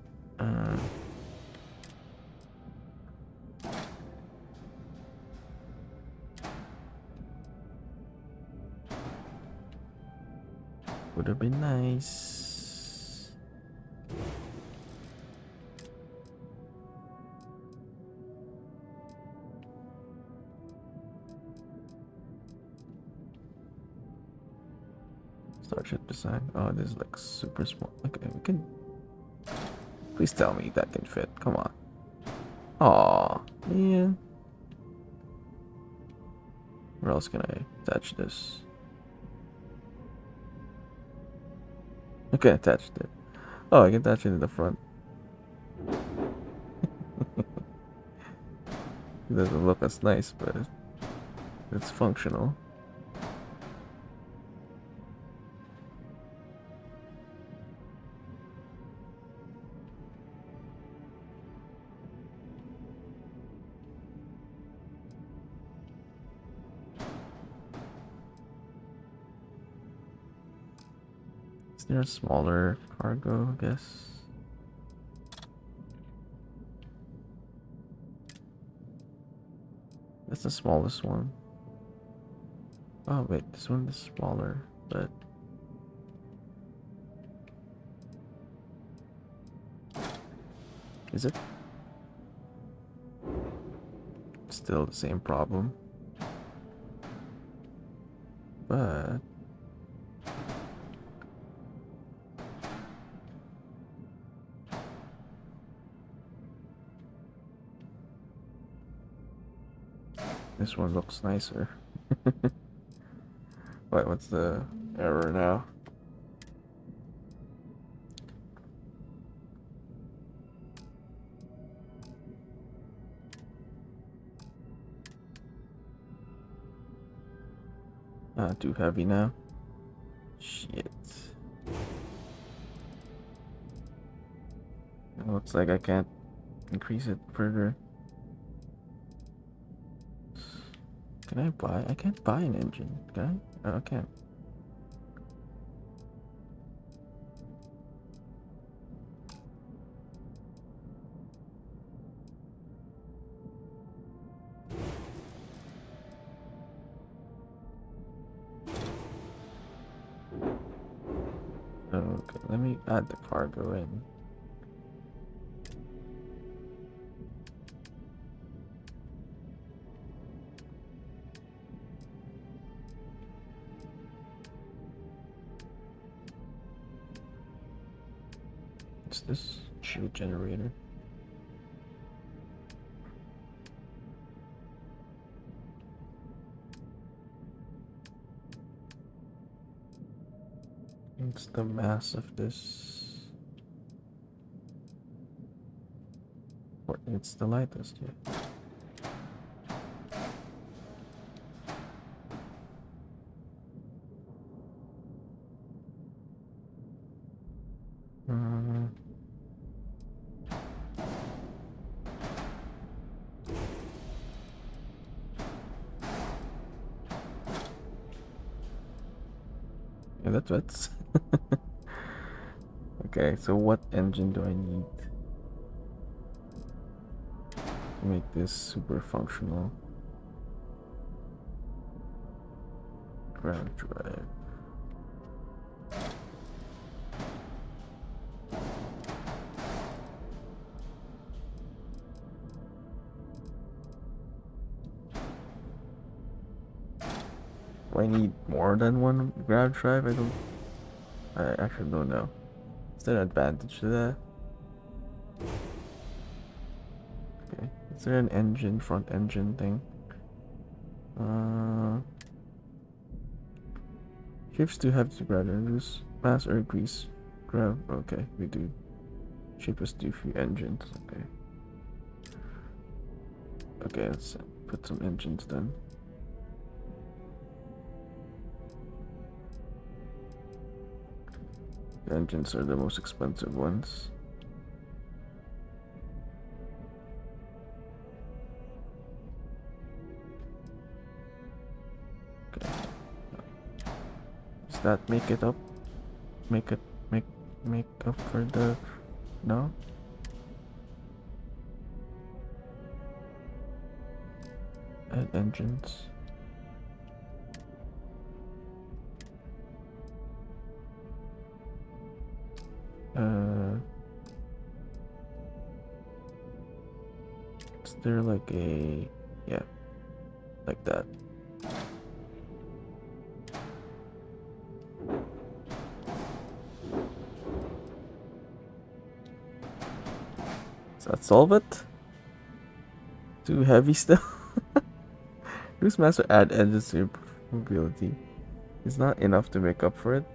Would have been nice. Starship design. Oh, this is like super small. Okay, we can. Please tell me that can fit. Come on. Aw, man. Where else can I attach this? Okay, attached it. Oh, I can attach it in the front. It doesn't look as nice, but it's functional. Is there a smaller cargo, I guess? That's the smallest one. Oh wait, this one is smaller, but is it? Still the same problem. But this one looks nicer. Wait, what's the error now? Too heavy now. Shit. It looks like I can't increase it further. Can I buy? I can't buy an engine. Can I? Oh, I can't. Okay, let me add the cargo in. What's this? Shield generator. What's the mass of this? It's the lightest, yeah. Yeah, that fits. Okay, so what engine do I need to make this super functional? Ground drive. Do I need more than one ground drive? I actually don't know. Is there an advantage to that? Okay. Is there an engine, front engine thing? Ships do have to ground engines. Mass or grease. Ground. Okay, we do. Ships do few engines. Okay. Okay, let's put some engines then. The engines are the most expensive ones. that make it up? Make it make up for the no? Add engines. Is there like a yeah, like that? Does that solve it? Too heavy still? Who's master add engines to your mobility? It's not enough to make up for it.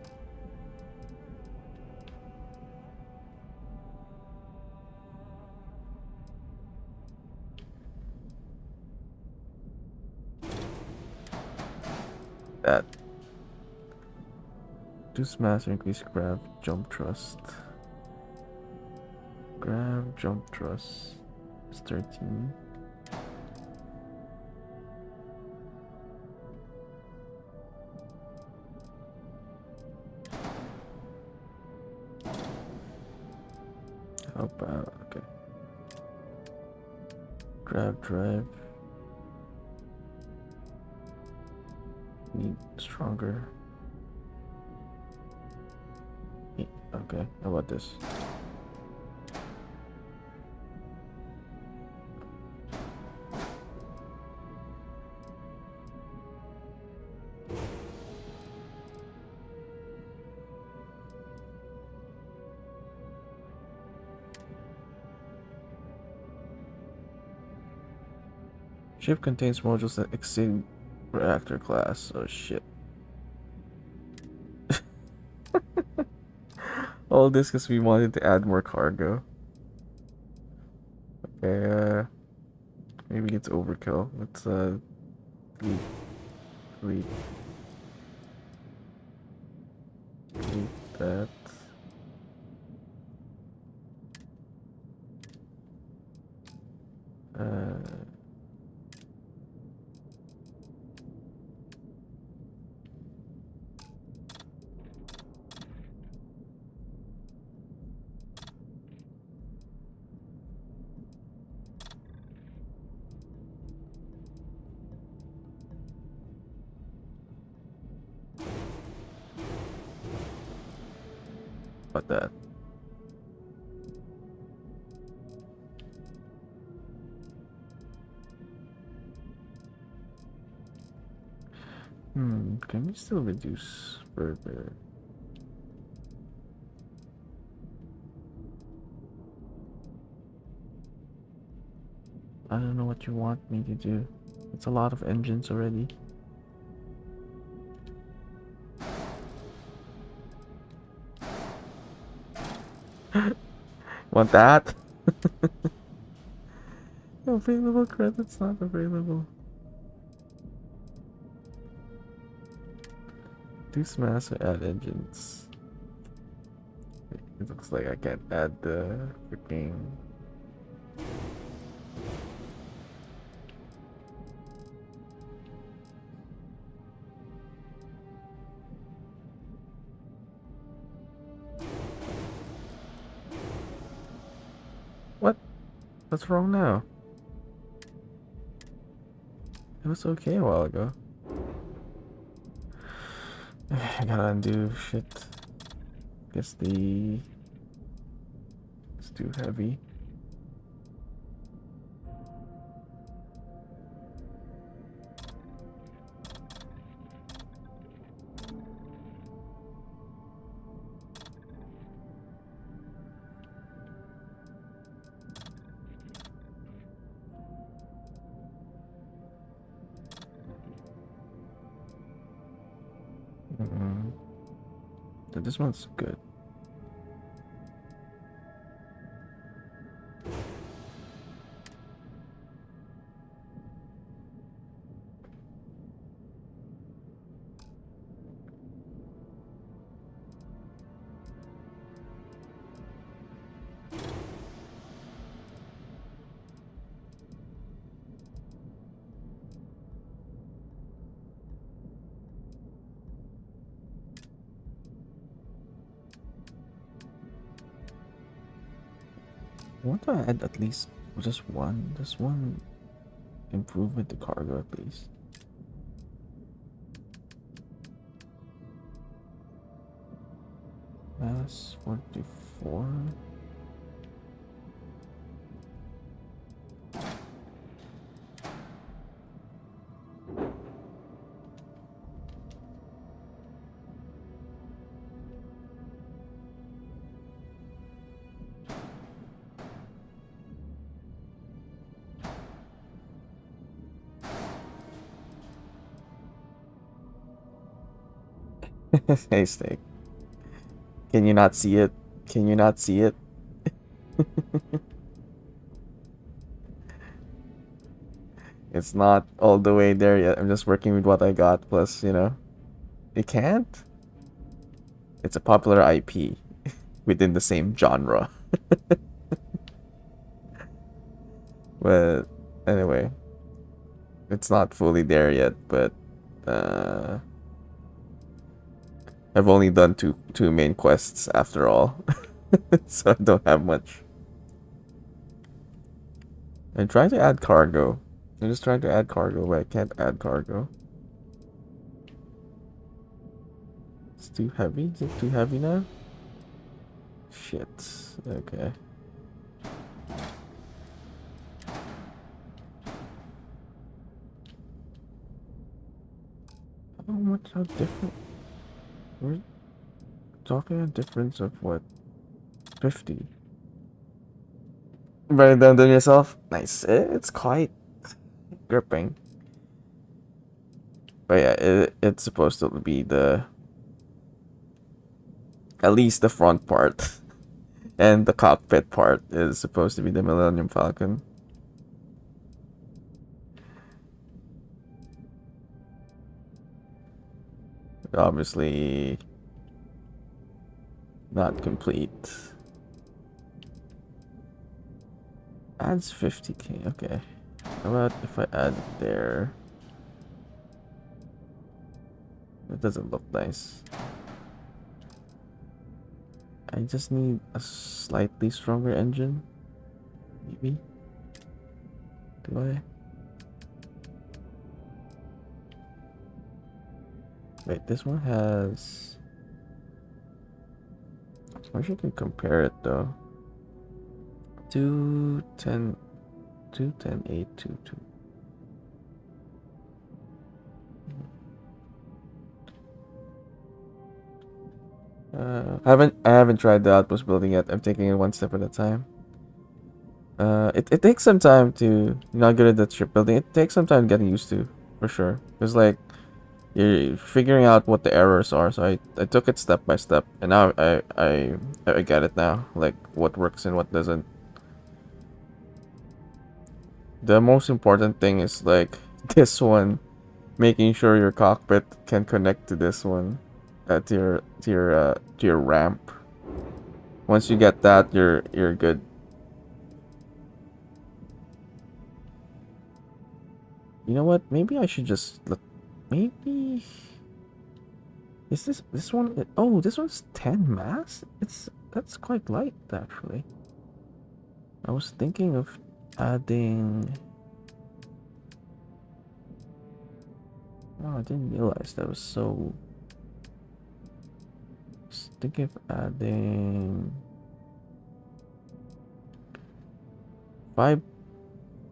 That. Reduce mass or increase grab jump thrust. Grab jump thrust is 13. How about okay. Grab drive. Need stronger. Okay, how about this? Ship contains modules that exceed reactor class. Oh shit. All this because we wanted to add more cargo. Okay, maybe it's overkill. Let's delete, delete, delete that. About that. Can we still reduce further? I don't know what you want me to do. It's a lot of engines already. Want that? Available credits not available. Reduce mass or add engines. It looks like I can't add the freaking. What? What's wrong now? It was okay a while ago. I gotta undo shit. Guess it's too heavy. So this one's good. want to add at least just one improvement to cargo at least. Mass 44. Hey, Steak. Can you not see it? Can you not see it? It's not all the way there yet. I'm just working with what I got. Plus, you know, it can't. It's a popular IP within the same genre. But anyway, it's not fully there yet. But I've only done two main quests after all, so I don't have much. I'm trying to add cargo. I'm just trying to add cargo, but I can't add cargo. It's too heavy? Is it too heavy now? Shit. Okay. How different? We're talking a difference of what? 50. Better than yourself? Nice. It's quite gripping. But yeah, it's supposed to be at least the front part. And the cockpit part is supposed to be the Millennium Falcon. Obviously not complete. Adds 50k, okay. How about if I add it there? It doesn't look nice. I just need a slightly stronger engine. Maybe? Do I? Wait, this one has... I wish I could compare it though. 210, 822. I haven't tried the outpost building yet. I'm taking it one step at a time. It takes some time to, you're not good at that ship building. It takes some time getting used to, for sure. Because like, you're figuring out what the errors are. So I took it step by step, and now I get it now. Like what works and what doesn't. The most important thing is like this one, making sure your cockpit can connect to this one, to your ramp. Once you get that, you're good. You know what? Maybe I should just look. Maybe is this one? Oh, this one's 10 mass. That's quite light actually. I was thinking of adding. Oh, I didn't realize that was so. I was thinking of adding 5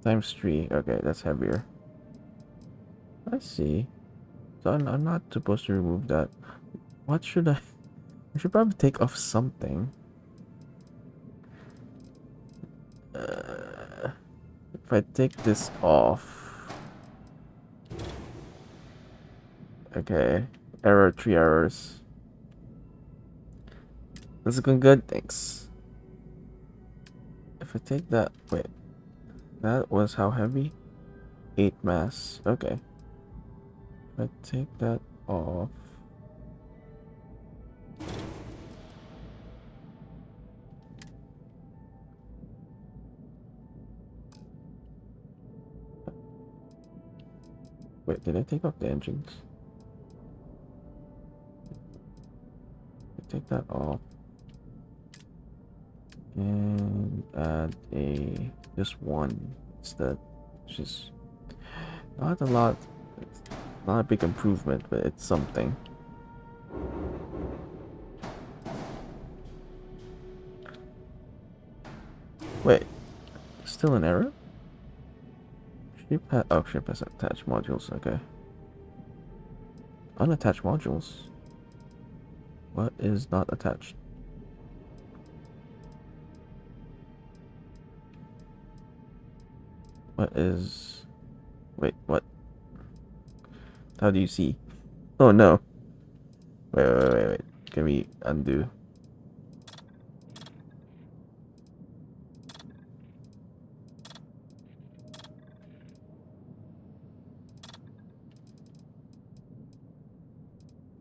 times 3. Okay, that's heavier. I see. So I'm not supposed to remove that. What should I? I should probably take off something. If I take this off. Okay. Error, 3 errors. This is going good, thanks. If I take that, wait. That was how heavy? 8 mass. Okay. If I take that off. Wait, did I take off the engines? Take that off. And add just one instead. Which is not a lot. It's not a big improvement, but it's something. Wait, still an error? Ship has attached modules. Okay. Unattached modules. What is not attached? What is... Wait, what? How do you see? Oh no. Wait. Can we undo?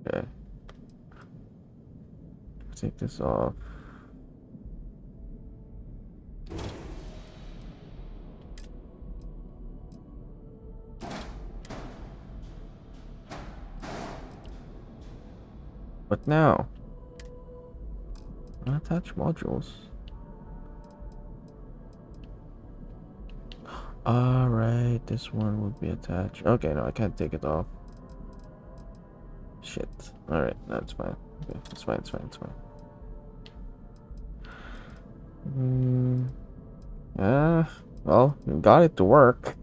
Okay. Take this off. What now? Unattached modules. Alright, this one would be attached. Okay, no, I can't take it off. Shit. Alright, no, it's fine. Okay, it's fine. Well, we got it to work.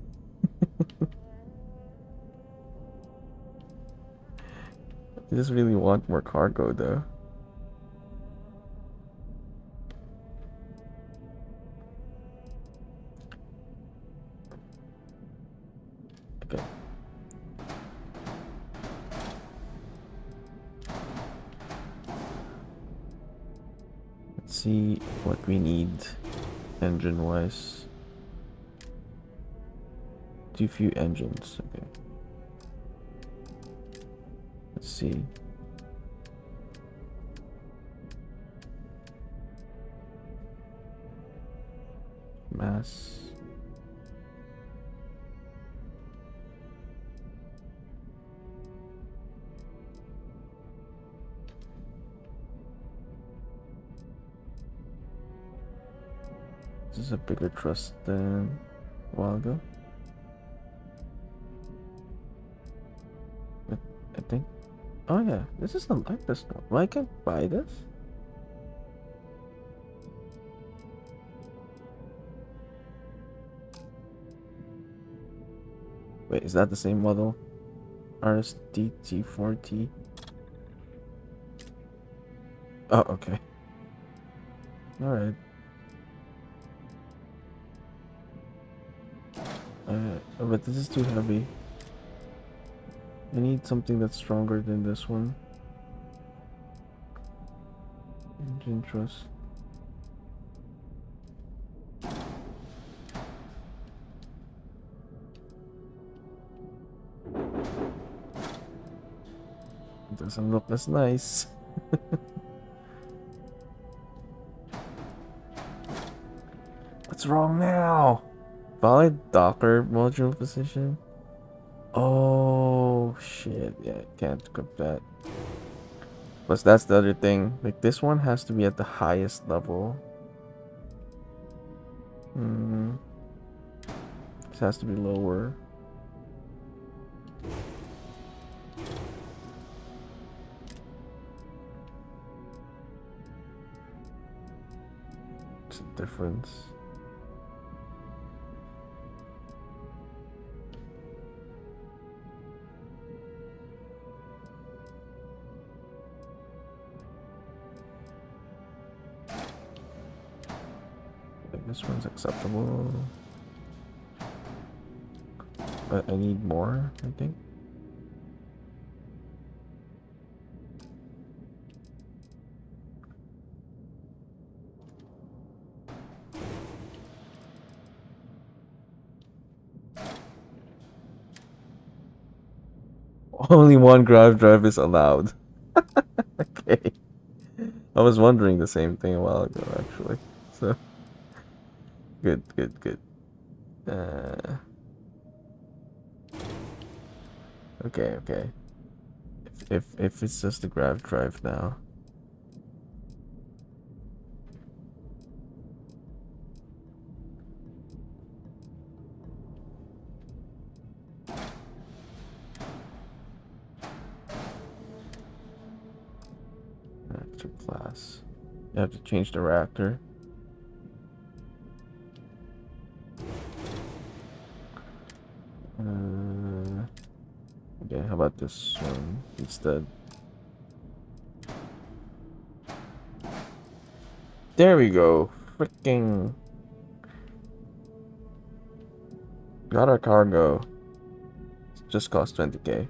I just really want more cargo, though. Okay. Let's see what we need engine-wise. Too few engines. Okay. Let's see. Mass. This is a bigger truss than a while ago. I think. Oh yeah, this is not like this one. Why can't I buy this? Wait, is that the same model? RSDT4T. Oh, okay. Alright. But this is too heavy. I need something that's stronger than this one. Engine truss. It doesn't look as nice. What's wrong now? Valid Docker module position? Oh shit, yeah, I can't equip that. Plus that's the other thing. Like this one has to be at the highest level. This has to be lower. What's the difference? This one's acceptable. But I need more, I think. Only one grav drive is allowed. Okay. I was wondering the same thing a while ago, actually. So, good. Okay. If it's just the grav drive now. mass. You have to change the reactor. Okay, how about this one instead? There we go. Freaking got our cargo. Just cost 20k.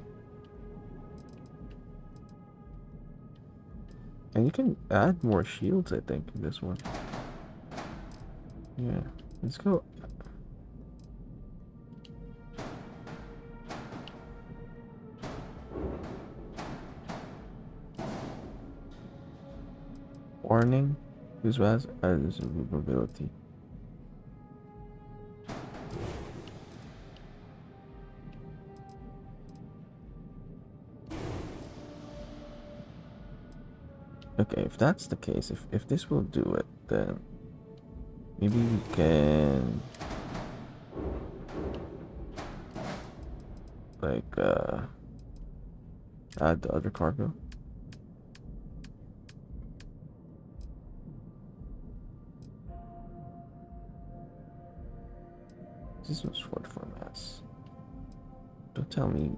And you can add more shields, I think, in this one. Yeah, let's go. Warning, this was as mobility. Okay, if that's the case, if this will do it, then maybe we can like add the other cargo. This was 44 mass. Don't tell me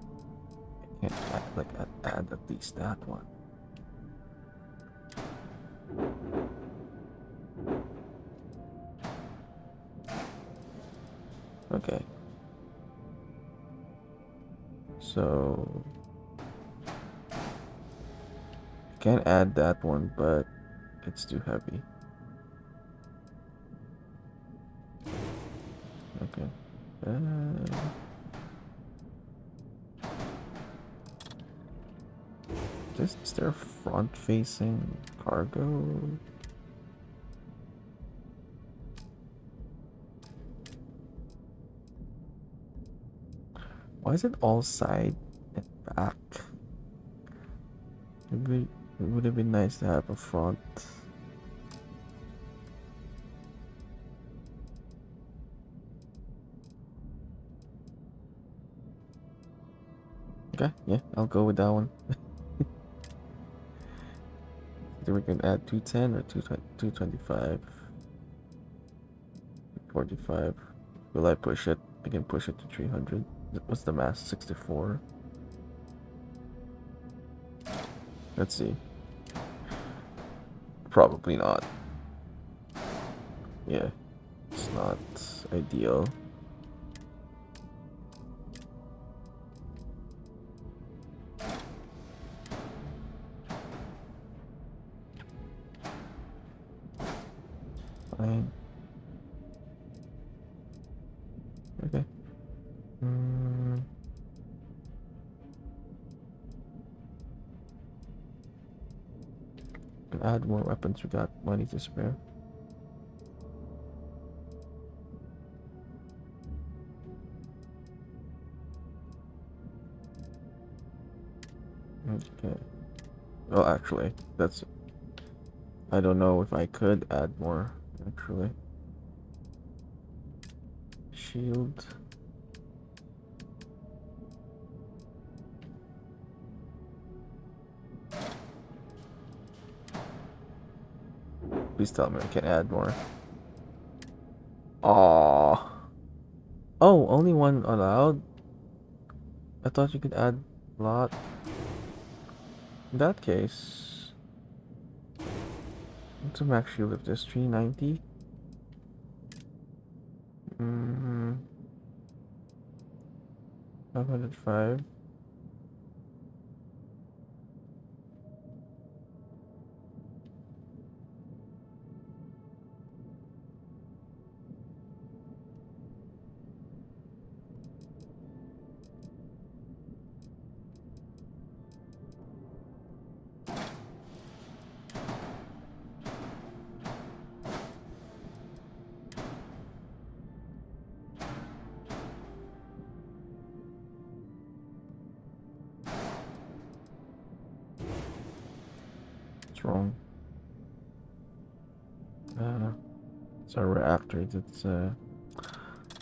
I can't add at least that one. Okay. So I can't add that one, but it's too heavy. Okay. Is there a front-facing cargo? Why is it all side and back? It would have been nice to have a front. Okay, yeah, I'll go with that one. Then we can add 210 or 225. 45. Will I push it? I can push it to 300. What's the mass? 64. Let's see. Probably not. Yeah, it's not ideal. Fine. Okay. Can add more weapons. We got money to spare. Okay. Well, actually, that's. I don't know if I could add more. Actually. Shield. Please tell me I can add more. Aww. Oh, only one allowed? I thought you could add a lot. In that case, what's the max shield of this? 390? 505. What's wrong? It's a reactor that's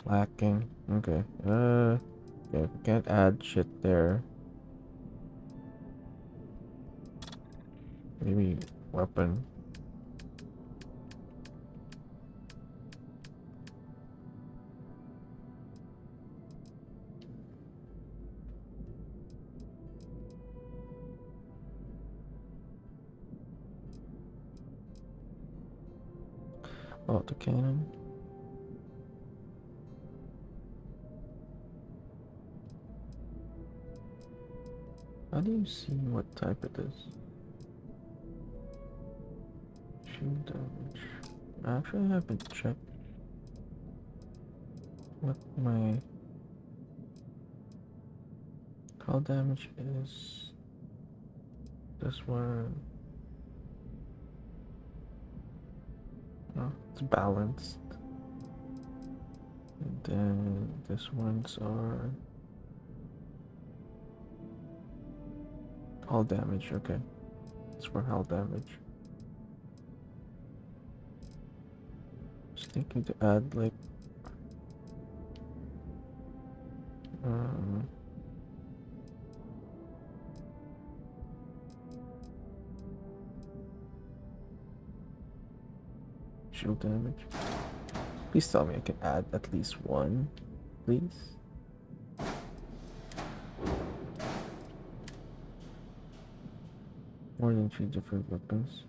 lacking. Okay. Yeah, we can't add shit there. Maybe weapon. Autocannon. How do you see what type it is? Shield damage. Actually, I haven't checked what my hull damage is. This one. Oh, it's balanced. And then this ones are hull damage. Okay, it's for hull damage. Just thinking to add like um, shield damage. Please tell me I can add at least one, please. More than 3 different weapons.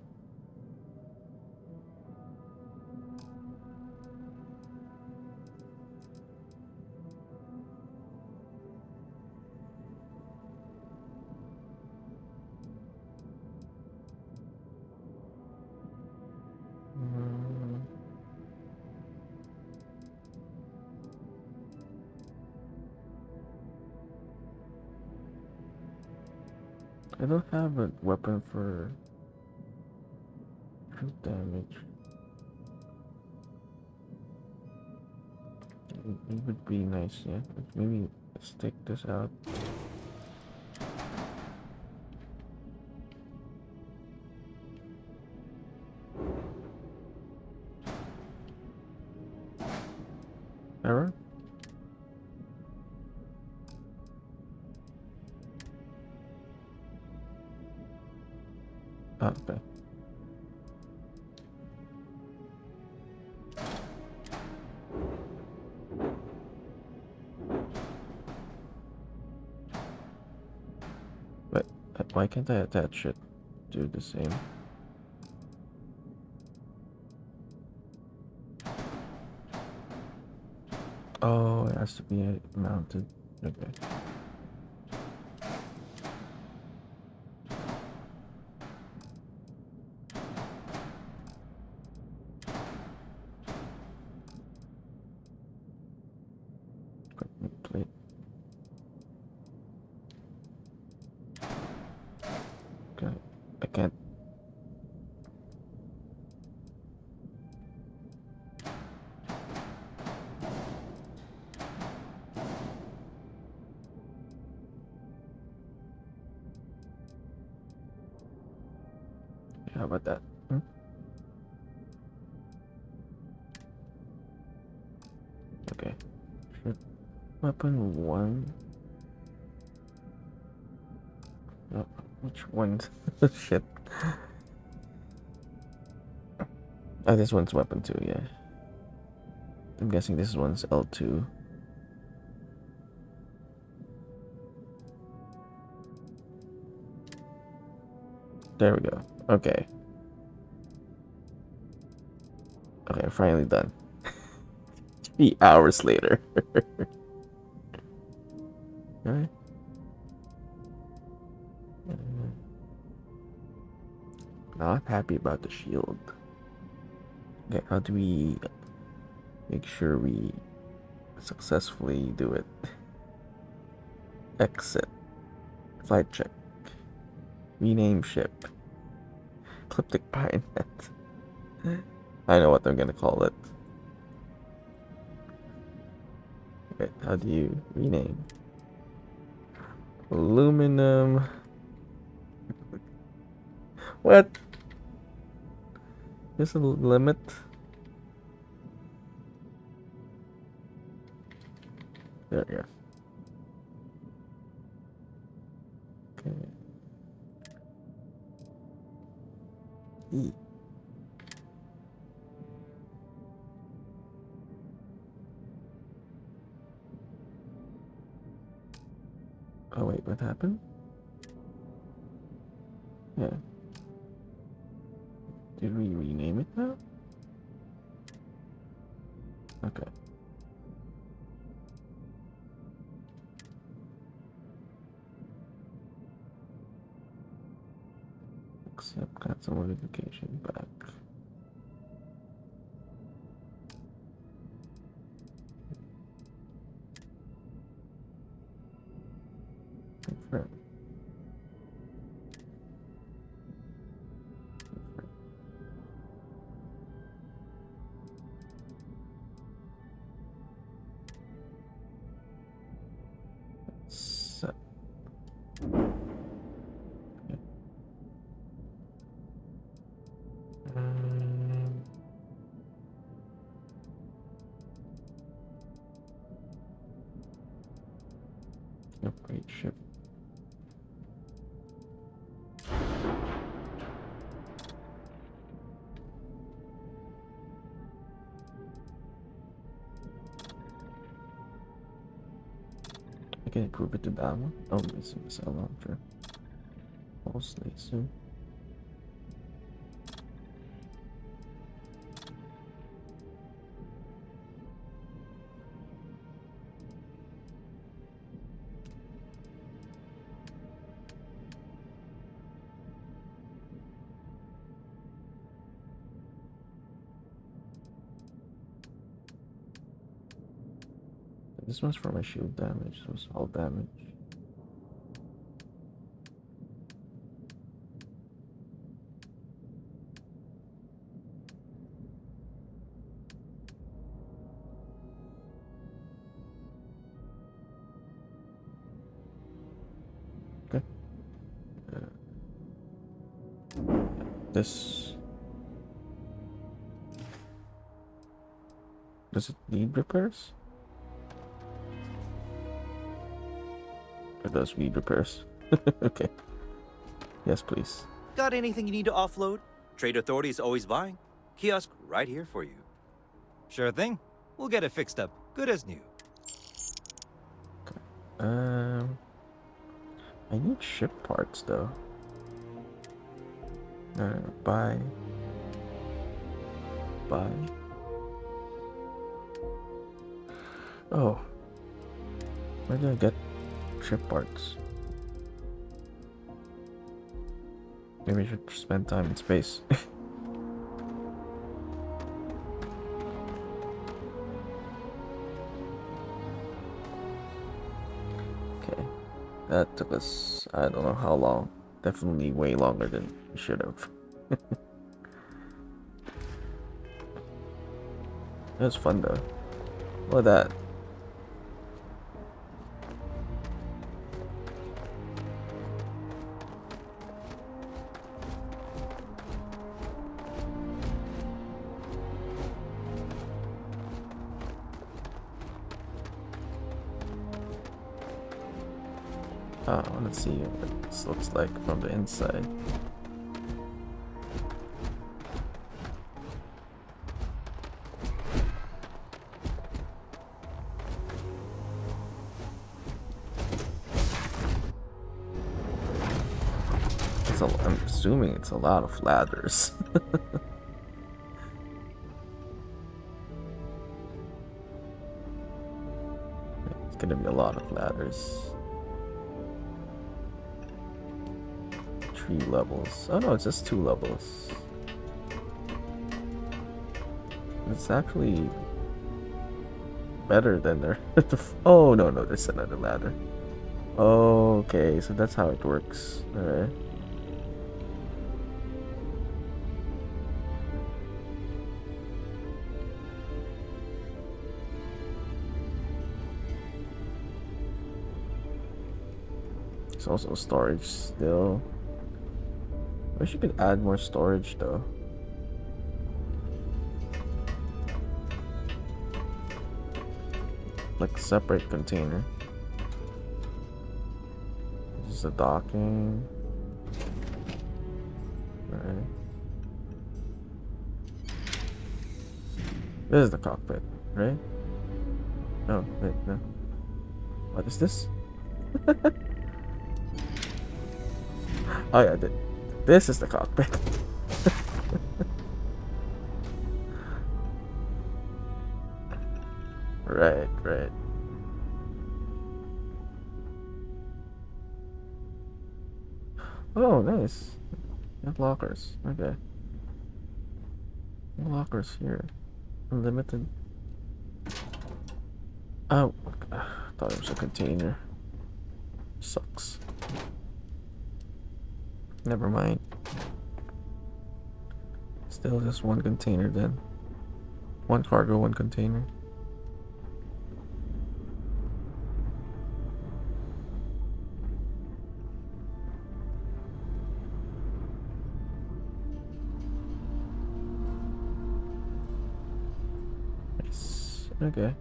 I don't have a weapon for shield damage. It would be nice, yeah. Maybe stick this out. Error? Oh, okay. But why can't I attach it? Do the same. Oh, it has to be mounted. Okay. Equipment plate. Okay. I can't. How about that? Hmm? Okay. Shit. Weapon 1. Oh, which one? Shit. Oh, this one's weapon 2, yeah. I'm guessing this one's L2. There we go. Okay. Okay, finally done. 3 hours later. Alright. Not happy about the shield. Okay, how do we make sure we successfully do it? Exit. Flight check. Rename ship. Ecliptic bayonet. I know what I'm gonna call it. Okay, how do you rename? Aluminum. What? There's a limit. There we go. Okay. E. Oh wait, what happened? Yeah. Did we rename it now? Okay. Accept cancel notification back. Confirm. Set. Okay. Upgrade ship. I can improve it to that one. Oh, it's a missile launcher. Pulse laser. This one's for my shield damage, so it's all damage. Okay. This. Does it need repairs? It does need repairs. Okay. Yes, please. Got anything you need to offload? Trade Authority is always buying. Kiosk right here for you. Sure thing. We'll get it fixed up. Good as new. I need ship parts though. Buy. Oh. Where do I get ship parts? Maybe I should spend time in space. Okay. That took us, I don't know how long. Definitely way longer than we should have. It was fun though. Look at that. Let's see what this looks like from the inside. I'm assuming it's a lot of ladders. It's gonna be a lot of ladders. 3 levels. Oh no, it's just 2 levels. It's actually better than their. Oh no, there's another ladder. Okay, so that's how it works. Alright. There's also storage still. I wish you could add more storage though. Like separate container. This is a docking. Alright. This is the cockpit, right? Oh, wait, no. What is this? Oh yeah, this is the cockpit. Right, right. Oh, nice. Got lockers. Okay. No lockers here. Unlimited. Oh, I thought it was a container. Sucks. Never mind. Still just one container then. One cargo, one container. Nice. Okay.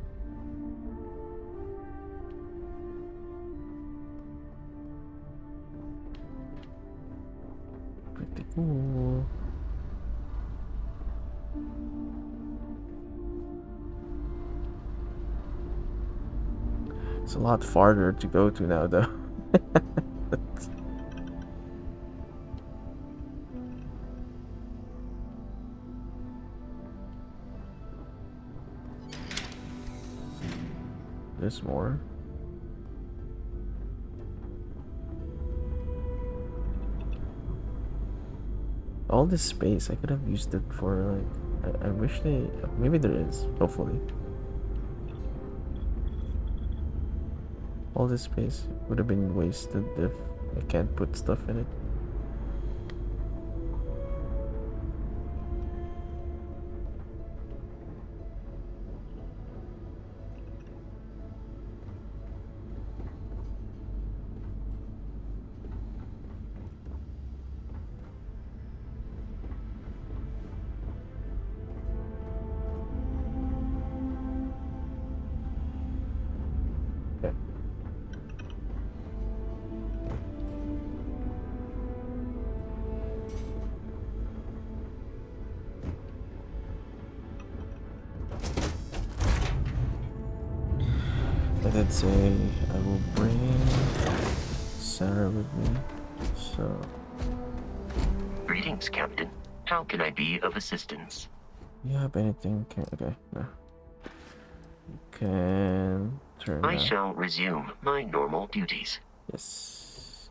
Pretty cool. It's a lot farther to go to now, though. There's more. All this space, I could have used it for like. I wish they. Maybe there is. Hopefully. All this space would have been wasted if I can't put stuff in it. Okay. I did say I will bring Sarah with me, so. Greetings, Captain. How can I be of assistance? You have anything? Okay, no. You can turn I that. shall resume my normal duties. Yes.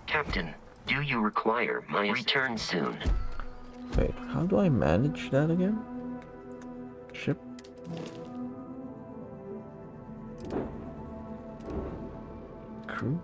Captain, do you require my return soon? Wait, how do I manage that again? Ship? Crew?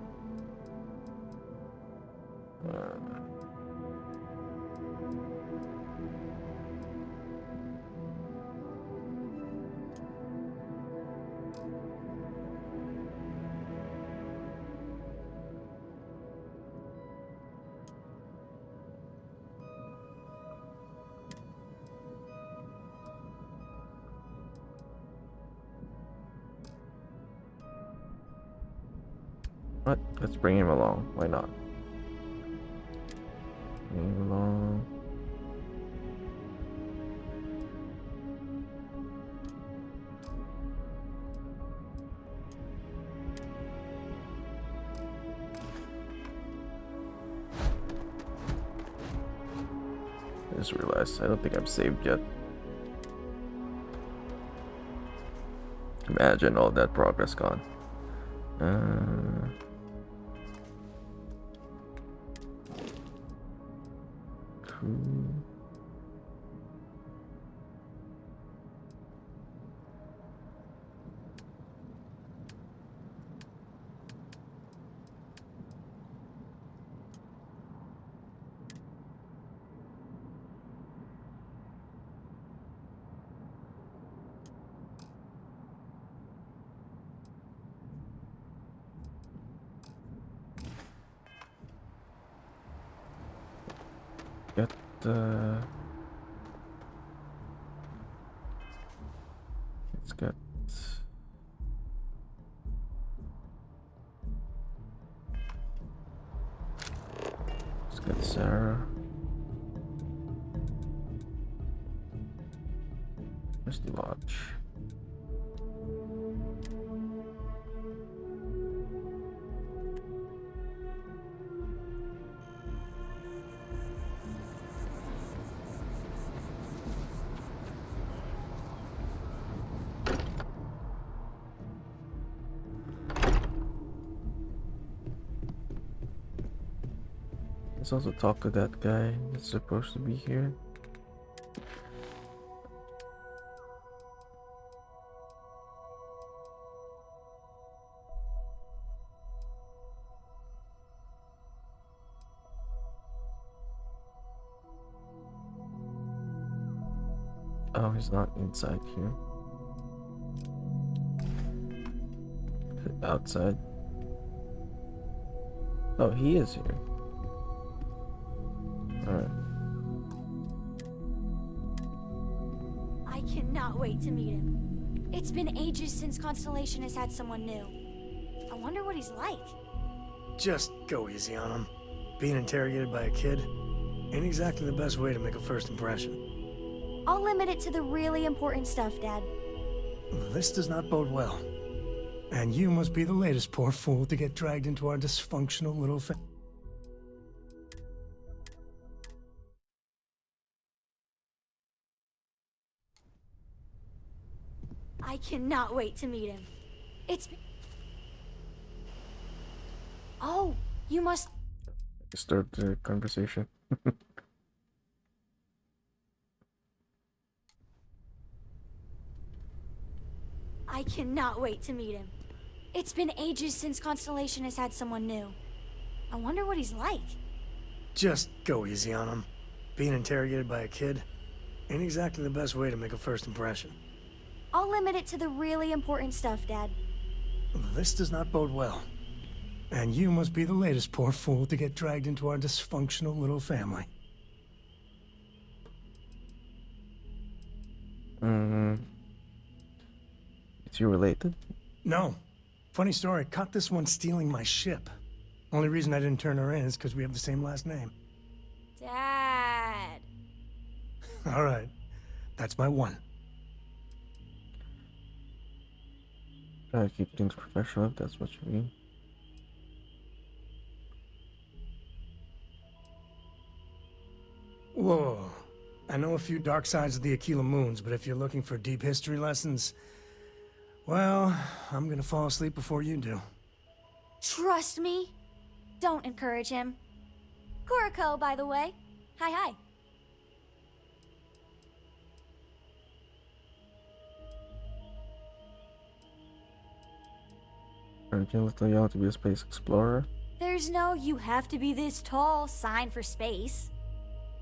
What? Let's bring him along. Why not? Bring him along. I just realized I don't think I'm saved yet. Imagine all that progress gone. Cool. Get let's get Sarah. Where's the lodge? Let's also talk to that guy that's supposed to be here. Oh, he's not inside here. Outside. Oh, he is here. Alright. I cannot wait to meet him. It's been ages since Constellation has had someone new. I wonder what he's like. Just go easy on him. Being interrogated by a kid ain't exactly the best way to make a first impression. I'll limit it to the really important stuff, Dad. This does not bode well. And you must be the latest poor fool to get dragged into our dysfunctional little I cannot wait to meet him. It's... Oh, you must... Start the conversation. I cannot wait to meet him. It's been ages since Constellation has had someone new. I wonder what he's like. Just go easy on him. Being interrogated by a kid ain't exactly the best way to make a first impression. I'll limit it to the really important stuff, Dad. This does not bode well. And you must be the latest poor fool to get dragged into our dysfunctional little family. Is he related? No. Funny story, caught this one stealing my ship. Only reason I didn't turn her in is because we have the same last name. Dad. Alright. That's my one. Try to keep things professional if that's what you mean. Whoa. I know a few dark sides of the Aquila Moons, but if you're looking for deep history lessons, well, I'm gonna fall asleep before you do. Trust me. Don't encourage him. Kuriko, by the way. Hi. Are you little young to be a space explorer? There's no "you have to be this tall" sign for space.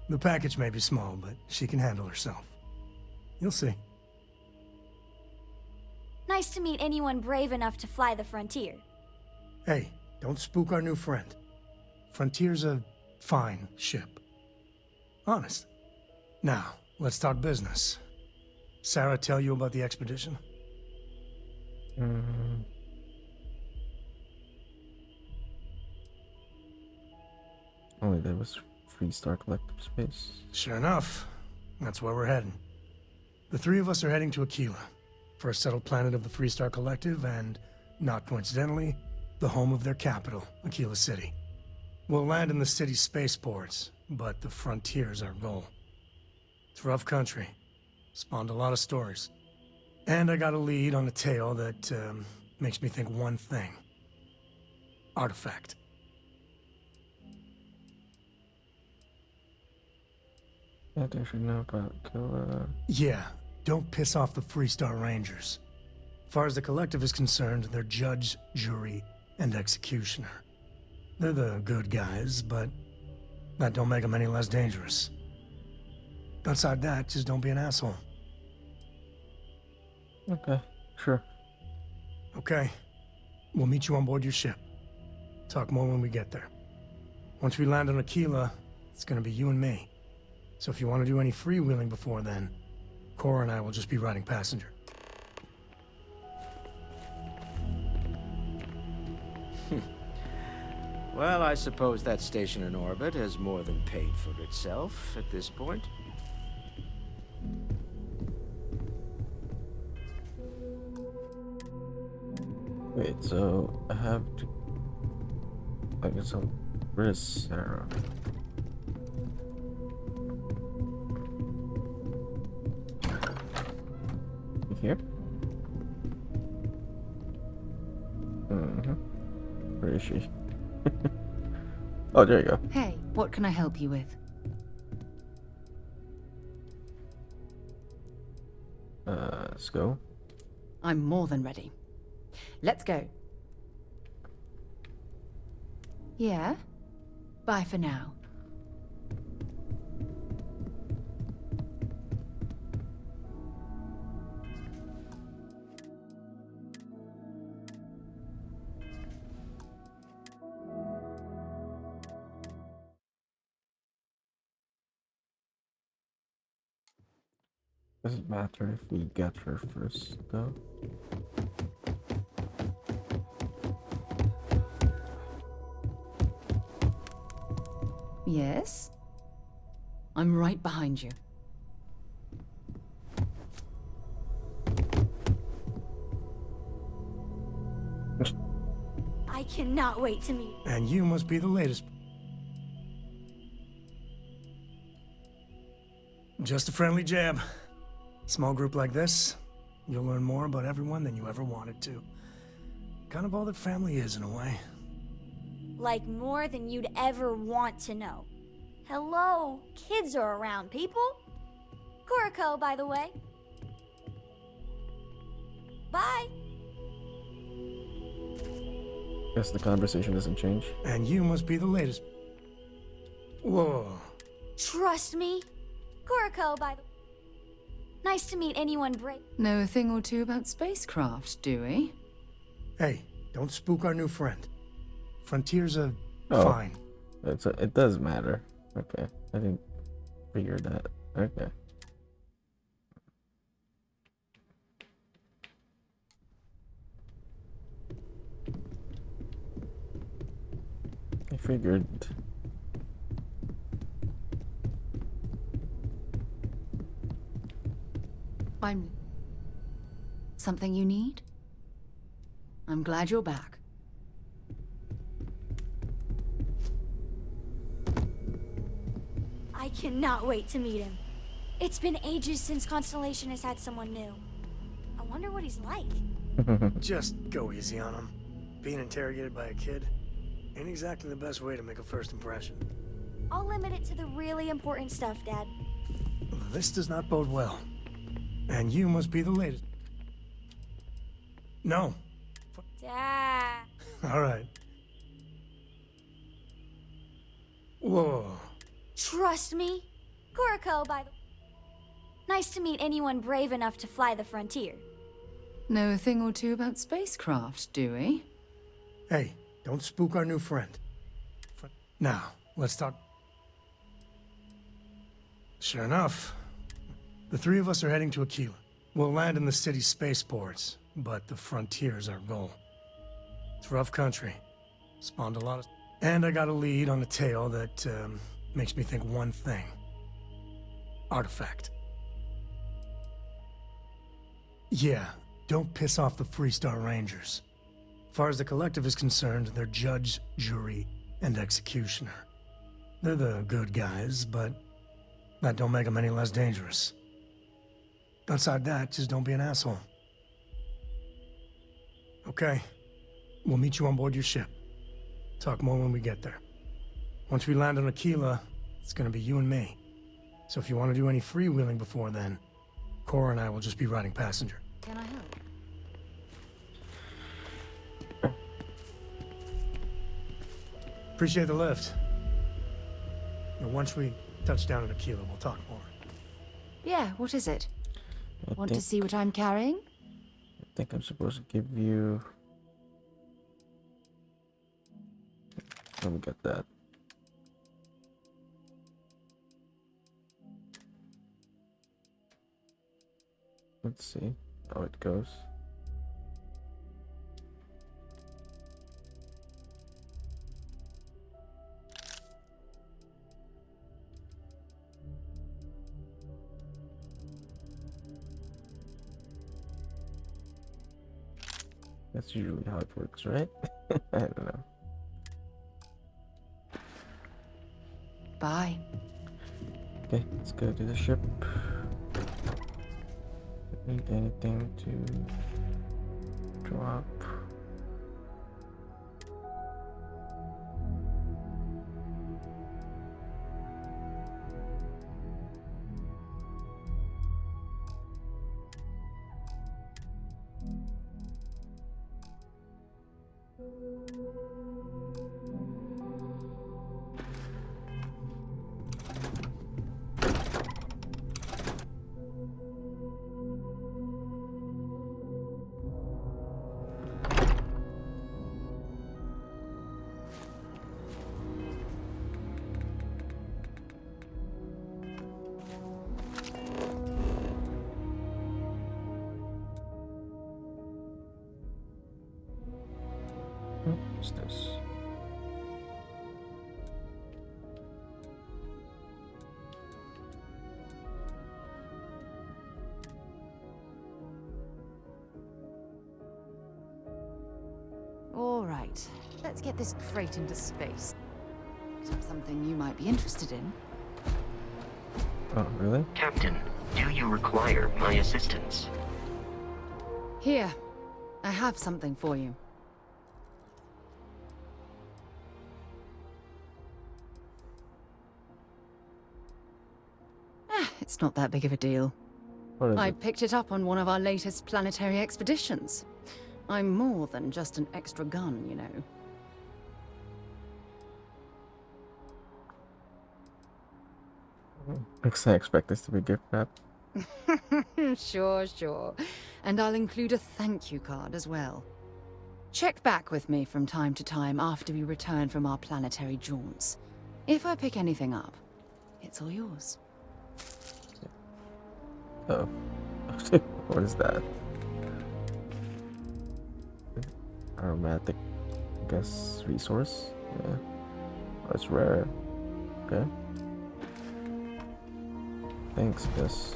The package may be small, but she can handle herself. You'll see. Nice to meet anyone brave enough to fly the frontier. Hey, don't spook our new friend. Frontier's a fine ship. Honest. Now, let's talk business. Sarah tell you about the expedition? Only there was Freestar Collective Space. Sure enough. That's where we're heading. The three of us are heading to Aquila, for a settled planet of the Freestar Collective and, not coincidentally, the home of their capital, Aquila City. We'll land in the city's spaceports, but the frontier's our goal. It's rough country. Spawned a lot of stories. And I got a lead on a tale that makes me think one thing. Artifact. Yeah, they should know about Aquila. Yeah, don't piss off the Freestar Rangers. As far as the Collective is concerned, they're judge, jury, and executioner. They're the good guys, but that don't make them any less dangerous. Outside that, just don't be an asshole. Okay, sure. Okay. We'll meet you on board your ship. Talk more when we get there. Once we land on Aquila, it's gonna be you and me. So if you want to do any freewheeling before then, Cora and I will just be riding passenger. Well, I suppose that station in orbit has more than paid for itself at this point. Wait, so I have to... I guess I'll... Where's Sarah? You here? Where is she? Oh, there you go. Hey, What can I help you with? Let's go. I'm more than ready. Let's go. Yeah? Bye for now. Doesn't matter if we get her first, though. Yes? I'm right behind you. I cannot wait to meet. And you must be the latest. Just a friendly jab. Small group like this, you'll learn more about everyone than you ever wanted to. Kind of all that family is, in a way. Like more than you'd ever want to know. Hello, kids are around, people. Kuriko, by the way. Bye. Guess the conversation doesn't change. And you must be the latest. Whoa. Trust me. Kuriko, by the way. Nice to meet anyone brave. Know a thing or two about spacecraft, do we? Hey, don't spook our new friend. Frontiers are Oh, fine. It does matter. Okay, I didn't figure that. Okay. I figured. I'm... Something you need? I'm glad you're back. I cannot wait to meet him. It's been ages since Constellation has had someone new. I wonder what he's like. Just go easy on him. Being interrogated by a kid ain't exactly the best way to make a first impression. I'll limit it to the really important stuff, Dad. This does not bode well. And you must be the latest. No. Dad. All right. Whoa. Trust me. Kuriko, by the way. Nice to meet anyone brave enough to fly the frontier. Know a thing or two about spacecraft, do we? Hey, don't spook our new friend. Now, let's talk. Sure enough, the three of us are heading to Aquila. We'll land in the city's spaceports, but the frontier's our goal. It's rough country. Spawned a lot of... And I got a lead on a tale that makes me think one thing. Artifact. Yeah, don't piss off the Freestar Rangers. As far as the Collective is concerned, they're judge, jury, and executioner. They're the good guys, but that don't make them any less dangerous. Outside that, just don't be an asshole. Okay. We'll meet you on board your ship. Talk more when we get there. Once we land on Aquila, it's gonna be you and me. So if you want to do any freewheeling before then, Cora and I will just be riding passenger. Can I help? Appreciate the lift. And once we touch down in Aquila, we'll talk more. Yeah, what is it? I Want to think- see what I'm carrying? I think I'm supposed to give you... Let me get that. Let's see how it goes. That's usually how it works, right? I don't know. Bye. Okay, let's go to the ship. Need anything to drop? What's this? All right, let's get this crate into space. Something you might be interested in. Oh, really? Captain, do you require my assistance? Here, I have something for you. It's not that big of a deal. What is I it? picked it up on one of our latest planetary expeditions. I'm more than just an extra gun, you know. Next I expect this to be gift wrap. Sure. And I'll include a thank you card as well. Check back with me from time to time after we return from our planetary jaunts. If I pick anything up, it's all yours. Oh. What is that? Aromatic, I guess, resource? Yeah. Oh, it's rare. Okay. Thanks, Gus.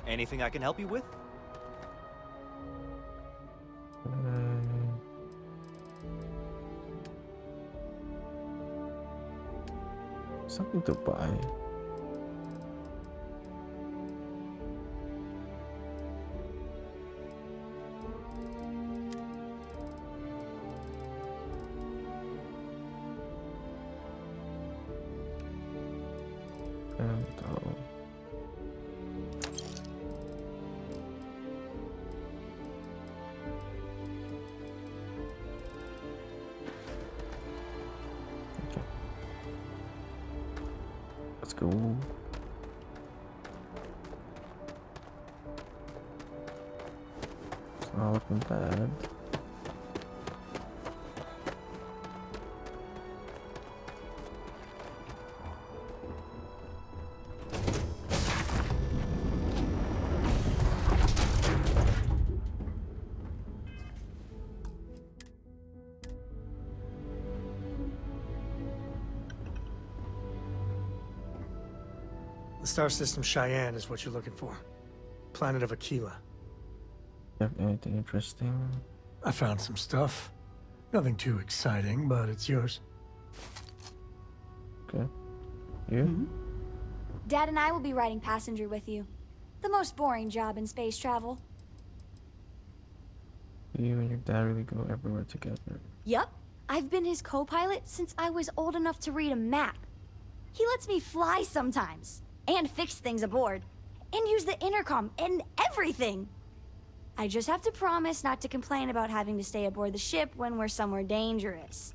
Anything I can help you with? Something to buy. And okay. Let's go. It's not looking bad. The star system Cheyenne is what you're looking for. Planet of Aquila. Have anything interesting? I found some stuff. Nothing too exciting, but it's yours. Okay. You? Dad and I will be riding passenger with you. The most boring job in space travel. You and your dad really go everywhere together. Yup. I've been his co-pilot since I was old enough to read a map. He lets me fly sometimes, and fix things aboard, and use the intercom, and everything. I just have to promise not to complain about having to stay aboard the ship when we're somewhere dangerous.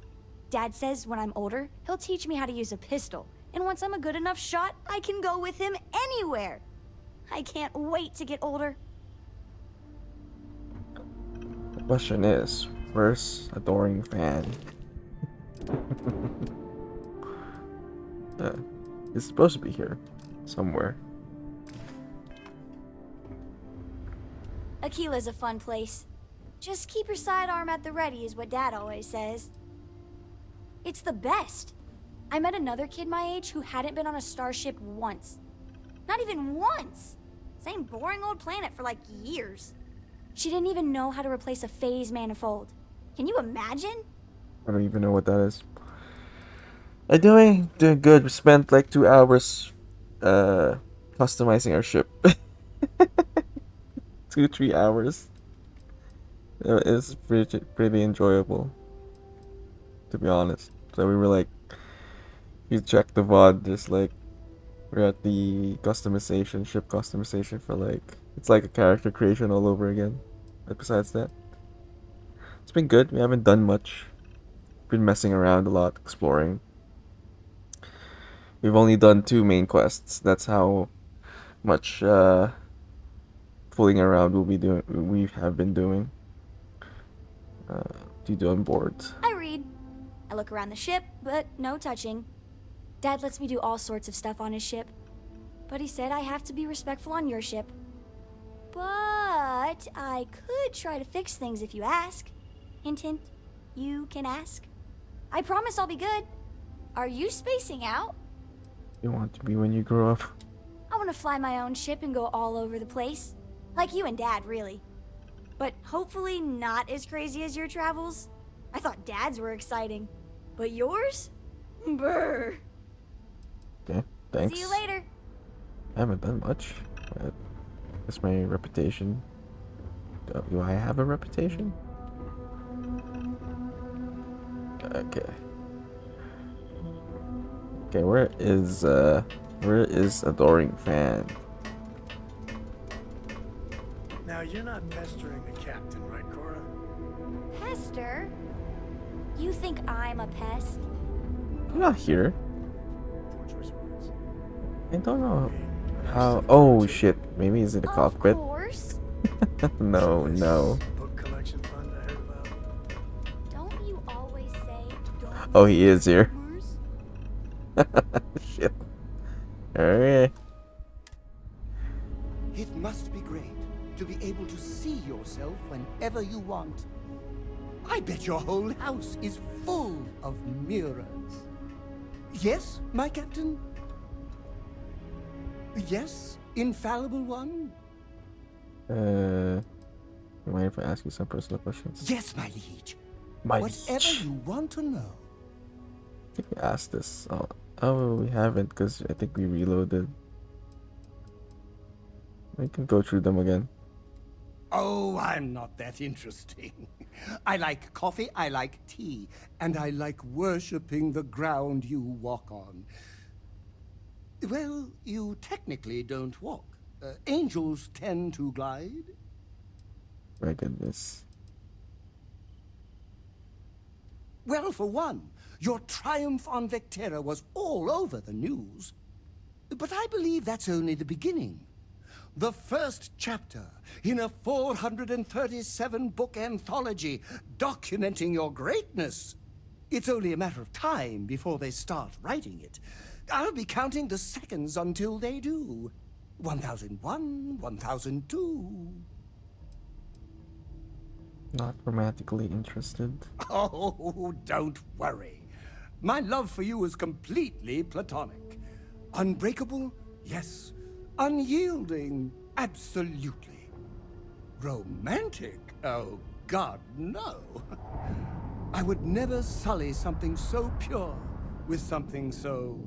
Dad says when I'm older, he'll teach me how to use a pistol, and once I'm a good enough shot, I can go with him anywhere. I can't wait to get older. The question is, where's adoring fan? It's supposed to be here, somewhere. Aquila's a fun place. Just keep your sidearm at the ready is what Dad always says. It's the best. I met another kid my age who hadn't been on a starship once. Not even once! Same boring old planet for like years. She didn't even know how to replace a phase manifold. Can you imagine? I don't even know what that is. Doing good. We spent like 2 hours customizing our ship. 2-3 hours. It's pretty enjoyable, to be honest. So we were like You check the VOD, just like we're at the customization, ship customization for like it's like a character creation all over again. But besides that, it's been good. We haven't done much. Been messing around a lot, exploring. We've only done 2 main quests. That's how much fooling around we have been doing. Do you do on board? I read. I look around the ship, but no touching. Dad lets me do all sorts of stuff on his ship. But he said I have to be respectful on your ship. But I could try to fix things if you ask. Hint, hint. You can ask. I promise I'll be good. Are you spacing out? You want to be when you grow up? I want to fly my own ship and go all over the place. Like you and Dad, really. But hopefully not as crazy as your travels. I thought Dad's were exciting. But yours? Brr. Okay, thanks. See you later. I haven't done much. That's my reputation. Do I have a reputation? Okay. Okay, where is Adoring Fan? Now, you're not pestering the captain, right, Cora? Pester? You think I'm a pest? I'm not here. I don't know how. Oh shit! Maybe he's in the cockpit. Of course. No, no. Book collection fund I heard about. Don't you always say don't Oh, he is here. Shit. Alright. It must be great to be able to see yourself whenever you want. I bet your whole house is full of mirrors. Yes, my captain? Yes, infallible one? You mind if I ask you some personal questions? Yes, my liege. My Whatever liege. you want to know. I think we asked this. Oh, we haven't because I think we reloaded. We can go through them again. Oh, I'm not that interesting. I like coffee, I like tea, and I like worshipping the ground you walk on. Well, you technically don't walk. Angels tend to glide. My goodness. Well, for one, your triumph on Vectera was all over the news. But I believe that's only the beginning. The first chapter in a 437-book anthology documenting your greatness. It's only a matter of time before they start writing it. I'll be counting the seconds until they do. 1001, 1002. Not romantically interested. Oh, don't worry. My love for you is completely platonic. Unbreakable? Yes. Unyielding? Absolutely. Romantic? Oh, God, no. I would never sully something so pure with something so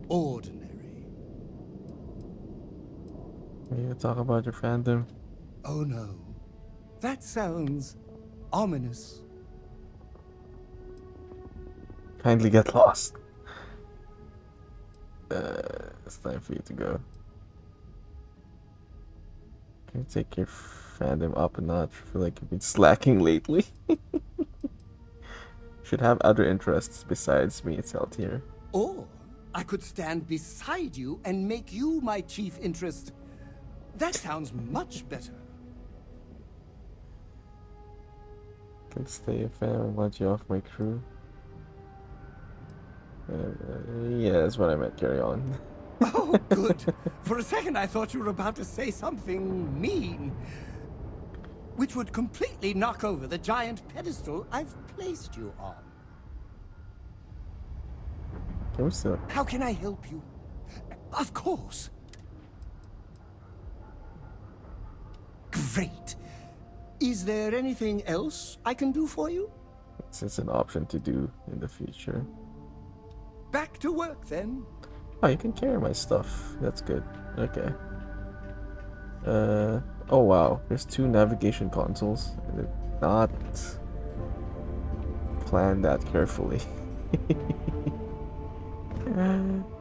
ordinary. You talk about your fandom. Oh, no. That sounds ominous. Kindly get lost. It's time for you to go. Can you take your fandom up a notch? I feel like you've been slacking lately. Should have other interests besides me itself here. Or I could stand beside you and make you my chief interest. That sounds much better. Can stay a fan. I want you off my crew. Yeah, that's what I meant. Carry on. Oh, good. For a second, I thought you were about to say something mean, which would completely knock over the giant pedestal I've placed you on. Can we still? How can I help you? Of course. Great. Is there anything else I can do for you? It's an option to do in the future. Back to work, then. Oh, you can carry my stuff. That's good. Okay. Oh wow. There's 2 navigation consoles. I did not plan that carefully.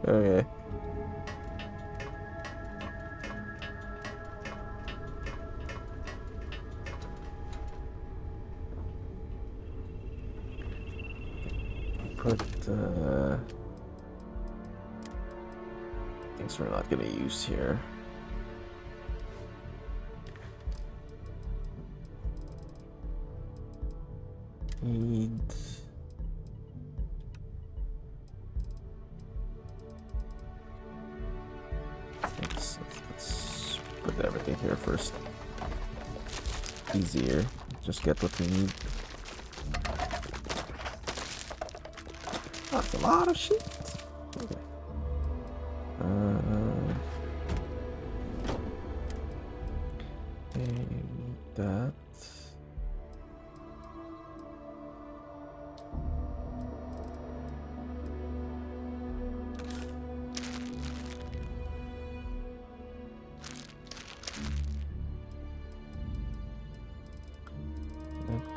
Okay. Put things we're not gonna use here. Need let's put everything here first. Easier. Just get what we need. That's a lot of shit. Okay. That.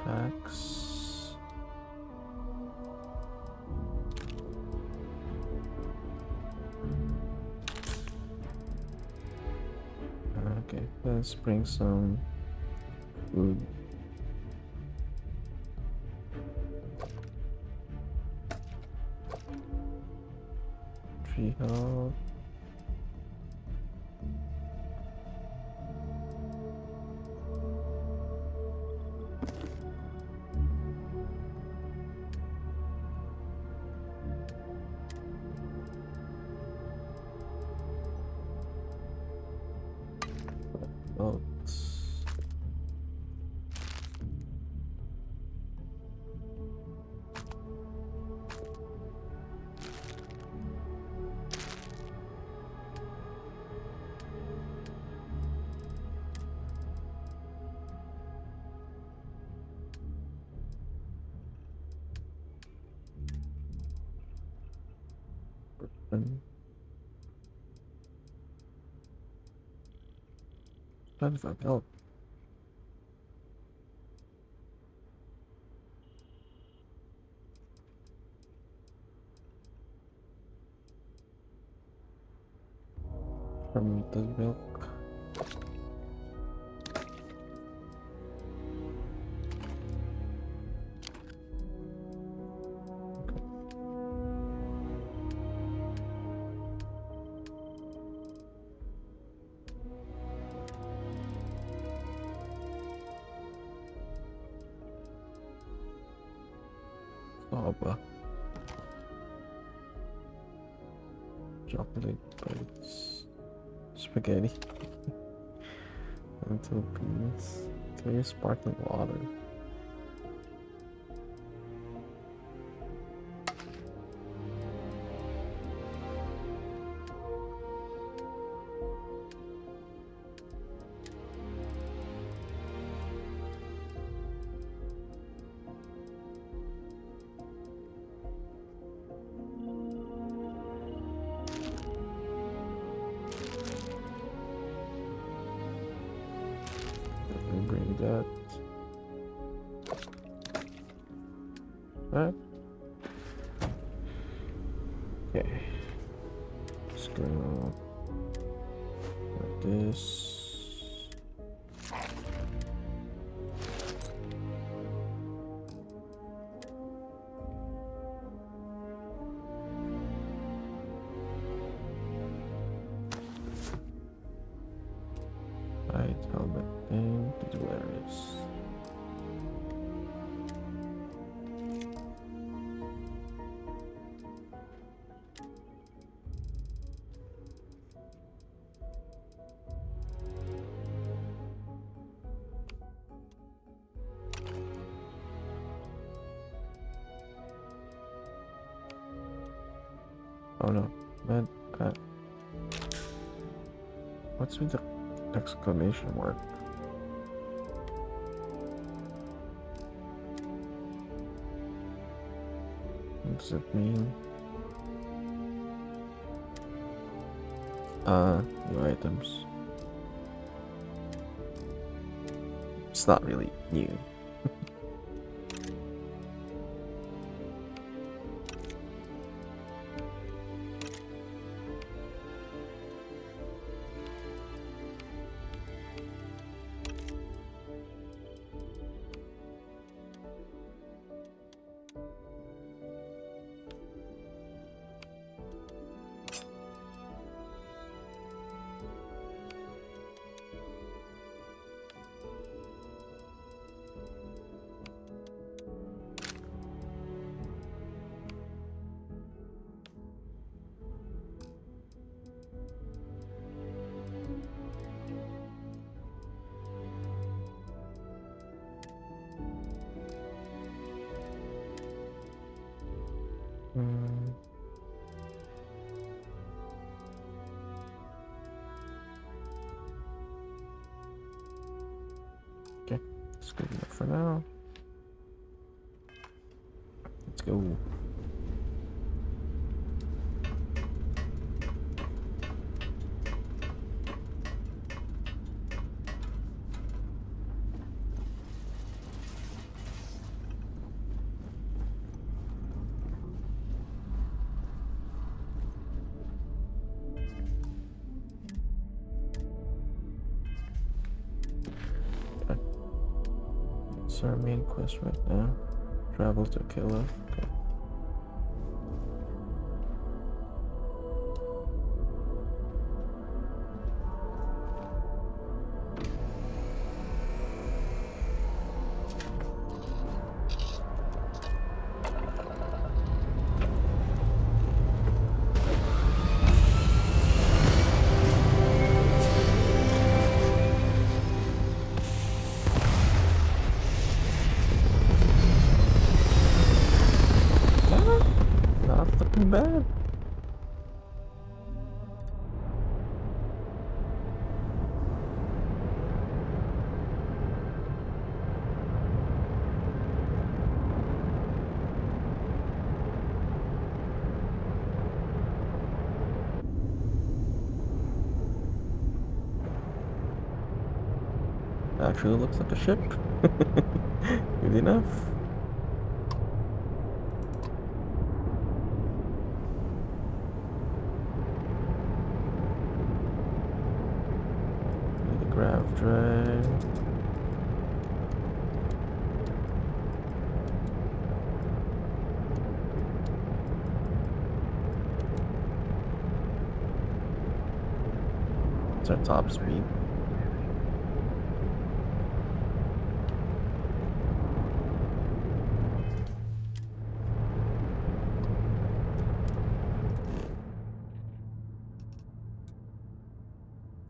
Packs. Okay, let's bring some food. Tree health. Trying to find help. From the milk. Saba. Chocolate bites. Spaghetti. Lentil beans. Clear sparkling water. Bring that. Alright. Okay. Let's go like this. Right, helmet and the hilarious. Oh no, man, what's with the exclamation mark? What does it mean? New items. It's not really new. Okay, that's good enough for now. Let's go. It's our main quest right now. Travel to Killa. Okay. Not looking bad. Actually looks like a ship. Good enough. The grav drive. It's our top speed.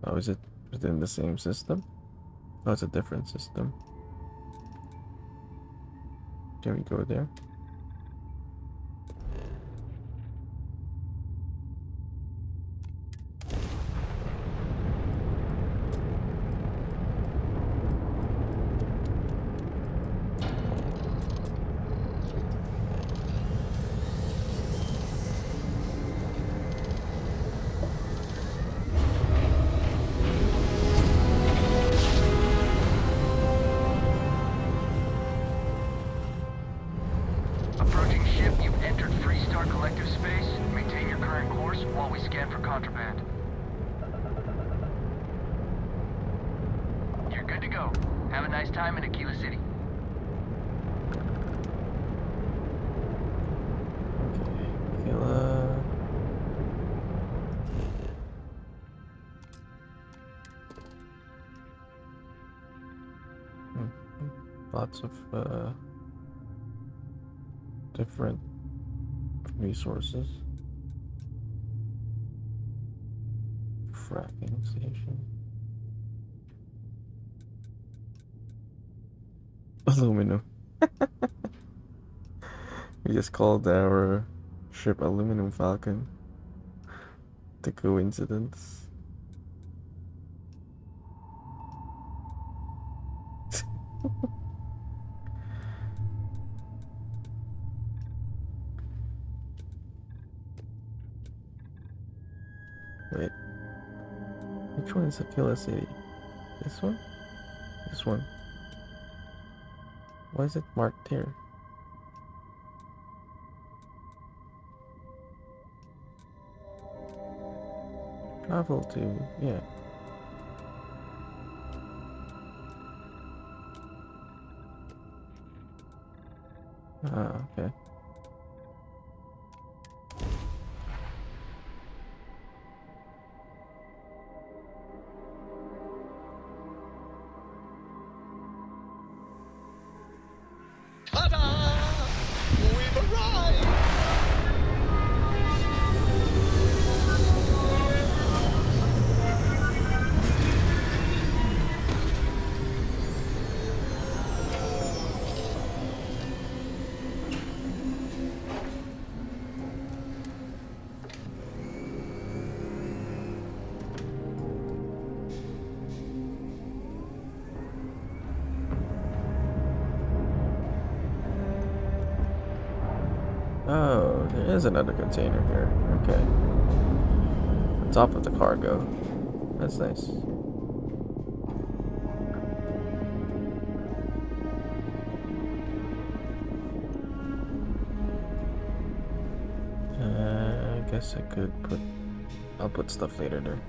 Oh, is it within the same system? Oh, it's a different system. Can we go there? Approaching ship, you've entered Freestar Collective space. Maintain your current course while we scan for contraband. You're good to go. Have a nice time in Aquila City. Okay, Killa. Lots of different resources. Fracking station. Aluminum. We just called our ship Aluminum Falcon. The coincidence. Wait. Which one is Aquila City? This one? This one. Why is it marked here? Travel to, yeah. Ah, okay. We've arrived! Oh, there is another container here. Okay. On top of the cargo. That's nice. I guess I could put... I'll put stuff later there.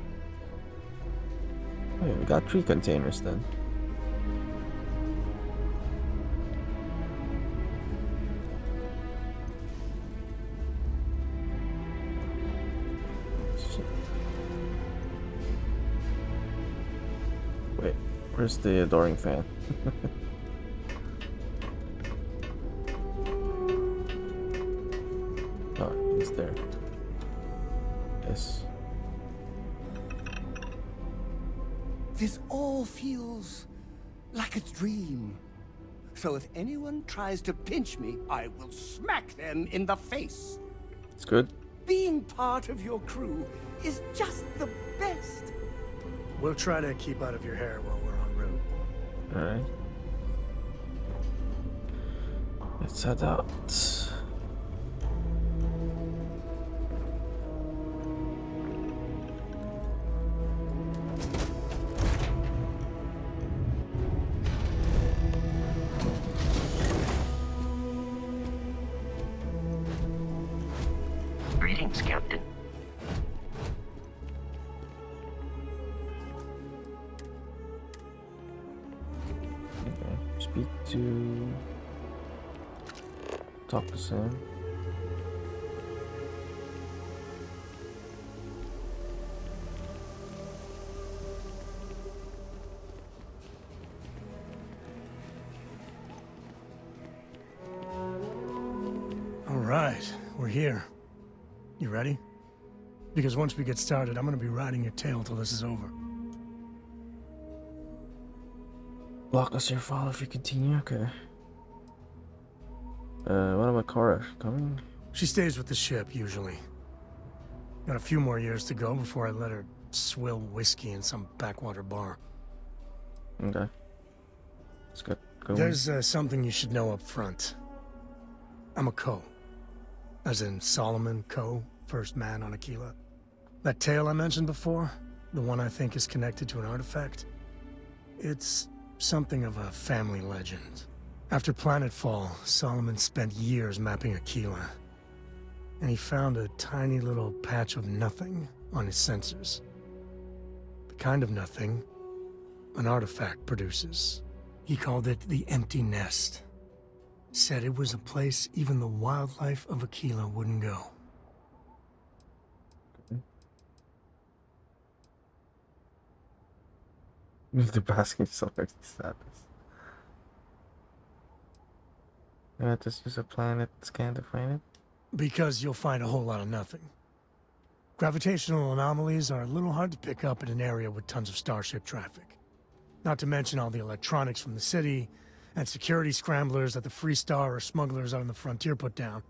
Hey, we got 3 containers then. Wait, where's the adoring fan? Oh, he's there. Yes. This all feels like a dream. So if anyone tries to pinch me, I will smack them in the face. It's good. Being part of your crew is just the best. We'll try to keep out of your hair while we're en route. Alright. Let's head out. Greetings, Captain. Okay. Speak to... Talk to Sam. All right, we're here. You ready? Because once we get started, I'm gonna be riding your tail till this is over. Lock us your file if you continue. Okay. What about Cora? Coming? She stays with the ship, usually. Got a few more years to go before I let her swill whiskey in some backwater bar. Okay. Let's get going. There's something you should know up front. I'm a Co. As in Solomon Co., first man on Aquila. That tale I mentioned before, the one I think is connected to an artifact, it's something of a family legend. After planetfall, Solomon spent years mapping Aquila, and he found a tiny little patch of nothing on his sensors. The kind of nothing an artifact produces. He called it the Empty Nest. Said it was a place even the wildlife of Aquila wouldn't go. The basking solar status. Yeah, just use a planet scan to find it. Because you'll find a whole lot of nothing. Gravitational anomalies are a little hard to pick up in an area with tons of starship traffic. Not to mention all the electronics from the city, and security scramblers that the Free Star or smugglers out on the frontier put down.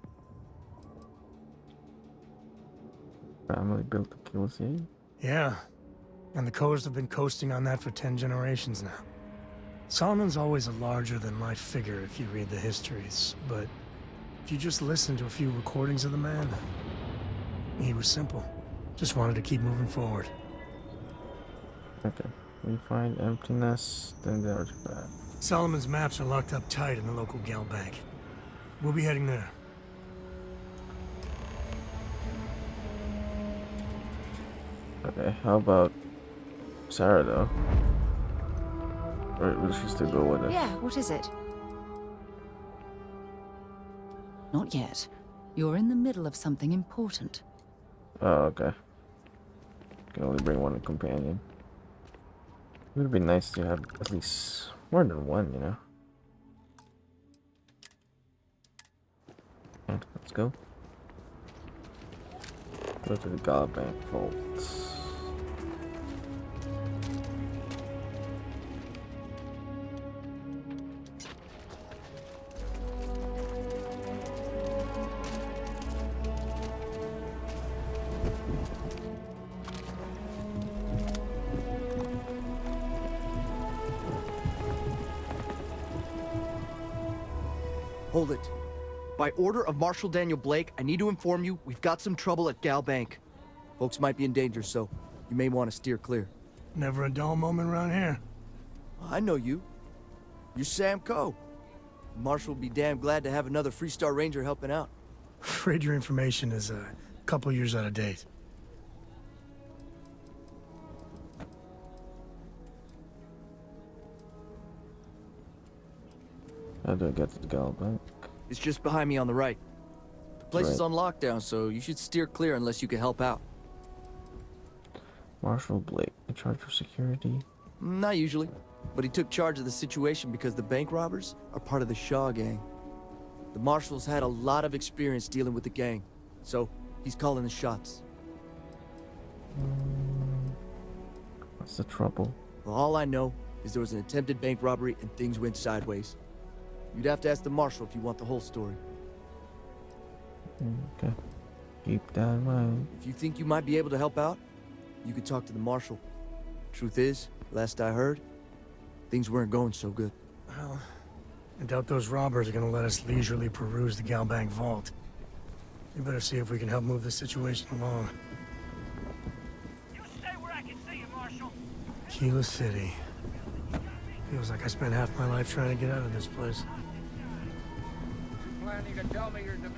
Family built the Kill City? Yeah, and the Coast have been coasting on that for 10 generations now. Solomon's always a larger-than-life figure if you read the histories, but if you just listen to a few recordings of the man, he was simple. Just wanted to keep moving forward. Okay. We find emptiness, then the artifact. Solomon's maps are locked up tight in the local gal bank. We'll be heading there. Okay, how about Sarah though? Or will she still go with us? Yeah, what is it? Not yet. You're in the middle of something important. Oh, okay. Can only bring one companion. It would be nice to have at least more than one, you know? Okay, let's go. Go to the God Bank Vault. Hold it. By order of Marshal Daniel Blake, I need to inform you we've got some trouble at Gal Bank. Folks might be in danger, so you may want to steer clear. Never a dull moment around here. I know you. You're Sam Coe. Marshal will be damn glad to have another Freestar Ranger helping out. Afraid your information is a couple years out of date. How do I get to the Gal Bank? It's just behind me on the right. The place is Right. on lockdown, so you should steer clear unless you can help out. Marshal Blake, in charge of security. Not usually, but he took charge of the situation because the bank robbers are part of the Shaw gang. The Marshal's had a lot of experience dealing with the gang, so he's calling the shots. What's the trouble? Well, all I know is there was an attempted bank robbery and things went sideways. You'd have to ask the Marshal if you want the whole story. Okay. Keep that in mind. If you think you might be able to help out, you could talk to the Marshal. Truth is, last I heard, things weren't going so good. Well, I doubt those robbers are gonna let us leisurely peruse the Gal Bank vault. We better see if we can help move this situation along. Aquila City. Feels like I spent half my life trying to get out of this place. Planning to tell me your demands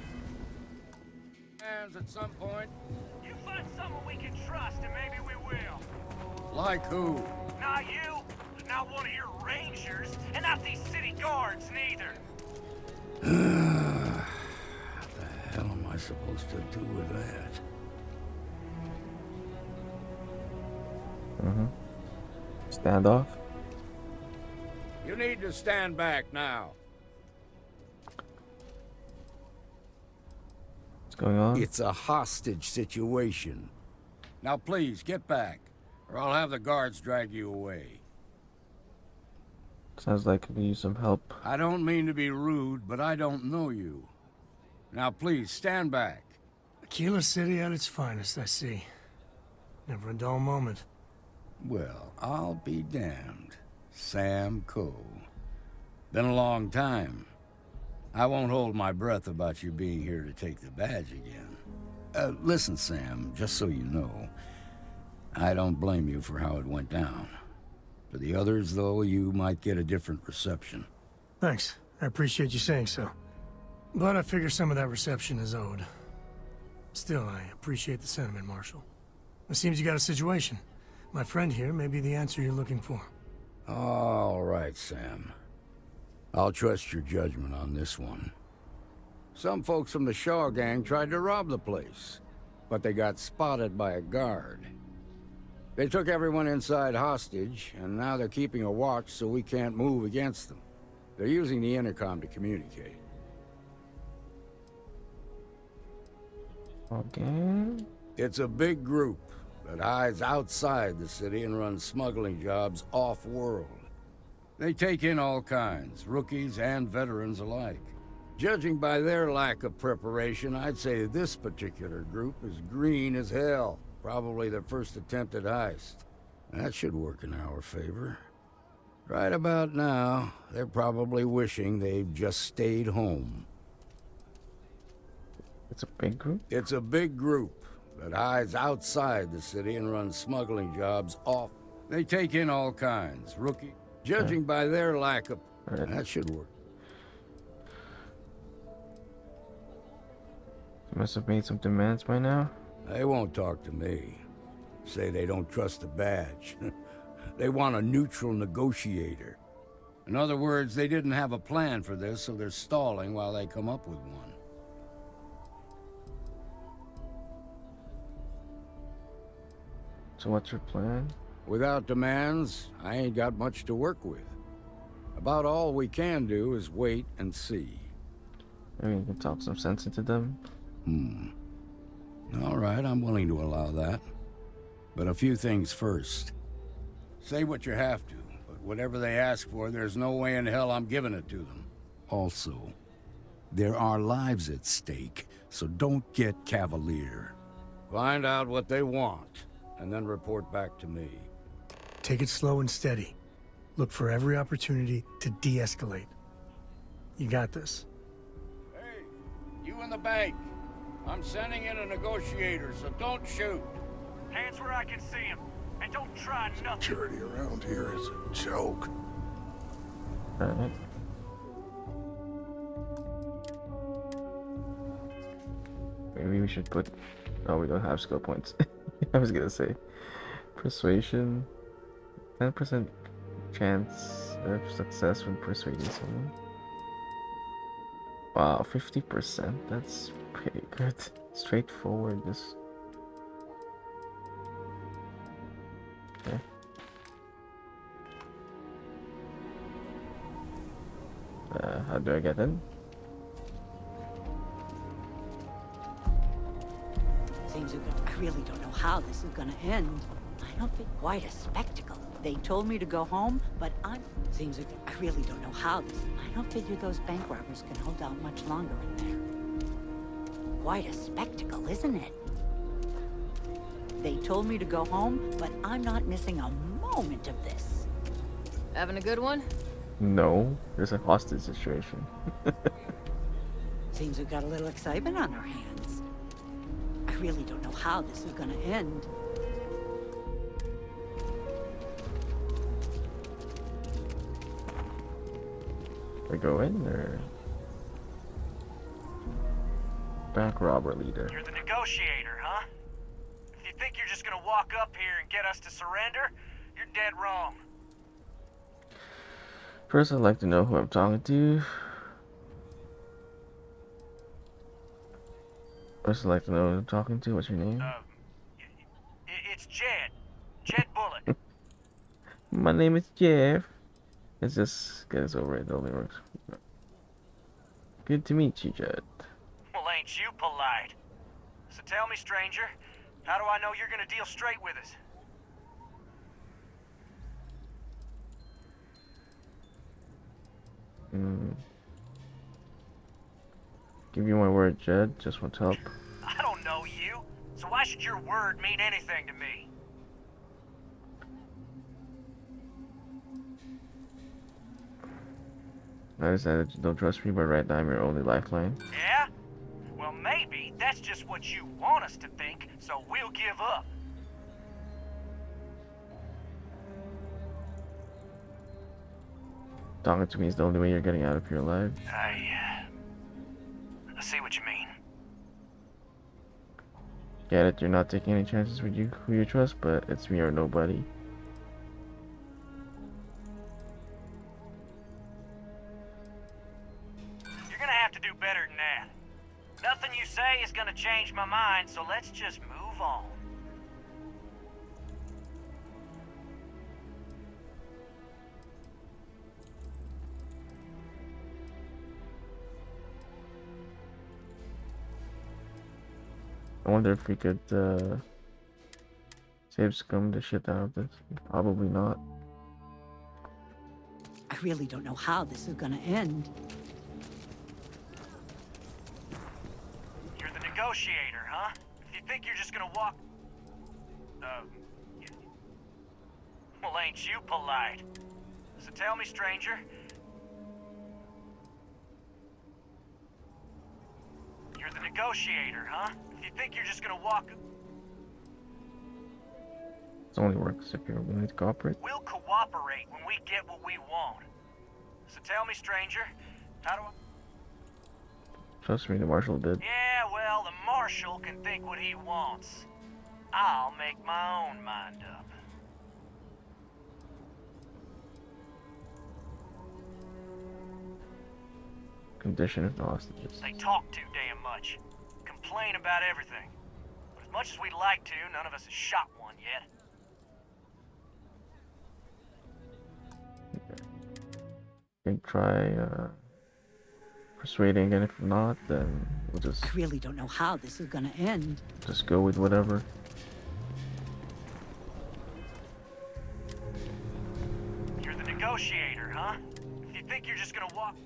at some point? You find someone we can trust, and maybe we will. Like who? Not you, not one of your rangers, and not these city guards, neither. What the hell am I supposed to do with that? Mm-hmm. Standoff? You need to stand back now. What's going on? It's a hostage situation. Now please, get back, or I'll have the guards drag you away. Sounds like we use some help. I don't mean to be rude, but I don't know you. Now please, stand back. Aquila City at its finest, I see. Never a dull moment. Well, I'll be damned. Sam Coe. Been a long time. I won't hold my breath about you being here to take the badge again. Listen, Sam, just so you know, I don't blame you for how it went down. For the others, though, you might get a different reception. Thanks. I appreciate you saying so. But I figure some of that reception is owed. Still, I appreciate the sentiment, Marshal. It seems you got a situation. My friend here may be the answer you're looking for. All right, Sam. I'll trust your judgment on this one. Some folks from the Shaw gang tried to rob the place, but they got spotted by a guard. They took everyone inside hostage, and now they're keeping a watch so we can't move against them. They're using the intercom to communicate. Okay. It's a big group that hides outside the city and runs smuggling jobs off-world. They take in all kinds, rookies and veterans alike. Judging by their lack of preparation, I'd say this particular group is green as hell. Probably their first attempt at heist. That should work in our favor. Right about now, they're probably wishing they'd just stayed home. It's a big group? It's a big group that hides outside the city and runs smuggling jobs off. They take in all kinds, rookie. Judging by their lack of... That should work. You must have made some demands by now. They won't talk to me. Say they don't trust the badge. They want a neutral negotiator. In other words, they didn't have a plan for this, so they're stalling while they come up with one. So what's your plan? Without demands, I ain't got much to work with. About all we can do is wait and see. I mean, you can talk some sense into them. All right, I'm willing to allow that. But a few things first. Say what you have to, but whatever they ask for, there's no way in hell I'm giving it to them. Also, there are lives at stake, so don't get cavalier. Find out what they want, and then report back to me. Take it slow and steady. Look for every opportunity to de-escalate. You got this. Hey, You in the bank. I'm sending in a negotiator, so don't shoot. Hands where I can see him. And don't try nothing. Security around here is a joke. Alright. Maybe we should put... Oh, we don't have skill points. I was gonna say. Persuasion. 10% chance of success when persuading someone. Wow, 50%? That's pretty good. Straightforward, just... Okay. How do I get in? Seems I really don't know how this is gonna end. I don't think quite a spectacle. They told me to go home, but seems I really don't know how this. I don't figure those bank robbers can hold out much longer in there. Quite a spectacle, isn't it? They told me to go home, but I'm not missing a moment of this. Having a good one? No, there's a hostage situation. Seems we've got a little excitement on our hands. I really don't know how this is gonna end. I go in or bank robber leader? You're the negotiator, huh? If you think you're just gonna walk up here and get us to surrender, you're dead wrong. First, I'd like to know who I'm talking to. First, I'd like to know who I'm talking to. What's your name? It's Jed. Jed Bullock. My name is Jeff. Let's just get this over it. It only works. Good to meet you, Jed. Well, ain't you polite? So tell me, stranger, how do I know you're gonna deal straight with us? Give you my word, Jed. Just want help. I don't know you, so why should your word mean anything to me? I decided you don't trust me, but right now I'm your only lifeline. Yeah? Well, maybe that's just what you want us to think, so we'll give up. Talking to me is the only way you're getting out of here alive. I see what you mean. Get it? You're not taking any chances with who you trust, but it's me or nobody. You're gonna have to do better than that. Nothing you say is gonna change my mind, so let's just move on. I wonder if we could save scum the shit out of this. Probably not. I really don't know how this is gonna end. You're the negotiator, huh? If you think you're just gonna walk... Well, ain't you polite? So tell me, stranger, you're the negotiator, huh? If you think you're just gonna walk... It only works if you're willing to cooperate. We'll cooperate when we get what we want. So tell me, stranger, how do I... Trust me, the marshal did. Yeah, well, the marshal can think what he wants. I'll make my own mind up. Condition of the hostages. They talk too damn much. Complain about everything. But as much as we'd like to, none of us has shot one yet. Can try persuading, and if not, then we'll just... I really don't know how this is gonna end. Just go with whatever. You're the negotiator, huh? If you think you're just gonna walk...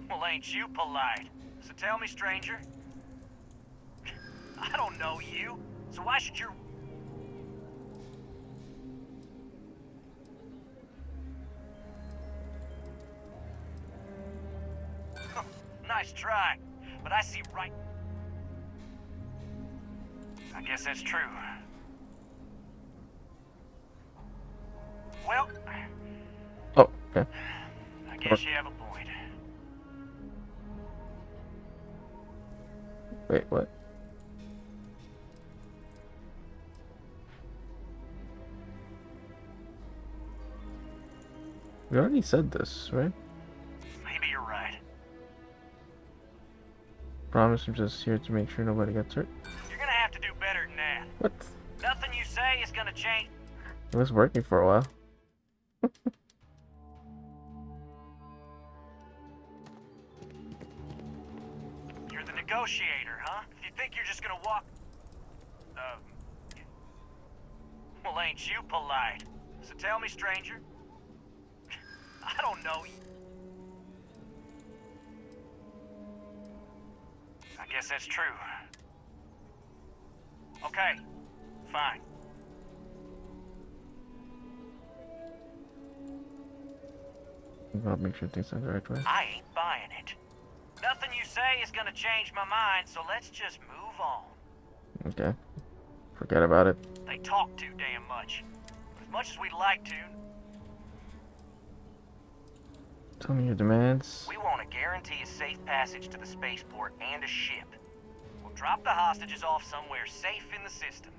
Well, ain't you polite? So tell me, stranger. I don't know you, so why should your... Nice try, but I see right... I guess that's true. Well... Oh, okay. I guess you have a point. Wait, what? We already said this, right? Maybe you're right. Promise I'm just here to make sure nobody gets hurt. You're gonna have to do better than that. What? Nothing you say is gonna change. It was working for a while. You're the negotiator, huh? If you think you're just gonna walk... Well, ain't you polite? So tell me, stranger. I don't know you. I guess that's true. Okay, fine. I'll make sure things are the right way. I ain't buying it. Nothing you say is gonna change my mind, so let's just move on. Okay. Forget about it. They talk too damn much. As much as we'd like to, Tell me your demands. we want to guarantee a safe passage to the spaceport and a ship. We'll drop the hostages off somewhere safe in the system.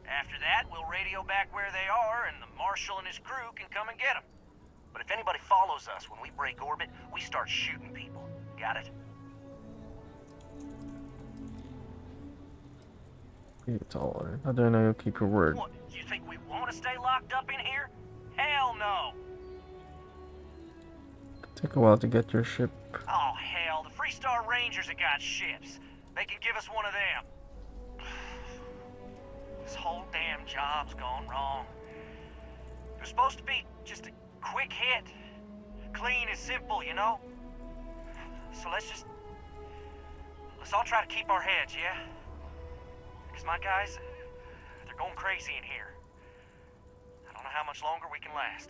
After that, we'll radio back where they are, and the Marshal and his crew can come and get them. But if anybody follows us when we break orbit, we start shooting people. Got it? It's all right. How do I know you'll keep your word? What, you think we want to stay locked up in here? Hell no! Take a while to get your ship. Oh, hell, the Freestar Rangers have got ships. They can give us one of them. This whole damn job's gone wrong. It was supposed to be just a quick hit. Clean and simple, you know? So let's all try to keep our heads, yeah? Because my guys, they're going crazy in here. I don't know how much longer we can last.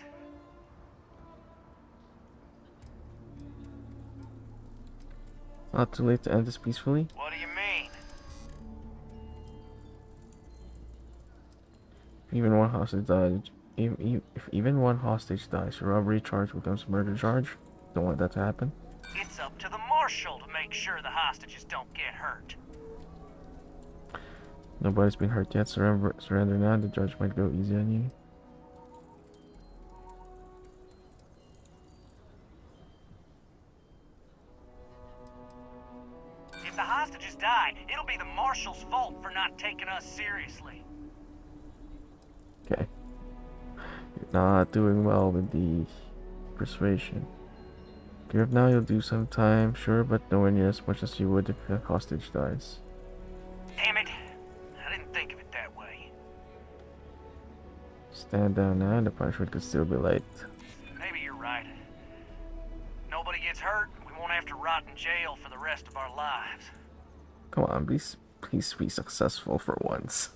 Not too late to end this peacefully. What do you mean? If even one hostage dies, if even one hostage dies, your robbery charge becomes a murder charge. Don't want that to happen. It's up to the Marshal to make sure the hostages don't get hurt. Nobody's been hurt yet. Surrender now. The judge might go easy on you. If the hostages die, it'll be the Marshal's fault for not taking us seriously. Okay. You're not doing well with the persuasion. Give up now, you'll do some time, sure, but nowhere near as much as you would if a hostage dies. Damn it. I didn't think of it that way. Stand down now, and the punishment could still be light. Maybe you're right. Nobody gets hurt, we won't have to rot in jail for the rest of our lives. Come on, please be successful for once.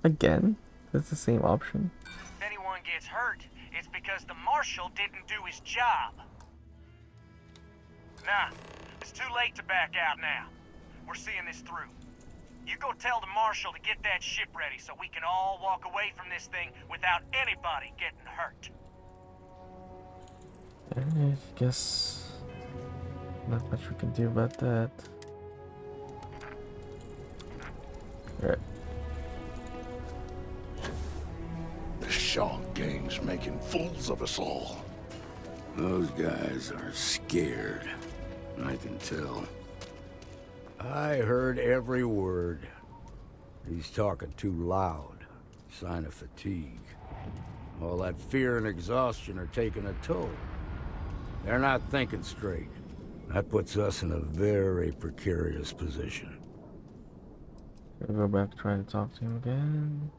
Again? That's the same option. If anyone gets hurt, it's because the Marshal didn't do his job. Nah, it's too late to back out now. We're seeing this through. You go tell the Marshal to get that ship ready so we can all walk away from this thing without anybody getting hurt. I guess not much we can do about that. Alright. The Shaw gang's making fools of us all. Those guys are scared. I can tell. I heard every word. He's talking too loud. Sign of fatigue. All that fear and exhaustion are taking a toll. They're not thinking straight. That puts us in a very precarious position. I'll go back, try to talk to him again.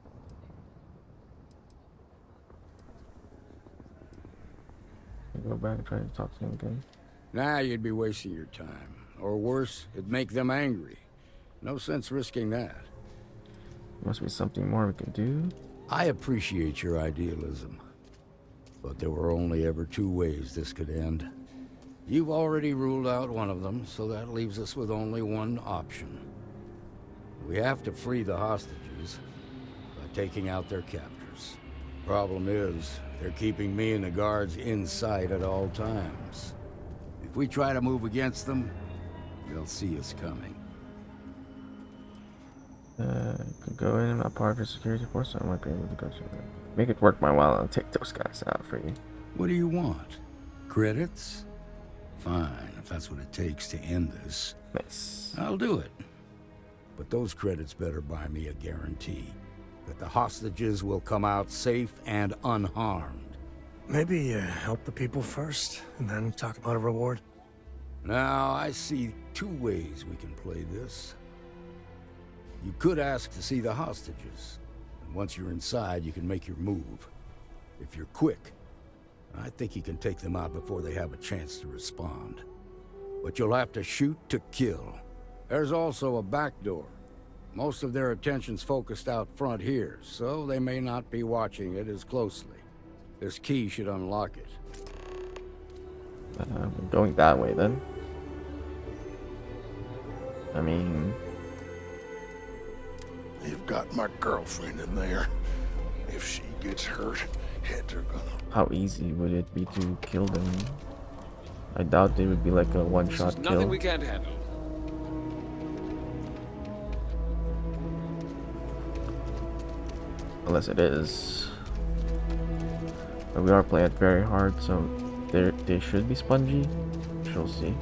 I'll go back and try to talk to him again. Nah, you'd be wasting your time. Or worse, it'd make them angry. No sense risking that. Must be something more we can do. I appreciate your idealism. But there were only ever two ways this could end. You've already ruled out one of them, so that leaves us with only one option. We have to free the hostages by taking out their captors. Problem is, they're keeping me and the guards in sight at all times. If we try to move against them, they'll see us coming. Could go in and not part of your security force, so I might be able to go to it. Make it worth my while and take those guys out for you. What do you want? Credits? Fine, if that's what it takes to end this. Nice. I'll do it. But those credits better buy me a guarantee that the hostages will come out safe and unharmed. Maybe help the people first, and then talk about a reward? Now, I see two ways we can play this. You could ask to see the hostages, and once you're inside, you can make your move. If you're quick, I think you can take them out before they have a chance to respond. But you'll have to shoot to kill. There's also a back door. Most of their attention's focused out front here, so they may not be watching it as closely. This key should unlock it. Going that way then. I mean... You've got my girlfriend in there. If she gets hurt, heads are gonna... How easy would it be to kill them? I doubt they would be like a one-shot kill. Nothing we can't handle. Unless it is. But we are playing it very hard, so they should be spongy. She'll see.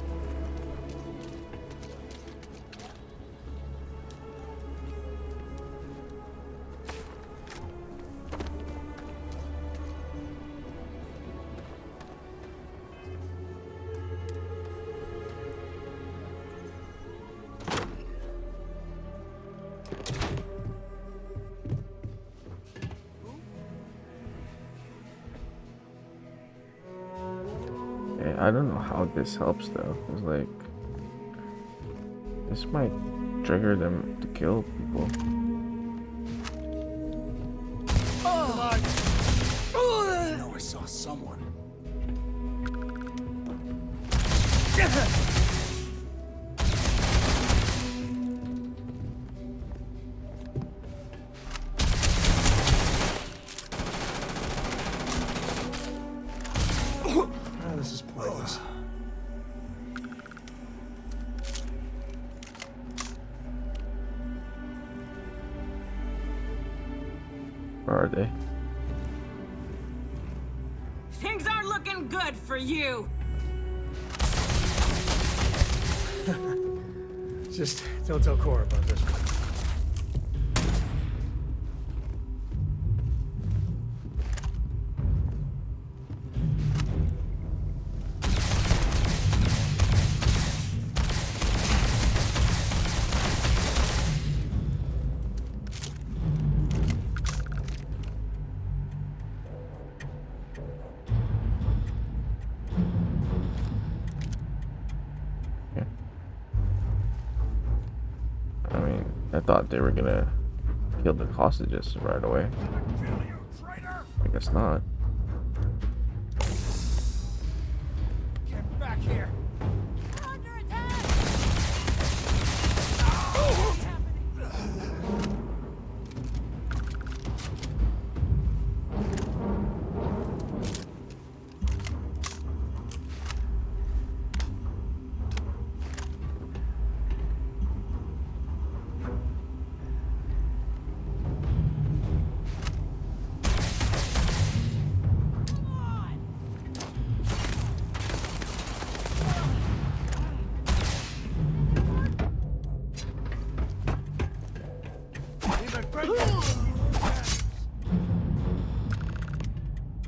I don't know how this helps though. It's like this might trigger them to kill people. I know I saw someone. This is pointless. Where are they? Things aren't looking good for you. Just don't tell Cora about this one. I thought they were gonna kill the hostages right away. I guess not. Get back here.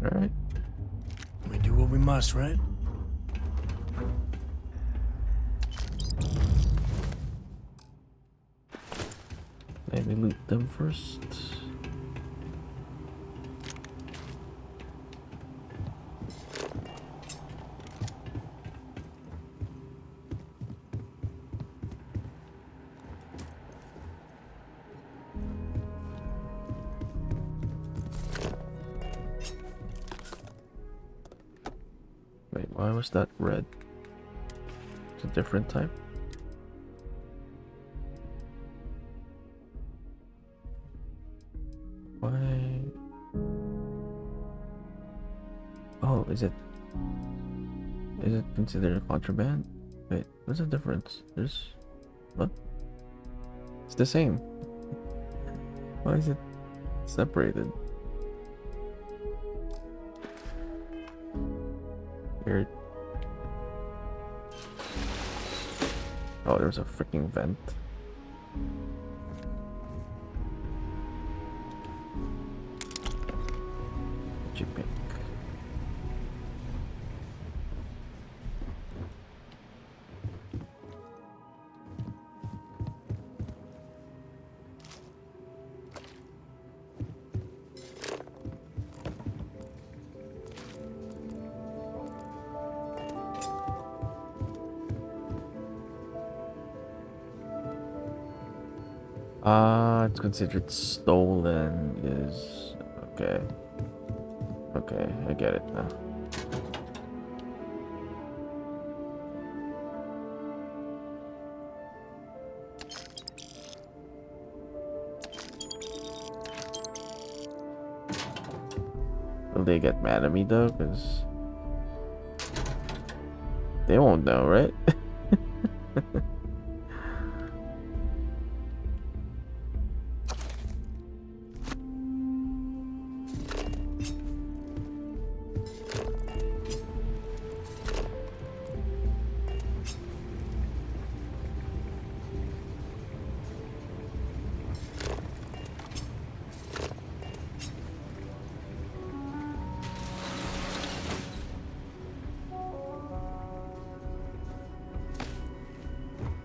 Alright. We do what we must, right? Maybe loot them first. Wait, why was that red? It's a different type. Why? Oh, is it considered contraband? Wait, what's the difference? There's what? It's the same. Why is it separated? Weird. Oh, there's a freaking vent. What'd you pick? It's considered stolen is okay. Okay, I get it now. Will they get mad at me though? Because they won't know, right?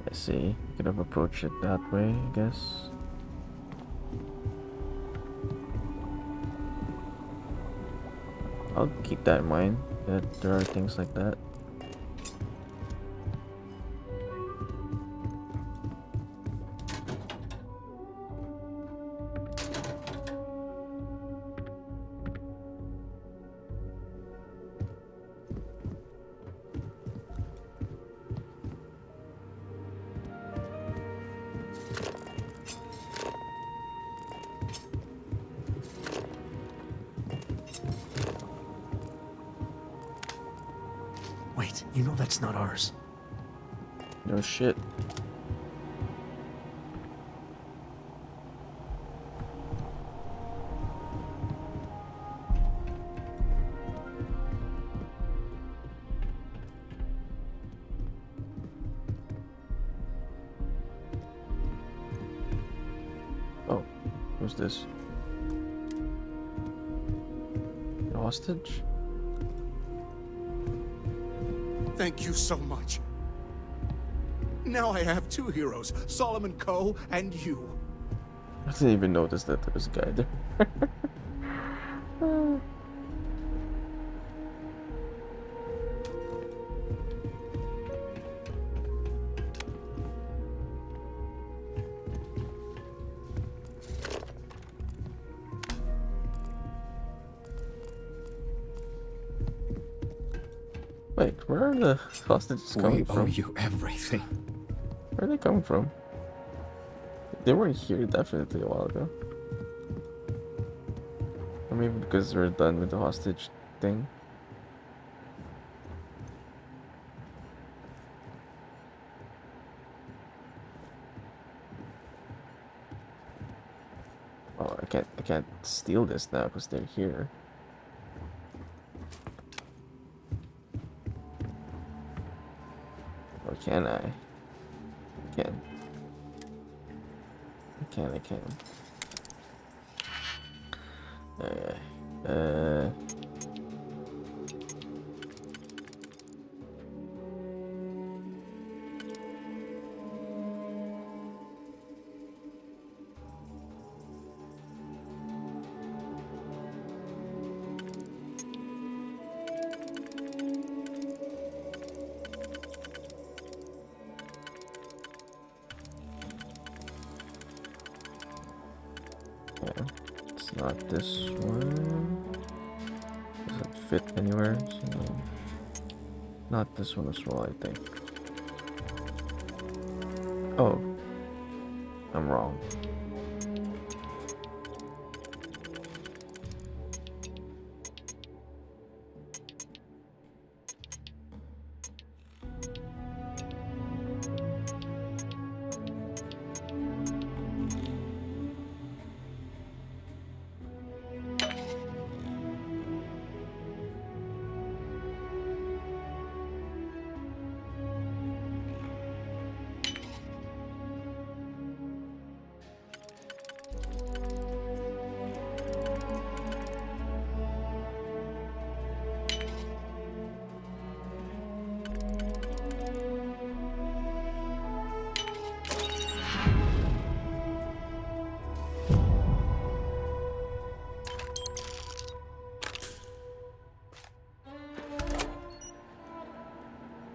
I see. Could have approached it that way, I guess. I'll keep that in mind, that there are things like that. Wait, you know that's not ours. No shit. Oh, who's this? The hostage? Thank you so much. Now I have two heroes, Solomon Coe and you. I didn't even notice that there was a guy there. Wait, where are the hostages coming from? We owe you everything. Where are they coming from? They weren't here definitely a while ago. Or maybe because we're done with the hostage thing. Oh, I can't steal this now because they're here. Or can I? I can. I can. Yeah, it's not this one. Does it fit anywhere? So not this one as well, I think. Oh, I'm wrong.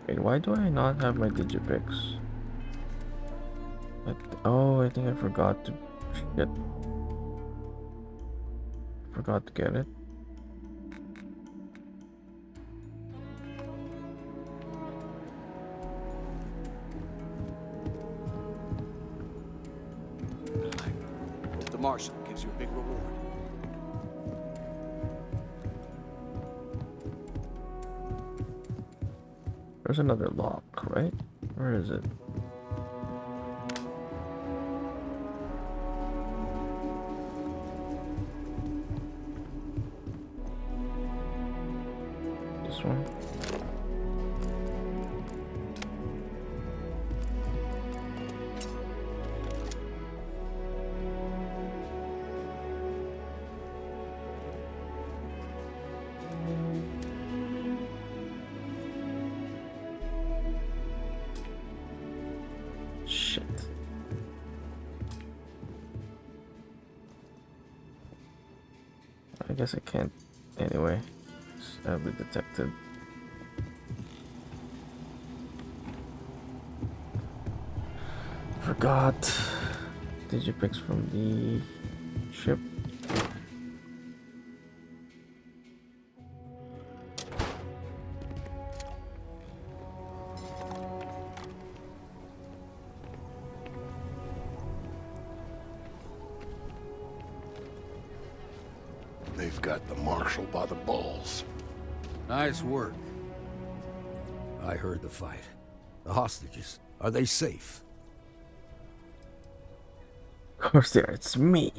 Wait, why do I not have my Digipix? Oh, I think I forgot to get. Forgot to get it. The marshal gives you a big reward. There's another lock, right? Where is it? This one? Shit. I guess I can't anyway. I'll be detected. Forgot Digipix from the ship. They've got the marshal by the balls. Nice work. I heard the fight. The hostages, are they safe? Of course they are. It's me.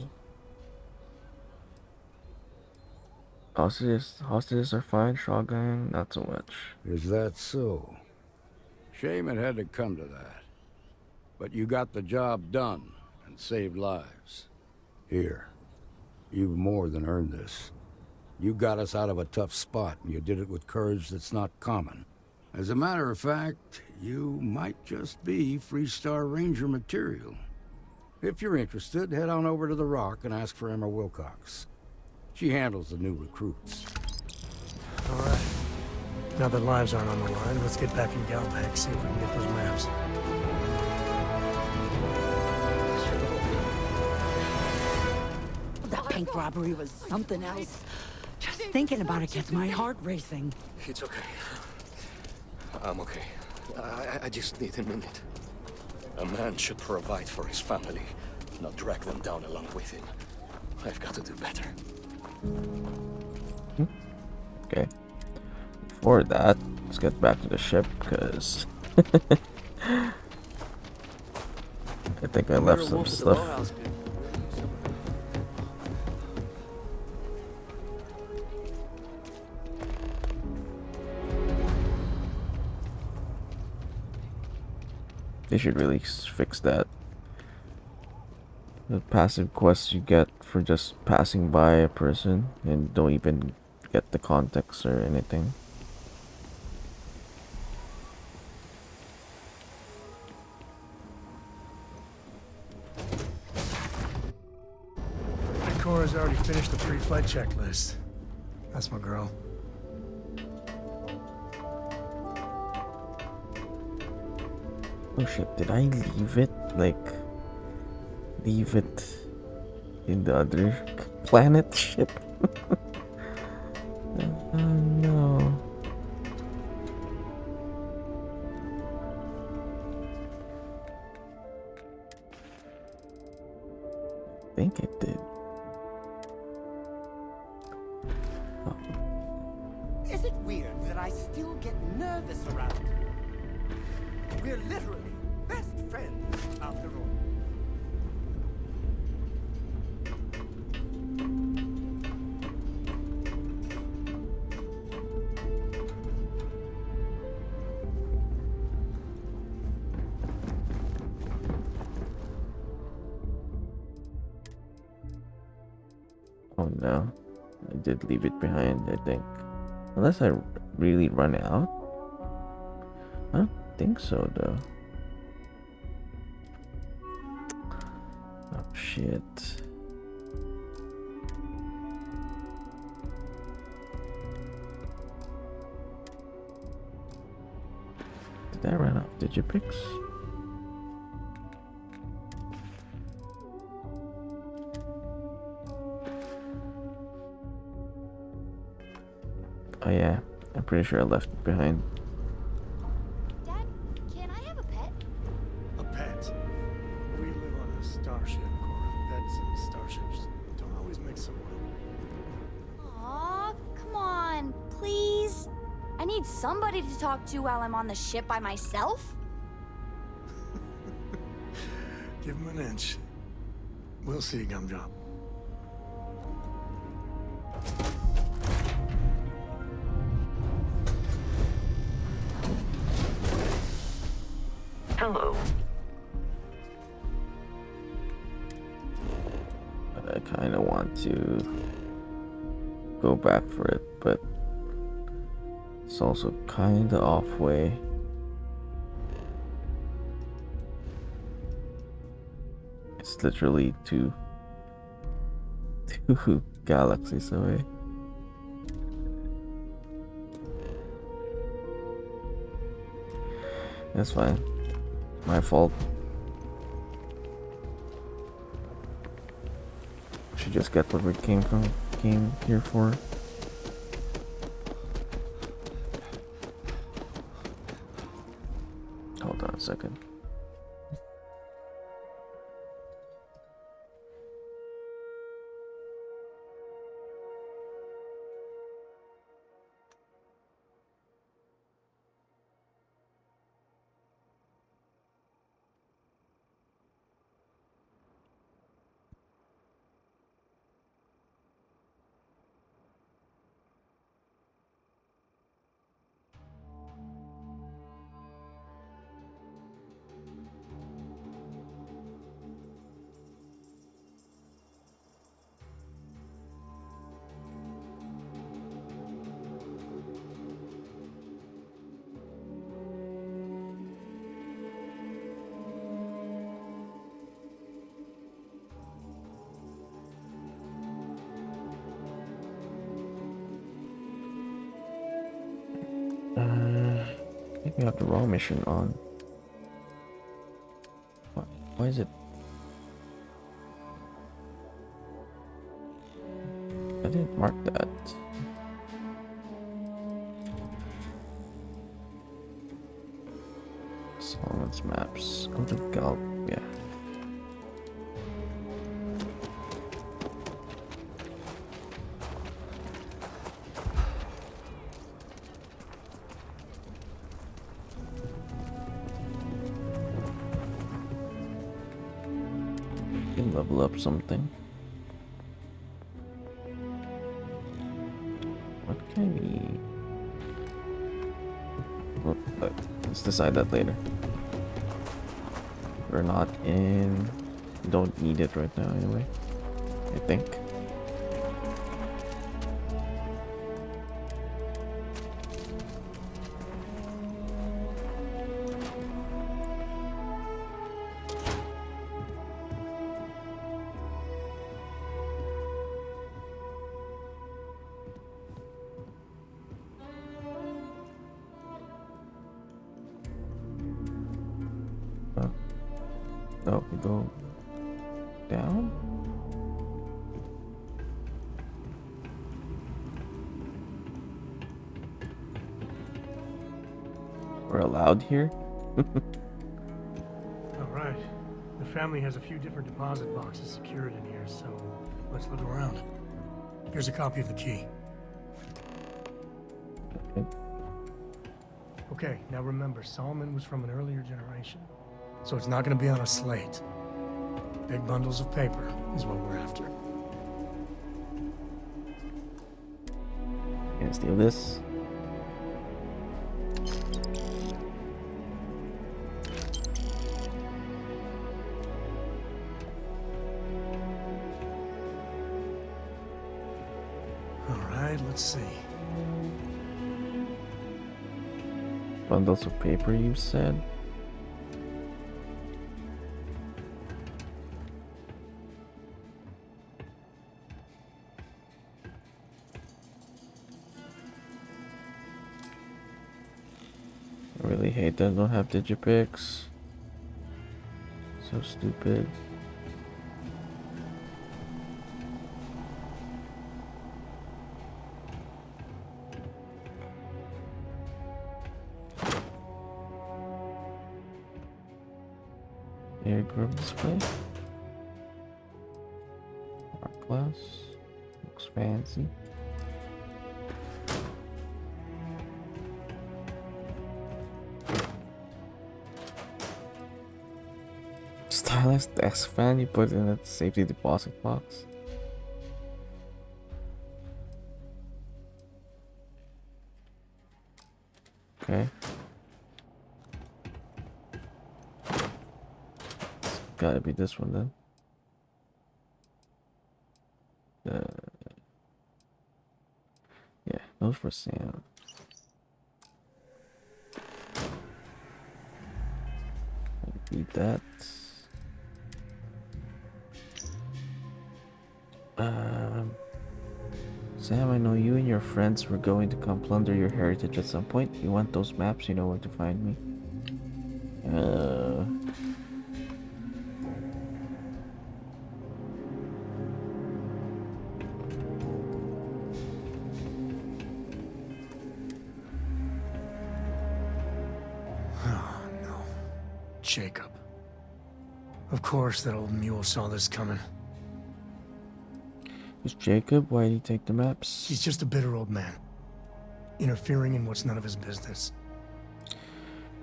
Hostages are fine. Shotgun, not so much. Is that so? Shame it had to come to that. But you got the job done and saved lives. Here, you've more than earned this. You got us out of a tough spot, and you did it with courage that's not common. As a matter of fact, you might just be Freestar Ranger material. If you're interested, head on over to the Rock and ask for Emma Wilcox. She handles the new recruits. Alright. Now that lives aren't on the line, let's get back in Galbank, see if we can get those maps. That bank robbery was something else. Just thinking about it gets my heart racing. It's okay. I'm okay. I just need a minute. A man should provide for his family, not drag them down along with him. I've got to do better. Okay. Before that, let's get back to the ship, because I think I left some stuff. They should really fix that. The passive quests you get for just passing by a person and don't even get the context or anything. Cora's already finished the pre-flight checklist. That's my girl. Oh shit, did I leave it? Like, leave it in the other planet ship? No. Is it weird that I still get nervous around you? We're literally best friends, after all. Oh no, I did leave it behind, I think. Unless I really run out? I don't think so, though. Oh shit. Did I run out of Digipix? Oh yeah, I'm pretty sure I left it behind. Dad, can I have a pet? A pet? We live on a starship, Cora. Pets and starships don't always mix so well. Aw, come on, please. I need somebody to talk to while I'm on the ship by myself. Give him an inch. We'll see, Gumdrop. Hello. I kind of want to go back for it, but it's also kind of off way. It's literally two galaxies away. That's fine. My fault. Should just get what we came here for. Hold on a second. I think we have the wrong mission on. Why is it? I didn't mark that. Solomon's maps. Go to Gal. Yeah. Can level up something. What can we? Well, let's decide that later. We're not in. Don't need it right now anyway. I think. Oh, we go down? We're allowed here? Alright. The family has a few different deposit boxes secured in here, so let's look around. Here's a copy of the key. Okay, now remember, Solomon was from an earlier generation, so it's not going to be on a slate. Big bundles of paper is what we're after. Gonna steal this. Alright, let's see. Bundles of paper, you said? I really hate that I don't have digipicks. So stupid. Air group display. Art class. Looks fancy. Stylized desk fan you put in a safety deposit box. Okay. It's gotta be this one then. Yeah, those for Sam. Beat that. Sam, I know you and your friends were going to come plunder your heritage at some point. You want those maps, you know where to find me. Oh, no. Jacob. Of course that old mule saw this coming. Who's Jacob? Why did he take the maps? He's just a bitter old man. Interfering in what's none of his business.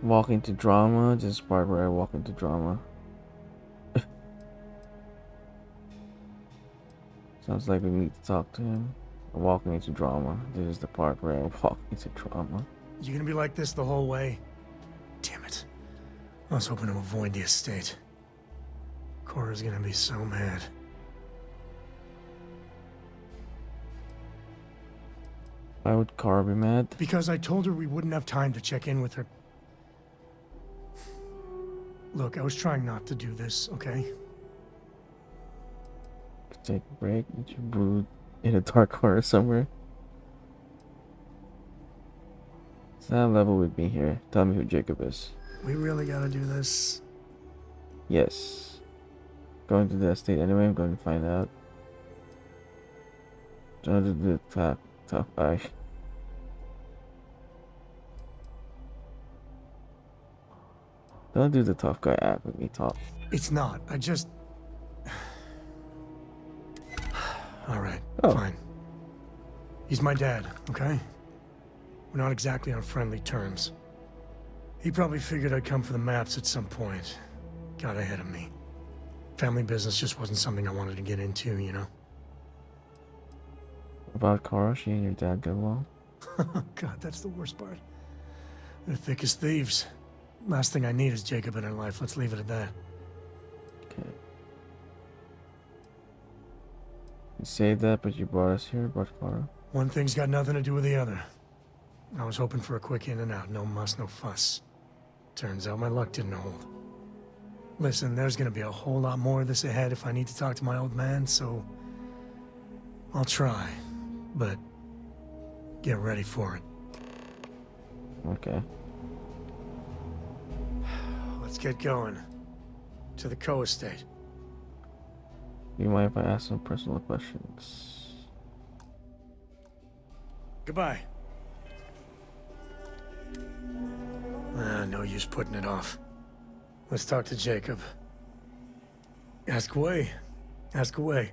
Walk into drama. This is part where I walk into drama. Sounds like we need to talk to him. I'm walking into drama. This is the part where I walk into drama. You gonna be like this the whole way? Damn it. I was hoping to avoid the estate. Cora's gonna be so mad. Why would Cora be mad? Because I told her we wouldn't have time to check in with her. Look, I was trying not to do this, okay? Take a break. Get your brood in a dark corner somewhere. Sound level with me here. Tell me who Jacob is. We really gotta do this. Yes. Going to the estate anyway. I'm going to find out. Don't do the tough eye. Don't do the tough guy act with me, top. It's not. I just... Alright, Oh. fine. He's my dad, okay? We're not exactly on friendly terms. He probably figured I'd come for the maps at some point. Got ahead of me. Family business just wasn't something I wanted to get into, you know? About Cora, she and your dad get along? God, that's the worst part. They're thick as thieves. Last thing I need is Jacob in her life. Let's leave it at that. Okay. You say that, but you brought us here about Cora? One thing's got nothing to do with the other. I was hoping for a quick in and out. No muss, no fuss. Turns out my luck didn't hold. Listen, there's gonna be a whole lot more of this ahead if I need to talk to my old man, so... I'll try, but... get ready for it. Okay. Let's get going. To the Coe estate. You mind if I ask some personal questions? Goodbye. No use putting it off. Let's talk to Jacob. Ask away. Ask away.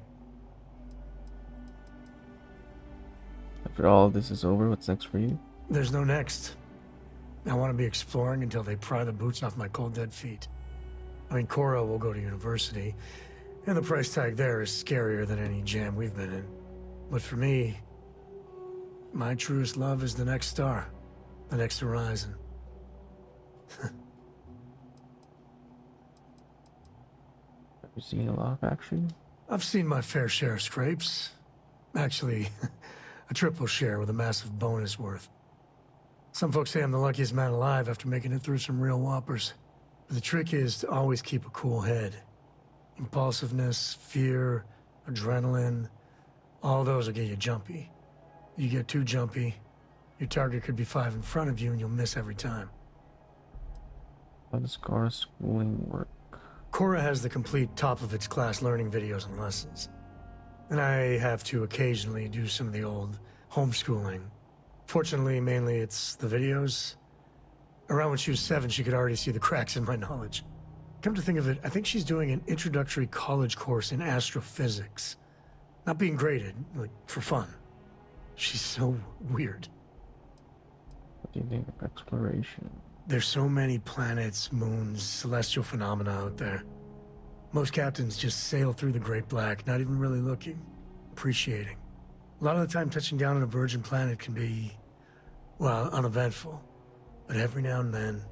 After all this is over, what's next for you? There's no next. I want to be exploring until they pry the boots off my cold dead feet. I mean, Cora will go to university, and the price tag there is scarier than any jam we've been in. But for me, my truest love is the next star, the next horizon. Have you seen a lot of action? I've seen my fair share of scrapes. Actually, a triple share with a massive bonus worth. Some folks say I'm the luckiest man alive after making it through some real whoppers. But the trick is to always keep a cool head. Impulsiveness, fear, adrenaline, all those will get you jumpy. You get too jumpy, your target could be 5 in front of you and you'll miss every time. How does Cora schooling work? Cora has the complete top-of-its-class learning videos and lessons. And I have to occasionally do some of the old homeschooling. Fortunately, mainly it's the videos. Around when she was 7, she could already see the cracks in my knowledge. Come to think of it, I think she's doing an introductory college course in astrophysics. Not being graded, like, for fun. She's so weird. What do you think of exploration? There's so many planets, moons, celestial phenomena out there. Most captains just sail through the Great Black, not even really looking, appreciating. A lot of the time touching down on a virgin planet can be, well, uneventful. But every now and then,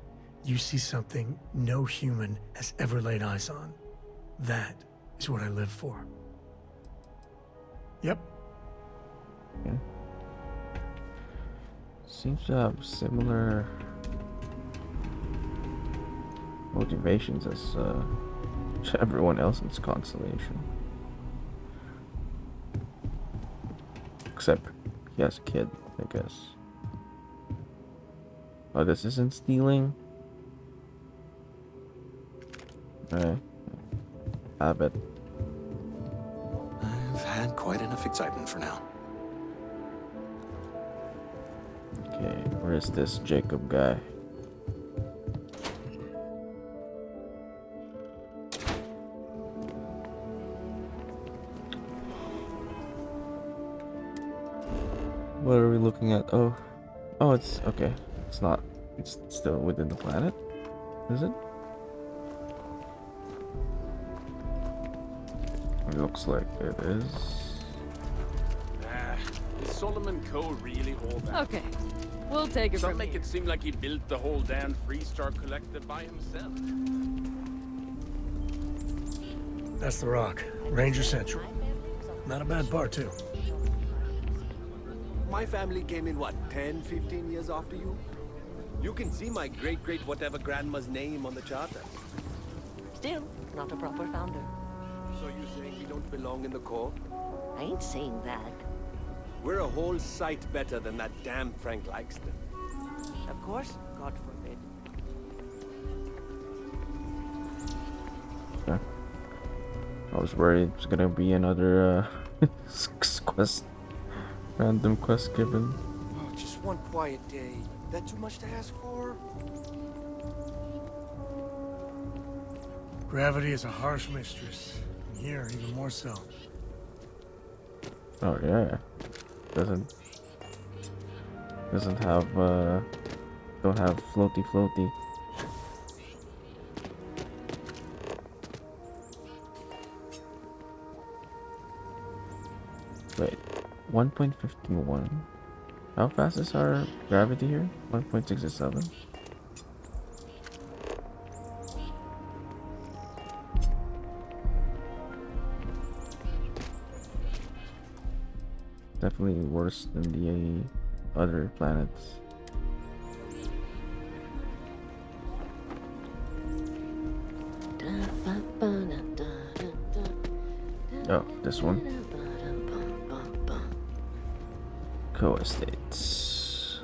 you see something no human has ever laid eyes on. That is what I live for. Yep. Okay. Seems to have similar motivations as everyone else in this constellation. Except he has a kid, I guess. Oh, this isn't stealing? Alright. I bet. I've had quite enough excitement for now. Okay, where is this Jacob guy? What are we looking at? Oh, it's okay. It's not. It's still within the planet. Is it? It looks like it is. Is Solomon Coe really all that? Okay, we'll take it Some from make here. it seem like he built the whole damn Freestar Collective by himself. That's the Rock. Ranger Central. Not a bad bar, too. My family came in, what, 10, 15 years after you? You can see my great-great-whatever grandma's name on the charter. Still, not a proper founder. So you saying we don't belong in the Corps? I ain't saying that. We're a whole sight better than that damn Frank Lykeston. Of course, God forbid. Yeah. I was worried it was gonna be another quest, random quest given. Oh, just one quiet day. That too much to ask for? Gravity is a harsh mistress. And here, even more so. Oh yeah. Doesn't have don't have floaty. Wait, 1.51. How fast is our gravity here? 1.67. Definitely worse than the other planets. Oh, this one. Co-estates.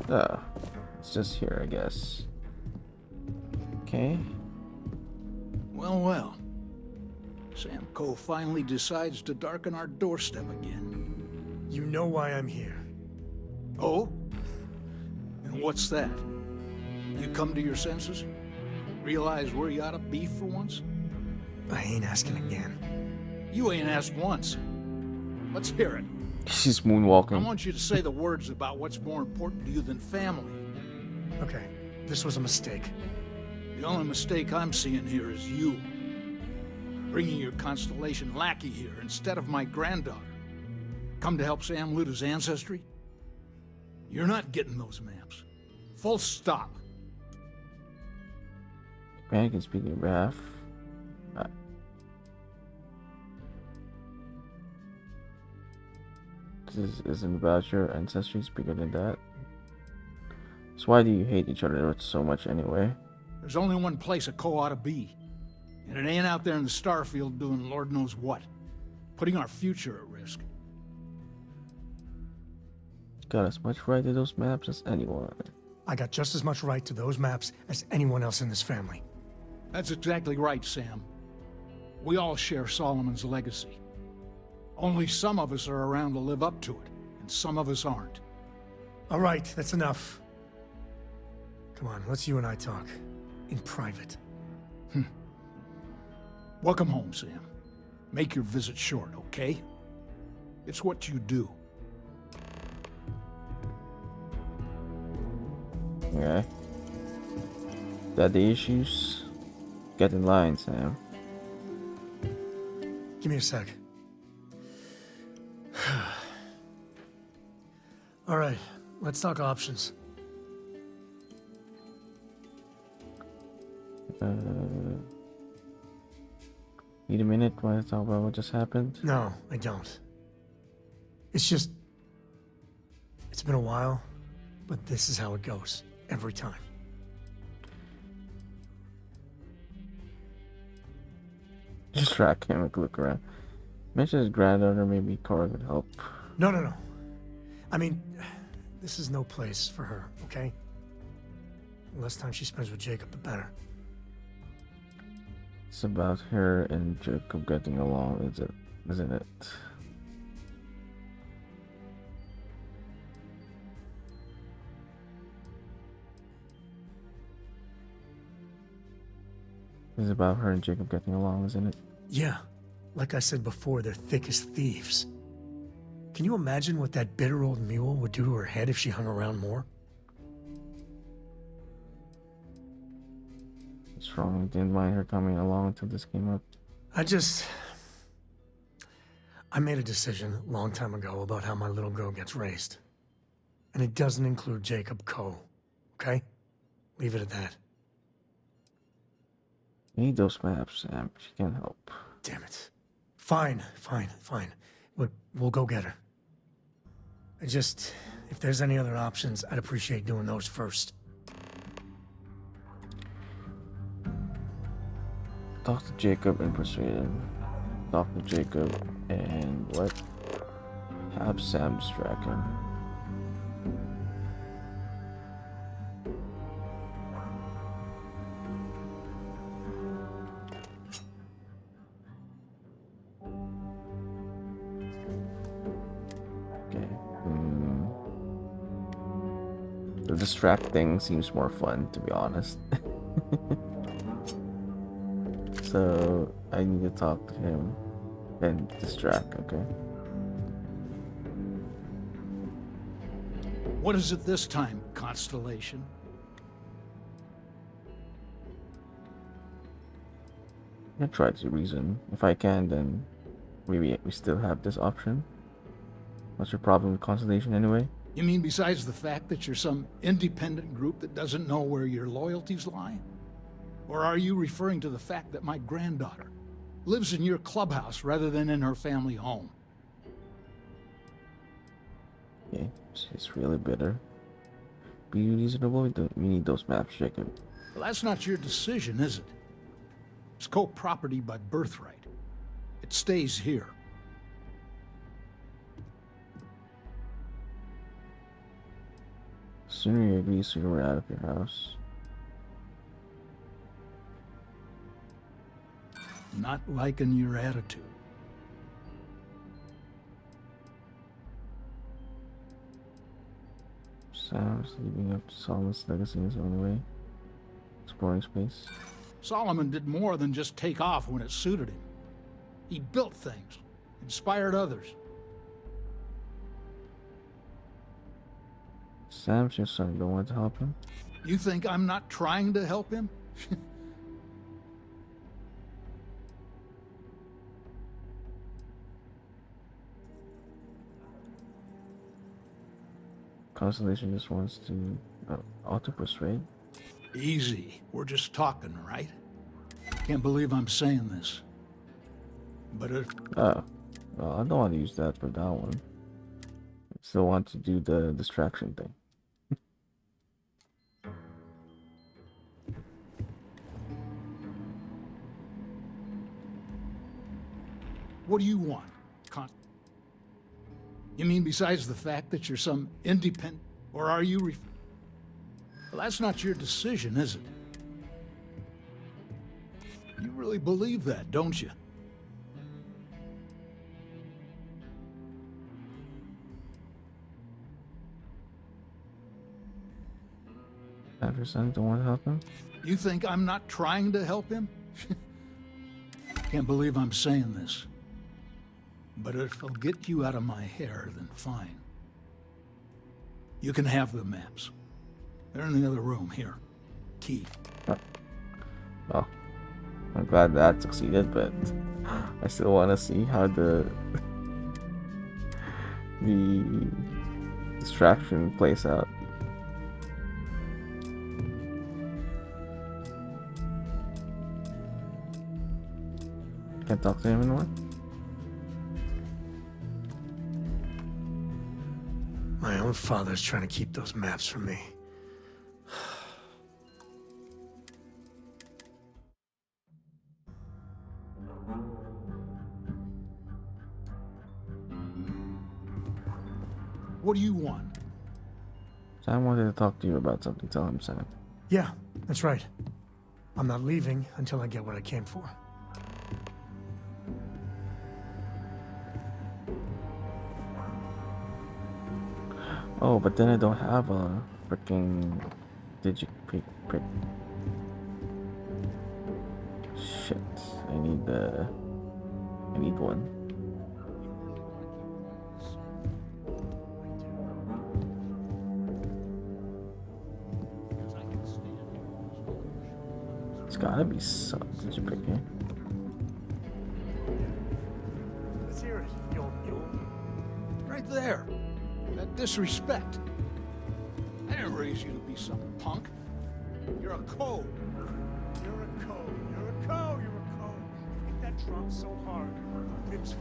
Oh, it's just here, I guess. Okay. Well, well. Sam Coe finally decides to darken our doorstep again. You know why I'm here. Oh? And what's that? You come to your senses? Realize where you ought to be for once? I ain't asking again. You ain't asked once. Let's hear it. She's I moonwalking. want you to say the words about what's more important to you than family. Okay, this was a mistake. The only mistake I'm seeing here is you. Bringing your Constellation lackey here instead of my granddaughter. Come to help Sam loot his ancestry? You're not getting those maps. Full stop. Man can speak in behalf. This isn't about your ancestry, it's bigger than that. So why do you hate each other so much anyway? There's only one place a co ought to be. And it ain't out there in the Starfield doing Lord knows what. Putting our future at risk. Got as much right to those maps as anyone. I got just as much right to those maps as anyone else in this family. That's exactly right, Sam. We all share Solomon's legacy. Only some of us are around to live up to it, and some of us aren't. All right, that's enough. Come on, let's you and I talk. In private. Welcome home, Sam. Make your visit short, okay? It's what you do. Okay. Daddy issues? Get in line, Sam. Give me a sec. All right, let's talk options. Need a minute while I talk about what just happened? No, I don't. It's just... It's been a while, but this is how it goes. Every time. Just track him and look around. Mention his granddaughter, maybe Cora could help. No. I mean, this is no place for her, okay? The less time she spends with Jacob, the better. It's about her and Jacob getting along, isn't it? It's about her and Jacob getting along, isn't it? Yeah. Like I said before, they're thick as thieves. Can you imagine what that bitter old mule would do to her head if she hung around more? What's wrong? Didn't mind her coming along until this came up. I made a decision a long time ago about how my little girl gets raised. And it doesn't include Jacob Coe, okay? Leave it at that. You need those maps, Sam. She can help. Damn it. Fine. We'll go get her. If there's any other options, I'd appreciate doing those first. Talk to Jacob and persuade him. Talk to Jacob and what? Have Sam distract him. Okay. The distract thing seems more fun, to be honest. So I need to talk to him and distract, okay? What is it this time, Constellation? I try to reason. If I can, then maybe we still have this option. What's your problem with Constellation anyway? You mean besides the fact that you're some independent group that doesn't know where your loyalties lie? Or are you referring to the fact that my granddaughter lives in your clubhouse rather than in her family home? Okay, she's really bitter. Be reasonable, we need those maps, Jacob. Well, that's not your decision, is it? It's co-property by birthright. It stays here. Sooner you agree, sooner we're out of your house. Not liking your attitude. Sam's leaving up to Solomon's legacy in his own way. Exploring space. Solomon did more than just take off when it suited him. He built things, inspired others. Sam's your son. Don't want to help him. You think I'm not trying to help him? Constellation just wants to auto persuade. Easy. We're just talking, right? Can't believe I'm saying this. But Oh, well, I don't want to use that for that one. I still want to do the distraction thing. what do you want? You mean besides the fact that you're some independent, or are you well, that's not your decision, is it? You really believe that, don't you? Have your son don't want to help him? You think I'm not trying to help him? Can't believe I'm saying this. But if it'll get you out of my hair, then fine. You can have the maps. They're in the other room, here. Key. Well, I'm glad that succeeded, but I still want to see how the distraction plays out. Can't talk to him anymore? My own father's trying to keep those maps from me. What do you want? Sam wanted to talk to you about something. Tell him, Sam. Yeah, that's right. I'm not leaving until I get what I came for. Oh, but then I don't have a freaking digipic. Shit, I need one. It's gotta be some digipic here. Let's hear it. Right there. That disrespect. I didn't raise you to be some punk. You're a code. You're a code. You're a code. You're a code. Hit that drum so hard, your lips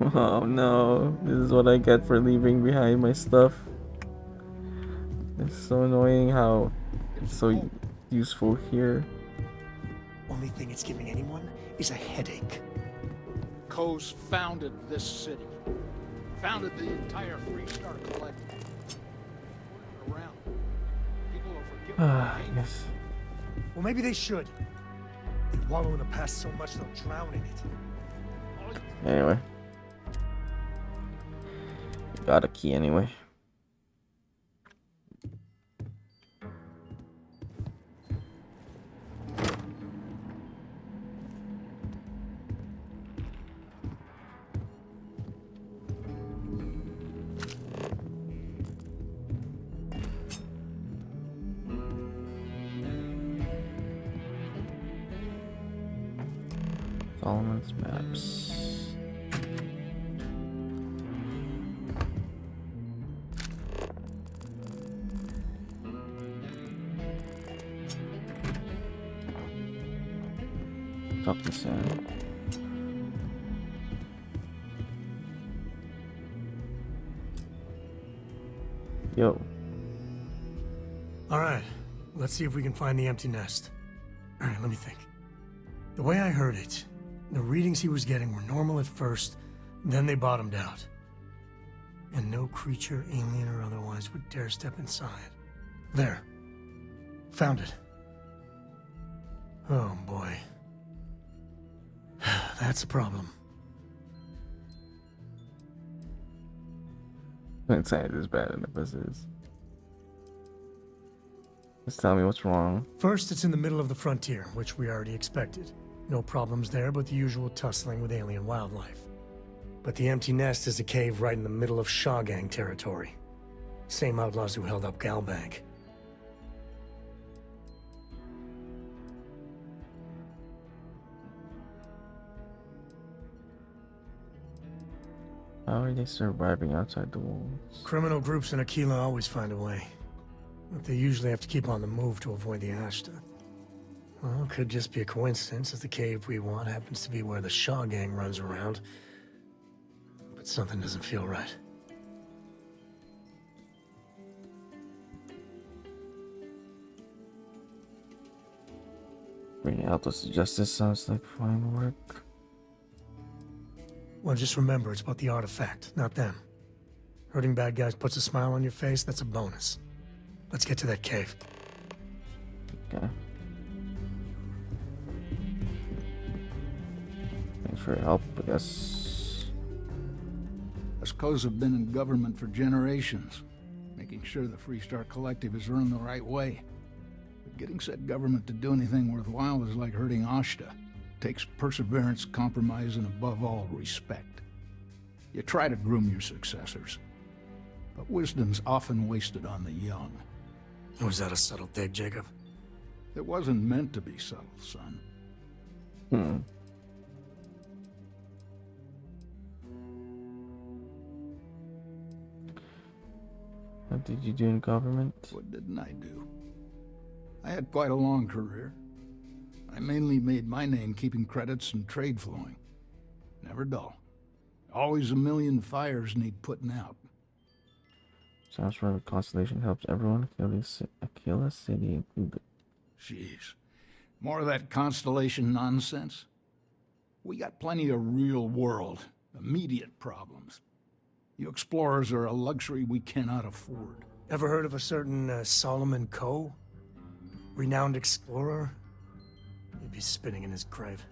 fall. Oh no, this is what I get for leaving behind my stuff. It's so annoying how it's so useful here. Only thing it's giving anyone is a headache. Coase founded this city. Founded the entire Freestar Collective. Around. People will forget what they Yes. Well, maybe they should. They wallow in the past so much they'll drown in it. Anyway. Got a key anyway. Solomon's maps. Talk to Sam. Yo. All right, let's see if we can find the empty nest. All right, let me think. The way I heard it, the readings he was getting were normal at first, then they bottomed out. And no creature, alien or otherwise, would dare step inside. There. Found it. Oh boy. That's a problem. Inside is bad enough as is. Just tell me what's wrong. First, it's in the middle of the frontier, which we already expected. No problems there, but the usual tussling with alien wildlife. But the empty nest is a cave right in the middle of Shawgang territory. Same outlaws who held up Galbank. How are they surviving outside the walls? Criminal groups in Aquila always find a way. But they usually have to keep on the move to avoid the Ashta. Well, it could just be a coincidence that the cave we want happens to be where the Shaw gang runs around. But something doesn't feel right. Bringing Altos to justice sounds like fine work. Well, just remember, it's about the artifact, not them. Hurting bad guys puts a smile on your face, that's a bonus. Let's get to that cave. Okay. Thanks for your help, I guess. Us co's have been in government for generations, making sure the Freestar Collective is run the right way. But getting said government to do anything worthwhile is like hurting Ashta. Takes perseverance, compromise, and above all, respect. You try to groom your successors, but wisdom's often wasted on the young. Was that a subtle dig, Jacob? It wasn't meant to be subtle, son. What did you do in government? What didn't I do? I had quite a long career. I mainly made my name keeping credits and trade flowing. Never dull. Always a million fires need putting out. Sounds right. Constellation helps everyone. Aquila City included. Jeez. More of that Constellation nonsense? We got plenty of real world, immediate problems. You explorers are a luxury we cannot afford. Ever heard of a certain Solomon Coe? Renowned explorer? He'd be spinning in his grave.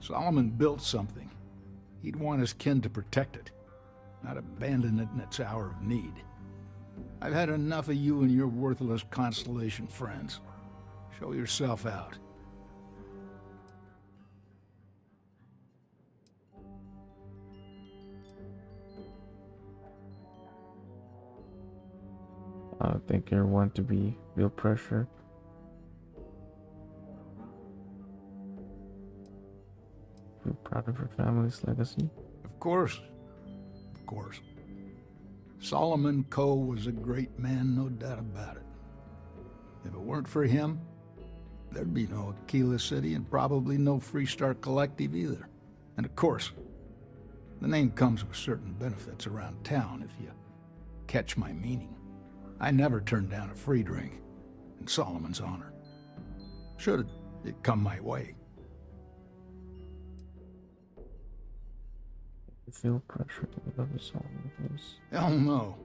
Solomon built something. He'd want his kin to protect it, not abandon it in its hour of need. I've had enough of you and your worthless Constellation friends. Show yourself out. I think you're one to be real pressure. Feel proud of your family's legacy? Of course. Of course. Solomon Coe was a great man, no doubt about it. If it weren't for him, there'd be no Aquila City and probably no Freestar Collective either. And of course, the name comes with certain benefits around town if you catch my meaning. I never turned down a free drink, in Solomon's honor. Should it come my way. You feel pressure to live up to Solomon's? Hell no.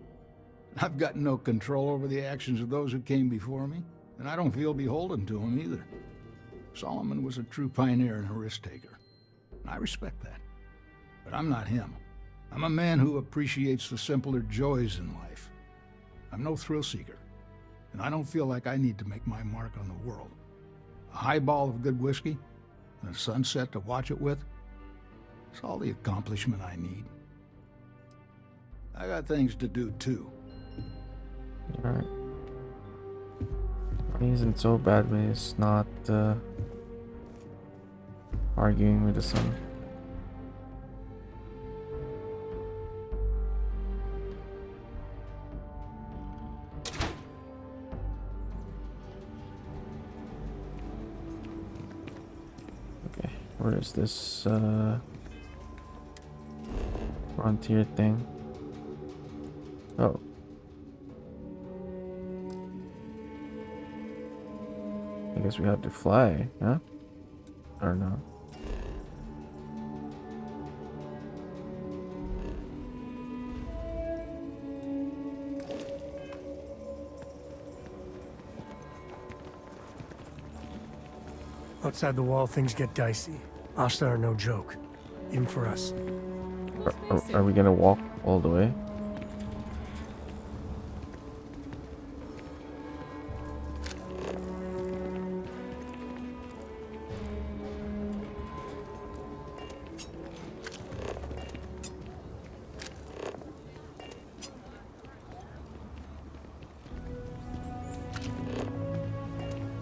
I've got no control over the actions of those who came before me, and I don't feel beholden to them either. Solomon was a true pioneer and a risk-taker. I respect that. But I'm not him. I'm a man who appreciates the simpler joys in life. I'm no thrill-seeker, and I don't feel like I need to make my mark on the world. A highball of good whiskey, and a sunset to watch it with, it's all the accomplishment I need. I got things to do, too. Alright. Money isn't so bad when it's not arguing with the sun. Okay, where is this frontier thing? Oh. I guess we have to fly, huh? Or no? Outside the wall, things get dicey. Ashta are no joke, even for us. Are we gonna walk all the way?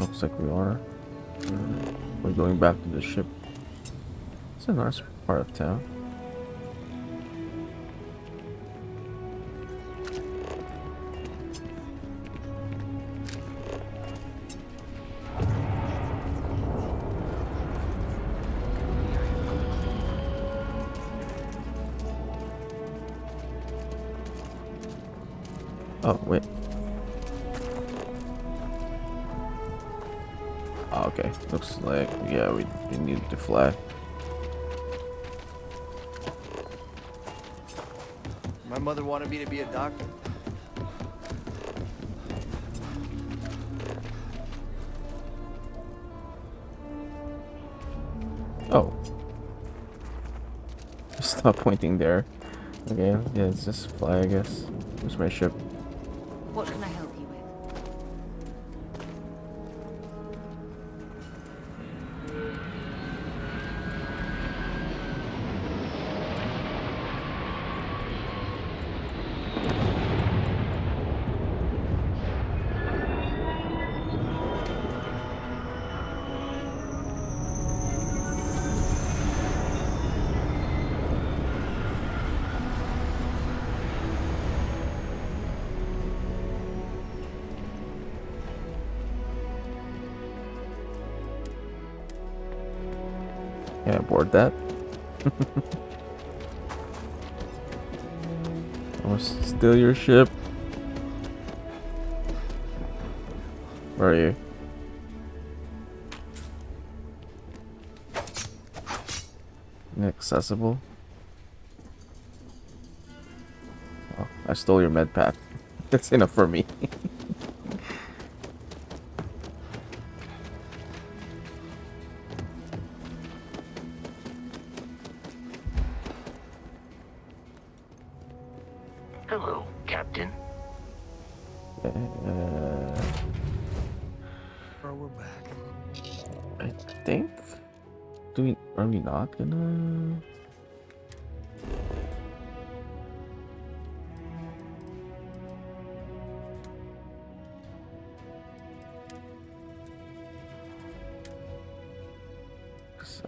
Looks like we are. We're going back to the ship. It's a nice part of town. Oh, wait. Oh, okay. Looks like, yeah, we need to fly. My mother wanted me to be a doctor. Oh. Stop pointing there. Okay, yeah, let's just fly, I guess. Where's my ship? What can I help you with? Can I board that? Or steal your ship? Where are you? Inaccessible? Oh, I stole your med pack. That's enough for me. Hello, Captain. Oh, we're back. I think. Are we not gonna?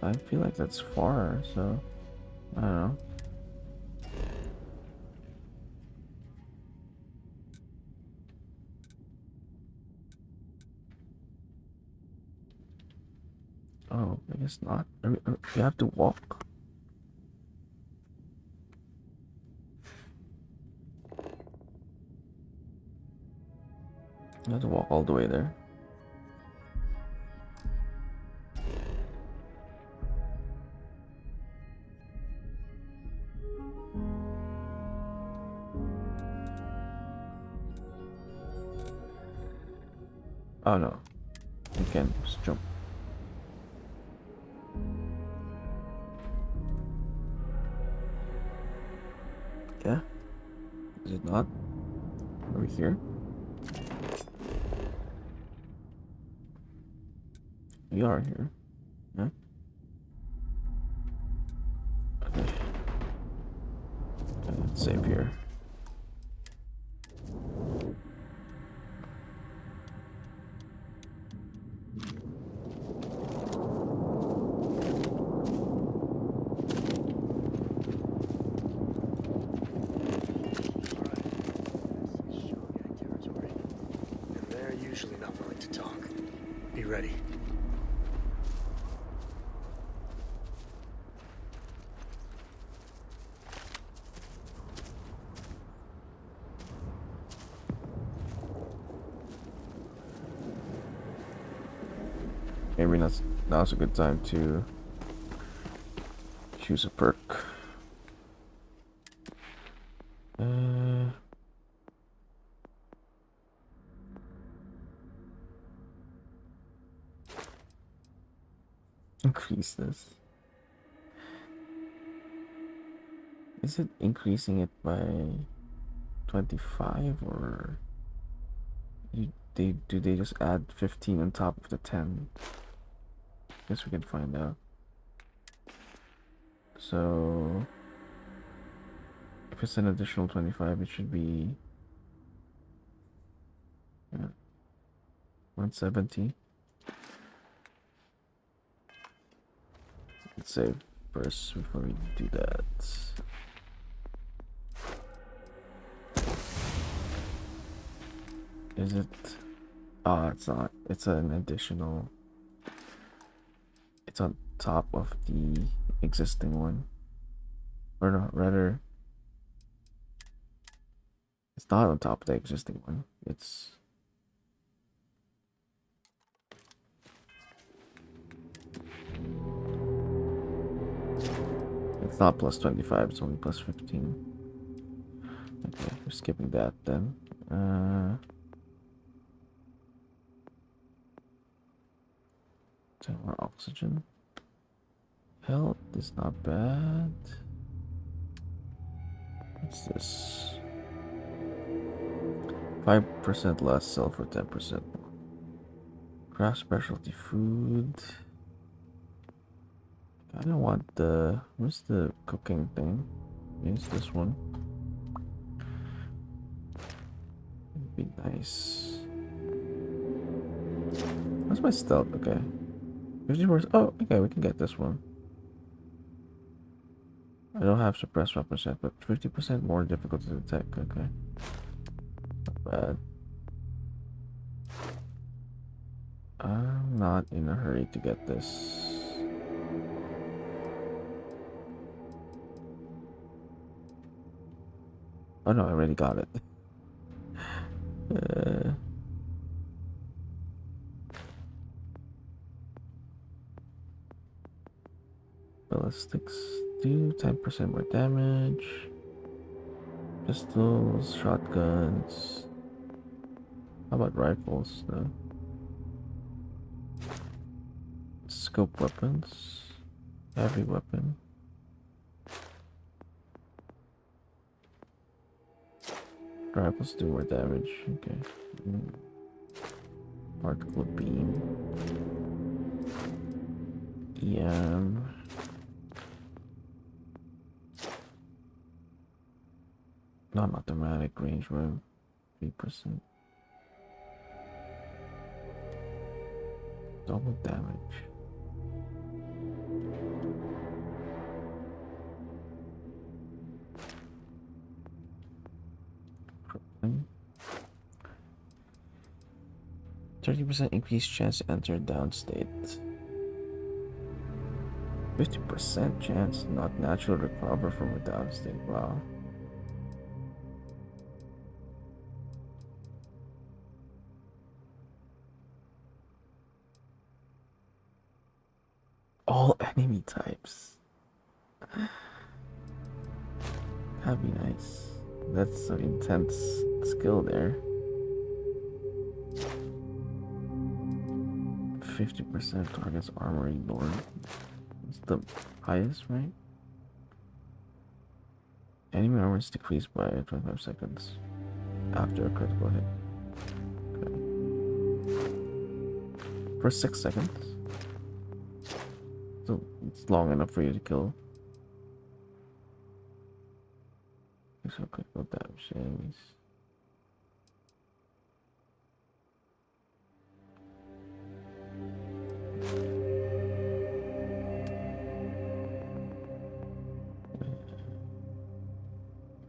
I feel like that's far, so I don't know. Oh, I guess not. We have to walk. We have to walk all the way there. Oh no, you can just jump. Yeah? Is it not? Are we here? We are here. Yeah? Okay. Let's save here. And they're usually not willing to talk. Be ready. Maybe now's a good time to choose a perk. Increase this. Is it increasing it by 25 or do they just add 15 on top of the 10? Guess we can find out. So if it's an additional 25, it should be 170. Let's save first before we do that. Is it? Oh, it's not. It's an additional. It's on top of the existing one. Or no, rather. It's not on top of the existing one. It's. It's not plus 25, it's only plus 15. Okay, we're skipping that then. 10 more oxygen. Health is not bad. What's this? 5% less sell for 10% more. Craft specialty food. I don't want the. Where's the cooking thing? Use this one. It'd be nice. What's my stealth? Okay. 50%. Oh, okay, we can get this one. I don't have suppressed weapons yet, but 50% more difficult to detect. Okay. Not bad. I'm not in a hurry to get this. Oh no, I already got it. Ballistics do 10% more damage. Pistols, shotguns. How about rifles though? Scope weapons. Heavy weapon. Rifles do more damage. Okay. Particle beam. EM. Non-automatic range room. 3%. Double damage. Crippling. 30% increased chance to enter downstate. 50% chance to not naturally recover from a downstate. Wow. All enemy types. That'd be nice. That's an intense skill there. 50% targets armor ignored. It's the highest, right? Enemy armor is decreased by 25 seconds after a critical hit. Okay. For 6 seconds. So it's long enough for you to kill. So critical damage enemies.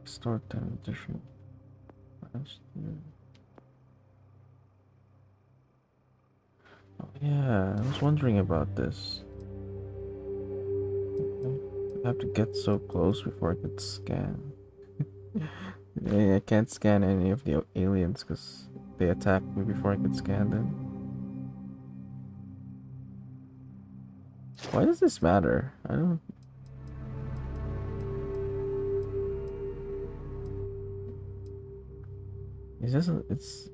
Start 10 additional. Oh yeah, I was wondering about this. I have to get so close before I could scan. I can't scan any of the aliens because they attacked me before I could scan them. Why does this matter? I don't. It's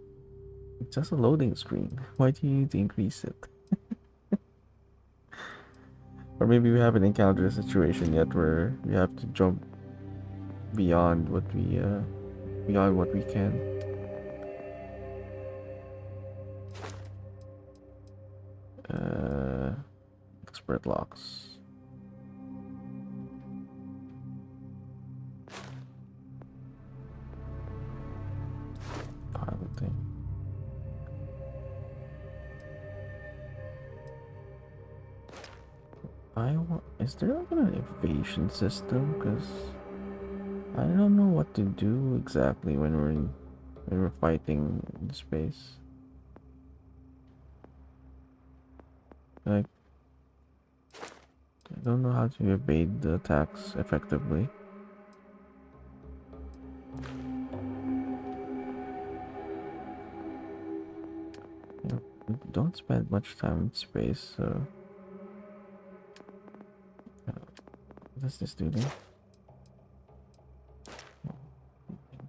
just a loading screen. Why do you need to increase it? Or maybe we haven't encountered a situation yet where we have to jump beyond what we can. Expert locks. Piloting. Is there like an evasion system? Because I don't know what to do exactly when we're fighting in space. Like, I don't know how to evade the attacks effectively. You know, we don't spend much time in space, so what does this do then?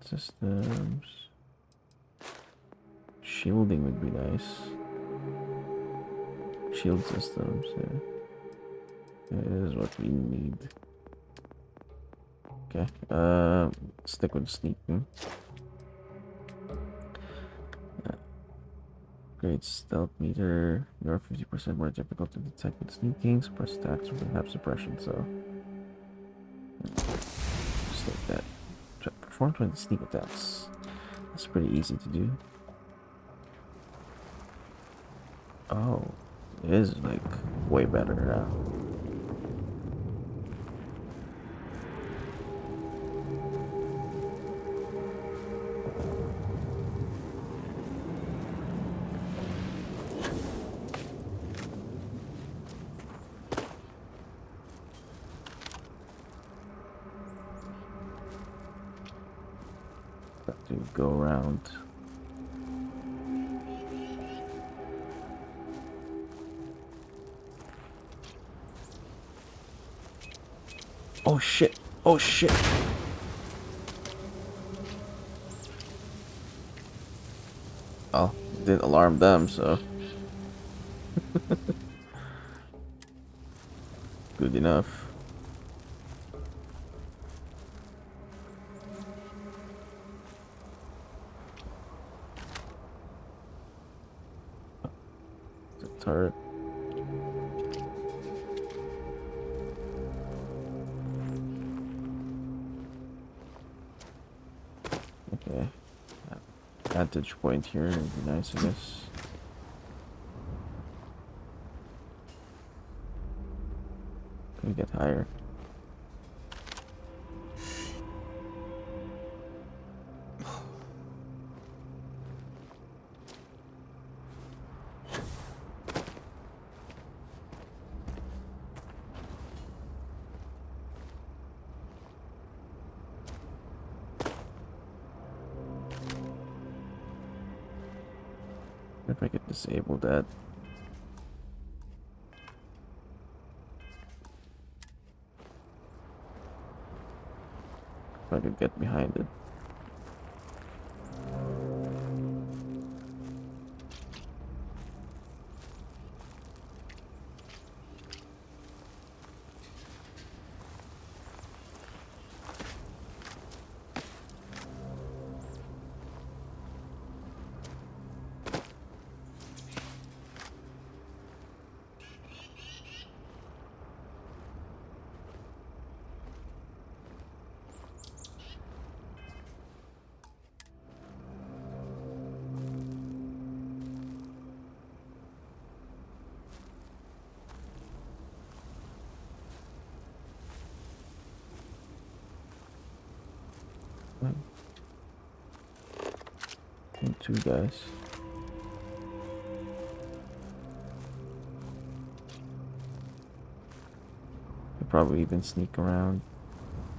Systems. Shielding would be nice. Shield systems, yeah. That is what we need. Okay, stick with sneaking. Great stealth meter. You're 50% more difficult to detect with sneaking. Suppress attacks with have suppression, so just like that. Perform 20 sneak attacks. That's pretty easy to do. Oh, it is like way better now. Got to go around. Oh shit! Oh shit! Oh, didn't alarm them, so good enough. The turret. Okay. Vantage point here would be nice, I guess. Can we get higher? If I could disable that. If I could get behind it. And two guys. Could probably even sneak around.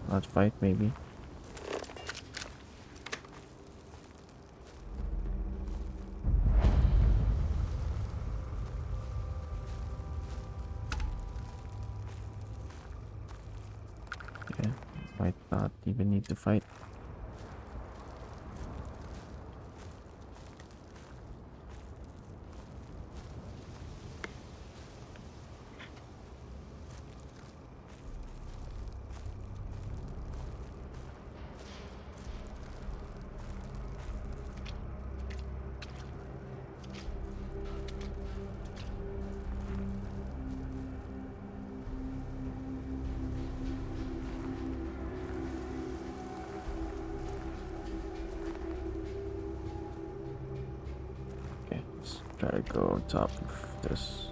Not fight, maybe. Yeah, might not even need to fight. Okay, let's try to go on top of this.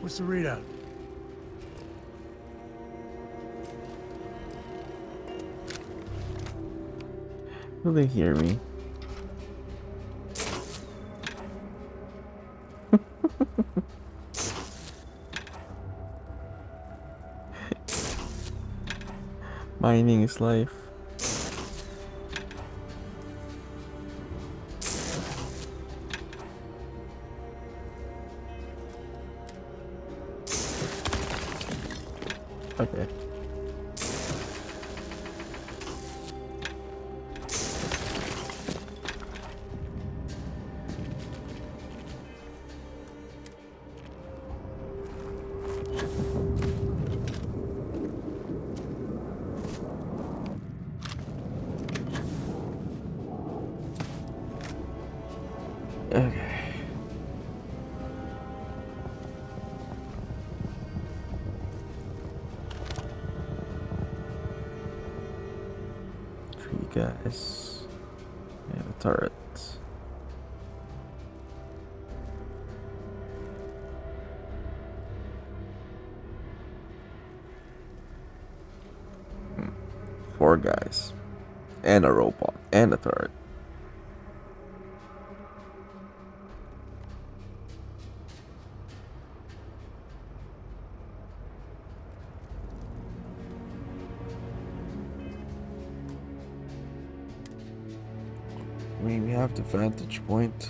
What's the readout? Will they hear me? Mining is life. Okay. Okay. Three guys and a turret. Four guys and a robot and a turret. I mean, we have the vantage point.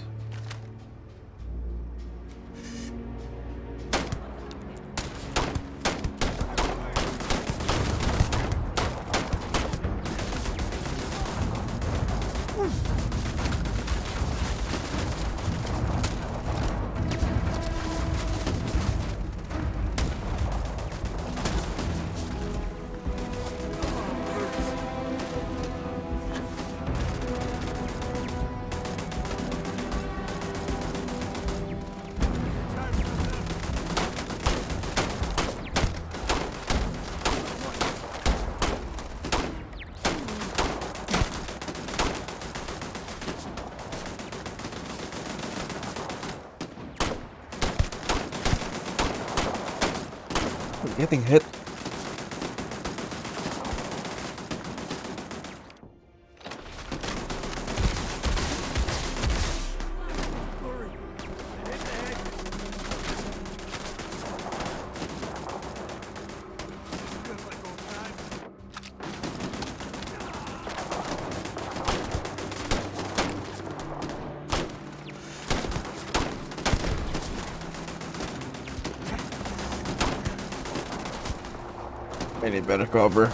Getting hit. I need better cover.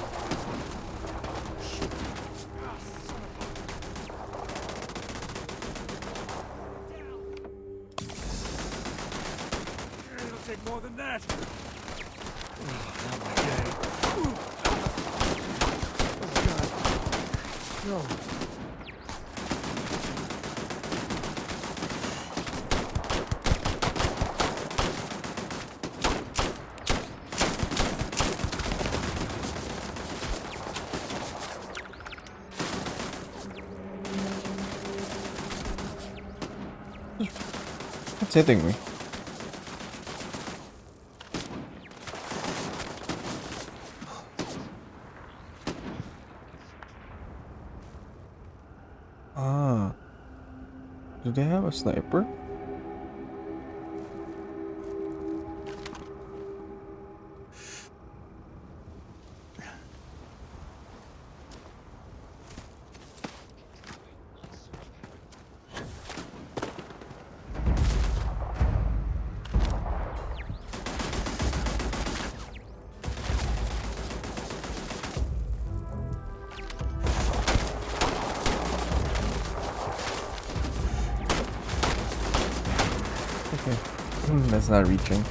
It'll take more than that. No. What's hitting me? Ah. Do they have a sniper? Okay. That's not reaching.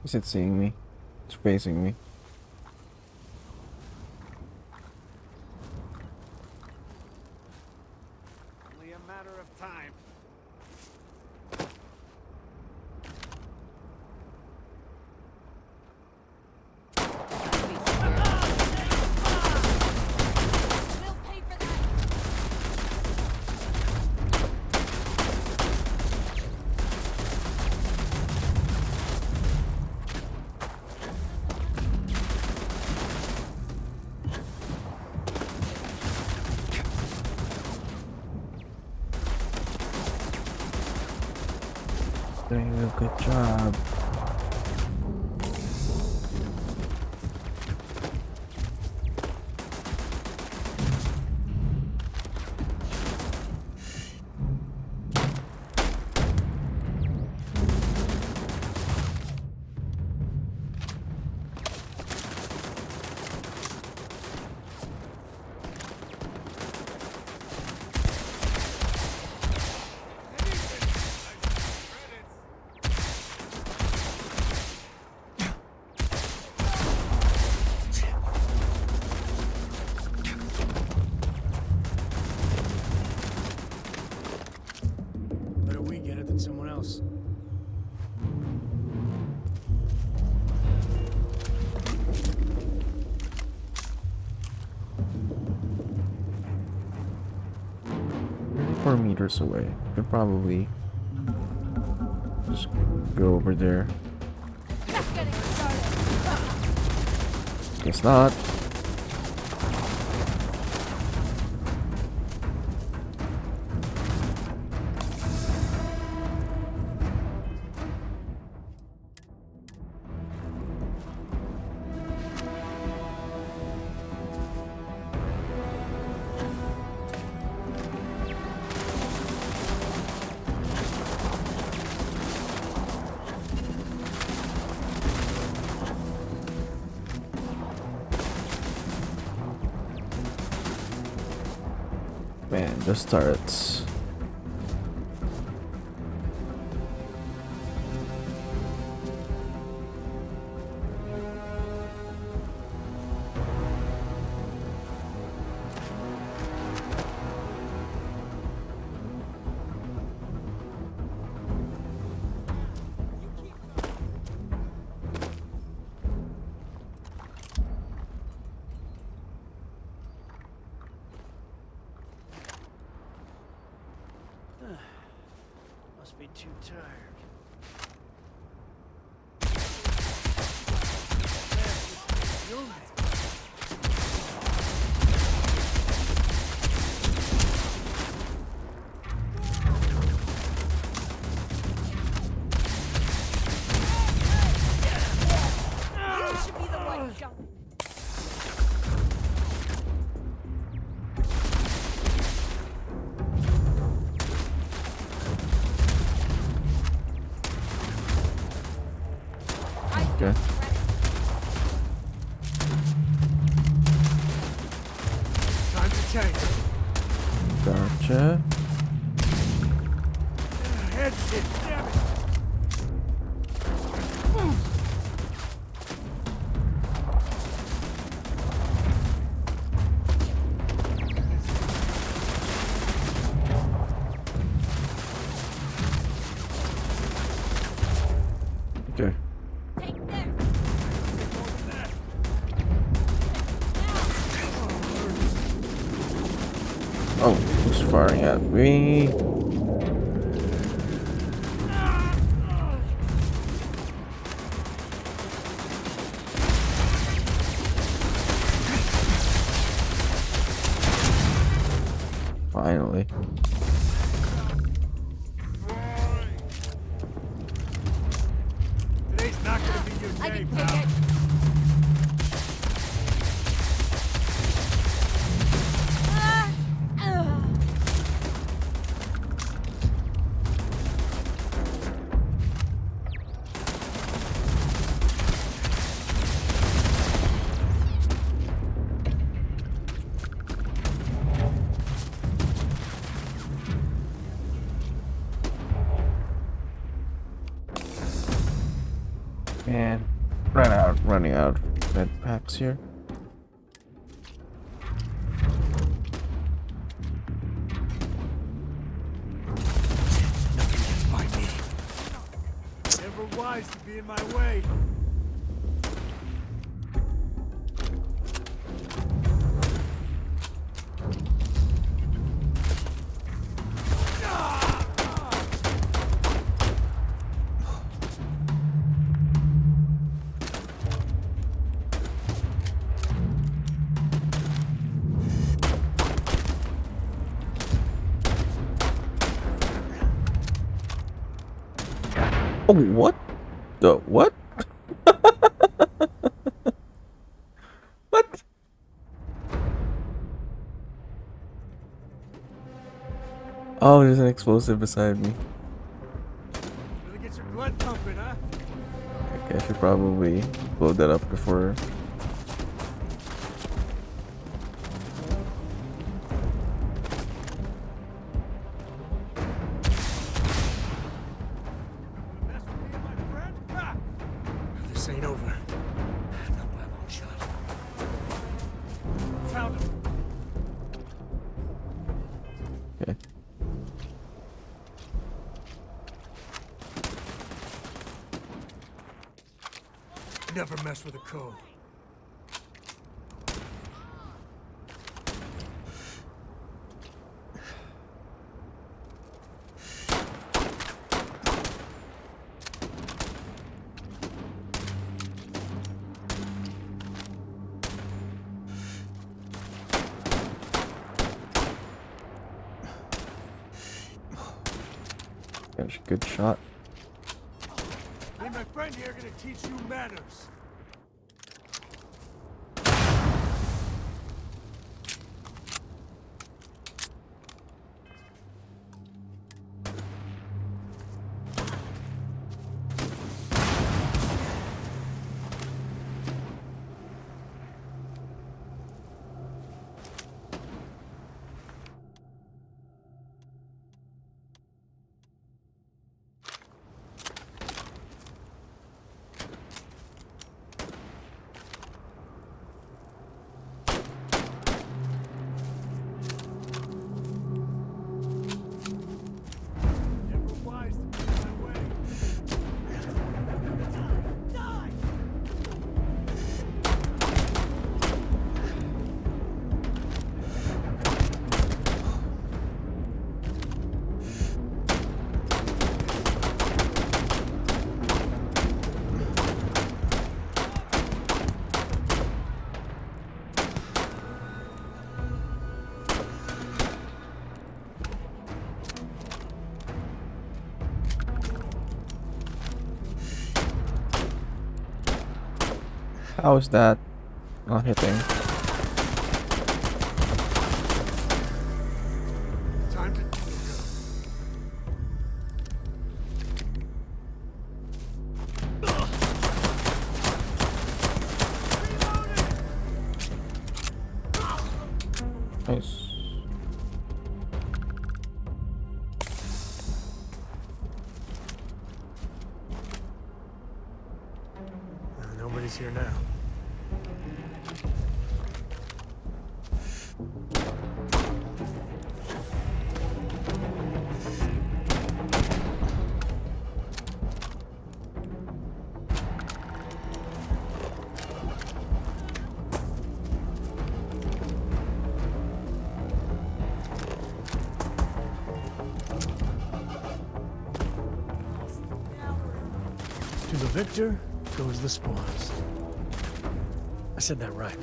Is it seeing me? It's facing me. Only a matter of time. Doing a good job. Better we get it than someone else. Four meters away. Could probably just go over there. Guess not. Man, those turrets. Must be too tired. You should be the one jump. Okay. Time to tank. Gotcha. Head shit, damn it. Okay. Oh, who's firing at me? Finally. Today's not gonna be your day, pal. And running out of med packs here. Never wise to be in my way. Oh, what? The what? What? Oh, there's an explosive beside me. Really get your blood pumping, huh? Okay, I should probably blow that up before. This ain't over. Not by a long shot. Found him. Okay. Never mess with a code. That's a good shot. Me and my friend here are gonna teach you manners. Never wise to be in my way. Die! How is that not hitting? Time to Nice. Nobody's here now. To the victor goes the spoils. I said that right?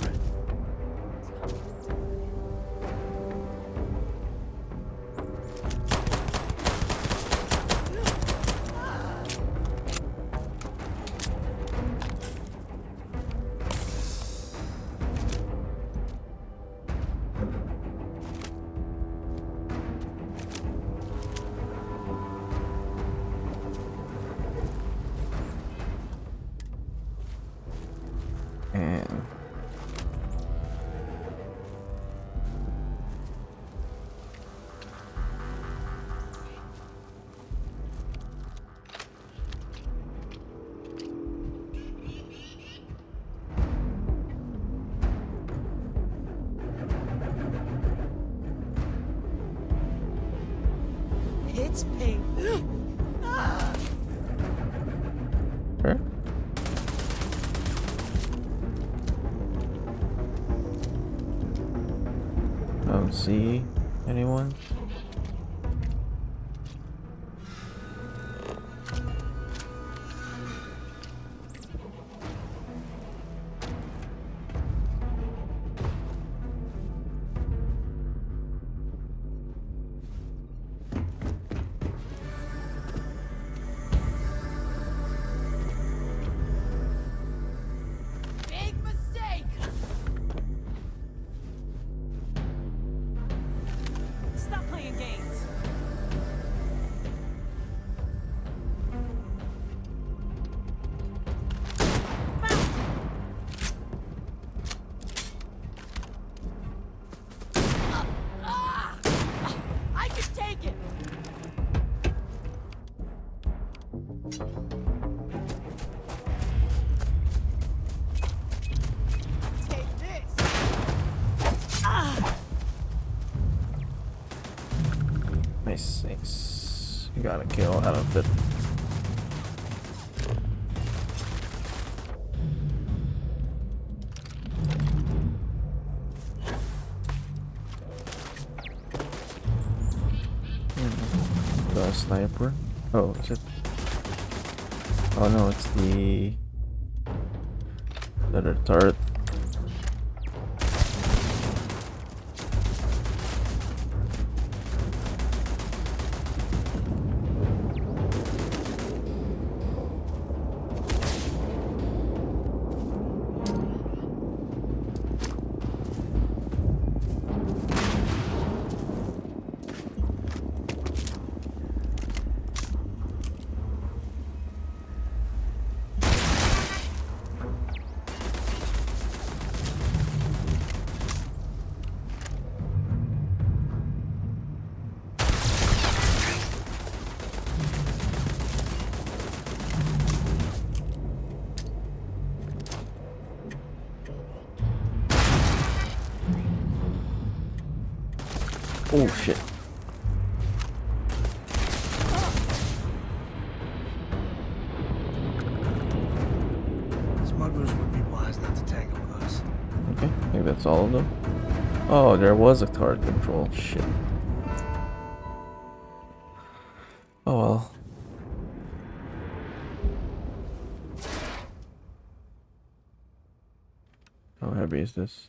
And It's pain. Sure. I don't see anyone. Big mistake! Stop playing games. I can take it! Take this! Nice, nice. You got a kill out of it. The sniper. Oh, is it? Oh no, it's the other turret. Oh shit. Smugglers would be wise not to tangle with us. Okay, I think that's all of them. Oh, there was a turret control. Shit. Oh well. How heavy is this?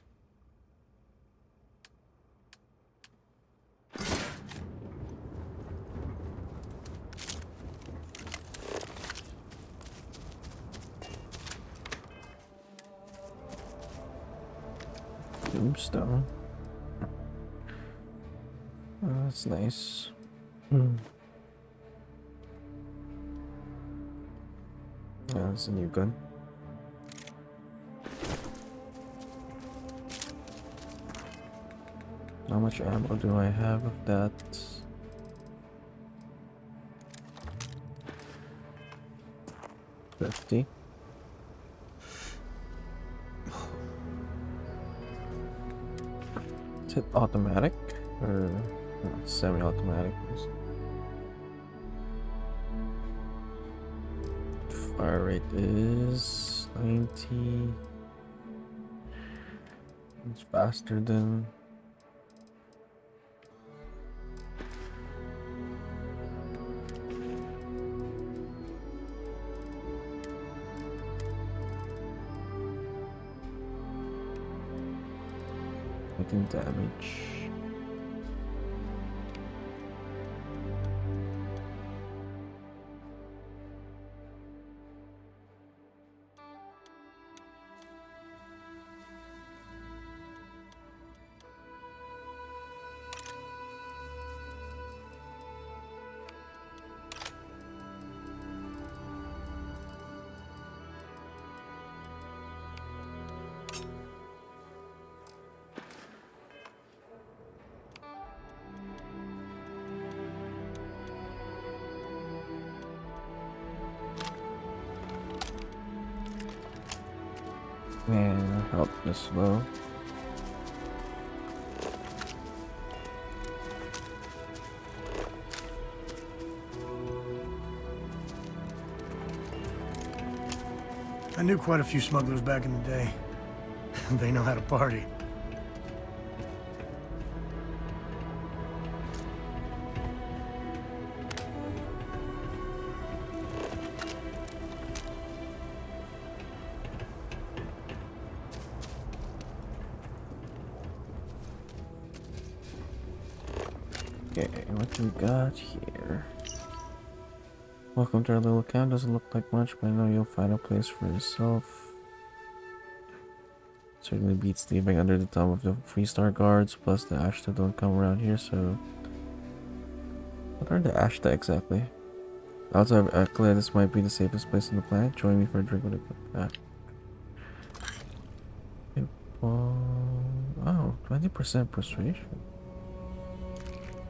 Tombstone. Oh, that's nice. Yeah, that's a new gun. How much ammo do I have of that? $50. Is it automatic or semi-automatic? Fire rate is 90. It's faster than damage. Man, help this low. I knew quite a few smugglers back in the day. They know how to party. Okay, what do we got here? Welcome to our little camp. Doesn't look like much, but I know you'll find a place for yourself. Certainly beats sleeping under the thumb of the Freestar guards. Plus, the Ashta don't come around here, so. What are the Ashta exactly? Outside of Aklia, this might be the safest place on the planet. Join me for a drink when I get back. Oh, 20% persuasion.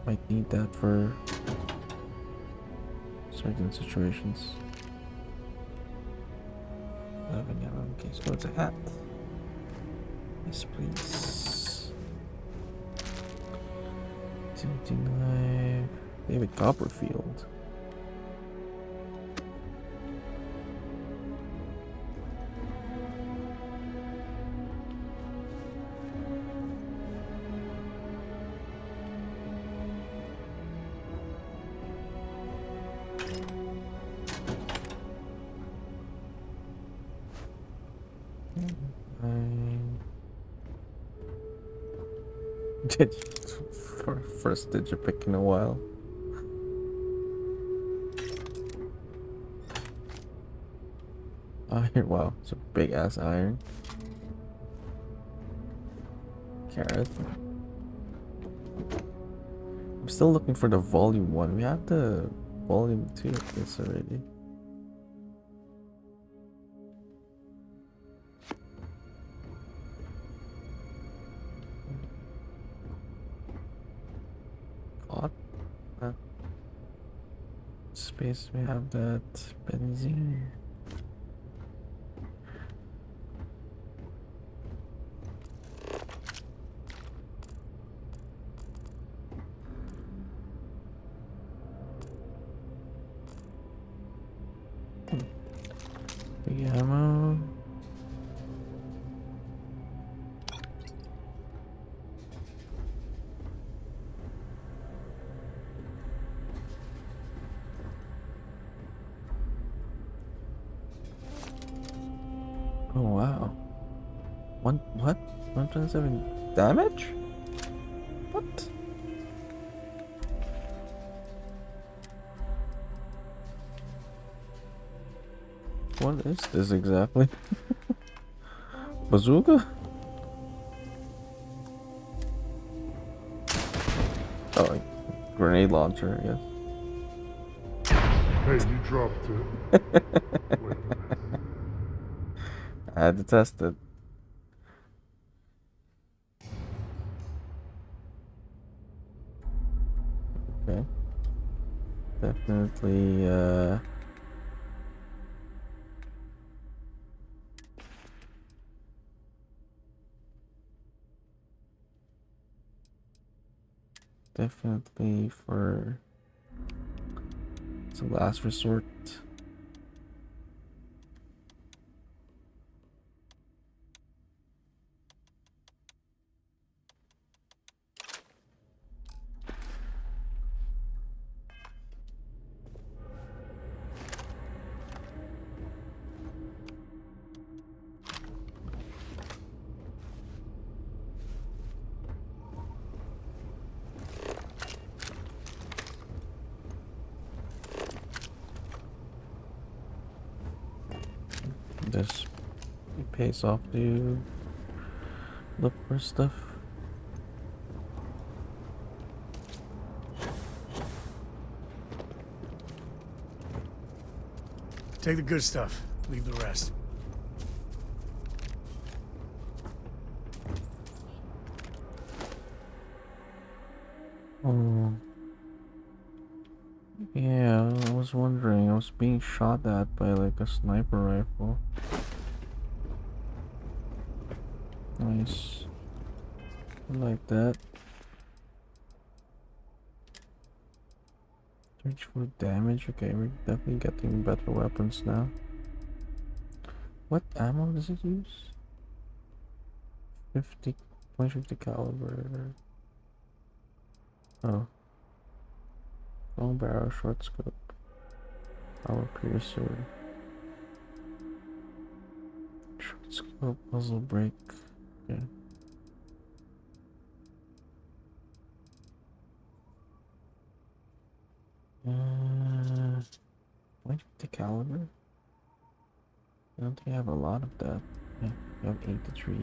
Might need that for certain situations. 11 yellow. Okay, so it's a hat. Yes, please. 79. David Copperfield. First Digipick in a while. Iron, wow, it's a big ass iron. Carrot. I'm still looking for the volume 1. We have the volume 2 of this already. God. Space, we have that benzene. Big ammo. Oh wow. What? 127 damage? What? What is this exactly? Bazooka? Oh, like grenade launcher, I guess. Hey, you dropped it. Wait a minute. I had to test it. Okay. Definitely, definitely for some last resort. This it pays off to look for stuff. Take the good stuff. Leave the rest. Oh. Yeah, I was wondering. I was being shot at by like a sniper rifle. Nice. I like that. 34 damage. Okay, we're definitely getting better weapons now. What ammo does it use? 50.50 caliber. Oh. Long barrel, short scope. Power piercer. Short scope, muzzle brake. Okay. .50 caliber? I don't think I have a lot of that. Yeah, you have 83.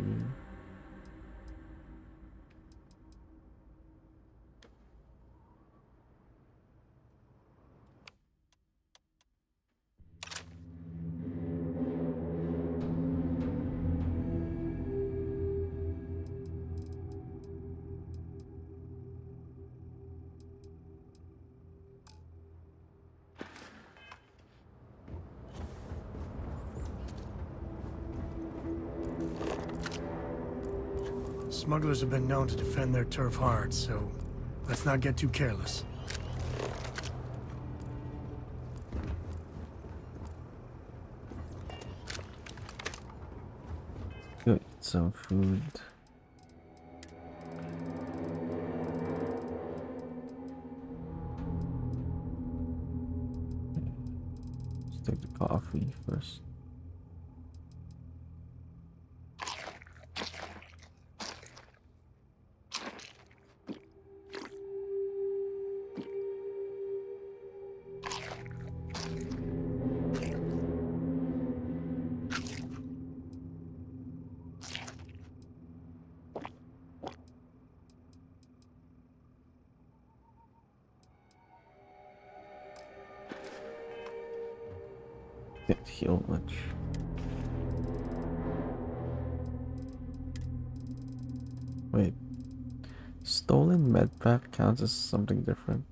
Smugglers have been known to defend their turf hard, so let's not get too careless. Go eat some food. Let's take the coffee first. Didn't heal much. Wait. Stolen medpack counts as something different.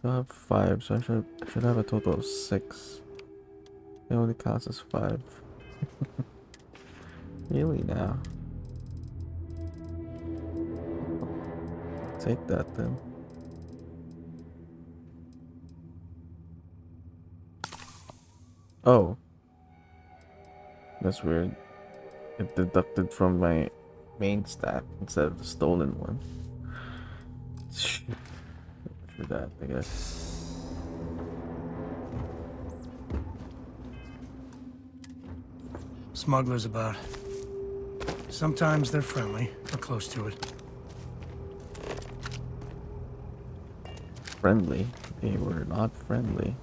So I have 5, so I should have a total of 6. It only counts as 5. Really now? Take that then. Oh. That's weird. It deducted from my main stat instead of the stolen one. For that, I guess. Smugglers about. Sometimes they're friendly, or close to it. Friendly? They were not friendly.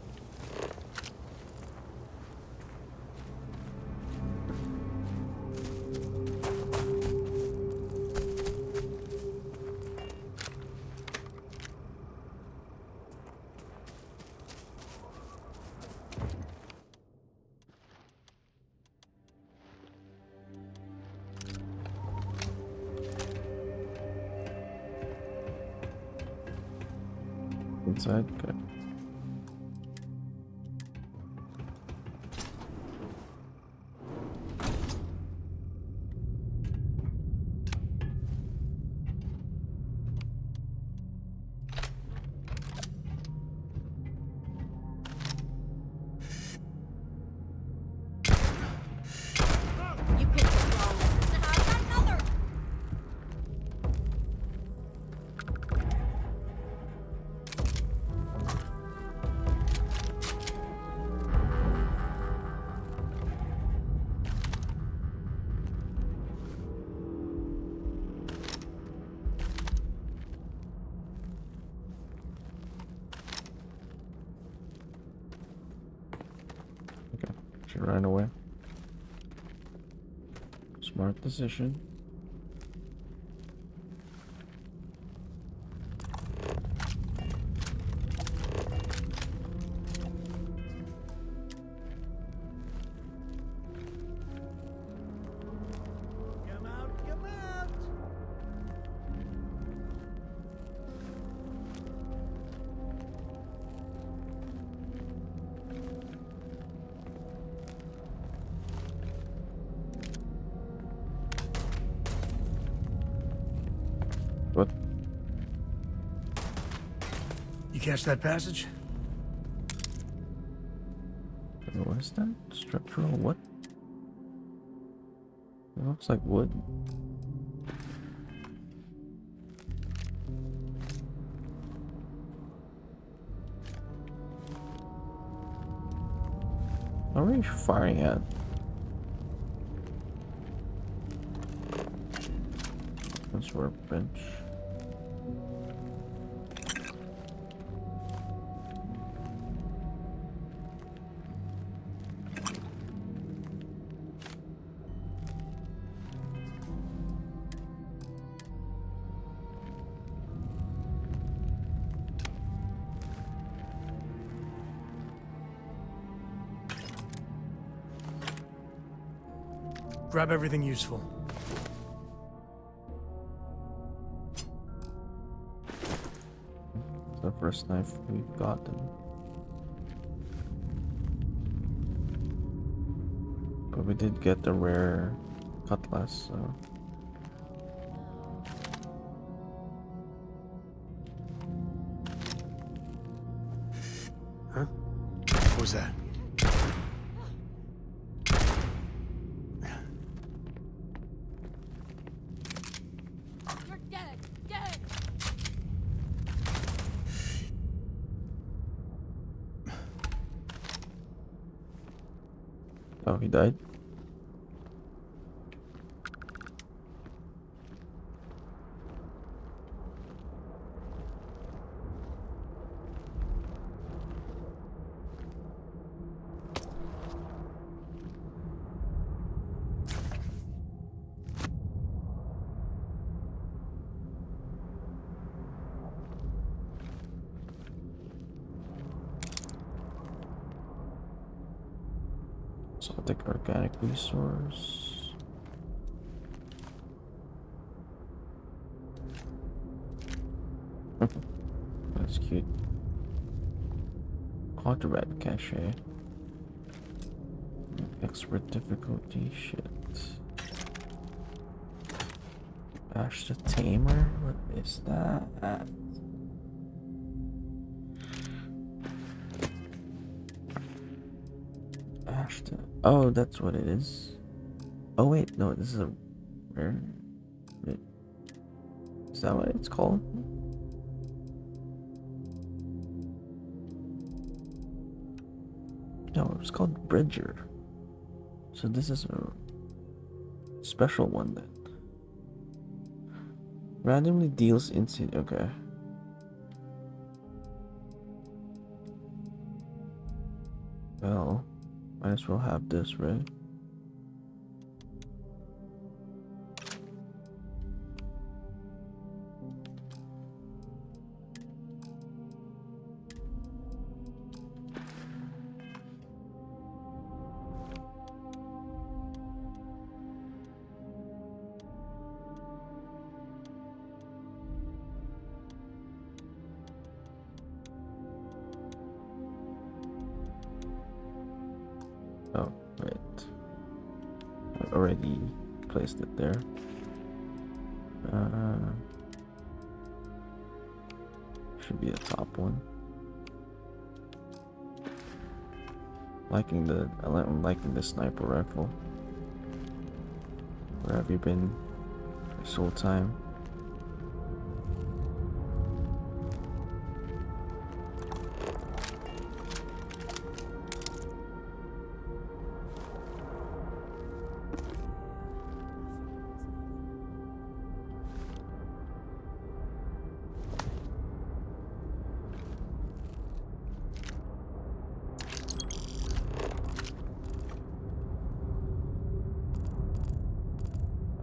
Inside? Okay. You picked the wrong one. Now I got another. Okay. She ran away. Smart decision. Come out, come out. What? You catch that passage? What is that? Structural what? It looks like wood. What are you firing at? This workbench. Grab everything useful. It's the first knife we've gotten. But we did get the rare cutlass, so. Huh? What was that? You're dead. Dead. Oh, he died? Exotic organic resource. That's cute. Contraband cache. Expert difficulty, shit. Ash the Tamer? What is that? Ash the... Oh, that's what it is. Oh wait, no, this is a rare... Wait. Is that what it's called? No, it's called Bridger. So this is a special one then. Randomly deals instant. Okay. Well, might as well have this, right? Oh, wait. I already placed it there. Should be the top one. I'm liking the sniper rifle. Where have you been this whole time?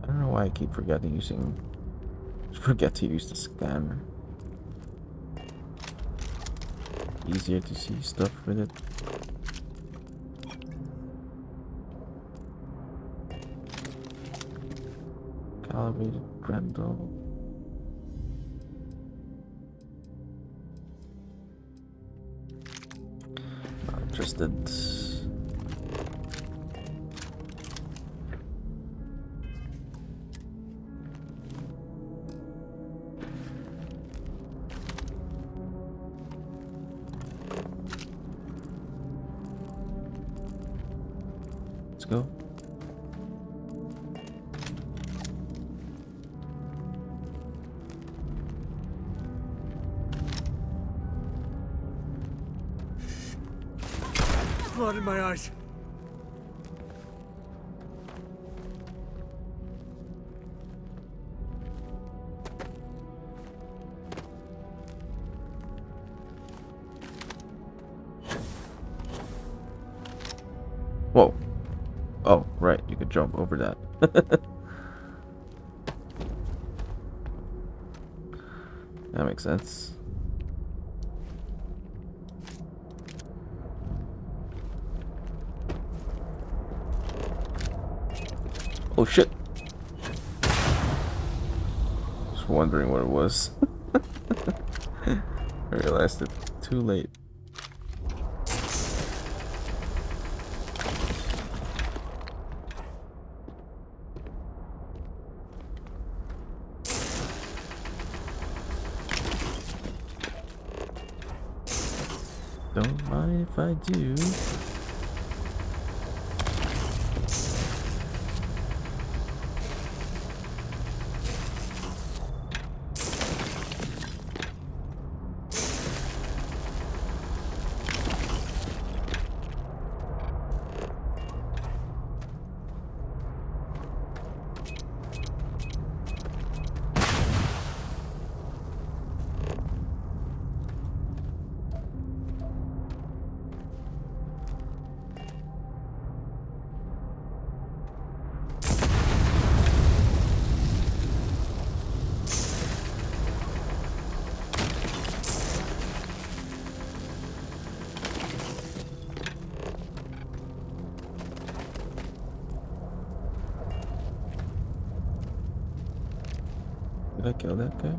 I don't know why I keep forget to use the scanner. Easier to see stuff with it. Calibrated Grendel. Not interested. Let's go. blood in my eyes. Whoa. Oh, right. You could jump over that. That makes sense. Oh shit. Just wondering what it was. I realized it too late. Don't mind if I do. Did I kill that guy?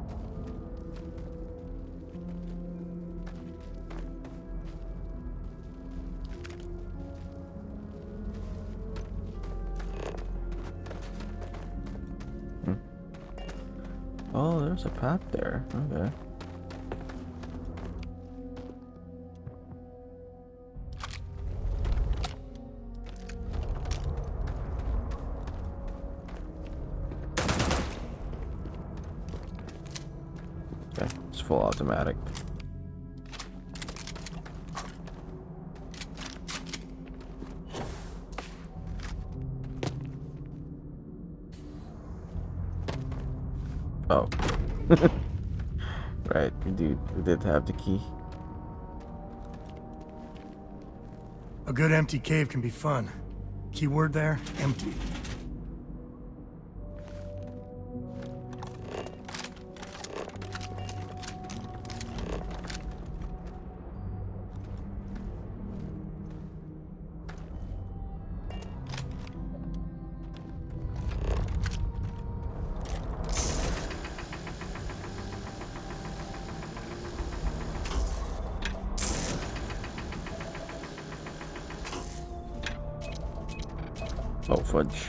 Oh, there's a path there. Okay. Okay, it's full automatic. Oh. Right, we did have the key. A good empty cave can be fun. Keyword there, empty. Oh, fudge.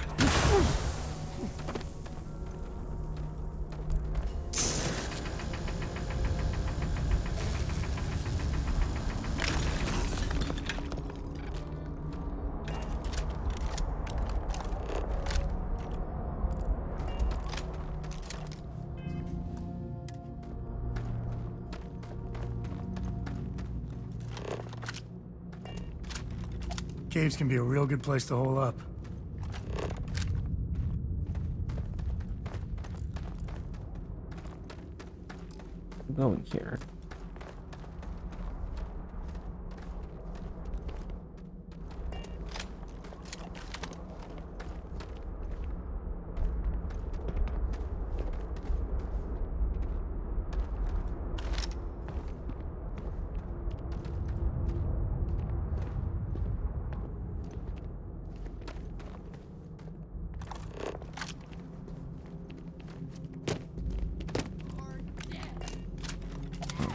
Caves can be a real good place to hole up. I'm going here.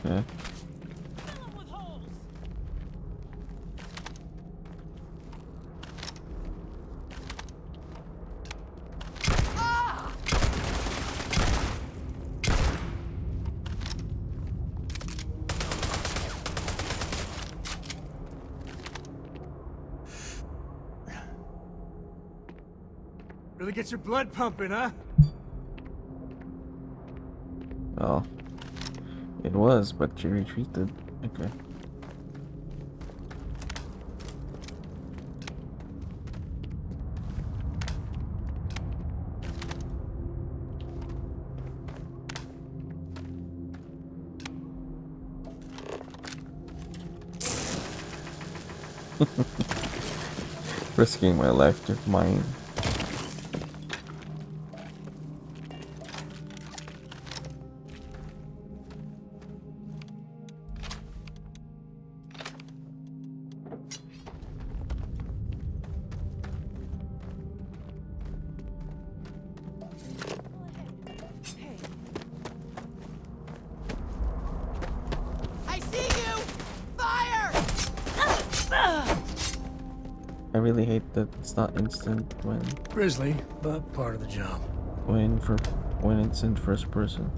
Okay. Really gets your blood pumping, huh? Well, it was, but she retreated. Okay. Risking my life to mine. I see you! Fire! I really hate that it's not instant when Grisly, but part of the job. when it's in first person.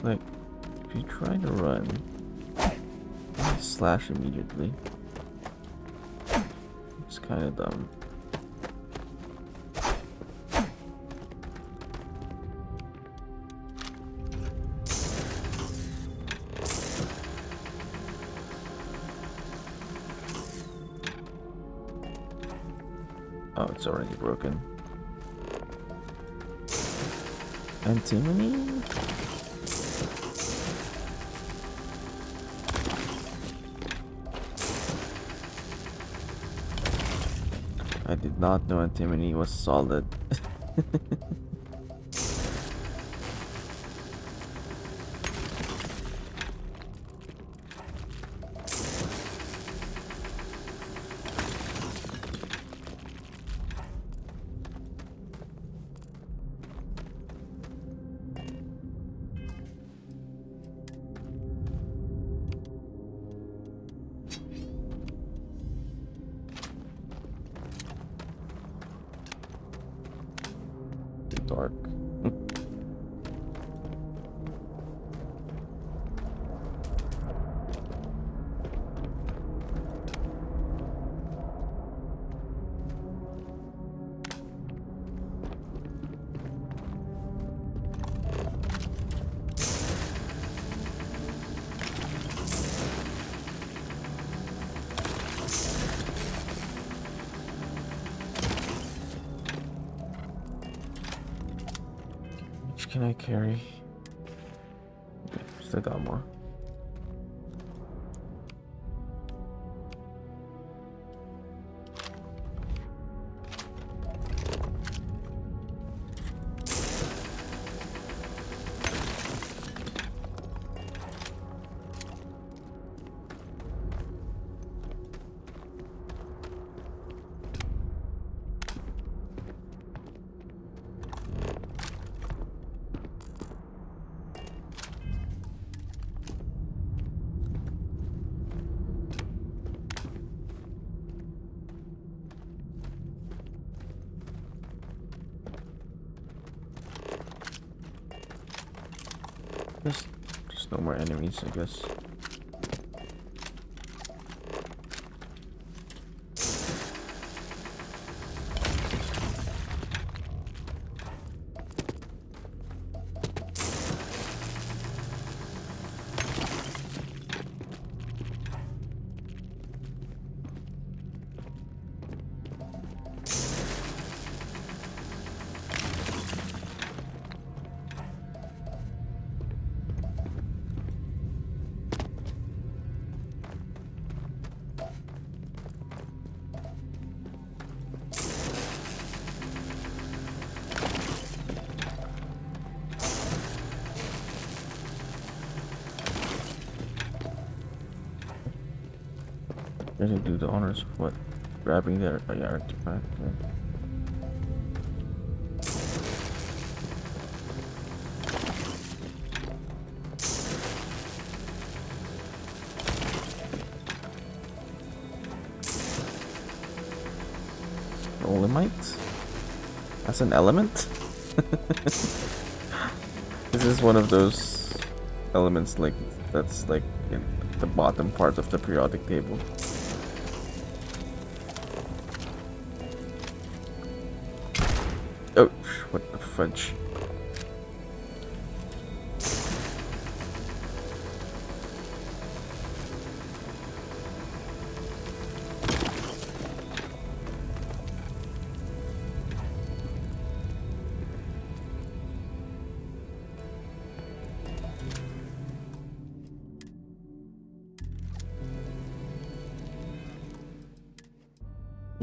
Like, if you try to run, you slash immediately. It's kind of dumb. Oh, it's already broken. Antimony? I did not know antimony was solid. Too dark. Which can I carry? Still got more. Just no more enemies, I guess. Didn't do the honors of what? Grabbing the artifact. Yeah. Dolomite? That's an element? This is one of those elements like that's like in the bottom part of the periodic table. Oh, what the fudge.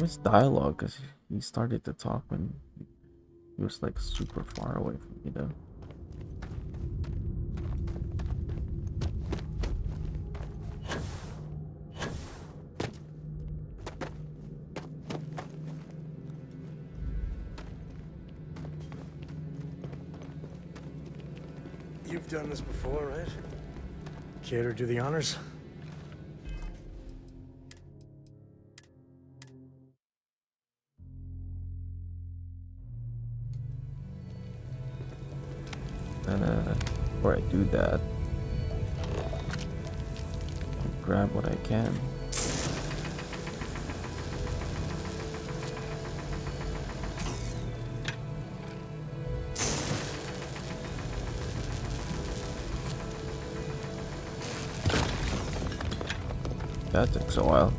His dialogue, because he started to talk when he was like super far away from me, though. You've done this before, right? Care to do the honors? And before I do that, I grab what I can. That takes a while.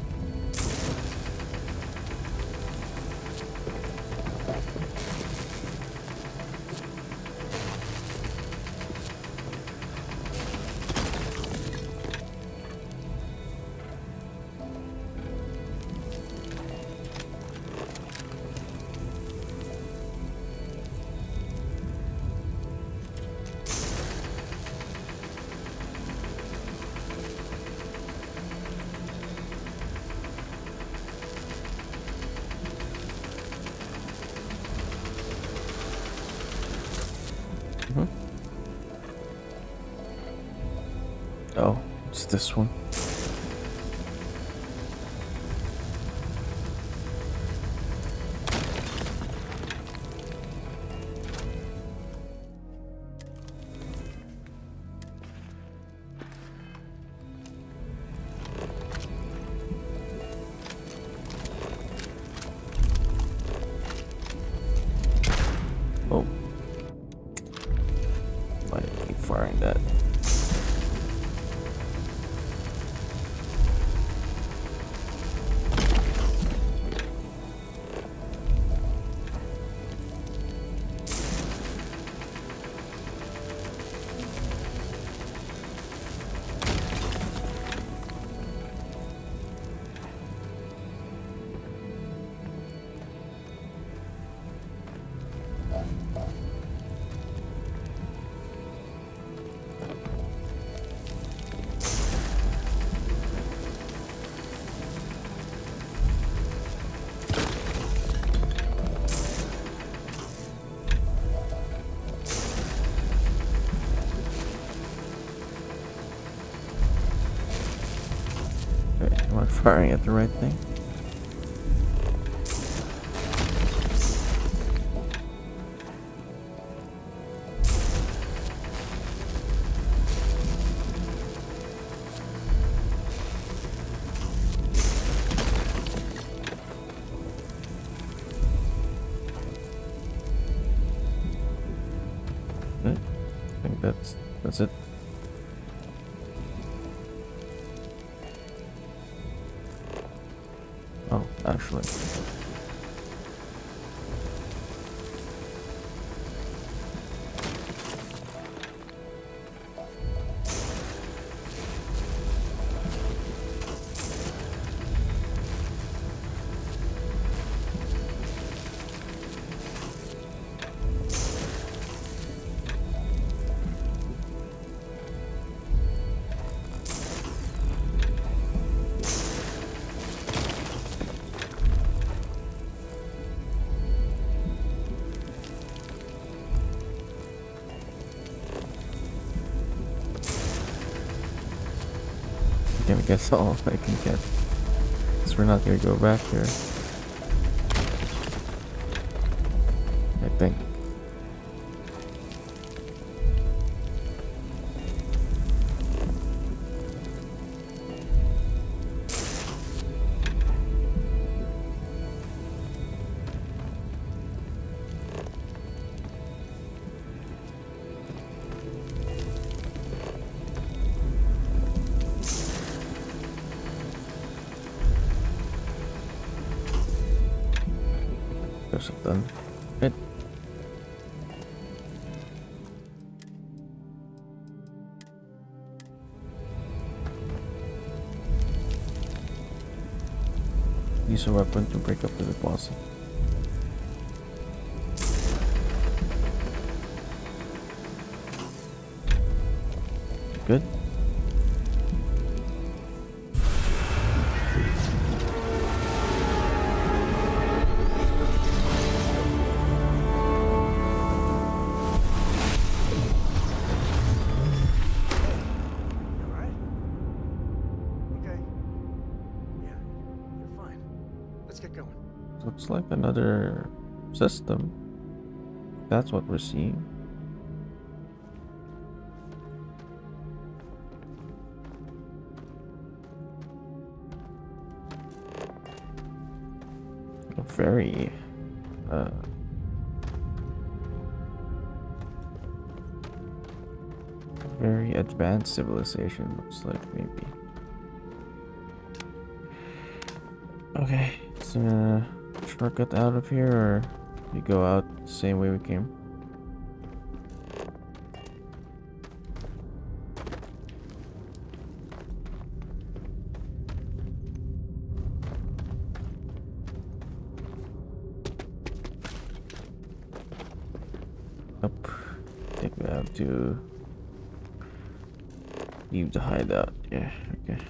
Oh, it's this one. Oh. Why did I keep firing that? Am I firing at the right thing? I think that's it. Oh, actually. I'm gonna guess all I can get. Because we're not gonna go back here. I think. Guess I'm done. Right. Use a weapon to break up the deposit. Good. Looks like another system. That's what we're seeing. A very very advanced civilization, looks like, maybe. Okay, so shortcut out of here, or we go out the same way we came? Nope. I think we have to leave the hideout. Yeah, okay.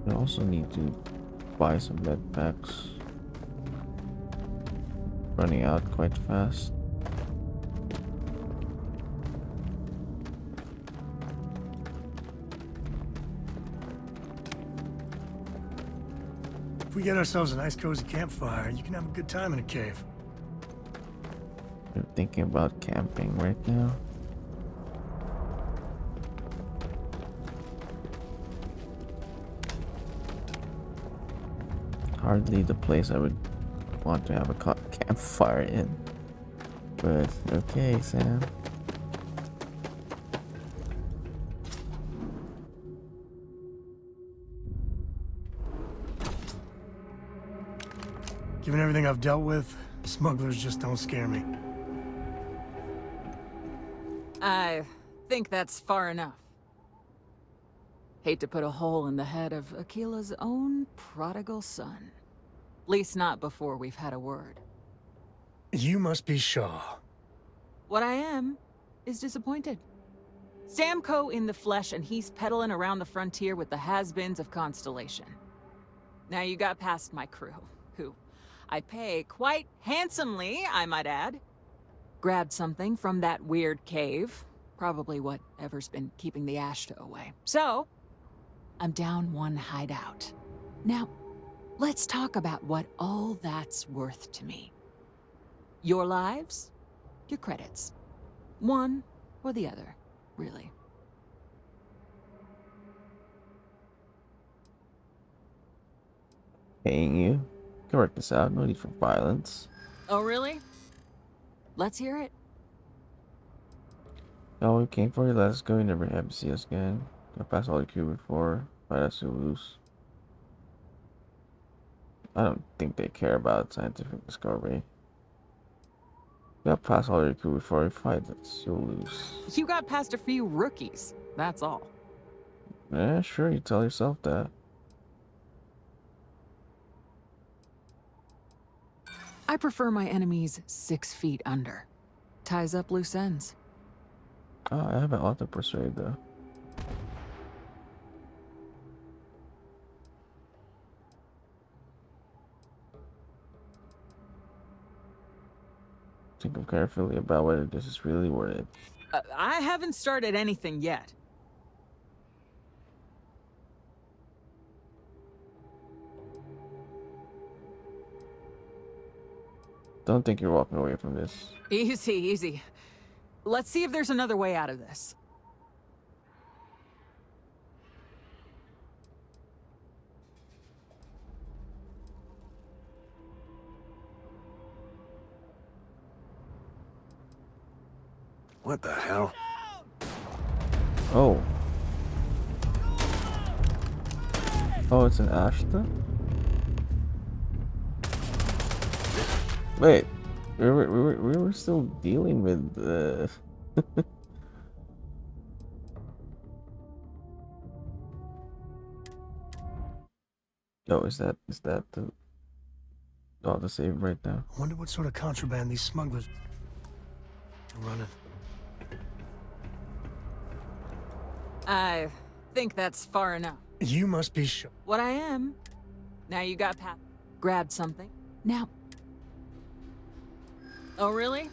I also need to buy some med packs. Running out quite fast. If we get ourselves a nice cozy campfire, you can have a good time in a cave. I'm thinking about camping right now. Hardly the place I would want to have a campfire in. But okay, Sam. Given everything I've dealt with, smugglers just don't scare me. I think that's far enough. Hate to put a hole in the head of Akila's own prodigal son. Least not before we've had a word. You must be Shaw. What I am is disappointed. Samco in the flesh, and he's peddling around the frontier with the has-beens of Constellation. Now you got past my crew, who I pay quite handsomely, I might add. Grabbed something from that weird cave. Probably whatever's been keeping the Ashta away. So, I'm down one hideout. Now, let's talk about what all that's worth to me. Your lives, your credits. One or the other, really. Paying you. Can work this out. No need for violence. Oh, really? Let's hear it. Oh, we came for you. Let's go. You never have to see us again. Got past all the crew before. Fight us to lose. I don't think they care about scientific discovery. Got past all the crew before we fight us, you'll lose. You got past a few rookies, that's all. Yeah, sure, you tell yourself that. I prefer my enemies 6 feet under. Ties up loose ends. Oh, I have an auto persuade though. Think carefully about whether this is really worth it. I haven't started anything yet. Don't think you're walking away from this. Easy, easy. Let's see if there's another way out of this. What the hell? Oh. Oh, it's an Ashta? Wait. We were still dealing with Oh, is that the the save right now? I wonder what sort of contraband these smugglers are running. I think that's far enough. You must be sure. What I am. Now you got Pat. Grabbed something. Now. Oh, really?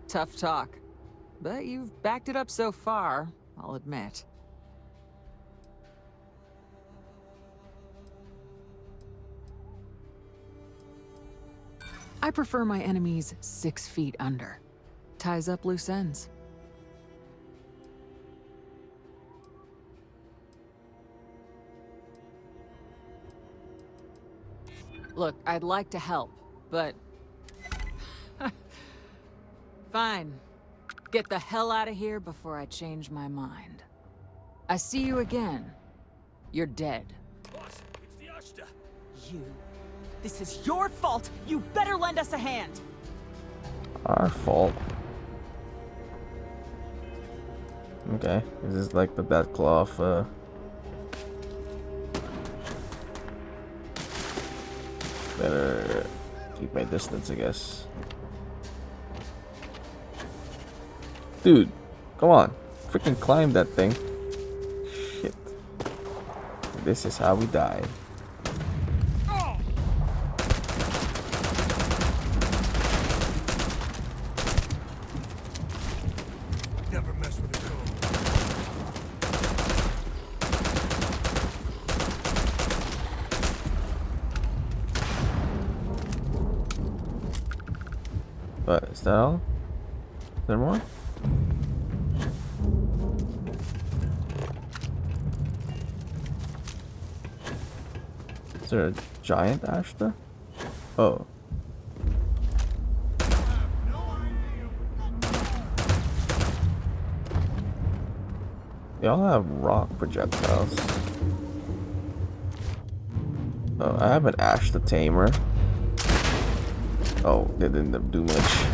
Tough talk. But you've backed it up so far, I'll admit. I prefer my enemies 6 feet under. Ties up loose ends. Look, I'd like to help, but... Fine. Get the hell out of here before I change my mind. I see you again. You're dead. Boss, it's the Ashta. You. This is your fault! You better lend us a hand! Our fault. Okay, this is like the bad cloth. Better keep my distance, I guess. Dude, come on. Freaking climb that thing. Shit. This is how we die. Never mess with a code. But is that all? Is there more? Is there a giant Ashta? Oh. They all have rock projectiles. Oh, I have an Ashta tamer. Oh, they didn't do much.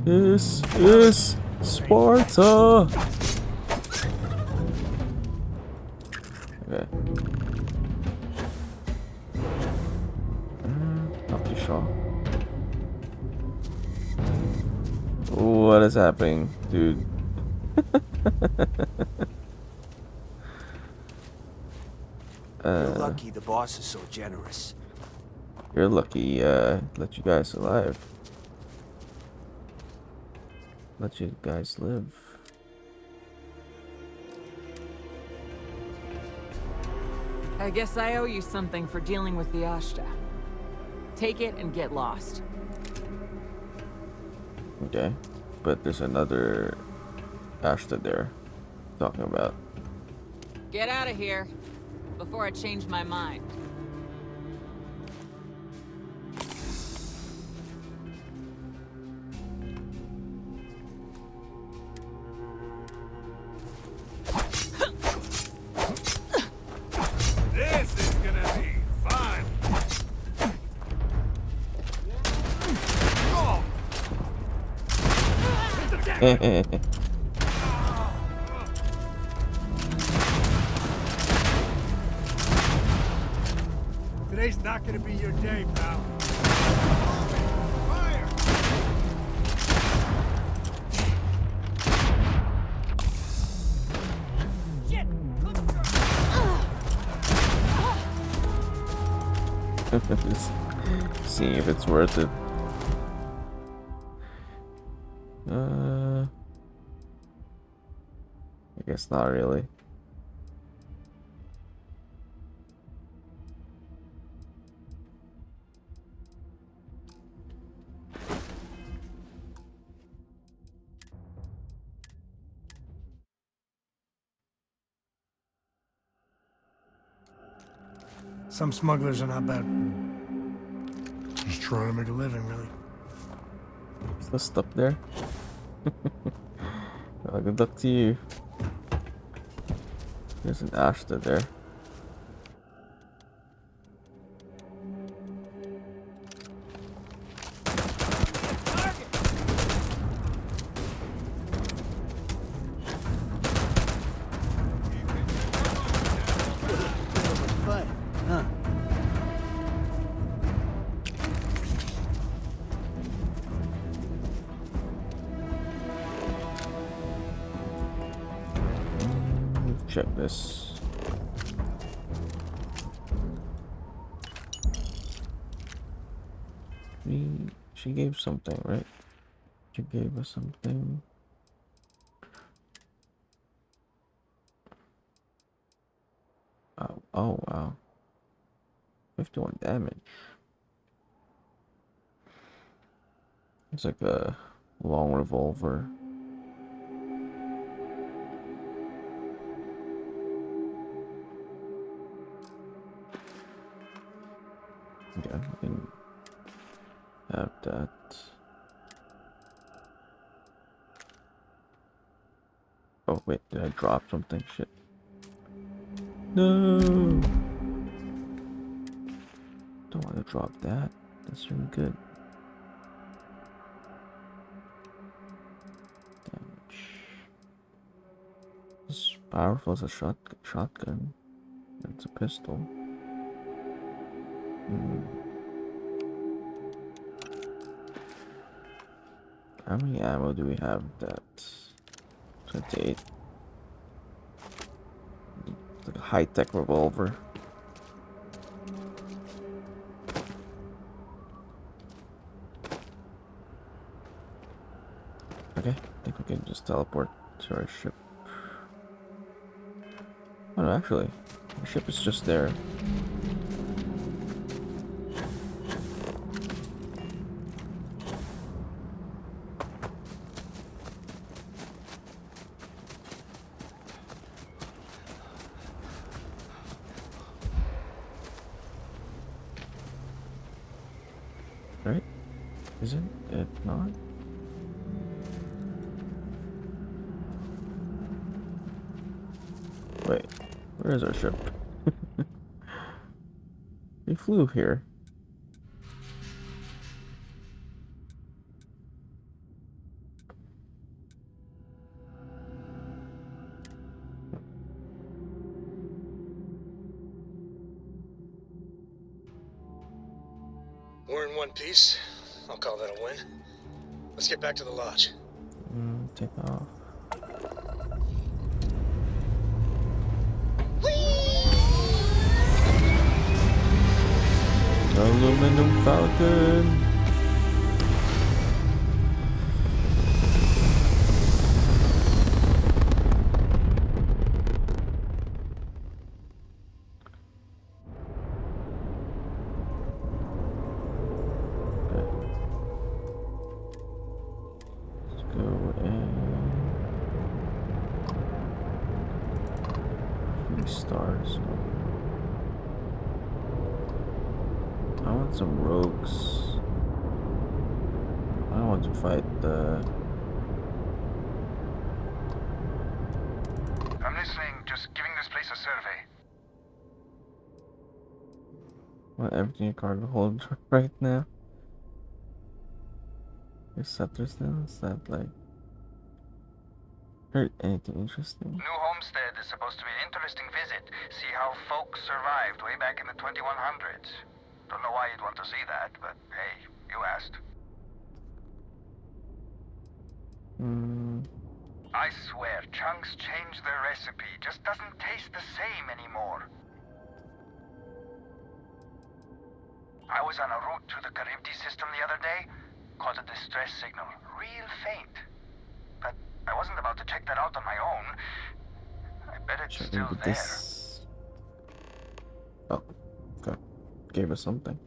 This is Sparta. Okay. Not too sure. What is happening, dude? You're lucky the boss is so generous. You're lucky, let you guys alive. Let you guys live. I guess I owe you something for dealing with the Ashta. Take it and get lost. Okay, but there's another Ashta there talking about. Get out of here before I change my mind. This is gonna be fun. Today's not gonna be your day, pal. Fire! Shit! Just seeing if it's worth it. I guess not really. Some smugglers are not bad. Just trying to make a living, really. Still stuck there. Well, good luck to you. There's an Ashta there. Check this. She gave something, right? She gave us something. Oh wow. 51 damage. It's like a long revolver. Yeah, we can have that. Oh wait, did I drop something? Shit. No! Don't want to drop that. That's really good. Damage. As powerful as a shotgun. It's a pistol. How many ammo do we have? That 28. It's like a high-tech revolver. Okay, I think we can just teleport to our ship. Oh no, actually, the ship is just there. Right? Isn't it not? Wait, where is our ship? We flew here. We're in one piece. I'll call that a win. Let's get back to the lodge. Take off. Aluminum Falcon. Stars. I want some rogues. I don't want to fight the... I'm listening, just giving this place a survey. Want everything your cargo holds right now? Your scepter still? Is that like... Heard anything interesting? New homestead is supposed to be an interesting visit. See how folks survived way back in the 2100s. Don't know why you'd want to see that, but hey, you asked. I swear, Chunks changed their recipe. Just doesn't taste the same anymore. I was on a route to the Charybdis system the other day. Caught a distress signal. Real faint. But I wasn't about to check that out on my own. I bet it's still there. This. Oh, okay. Gave us something.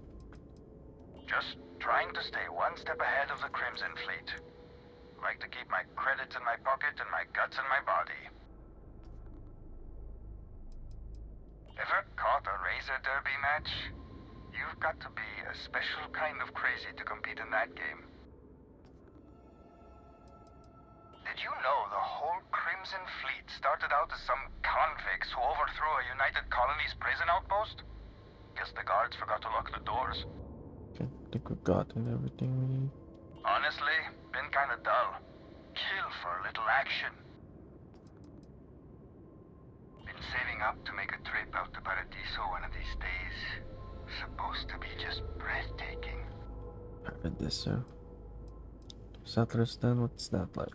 Just trying to stay one step ahead of the Crimson Fleet. Like to keep my credits in my pocket and my guts in my body. Ever caught a razor derby match? You've got to be a special kind of crazy to compete in that game. Did you know the whole Crimson Fleet started out as some convicts who overthrew a United Colonies prison outpost? Guess the guards forgot to lock the doors. I think we've gotten everything we need. Honestly, been kinda dull. Chill for a little action. Been saving up to make a trip out to Paradiso one of these days. Supposed to be just breathtaking. Paradiso. Settlers then, what's that like?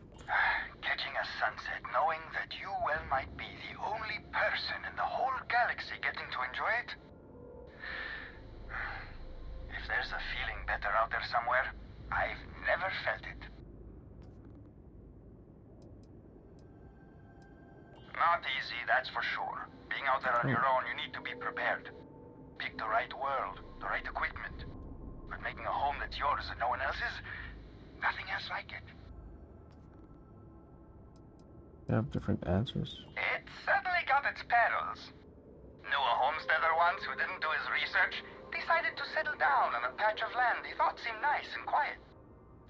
Catching a sunset knowing that you well might be the only person in the whole galaxy getting to enjoy it? If there's a feeling better out there somewhere, I've never felt it. Not easy, that's for sure. Being out there on your own, you need to be prepared. Pick the right world, the right equipment. But making a home that's yours and no one else's, nothing else like it. They have different answers. It certainly got its perils. Knew a homesteader once who didn't do his research, decided to settle down on a patch of land he thought seemed nice and quiet.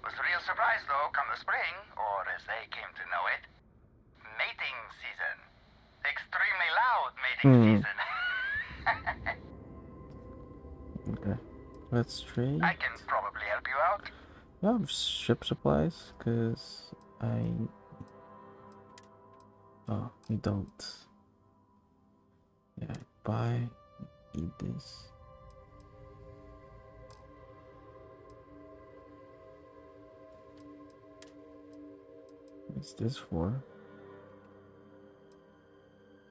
Was a real surprise though, come the spring, or as they came to know it, mating season. Extremely loud mating season. Okay, let's trade. I can probably help you out. I have ship supplies, cause I... Oh, you don't. Yeah, buy, eat this. What's this for?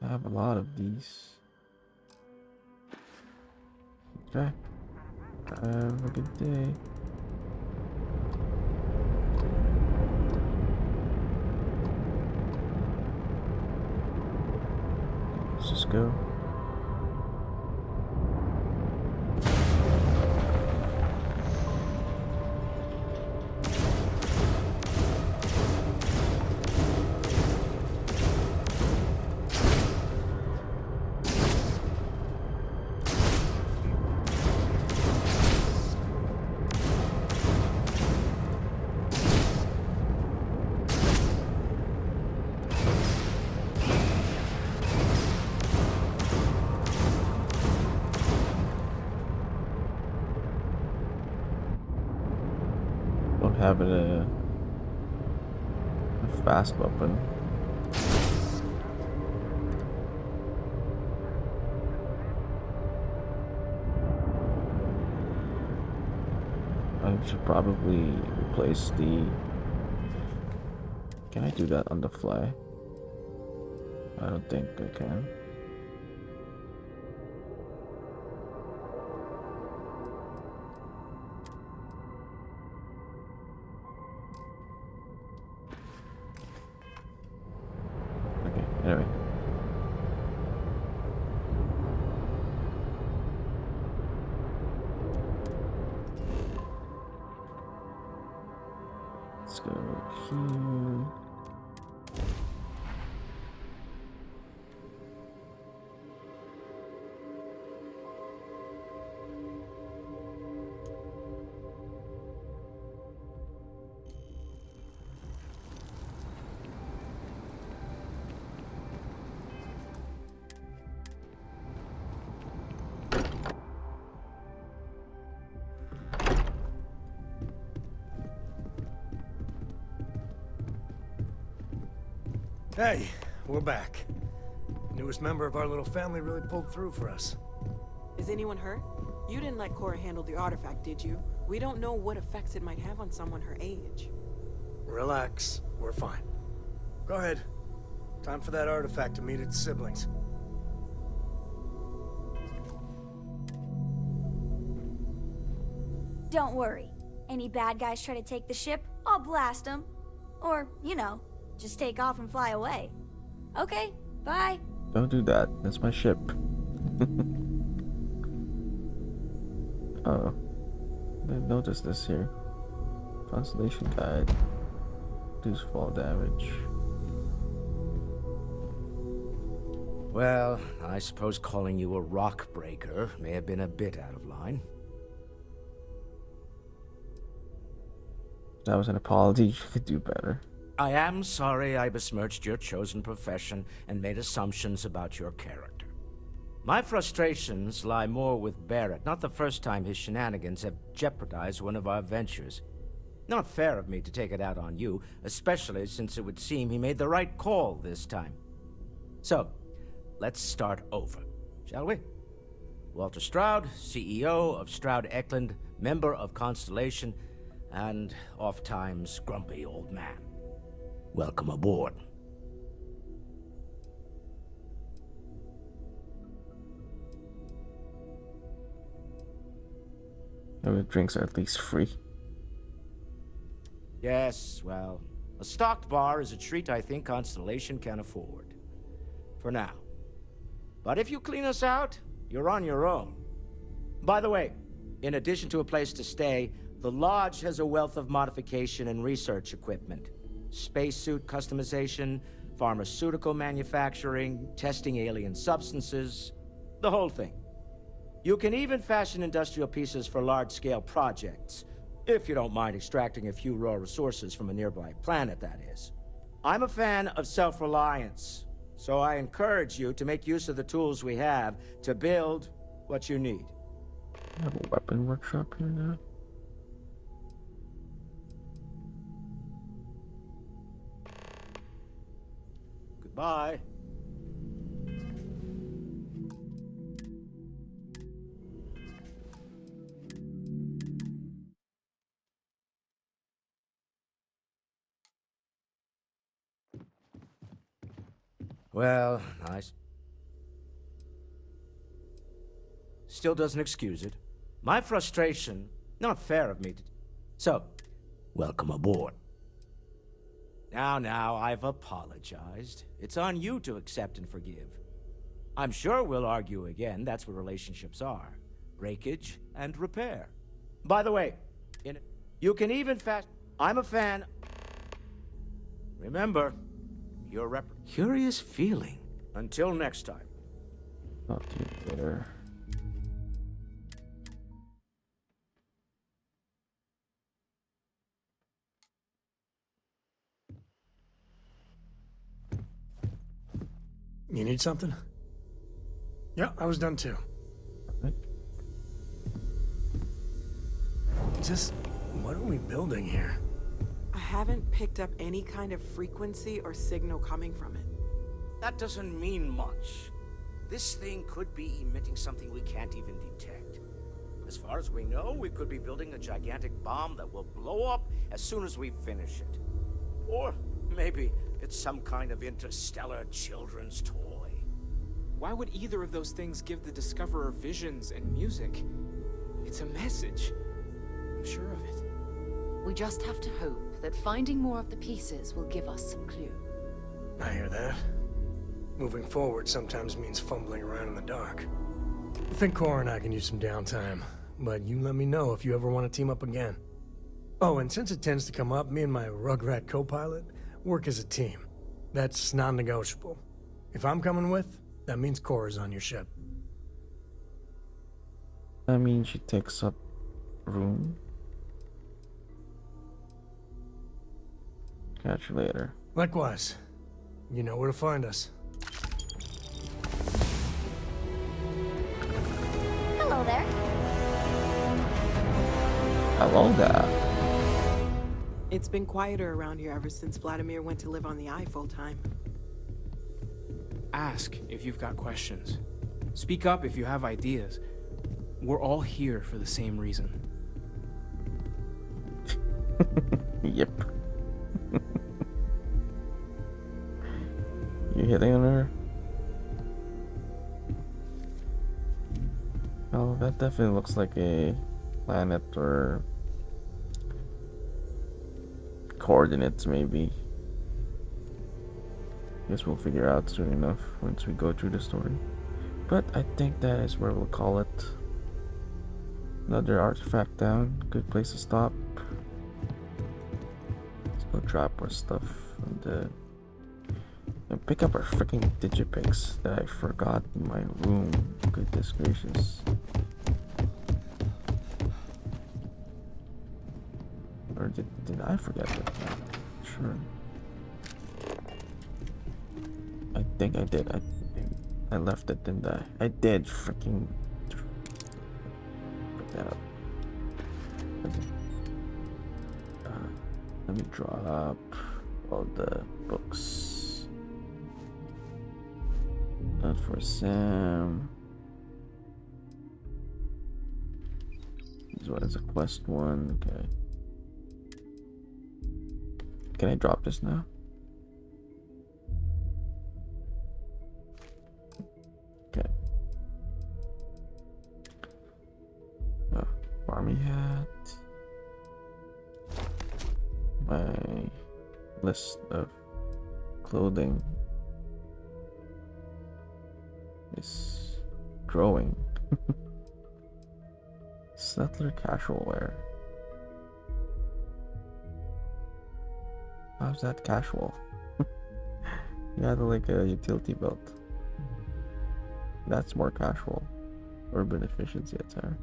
I have a lot of these. Okay. Have a good day. Let's just go. Having a fast weapon. I should probably replace the... Can I do that on the fly? I don't think I can. Anyway. Let's go here. Hey, we're back. Newest member of our little family really pulled through for us. Is anyone hurt? You didn't let Cora handle the artifact, did you? We don't know what effects it might have on someone her age. Relax, we're fine. Go ahead. Time for that artifact to meet its siblings. Don't worry. Any bad guys try to take the ship, I'll blast them. Or, you know, just take off and fly away. Okay, bye. Don't do that. That's my ship. Oh. I didn't notice this here. Constellation guide. Reduce fall damage. Well, I suppose calling you a rock breaker may have been a bit out of line. That was an apology. You could do better. I am sorry I besmirched your chosen profession and made assumptions about your character. My frustrations lie more with Barrett. Not the first time his shenanigans have jeopardized one of our ventures. Not fair of me to take it out on you, especially since it would seem he made the right call this time. So, let's start over, shall we? Walter Stroud, CEO of Stroud Eklund, member of Constellation, and oft-times grumpy old man. Welcome aboard. Maybe drinks are at least free. Yes, well, a stocked bar is a treat I think Constellation can afford. For now. But if you clean us out, you're on your own. By the way, in addition to a place to stay, the Lodge has a wealth of modification and research equipment. Spacesuit customization, pharmaceutical manufacturing, testing alien substances, the whole thing. You can even fashion industrial pieces for large-scale projects, if you don't mind extracting a few raw resources from a nearby planet, that is. I'm a fan of self-reliance, so I encourage you to make use of the tools we have to build what you need. I have a weapon workshop here now. Goodbye. Well, still doesn't excuse it. My frustration, not fair of me to... So, welcome aboard. Now, I've apologized. It's on you to accept and forgive. I'm sure we'll argue again, that's what relationships are. Breakage and repair. By the way, you can even I'm a fan... Remember, you're curious feeling. Until next time. Not too there. You need something? Yeah, I was done too. Just, what are we building here? I haven't picked up any kind of frequency or signal coming from it. That doesn't mean much. This thing could be emitting something we can't even detect. As far as we know, we could be building a gigantic bomb that will blow up as soon as we finish it. Or maybe it's some kind of interstellar children's toy. Why would either of those things give the Discoverer visions and music? It's a message. I'm sure of it. We just have to hope that finding more of the pieces will give us some clue. I hear that. Moving forward sometimes means fumbling around in the dark. I think Cora and I can use some downtime, but you let me know if you ever want to team up again. Oh, and since it tends to come up, me and my Rugrat co-pilot work as a team. That's non-negotiable. If I'm coming with, that means Cora's on your ship. That means she takes up room. Catch you later. Likewise. You know where to find us. Hello there. Hello there. It's been quieter around here ever since Vladimir went to live on the Eye full-time. Ask if you've got questions. Speak up if you have ideas. We're all here for the same reason. Yep. You hitting on her? Oh, that definitely looks like a planet or coordinates, maybe. Guess we'll figure out soon enough once we go through the story. But I think that is where we'll call it. Another artifact down. Good place to stop. Let's go drop our stuff on the And pick up our freaking digipicks that I forgot in my room. Goodness gracious. Or did I forget that? Sure. I think I did. I left it, didn't I? I did freaking pick that up. Okay. Let me draw up all the books. Not for Sam. This one is a quest one. Okay. Can I drop this now? Okay. Army hat. My list of clothing is growing. Settler casual wear. How's that casual? You had like a utility belt. That's more casual. Urban efficiency attire.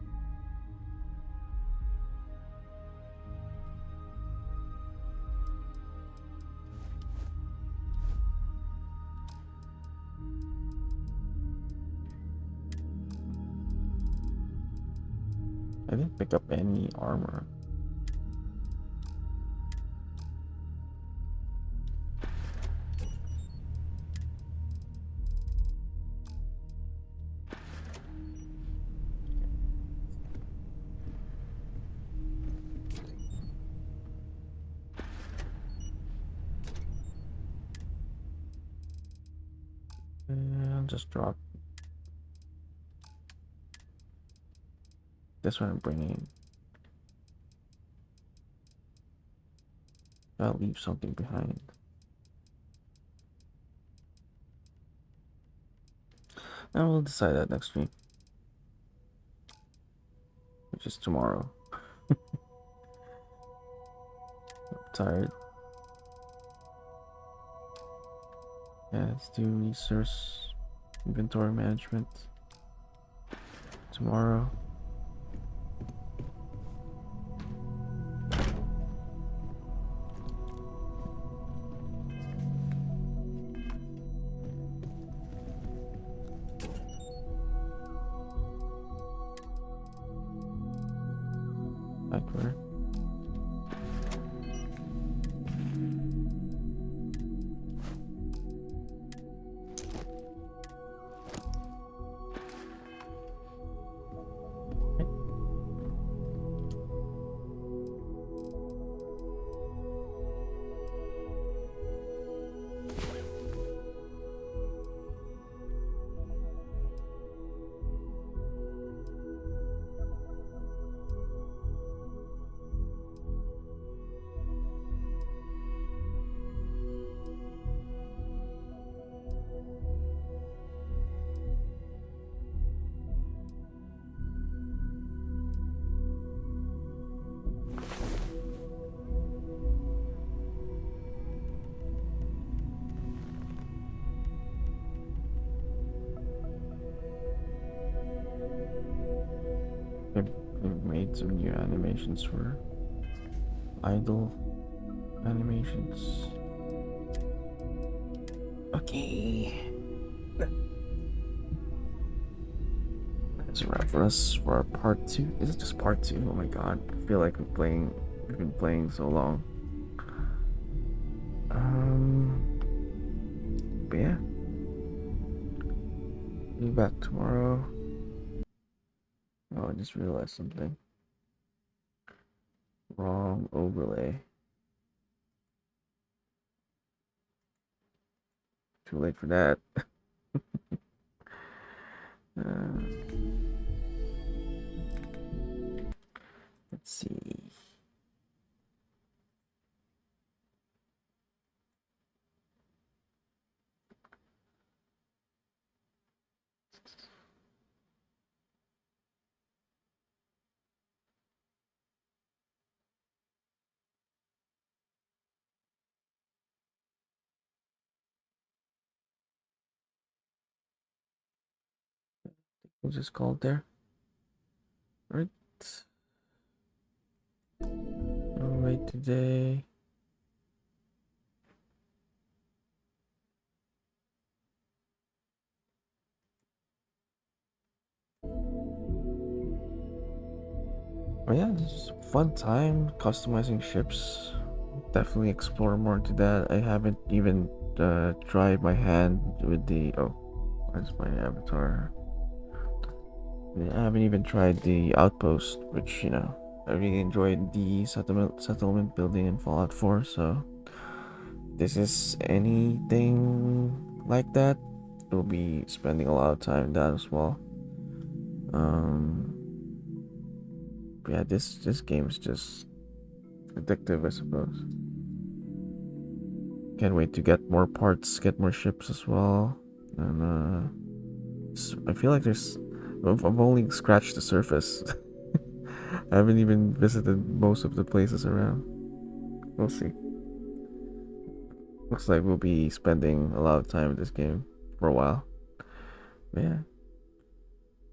I didn't pick up any armor. And just drop this one. I'm bringing. I'll leave something behind. And we'll decide that next week, which is tomorrow. I'm tired. Yeah, let's do resource inventory management tomorrow. Backward. I've made some new animations for idle animations. Okay. That's a wrap for us for our part 2. Is it just part 2? Oh my god. I feel like we've been playing so long. But yeah. Be back tomorrow. Oh, I just realized something. Wrong overlay. Too late for that. Let's see. What's this called there? Right. Alright, today. Oh yeah, this is a fun time customizing ships. Definitely explore more into that. I haven't even tried my hand with the where's my avatar? I haven't even tried the outpost, which I really enjoyed the settlement building in Fallout 4. So this is anything like that, we'll be spending a lot of time in that as well. Yeah, this game is just addictive, I suppose. Can't wait to get more parts, get more ships as well, and I feel like I've only scratched the surface. I haven't even visited most of the places around. We'll see. Looks like we'll be spending a lot of time in this game for a while. But yeah.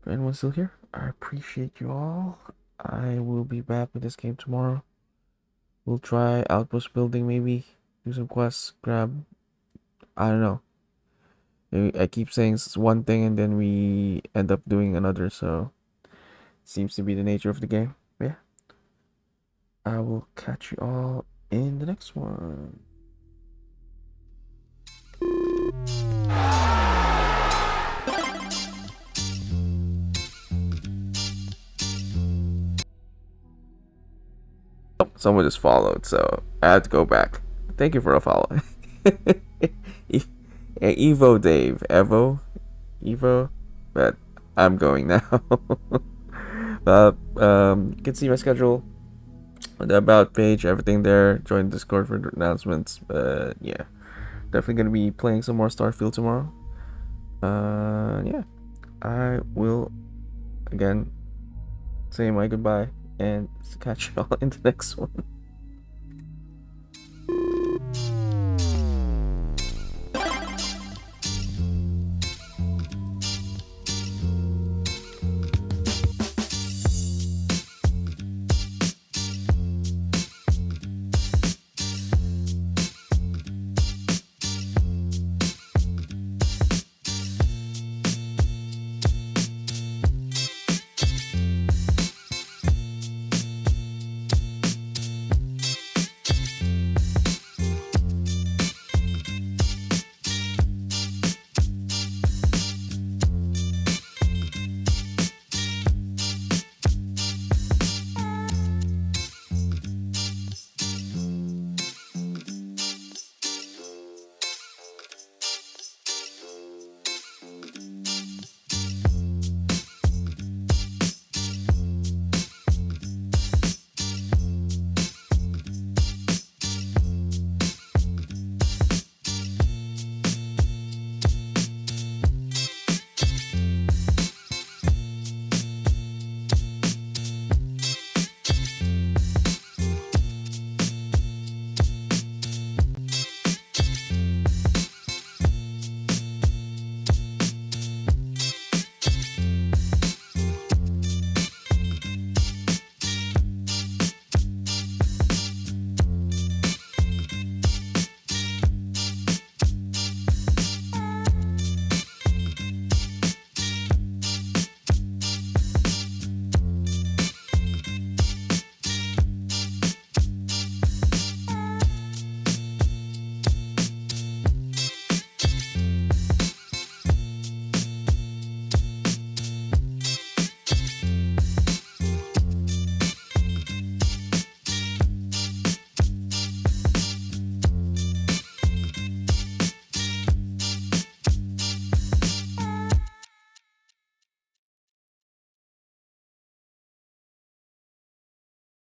If anyone's still here, I appreciate you all. I will be back with this game tomorrow. We'll try outpost building maybe. Do some quests, grab... I don't know. I keep saying it's one thing and then we end up doing another, so... Seems to be the nature of the game. But yeah. I will catch you all in the next one. Oh, someone just followed, so I had to go back. Thank you for a follow. Evo Dave. Evo? But I'm going now. But you can see my schedule on the about page, everything there. Join Discord for announcements. Yeah. Definitely gonna be playing some more Starfield tomorrow. Yeah. I will again say my goodbye and catch you all in the next one.